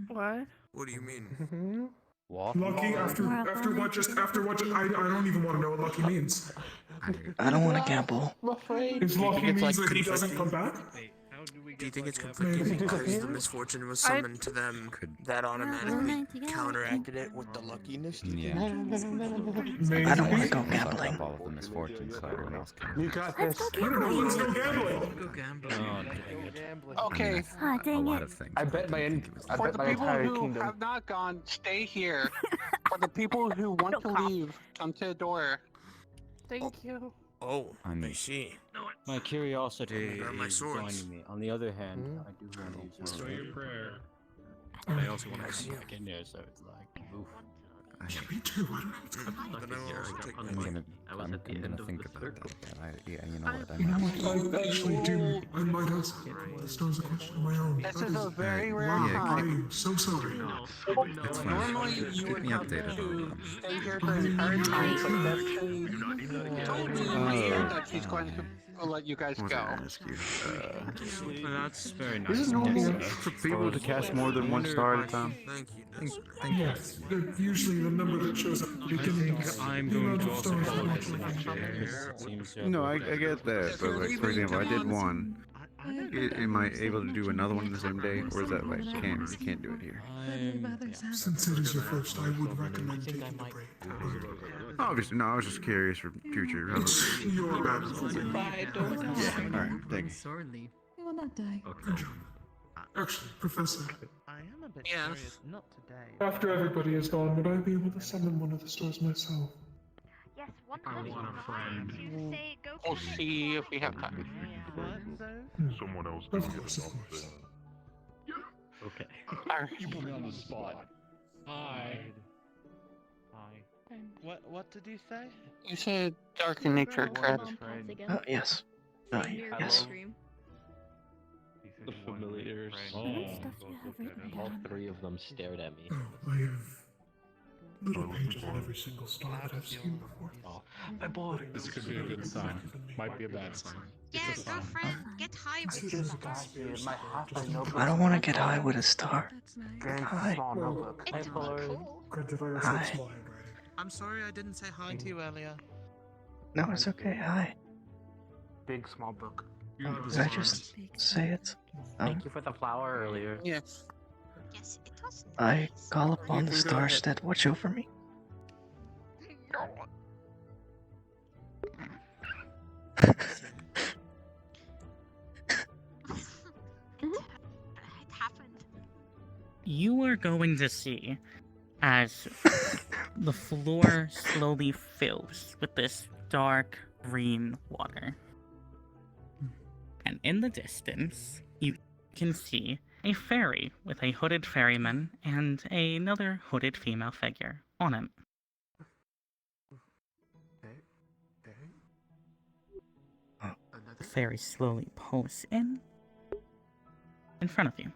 [SPEAKER 17] What?
[SPEAKER 20] What do you mean?
[SPEAKER 9] Lucky after what I don't even want to know what lucky means.
[SPEAKER 1] I don't want to gamble.
[SPEAKER 9] If lucky means that he doesn't come back?
[SPEAKER 20] Do you think it's conflicting because the misfortune was summoned to them that automatically counteracted it with the luckiness?
[SPEAKER 19] Yeah.
[SPEAKER 1] I don't want to go gambling.
[SPEAKER 19] All of the misfortunes, so everyone else can.
[SPEAKER 9] You got this. I don't know, let's go gambling.
[SPEAKER 20] Go gambling.
[SPEAKER 19] Oh, dang it.
[SPEAKER 7] Okay.
[SPEAKER 19] A lot of things.
[SPEAKER 16] I bet my
[SPEAKER 7] For the people
[SPEAKER 16] entire
[SPEAKER 7] who
[SPEAKER 16] kingdom.
[SPEAKER 7] have not gone, stay here. For the people who want to leave, come to the door.
[SPEAKER 17] Thank you.
[SPEAKER 20] Oh, I see.
[SPEAKER 21] My curiosity
[SPEAKER 20] Grab my
[SPEAKER 21] is
[SPEAKER 20] swords.
[SPEAKER 21] joining me. On the other hand, I do want to use
[SPEAKER 2] Say your prayer.
[SPEAKER 21] I also want to come back in there, so it's like, oof.
[SPEAKER 9] Me too, I don't know what's going on.
[SPEAKER 20] But I also take my
[SPEAKER 19] I'm
[SPEAKER 20] money.
[SPEAKER 19] gonna think about that. Yeah, you know what?
[SPEAKER 9] I actually do. I might ask the stars a question of my own.
[SPEAKER 7] This is a very rare
[SPEAKER 9] Wow, I
[SPEAKER 7] time.
[SPEAKER 9] am so sorry.
[SPEAKER 19] It's fine.
[SPEAKER 7] Normally, you
[SPEAKER 19] Keep
[SPEAKER 7] would
[SPEAKER 19] me
[SPEAKER 7] have
[SPEAKER 19] updated
[SPEAKER 7] to
[SPEAKER 19] on
[SPEAKER 7] stay here the entire time, but actually told me that she's going to let you guys
[SPEAKER 24] What was
[SPEAKER 7] go.
[SPEAKER 24] I ask you?
[SPEAKER 21] That's very nice.
[SPEAKER 24] Isn't it normally for people to cast more than one star at a time?
[SPEAKER 20] Thank you.
[SPEAKER 9] Yes, usually the number that shows up at the beginning is
[SPEAKER 21] I'm
[SPEAKER 9] the
[SPEAKER 21] going
[SPEAKER 9] amount
[SPEAKER 21] to
[SPEAKER 9] of
[SPEAKER 21] also
[SPEAKER 9] stars
[SPEAKER 21] follow
[SPEAKER 9] that
[SPEAKER 21] this
[SPEAKER 9] watch over me.
[SPEAKER 21] it seems
[SPEAKER 24] No, I get that, but like for example, I did one. Am I able to do another one in the same day, or is that like you can't do it here?
[SPEAKER 9] Since it is your first, I would recommend taking a break.
[SPEAKER 24] Obviously, no. I was just curious for future.
[SPEAKER 9] It's your bad.
[SPEAKER 24] Yeah. All right. Thank you.
[SPEAKER 4] Sorely. You will not die.
[SPEAKER 9] Good job. Actually, Professor,
[SPEAKER 8] I am a bit
[SPEAKER 7] Yes.
[SPEAKER 8] curious, not today.
[SPEAKER 9] after everybody is gone, would I be able to summon one of the stars myself?
[SPEAKER 5] Yes, one
[SPEAKER 2] I
[SPEAKER 5] person
[SPEAKER 2] want a friend.
[SPEAKER 5] to say go
[SPEAKER 7] We'll
[SPEAKER 5] for it.
[SPEAKER 7] see if we have time.
[SPEAKER 2] Someone else
[SPEAKER 9] Of
[SPEAKER 2] can
[SPEAKER 9] course,
[SPEAKER 2] get
[SPEAKER 9] of course.
[SPEAKER 2] Okay.
[SPEAKER 21] You put me on the spot. Hi.
[SPEAKER 8] Hi. What did you say?
[SPEAKER 7] You said dark in nature, correct?
[SPEAKER 1] Yes. Yes.
[SPEAKER 8] The familiars.
[SPEAKER 11] All three of them stared at me.
[SPEAKER 9] Oh, I have little pages on every single star that I've seen before.
[SPEAKER 11] Oh,
[SPEAKER 9] my boy.
[SPEAKER 2] This could be a good sign. Might be a bad sign.
[SPEAKER 5] Yeah, go friend, get high with
[SPEAKER 9] Consider
[SPEAKER 5] this.
[SPEAKER 9] the gospel.
[SPEAKER 1] I don't want to get high with a star.
[SPEAKER 9] Very
[SPEAKER 1] Hi.
[SPEAKER 9] small notebook.
[SPEAKER 5] It's cool.
[SPEAKER 9] Granted, I also
[SPEAKER 1] Hi.
[SPEAKER 9] have small handwriting.
[SPEAKER 8] I'm sorry I didn't say hi to you earlier.
[SPEAKER 1] No, it's okay. Hi.
[SPEAKER 16] Big small book.
[SPEAKER 1] Did I just say it?
[SPEAKER 11] Thank you for the flower earlier.
[SPEAKER 7] Yes.
[SPEAKER 5] Yes, it was
[SPEAKER 1] I
[SPEAKER 5] nice.
[SPEAKER 1] call upon the stars that watch over me.
[SPEAKER 5] It happened.
[SPEAKER 22] You are going to see as the floor slowly fills with this dark green water. And in the distance, you can see a ferry with a hooded ferryman and another hooded female figure on it. The ferry slowly pulls in front of you.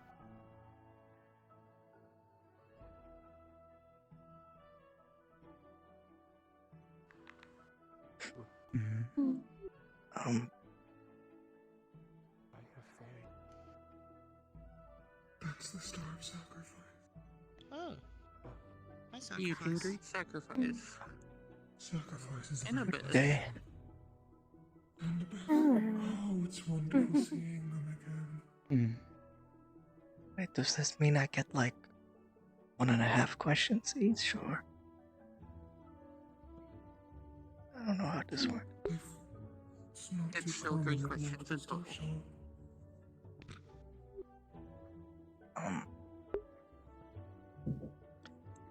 [SPEAKER 9] That's the star of sacrifice.
[SPEAKER 8] Oh. I
[SPEAKER 7] You can
[SPEAKER 8] sacrifice.
[SPEAKER 7] great sacrifice.
[SPEAKER 9] Sacrifice is
[SPEAKER 7] In a
[SPEAKER 9] very
[SPEAKER 7] bit.
[SPEAKER 9] blessed.
[SPEAKER 1] Day.
[SPEAKER 9] And the best. Oh, it's wonderful seeing them again.
[SPEAKER 1] Wait, does this mean I get like 1.5 questions each, or? I don't know how this works.
[SPEAKER 9] It's not
[SPEAKER 7] It's
[SPEAKER 9] too
[SPEAKER 7] still three
[SPEAKER 9] common that
[SPEAKER 7] questions in total.
[SPEAKER 9] show.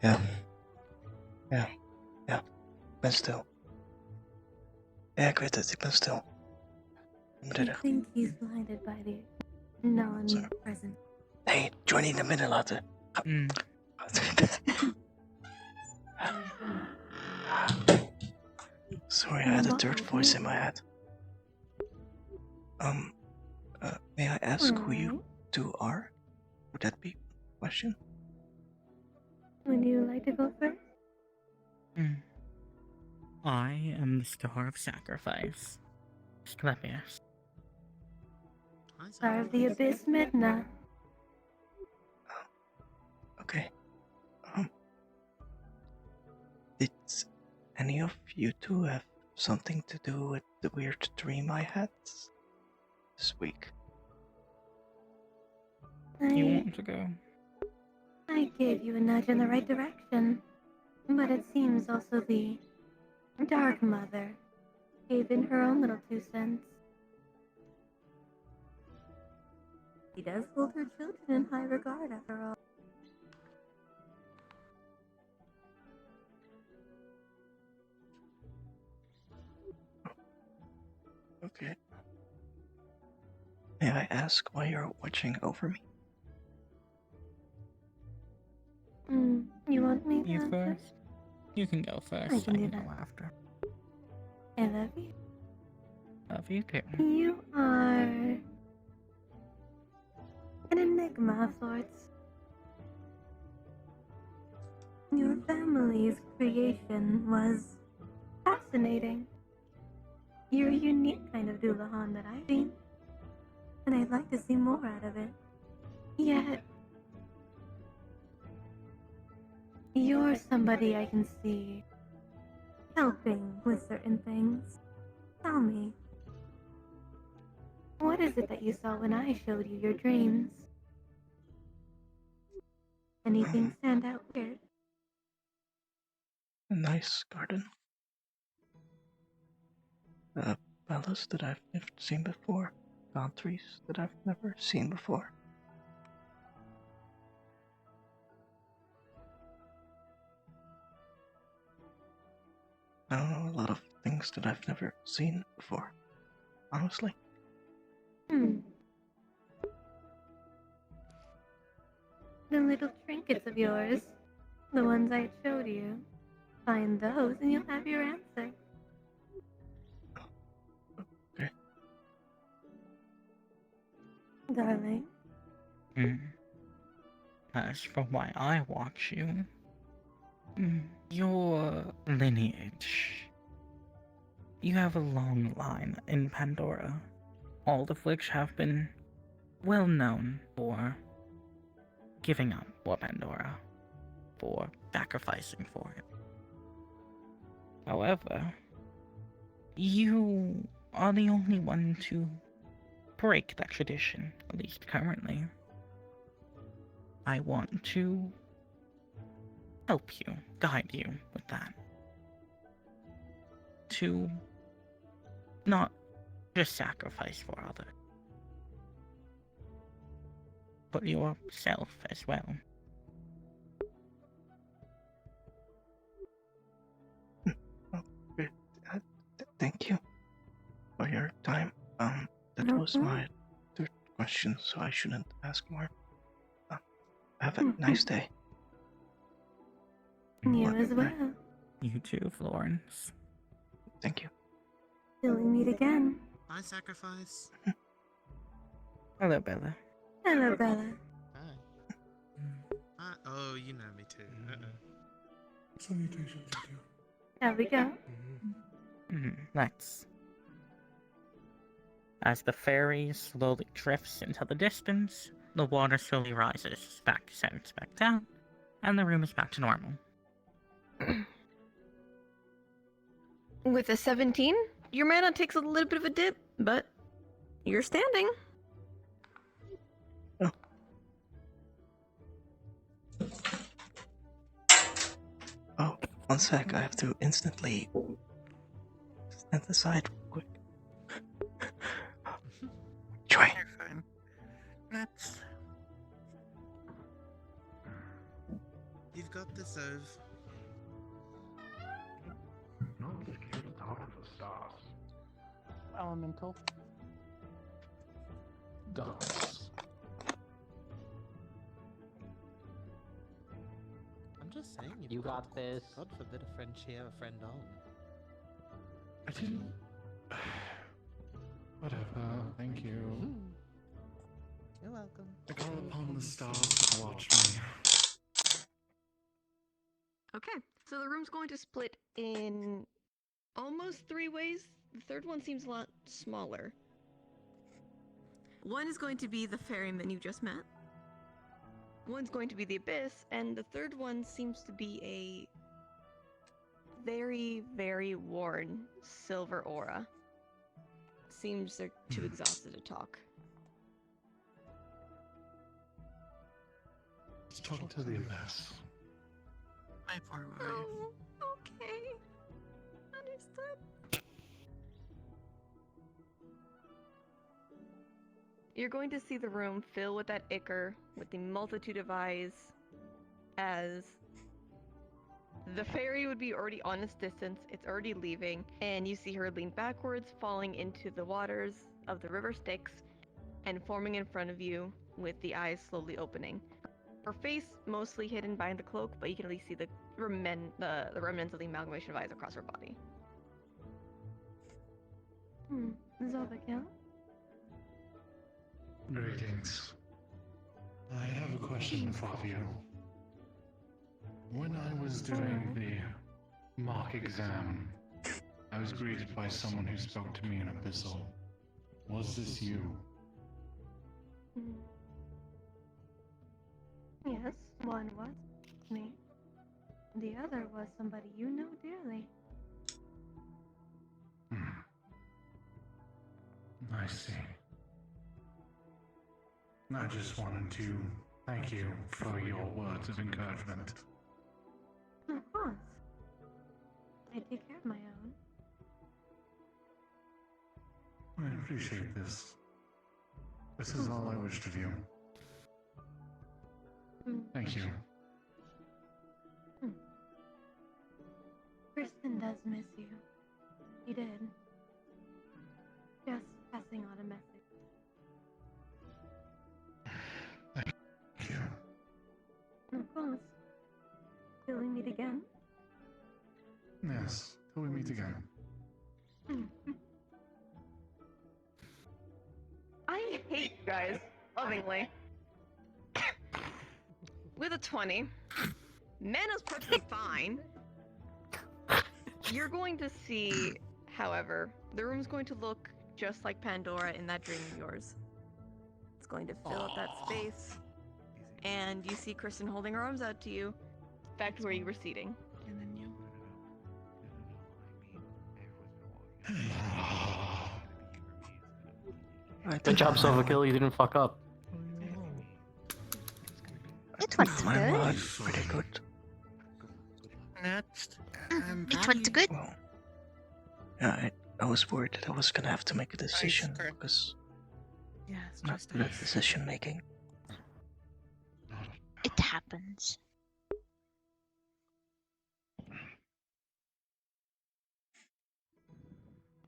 [SPEAKER 1] Yeah. Ben stil. Ja, ik weet het, ik ben stil. Ik moet
[SPEAKER 3] I
[SPEAKER 1] dit.
[SPEAKER 3] think he's blinded by the non-present.
[SPEAKER 1] Nee, Johnny in de midden laten. Sorry, I had a third voice in my head. May I ask who you two are? Would that be a question?
[SPEAKER 3] Would you like to go first?
[SPEAKER 22] I am the Star of Sacrifice. Sclepius.
[SPEAKER 3] Star of the Abyss, Midna.
[SPEAKER 1] Okay. Did any of you two have something to do with the weird dream I had this week?
[SPEAKER 22] You want to go?
[SPEAKER 3] I gave you a nudge in the right direction, but it seems also the Dark Mother gave in her own little 2 cents. She does hold her children in high regard, after all.
[SPEAKER 1] Okay. May I ask why you're watching over me?
[SPEAKER 3] You want me to
[SPEAKER 22] You
[SPEAKER 3] answer?
[SPEAKER 22] first? You can go first.
[SPEAKER 3] I can do
[SPEAKER 22] go
[SPEAKER 3] that.
[SPEAKER 22] after.
[SPEAKER 3] I love you.
[SPEAKER 22] Love you too.
[SPEAKER 3] You are an enigma of sorts. Your family's creation was fascinating. You're a unique kind of Doulahan that I've seen, and I'd like to see more out of it. Yet, you're somebody I can see helping with certain things. Tell me, what is it that you saw when I showed you your dreams? Anything stand out weird?
[SPEAKER 1] A nice garden. Bellas that I've never seen before. Gone trees that I've never seen before. I don't know, a lot of things that I've never seen before, honestly.
[SPEAKER 3] The little trinkets of yours, the ones I showed you. Find those and you'll have your answer.
[SPEAKER 1] Okay.
[SPEAKER 3] Darling.
[SPEAKER 22] As for why I watch you, your lineage. You have a long line in Pandora, all of which have been well known for giving up for Pandora, for sacrificing for it. However, you are the only one to break that tradition, at least currently. I want to help you, guide you with that. To not just sacrifice for others, but yourself as well.
[SPEAKER 1] Thank you for your time. That was my third question, so I shouldn't ask more. Have a nice day.
[SPEAKER 3] You as well.
[SPEAKER 22] You too, Florence.
[SPEAKER 1] Thank you.
[SPEAKER 3] Till we meet again.
[SPEAKER 10] Bye, Sacrifice.
[SPEAKER 22] Hello, Bella.
[SPEAKER 3] Hello, Bella.
[SPEAKER 10] Hi. Oh, you know me too.
[SPEAKER 9] Salutations, you two.
[SPEAKER 3] There we go.
[SPEAKER 22] Nice. As the ferry slowly drifts into the distance, the water slowly rises, settles back down, and the room is back to normal.
[SPEAKER 12] With a 17, your mana takes a little bit of a dip, but you're standing.
[SPEAKER 1] Oh, one sec, I have to instantly stand aside real quick. Joy.
[SPEAKER 7] You're fine. That's...
[SPEAKER 10] You've got this, Ove.
[SPEAKER 2] Not scared to talk to the stars.
[SPEAKER 18] Elemental.
[SPEAKER 2] Dance.
[SPEAKER 10] I'm just saying,
[SPEAKER 11] You got this.
[SPEAKER 10] God forbid a friend cheer a friend on.
[SPEAKER 2] I didn't. Whatever, thank you.
[SPEAKER 10] You're welcome.
[SPEAKER 9] I call upon the stars to watch me.
[SPEAKER 12] Okay, so the room's going to split in almost 3 ways. The third one seems a lot smaller. One is going to be the ferryman you just met. One's going to be the abyss, and the third one seems to be a very, very worn silver aura. Seems they're too exhausted to talk.
[SPEAKER 2] Let's talk to the abyss.
[SPEAKER 7] My poor wife.
[SPEAKER 12] Oh, okay. Understood. You're going to see the room fill with that ichor, with the multitude of eyes, as the fairy would be already on its distance, it's already leaving, and you see her lean backwards, falling into the waters of the river Styx, and forming in front of you with the eyes slowly opening. Her face mostly hidden behind the cloak, but you can at least see the remnants of the amalgamation of eyes across her body.
[SPEAKER 3] Zovakel?
[SPEAKER 2] Greetings. I have a question for you. When I was doing the mock exam, I was greeted by someone who spoke to me in Abyssal. Was this you?
[SPEAKER 3] Yes, one was me. The other was somebody you know dearly.
[SPEAKER 2] I see. I just wanted to thank you for your words of encouragement.
[SPEAKER 3] Of course. I take care of my own.
[SPEAKER 2] I appreciate this. This is all I wished of you. Thank you.
[SPEAKER 3] Kristen does miss you. He did. Just passing on a message.
[SPEAKER 2] Thank you.
[SPEAKER 3] Of course. Till we meet again.
[SPEAKER 2] Yes, till we meet again.
[SPEAKER 12] I hate you guys, lovingly. With a 20, Mana's perfectly fine. You're going to see, however, the room's going to look just like Pandora in that dream of yours. It's going to fill up that space, and you see Kristen holding her arms out to you, back to where you were seating.
[SPEAKER 21] And then you.
[SPEAKER 6] Good job, Silverkill. You didn't fuck up.
[SPEAKER 13] It was
[SPEAKER 1] Mine
[SPEAKER 13] good.
[SPEAKER 1] was pretty good.
[SPEAKER 7] Next.
[SPEAKER 13] It was good.
[SPEAKER 1] Well, yeah, I was worried that I was gonna have to make a decision because
[SPEAKER 5] Yeah, it's
[SPEAKER 1] not
[SPEAKER 5] just
[SPEAKER 1] good at decision making.
[SPEAKER 13] It happens.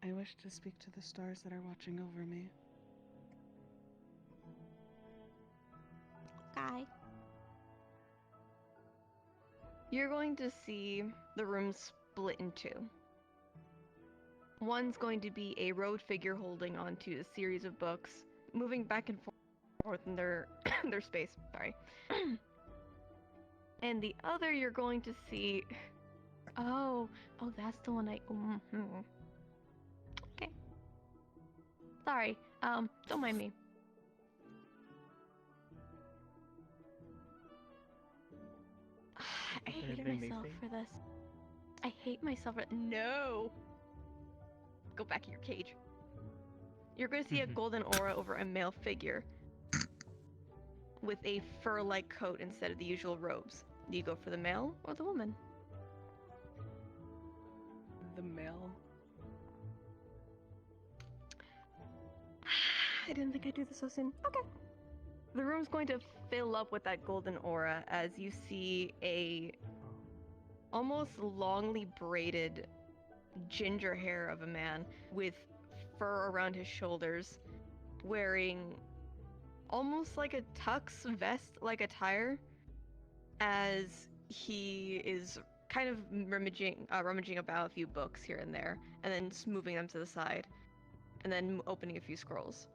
[SPEAKER 17] I wish to speak to the stars that are watching over me.
[SPEAKER 13] Guy.
[SPEAKER 12] You're going to see the room split in two. One's going to be a robed figure holding onto a series of books, moving back and forth in their their space. Sorry. And the other, you're going to see. Oh, that's the one I. Okay. Sorry. Don't mind me. I hate
[SPEAKER 18] Anything they
[SPEAKER 12] myself
[SPEAKER 18] say?
[SPEAKER 12] for this. I hate myself for. No. Go back in your cage. You're going to see a golden aura over a male figure with a fur-like coat instead of the usual robes. Do you go for the male or the woman?
[SPEAKER 17] The male.
[SPEAKER 12] I didn't think I'd do this so soon. Okay. The room's going to fill up with that golden aura as you see a almost longly braided ginger hair of a man with fur around his shoulders, wearing almost like a tux vest-like attire, as he is kind of rummaging about a few books here and there, and then just moving them to the side, and then opening a few scrolls.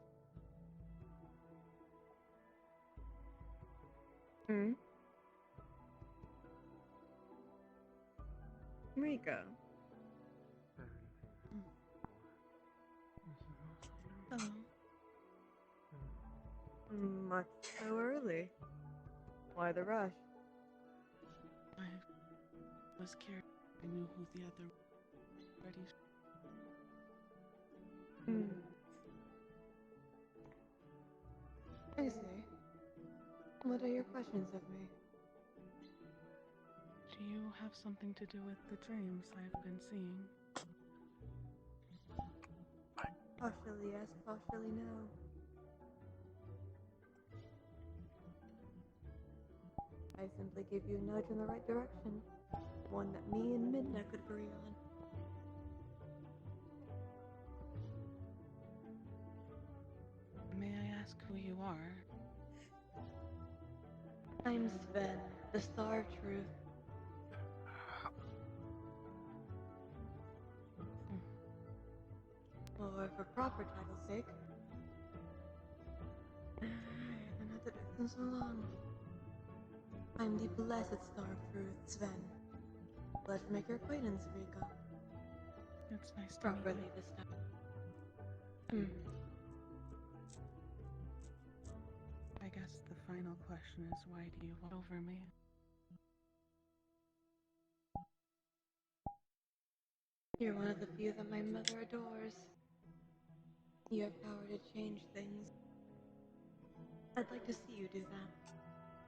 [SPEAKER 12] Rika. Hello. Much so early. Why the rush?
[SPEAKER 14] I was curious. I knew who the other parties.
[SPEAKER 3] I see. What are your questions of me?
[SPEAKER 14] Do you have something to do with the dreams I've been seeing?
[SPEAKER 3] Partially yes, partially no. I simply give you a nudge in the right direction. One that me and Midna could agree on.
[SPEAKER 14] May I ask who you are?
[SPEAKER 3] I'm Sven, the Star of Truth. Or for proper title's sake. I haven't had to do this in so long. I'm the blessed Star of Truth, Sven. Let's make your acquaintance, Rika.
[SPEAKER 14] It's nice to
[SPEAKER 3] Properly
[SPEAKER 14] meet you.
[SPEAKER 3] this time.
[SPEAKER 14] I guess the final question is, why do you watch over me?
[SPEAKER 3] You're one of the few that my mother adores. You have power to change things. I'd like to see you do that.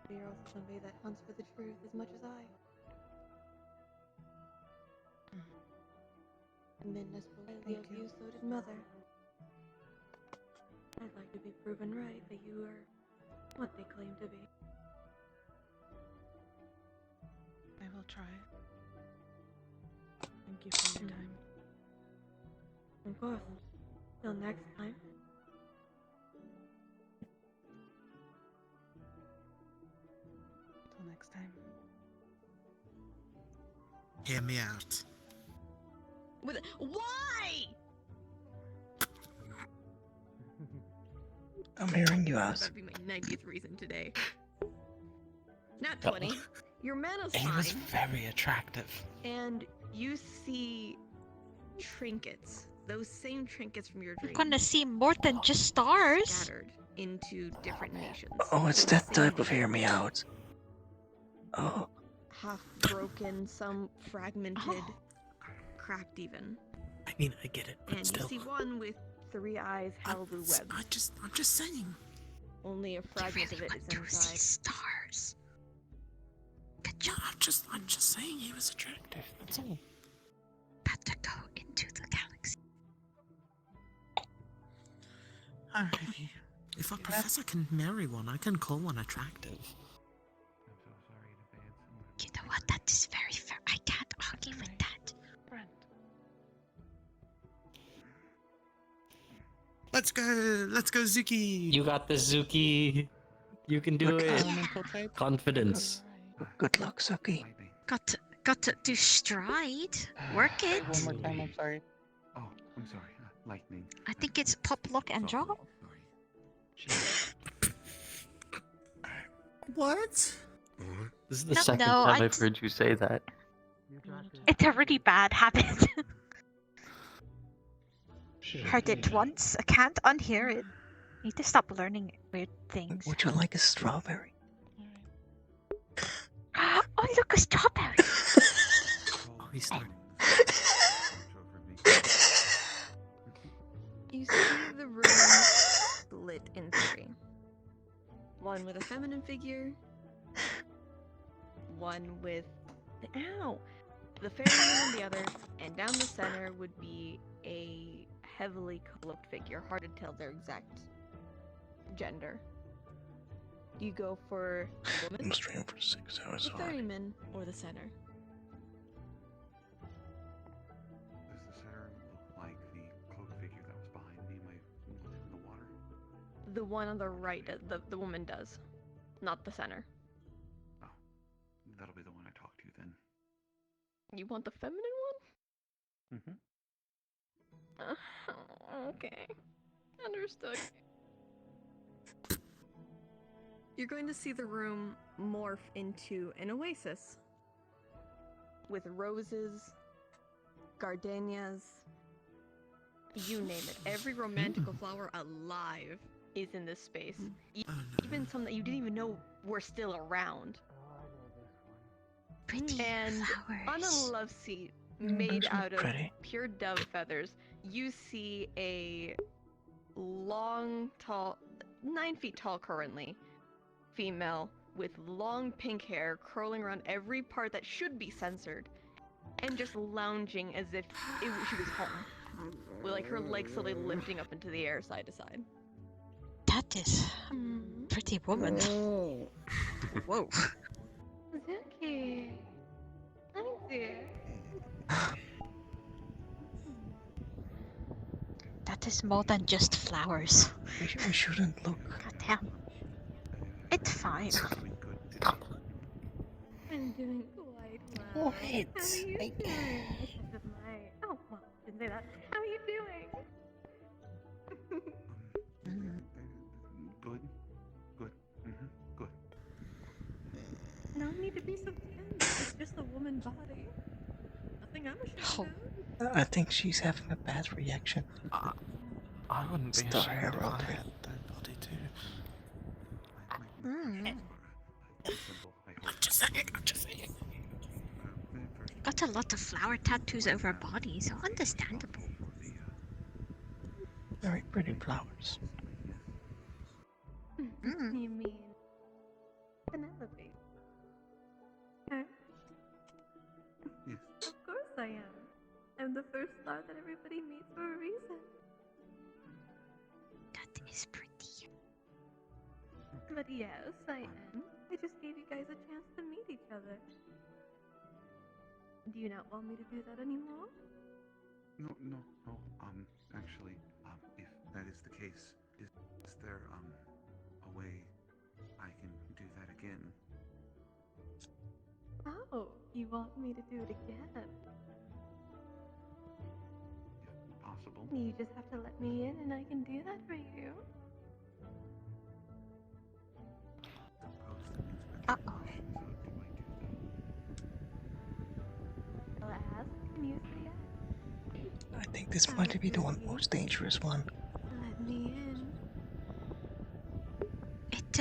[SPEAKER 3] But you're also somebody that hunts for the truth as much as I. Midna's politely of you, so did Mother. I'd like to be proven right that you are what they claim to be.
[SPEAKER 14] I will try. Thank you for your time.
[SPEAKER 3] Of course. Till next time.
[SPEAKER 14] Till next time.
[SPEAKER 10] Hear me out.
[SPEAKER 12] Why?
[SPEAKER 1] I'm hearing you
[SPEAKER 12] That's
[SPEAKER 1] out.
[SPEAKER 12] about to be my 90th reason today. Not 20. Your mana's
[SPEAKER 6] He
[SPEAKER 12] fine.
[SPEAKER 6] was very attractive.
[SPEAKER 12] And you see trinkets. Those same trinkets from your dream.
[SPEAKER 13] I'm gonna see more than just stars.
[SPEAKER 12] Scattered into different nations.
[SPEAKER 1] Oh, it's
[SPEAKER 12] They're the
[SPEAKER 1] that
[SPEAKER 12] same
[SPEAKER 1] type of hear me out. Oh.
[SPEAKER 12] half broken, some fragmented, cracked even.
[SPEAKER 10] I mean, I get it, but
[SPEAKER 12] And
[SPEAKER 10] still.
[SPEAKER 12] you see one with 3 eyes held with webs.
[SPEAKER 10] I'm just saying.
[SPEAKER 12] Only a fragment of it is inside.
[SPEAKER 13] Stars.
[SPEAKER 10] I'm just saying he was attractive. That's all.
[SPEAKER 13] About to go into the galaxy.
[SPEAKER 10] Alrighty. If a professor can marry one, I can call one attractive.
[SPEAKER 13] You know what? That is very fair. I can't argue with that.
[SPEAKER 10] Let's go, Zuki.
[SPEAKER 6] You got this, Zuki. You can do it. Confidence.
[SPEAKER 1] Good luck, Suki.
[SPEAKER 13] Got to do stride. Work it.
[SPEAKER 8] One more time, I'm sorry.
[SPEAKER 2] Oh, I'm sorry. Lightning.
[SPEAKER 13] I think it's pop, lock, and draw.
[SPEAKER 10] What?
[SPEAKER 6] This is the
[SPEAKER 13] No,
[SPEAKER 6] second
[SPEAKER 13] no,
[SPEAKER 6] time
[SPEAKER 13] I
[SPEAKER 6] I've heard you say that.
[SPEAKER 13] It's a really bad habit. Heard it once. I can't unhear it. Need to stop learning weird things.
[SPEAKER 1] Would you like a strawberry?
[SPEAKER 13] Oh, look, a strawberry!
[SPEAKER 10] Oh, he's starting.
[SPEAKER 12] You see the room split in 3. One with a feminine figure. One with... Ow! The fairy on the other. And down the center would be a heavily cloaked figure. Hard to tell their exact gender. Do you go for the woman?
[SPEAKER 1] I'm streaming for 6 hours
[SPEAKER 12] The
[SPEAKER 1] already.
[SPEAKER 12] ferryman or the center?
[SPEAKER 2] Does the center look like the cloaked figure that was behind me in the water?
[SPEAKER 12] The one on the right, the woman does. Not the center.
[SPEAKER 2] Oh, that'll be the one I talk to then.
[SPEAKER 12] You want the feminine one? Okay. Understood. You're going to see the room morph into an oasis. With roses gardenias, you name it. Every romantical flower alive is in this space. Even some that you didn't even know were still around.
[SPEAKER 13] Pretty
[SPEAKER 12] And on a
[SPEAKER 13] flowers.
[SPEAKER 12] love seat made
[SPEAKER 1] Those are
[SPEAKER 12] out of
[SPEAKER 1] pretty.
[SPEAKER 12] pure dove feathers, you see a long, tall, 9 feet tall currently, female with long pink hair curling around every part that should be censored, and just lounging as if she was home, with like her legs slowly lifting up into the air side to side.
[SPEAKER 13] That is pretty woman. Whoa.
[SPEAKER 3] Zuki. Hi, dear.
[SPEAKER 13] That is more than just flowers.
[SPEAKER 1] We shouldn't look.
[SPEAKER 13] God damn. It's fine.
[SPEAKER 3] I'm doing quite well.
[SPEAKER 1] What?
[SPEAKER 3] How are you doing? This is my... Oh, well, didn't say that. How are you doing?
[SPEAKER 2] Good. Good. Good.
[SPEAKER 4] No need to be so tense. It's just a woman body. Nothing I'm ashamed of.
[SPEAKER 1] I think she's having a bad reaction.
[SPEAKER 10] I wouldn't be
[SPEAKER 1] Star
[SPEAKER 10] ashamed if
[SPEAKER 1] Herald
[SPEAKER 10] I
[SPEAKER 1] here.
[SPEAKER 10] had that body too.
[SPEAKER 13] I'm just saying. Got a lot of flower tattoos over her body, so understandable.
[SPEAKER 1] Very pretty flowers.
[SPEAKER 3] You mean Penelope? Her?
[SPEAKER 2] Yes.
[SPEAKER 3] Of course I am. I'm the first star that everybody meets for a reason.
[SPEAKER 13] That is pretty.
[SPEAKER 3] But yes, I am. I just gave you guys a chance to meet each other. Do you not want me to do that anymore?
[SPEAKER 2] No. Actually, if that is the case, is there a way I can do that again?
[SPEAKER 3] Oh, you want me to do it again?
[SPEAKER 2] Possible.
[SPEAKER 3] You just have to let me in and I can do that for you. I'll ask, and you say yes.
[SPEAKER 1] I think this might be the most dangerous one.
[SPEAKER 3] Let me in.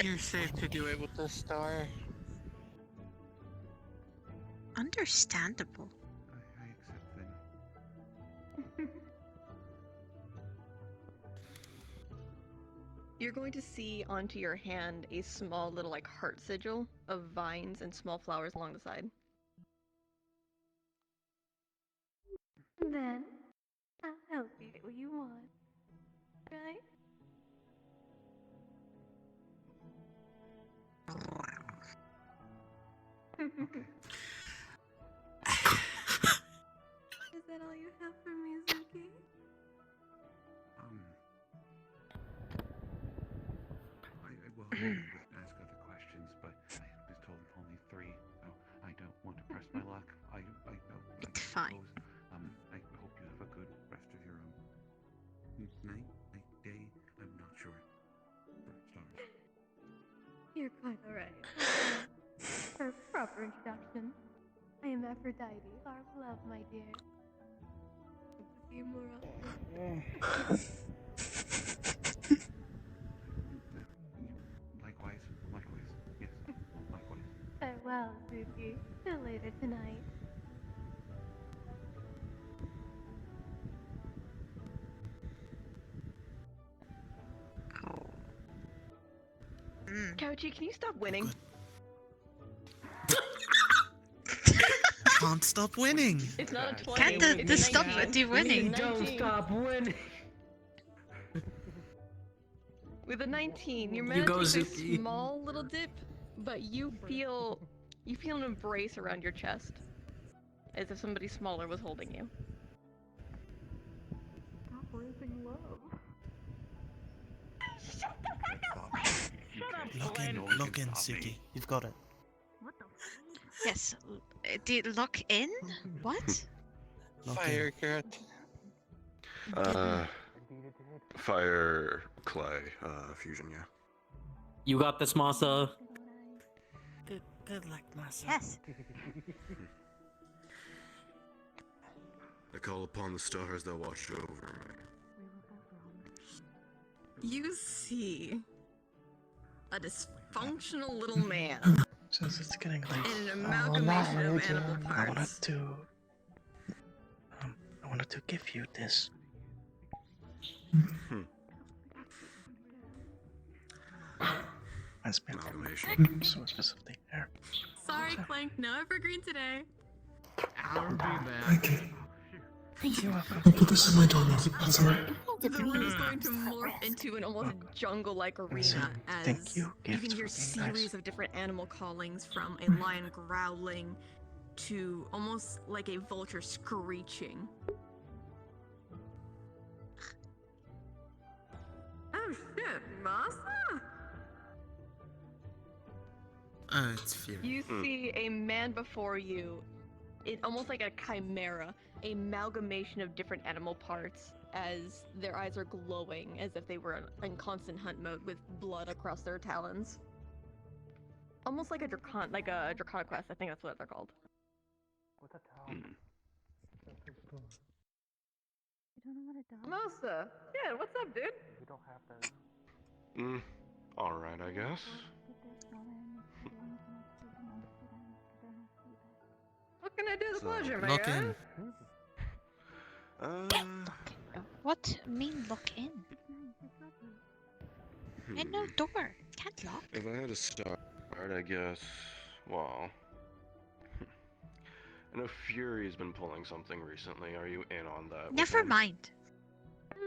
[SPEAKER 7] You're safe to do it with the star.
[SPEAKER 13] Understandable.
[SPEAKER 2] I accept then.
[SPEAKER 12] You're going to see onto your hand a small little like heart sigil of vines and small flowers along the side.
[SPEAKER 3] Then, I'll help you get what you want. Right? Is that all you have for me, Zuki?
[SPEAKER 2] I will ask other questions, but I was told only 3, so I don't want to press my luck. I
[SPEAKER 13] Fine.
[SPEAKER 2] Suppose, I hope you have a good rest of your night, day. I'm not sure. Stars.
[SPEAKER 3] You're quite alright. For proper introduction, I am Aphrodite, our love, my dear. Hope to see you more often.
[SPEAKER 2] Likewise. Yes, likewise.
[SPEAKER 3] Farewell, Zuki. Till later tonight.
[SPEAKER 12] Couchy, can you stop winning?
[SPEAKER 10] Can't stop winning.
[SPEAKER 12] It's not a 20.
[SPEAKER 13] Can't
[SPEAKER 12] it's a
[SPEAKER 13] stop
[SPEAKER 12] 19.
[SPEAKER 13] you winning.
[SPEAKER 18] Don't stop winning.
[SPEAKER 12] With a 19, you're
[SPEAKER 6] You
[SPEAKER 12] meant
[SPEAKER 6] go,
[SPEAKER 12] to take a
[SPEAKER 6] Zuki.
[SPEAKER 12] small little dip, but you feel an embrace around your chest, as if somebody smaller was holding you.
[SPEAKER 3] Stop raising love.
[SPEAKER 12] Shut the fuck up! Shut up,
[SPEAKER 10] Lock in, Suki. You've got it.
[SPEAKER 3] What the
[SPEAKER 13] Yes. Do you lock in? What?
[SPEAKER 7] Fire cat.
[SPEAKER 15] Fire clay fusion, yeah.
[SPEAKER 6] You got this, Masa.
[SPEAKER 10] Good luck, Masa.
[SPEAKER 13] Yes.
[SPEAKER 15] I call upon the stars that watch over me.
[SPEAKER 12] You see a dysfunctional little man
[SPEAKER 1] Since it's getting late,
[SPEAKER 12] and an amalgamation of animal
[SPEAKER 1] I wanted
[SPEAKER 12] parts.
[SPEAKER 1] to give you this. Reminds me of
[SPEAKER 15] Amalgamation.
[SPEAKER 1] sources of the air.
[SPEAKER 12] Sorry, Clank, no evergreen today.
[SPEAKER 6] I'll be back.
[SPEAKER 9] Thank you.
[SPEAKER 1] You're welcome.
[SPEAKER 9] I'll put this in my door now. That's alright.
[SPEAKER 12] The room is going to morph into an almost jungle-like arena as
[SPEAKER 1] thank you,
[SPEAKER 12] you
[SPEAKER 1] Gift,
[SPEAKER 12] can hear
[SPEAKER 1] for being
[SPEAKER 12] series
[SPEAKER 1] nice.
[SPEAKER 12] of different animal callings, from a lion growling to almost like a vulture screeching. Oh shit, Masa!
[SPEAKER 10] It's Fury.
[SPEAKER 12] You see a man before you, it almost like a chimera, amalgamation of different animal parts, as their eyes are glowing as if they were in constant hunt mode with blood across their talons. Almost like a draconic quest. I think that's what they're called.
[SPEAKER 16] What's a towel?
[SPEAKER 3] You don't know what a dog
[SPEAKER 12] Mosa, yeah, what's up, dude?
[SPEAKER 16] We don't have those.
[SPEAKER 15] Alright, I guess.
[SPEAKER 12] What can I do the
[SPEAKER 15] So,
[SPEAKER 12] pleasure, man?
[SPEAKER 10] Look in.
[SPEAKER 13] What mean lock in? And no door. Can't lock.
[SPEAKER 15] If I had to start, I guess, well... I know Fury's been pulling something recently. Are you in on that?
[SPEAKER 13] Never mind.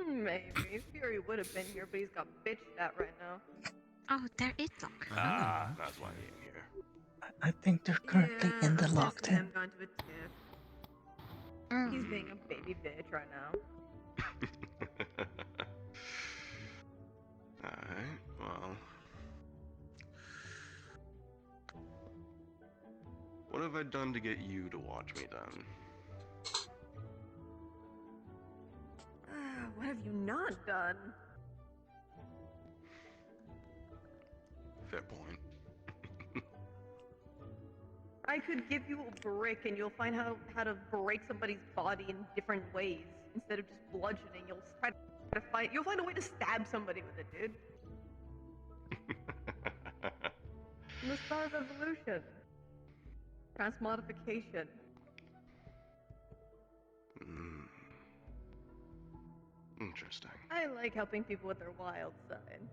[SPEAKER 12] Maybe. Fury would have been here, but he's got bitched at right now.
[SPEAKER 13] Oh, there is lock.
[SPEAKER 15] That's why he ain't here.
[SPEAKER 1] I think they're currently in the locked in.
[SPEAKER 12] Him gone to a tiff. He's being a baby bitch right now.
[SPEAKER 15] Alright, well... What have I done to get you to watch me then?
[SPEAKER 12] What have you not done?
[SPEAKER 15] Fair point.
[SPEAKER 12] I could give you a brick and you'll find how to break somebody's body in different ways. Instead of just bludgeoning, you'll find a way to stab somebody with it, dude. In the Star of Evolution. Transmodification.
[SPEAKER 15] Interesting.
[SPEAKER 12] I like helping people with their wild side.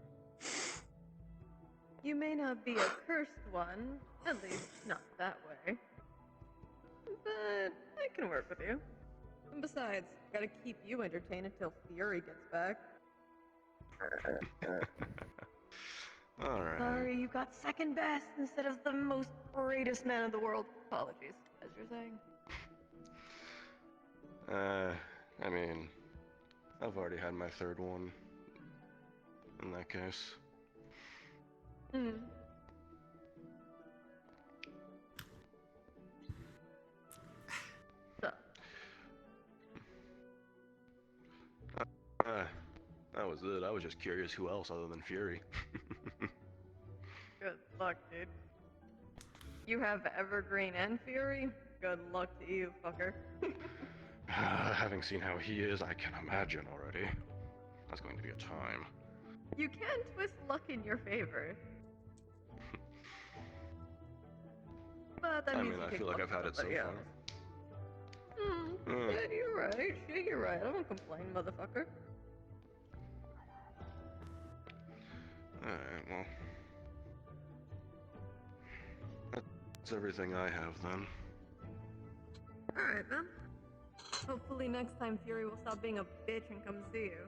[SPEAKER 12] You may not be a cursed one, at least not that way. But I can work with you. And besides, gotta keep you entertained until Fury gets back.
[SPEAKER 15] Alright.
[SPEAKER 12] Sorry, you got second best instead of the most greatest man in the world. Apologies, as you're saying.
[SPEAKER 15] I mean, I've already had my third one. In that case. That was it. I was just curious who else other than Fury.
[SPEAKER 12] Good luck, dude. You have Evergreen and Fury? Good luck to you, fucker.
[SPEAKER 15] Having seen how he is, I can imagine already. That's going to be a time.
[SPEAKER 12] You can twist luck in your favor. But that means
[SPEAKER 15] I feel like I've had it so far.
[SPEAKER 12] Yeah, you're right. Yeah, you're right. I don't complain, motherfucker.
[SPEAKER 15] Alright, well. That's everything I have then.
[SPEAKER 12] Alright, then. Hopefully next time Fury will stop being a bitch and come see you.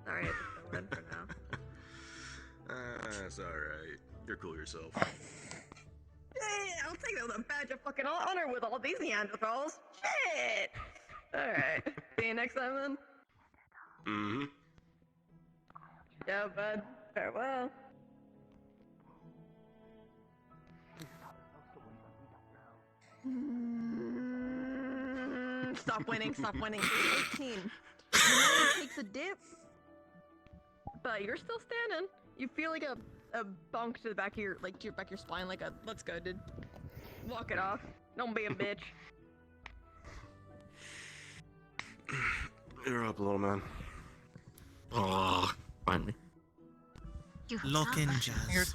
[SPEAKER 12] Sorry, I just fill in for now.
[SPEAKER 15] That's alright. You're cool yourself.
[SPEAKER 12] Hey, I'll take that with a badge of fucking honor with all these Neanderthals. Shit! Alright. See you next time then? Yeah, bud. Farewell. Stop winning, stop winning. 18. You know it takes a dip. But you're still standing. You feel like a bunk to the back of your, like, to your back of your spine, like a, let's go, dude. Walk it off. Don't be a bitch.
[SPEAKER 15] You're up, little man.
[SPEAKER 10] Oh, finally.
[SPEAKER 5] You
[SPEAKER 10] Lock in, Jazz.
[SPEAKER 7] You're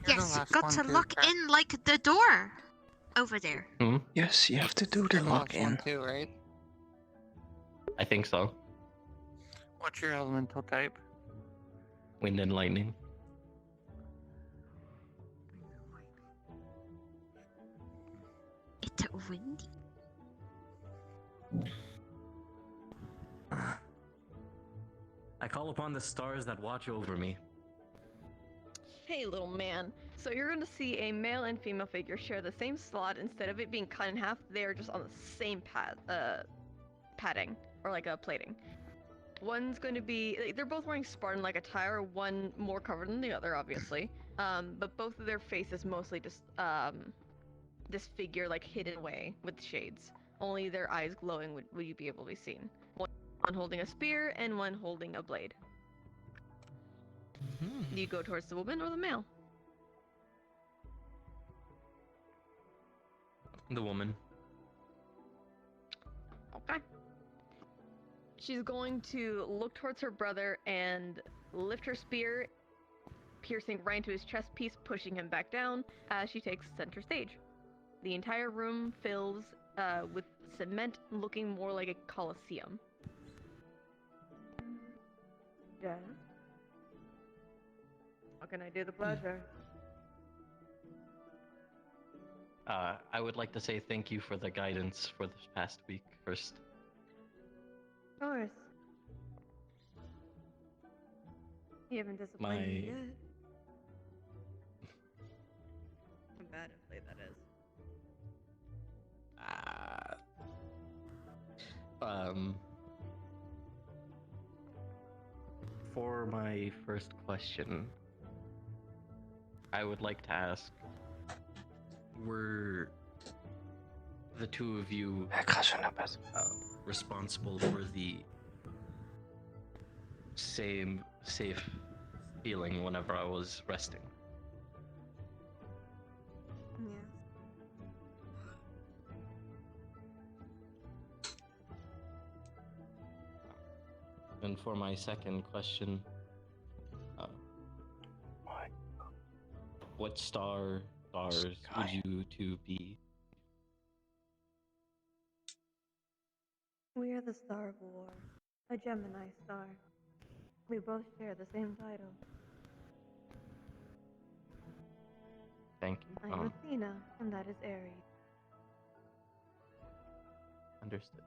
[SPEAKER 7] the
[SPEAKER 5] Yes,
[SPEAKER 7] last
[SPEAKER 5] got
[SPEAKER 7] one
[SPEAKER 5] to
[SPEAKER 7] too,
[SPEAKER 5] lock
[SPEAKER 7] correct?
[SPEAKER 5] in like the door over there.
[SPEAKER 1] Yes, you have to do the
[SPEAKER 7] You're the
[SPEAKER 1] lock
[SPEAKER 7] last one
[SPEAKER 1] in.
[SPEAKER 7] too, right?
[SPEAKER 6] I think so.
[SPEAKER 7] What's your elemental type?
[SPEAKER 6] Wind and lightning.
[SPEAKER 5] It's windy.
[SPEAKER 11] I call upon the stars that watch over me.
[SPEAKER 12] Hey, little man. So you're going to see a male and female figure share the same slot. Instead of it being cut in half, they're just on the same padding or like a plating. One's going to be they're both wearing Spartan-like attire. One more covered than the other, obviously. But both of their faces mostly just this figure like hidden away with shades. Only their eyes glowing would you be able to be seen. One holding a spear and one holding a blade. Do you go towards the woman or the male?
[SPEAKER 6] The woman.
[SPEAKER 12] Okay. She's going to look towards her brother and lift her spear, piercing right into his chest piece, pushing him back down as she takes center stage. The entire room fills with cement, looking more like a coliseum. Yes. How can I do the pleasure?
[SPEAKER 6] I would like to say thank you for the guidance for this past week first.
[SPEAKER 3] Of course. You haven't disappointed me yet.
[SPEAKER 12] How badly that is.
[SPEAKER 6] For my first question, I would like to ask, were the two of you responsible for the same safe feeling whenever I was resting?
[SPEAKER 3] Yes.
[SPEAKER 6] And for my second question, what stars would you two be?
[SPEAKER 3] We are the Star of War, a Gemini star. We both share the same title.
[SPEAKER 6] Thank you.
[SPEAKER 3] I'm Athena, and that is Aries.
[SPEAKER 6] Understood.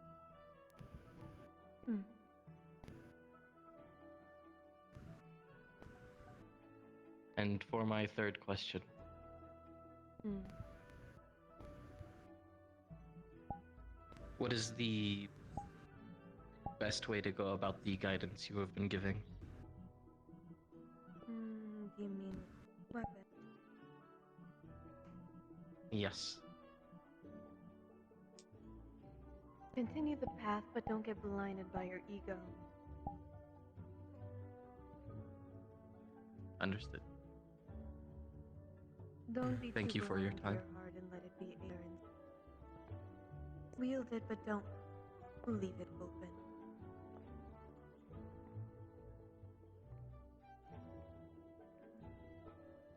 [SPEAKER 6] And for my third question, what is the best way to go about the guidance you have been giving?
[SPEAKER 3] Do you mean weapon?
[SPEAKER 6] Yes.
[SPEAKER 3] Continue the path, but don't get blinded by your ego.
[SPEAKER 6] Understood.
[SPEAKER 3] Don't be
[SPEAKER 6] Thank
[SPEAKER 3] too
[SPEAKER 6] you for your
[SPEAKER 3] blind to
[SPEAKER 6] time.
[SPEAKER 3] your heart and let it be ignorance. Wield it, but don't leave it open.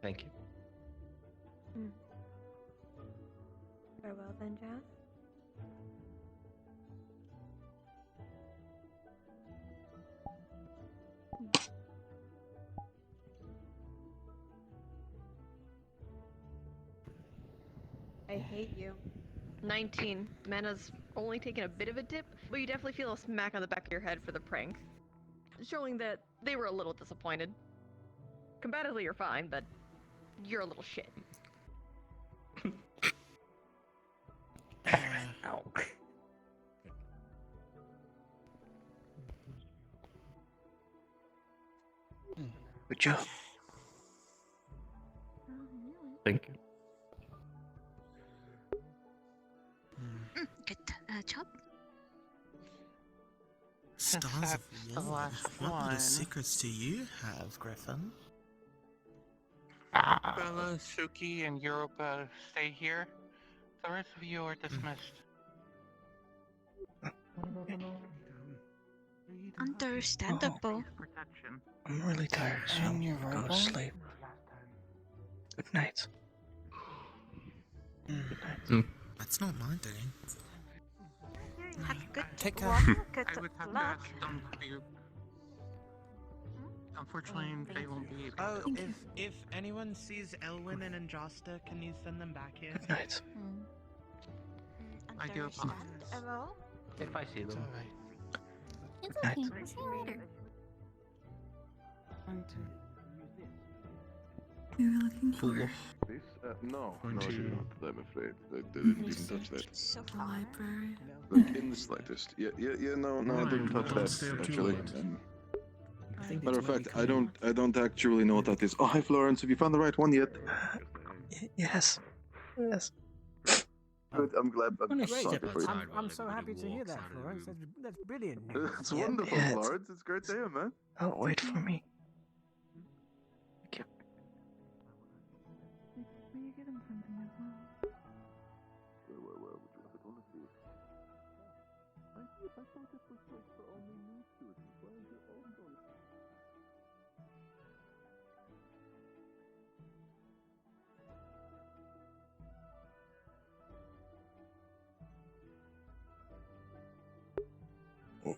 [SPEAKER 6] Thank you.
[SPEAKER 3] Farewell then, Jazz.
[SPEAKER 12] I hate you. 19. Mana's only taken a bit of a dip, but you definitely feel a smack on the back of your head for the prank. Showing that they were a little disappointed. Combatively, you're fine, but you're a little shit.
[SPEAKER 6] Ow.
[SPEAKER 1] Good job.
[SPEAKER 6] Thank you.
[SPEAKER 5] Good job.
[SPEAKER 10] Stars
[SPEAKER 7] that's
[SPEAKER 10] of
[SPEAKER 7] the
[SPEAKER 10] War.
[SPEAKER 7] last
[SPEAKER 10] What
[SPEAKER 7] one.
[SPEAKER 10] little secrets do you have, Griffin?
[SPEAKER 7] Bella, Suki, and Europa stay here. The rest of you are dismissed.
[SPEAKER 13] Understandable.
[SPEAKER 7] Protection.
[SPEAKER 1] I'm really tired, so I'm
[SPEAKER 10] you're
[SPEAKER 1] gonna
[SPEAKER 10] right
[SPEAKER 1] go to
[SPEAKER 10] back.
[SPEAKER 1] sleep. Good night. Good night.
[SPEAKER 10] That's not my doing.
[SPEAKER 13] Have a good
[SPEAKER 10] Take care.
[SPEAKER 13] one. Good
[SPEAKER 7] I would have to
[SPEAKER 13] luck.
[SPEAKER 7] ask them to. Unfortunately, they won't be able
[SPEAKER 8] Oh,
[SPEAKER 7] to.
[SPEAKER 8] if anyone sees Elwyn and Andrasta, can you send them back here?
[SPEAKER 1] Good night.
[SPEAKER 7] I do apologize.
[SPEAKER 13] Understandable.
[SPEAKER 11] If I see them.
[SPEAKER 1] Good night.
[SPEAKER 13] We'll see you later.
[SPEAKER 4] You were looking for
[SPEAKER 15] This? No,
[SPEAKER 19] Point
[SPEAKER 15] she
[SPEAKER 19] to-
[SPEAKER 15] didn't. I'm afraid. I didn't touch that.
[SPEAKER 13] So
[SPEAKER 4] the
[SPEAKER 13] far.
[SPEAKER 4] library.
[SPEAKER 15] Like, in the slightest. Yeah, no, I
[SPEAKER 19] Why?
[SPEAKER 15] didn't touch
[SPEAKER 19] Don't stay
[SPEAKER 15] that,
[SPEAKER 19] up too
[SPEAKER 15] actually.
[SPEAKER 19] late.
[SPEAKER 15] Matter of fact, I don't actually know what that is. Oh, hi, Florence. Have you found the right one yet?
[SPEAKER 1] Yes. Yes.
[SPEAKER 15] Good. I'm glad. I'm
[SPEAKER 21] Well,
[SPEAKER 15] sorry for you.
[SPEAKER 21] I'm so happy to hear that, Florence. That's brilliant news.
[SPEAKER 15] It's wonderful,
[SPEAKER 1] Yeah,
[SPEAKER 15] Florence. It's great to hear, man.
[SPEAKER 1] Oh, wait for me. Thank you.
[SPEAKER 4] Will you get him something as well?
[SPEAKER 15] Well, would you have it on the field? I thought it was like for only new students. Why is it all done?
[SPEAKER 1] Oh,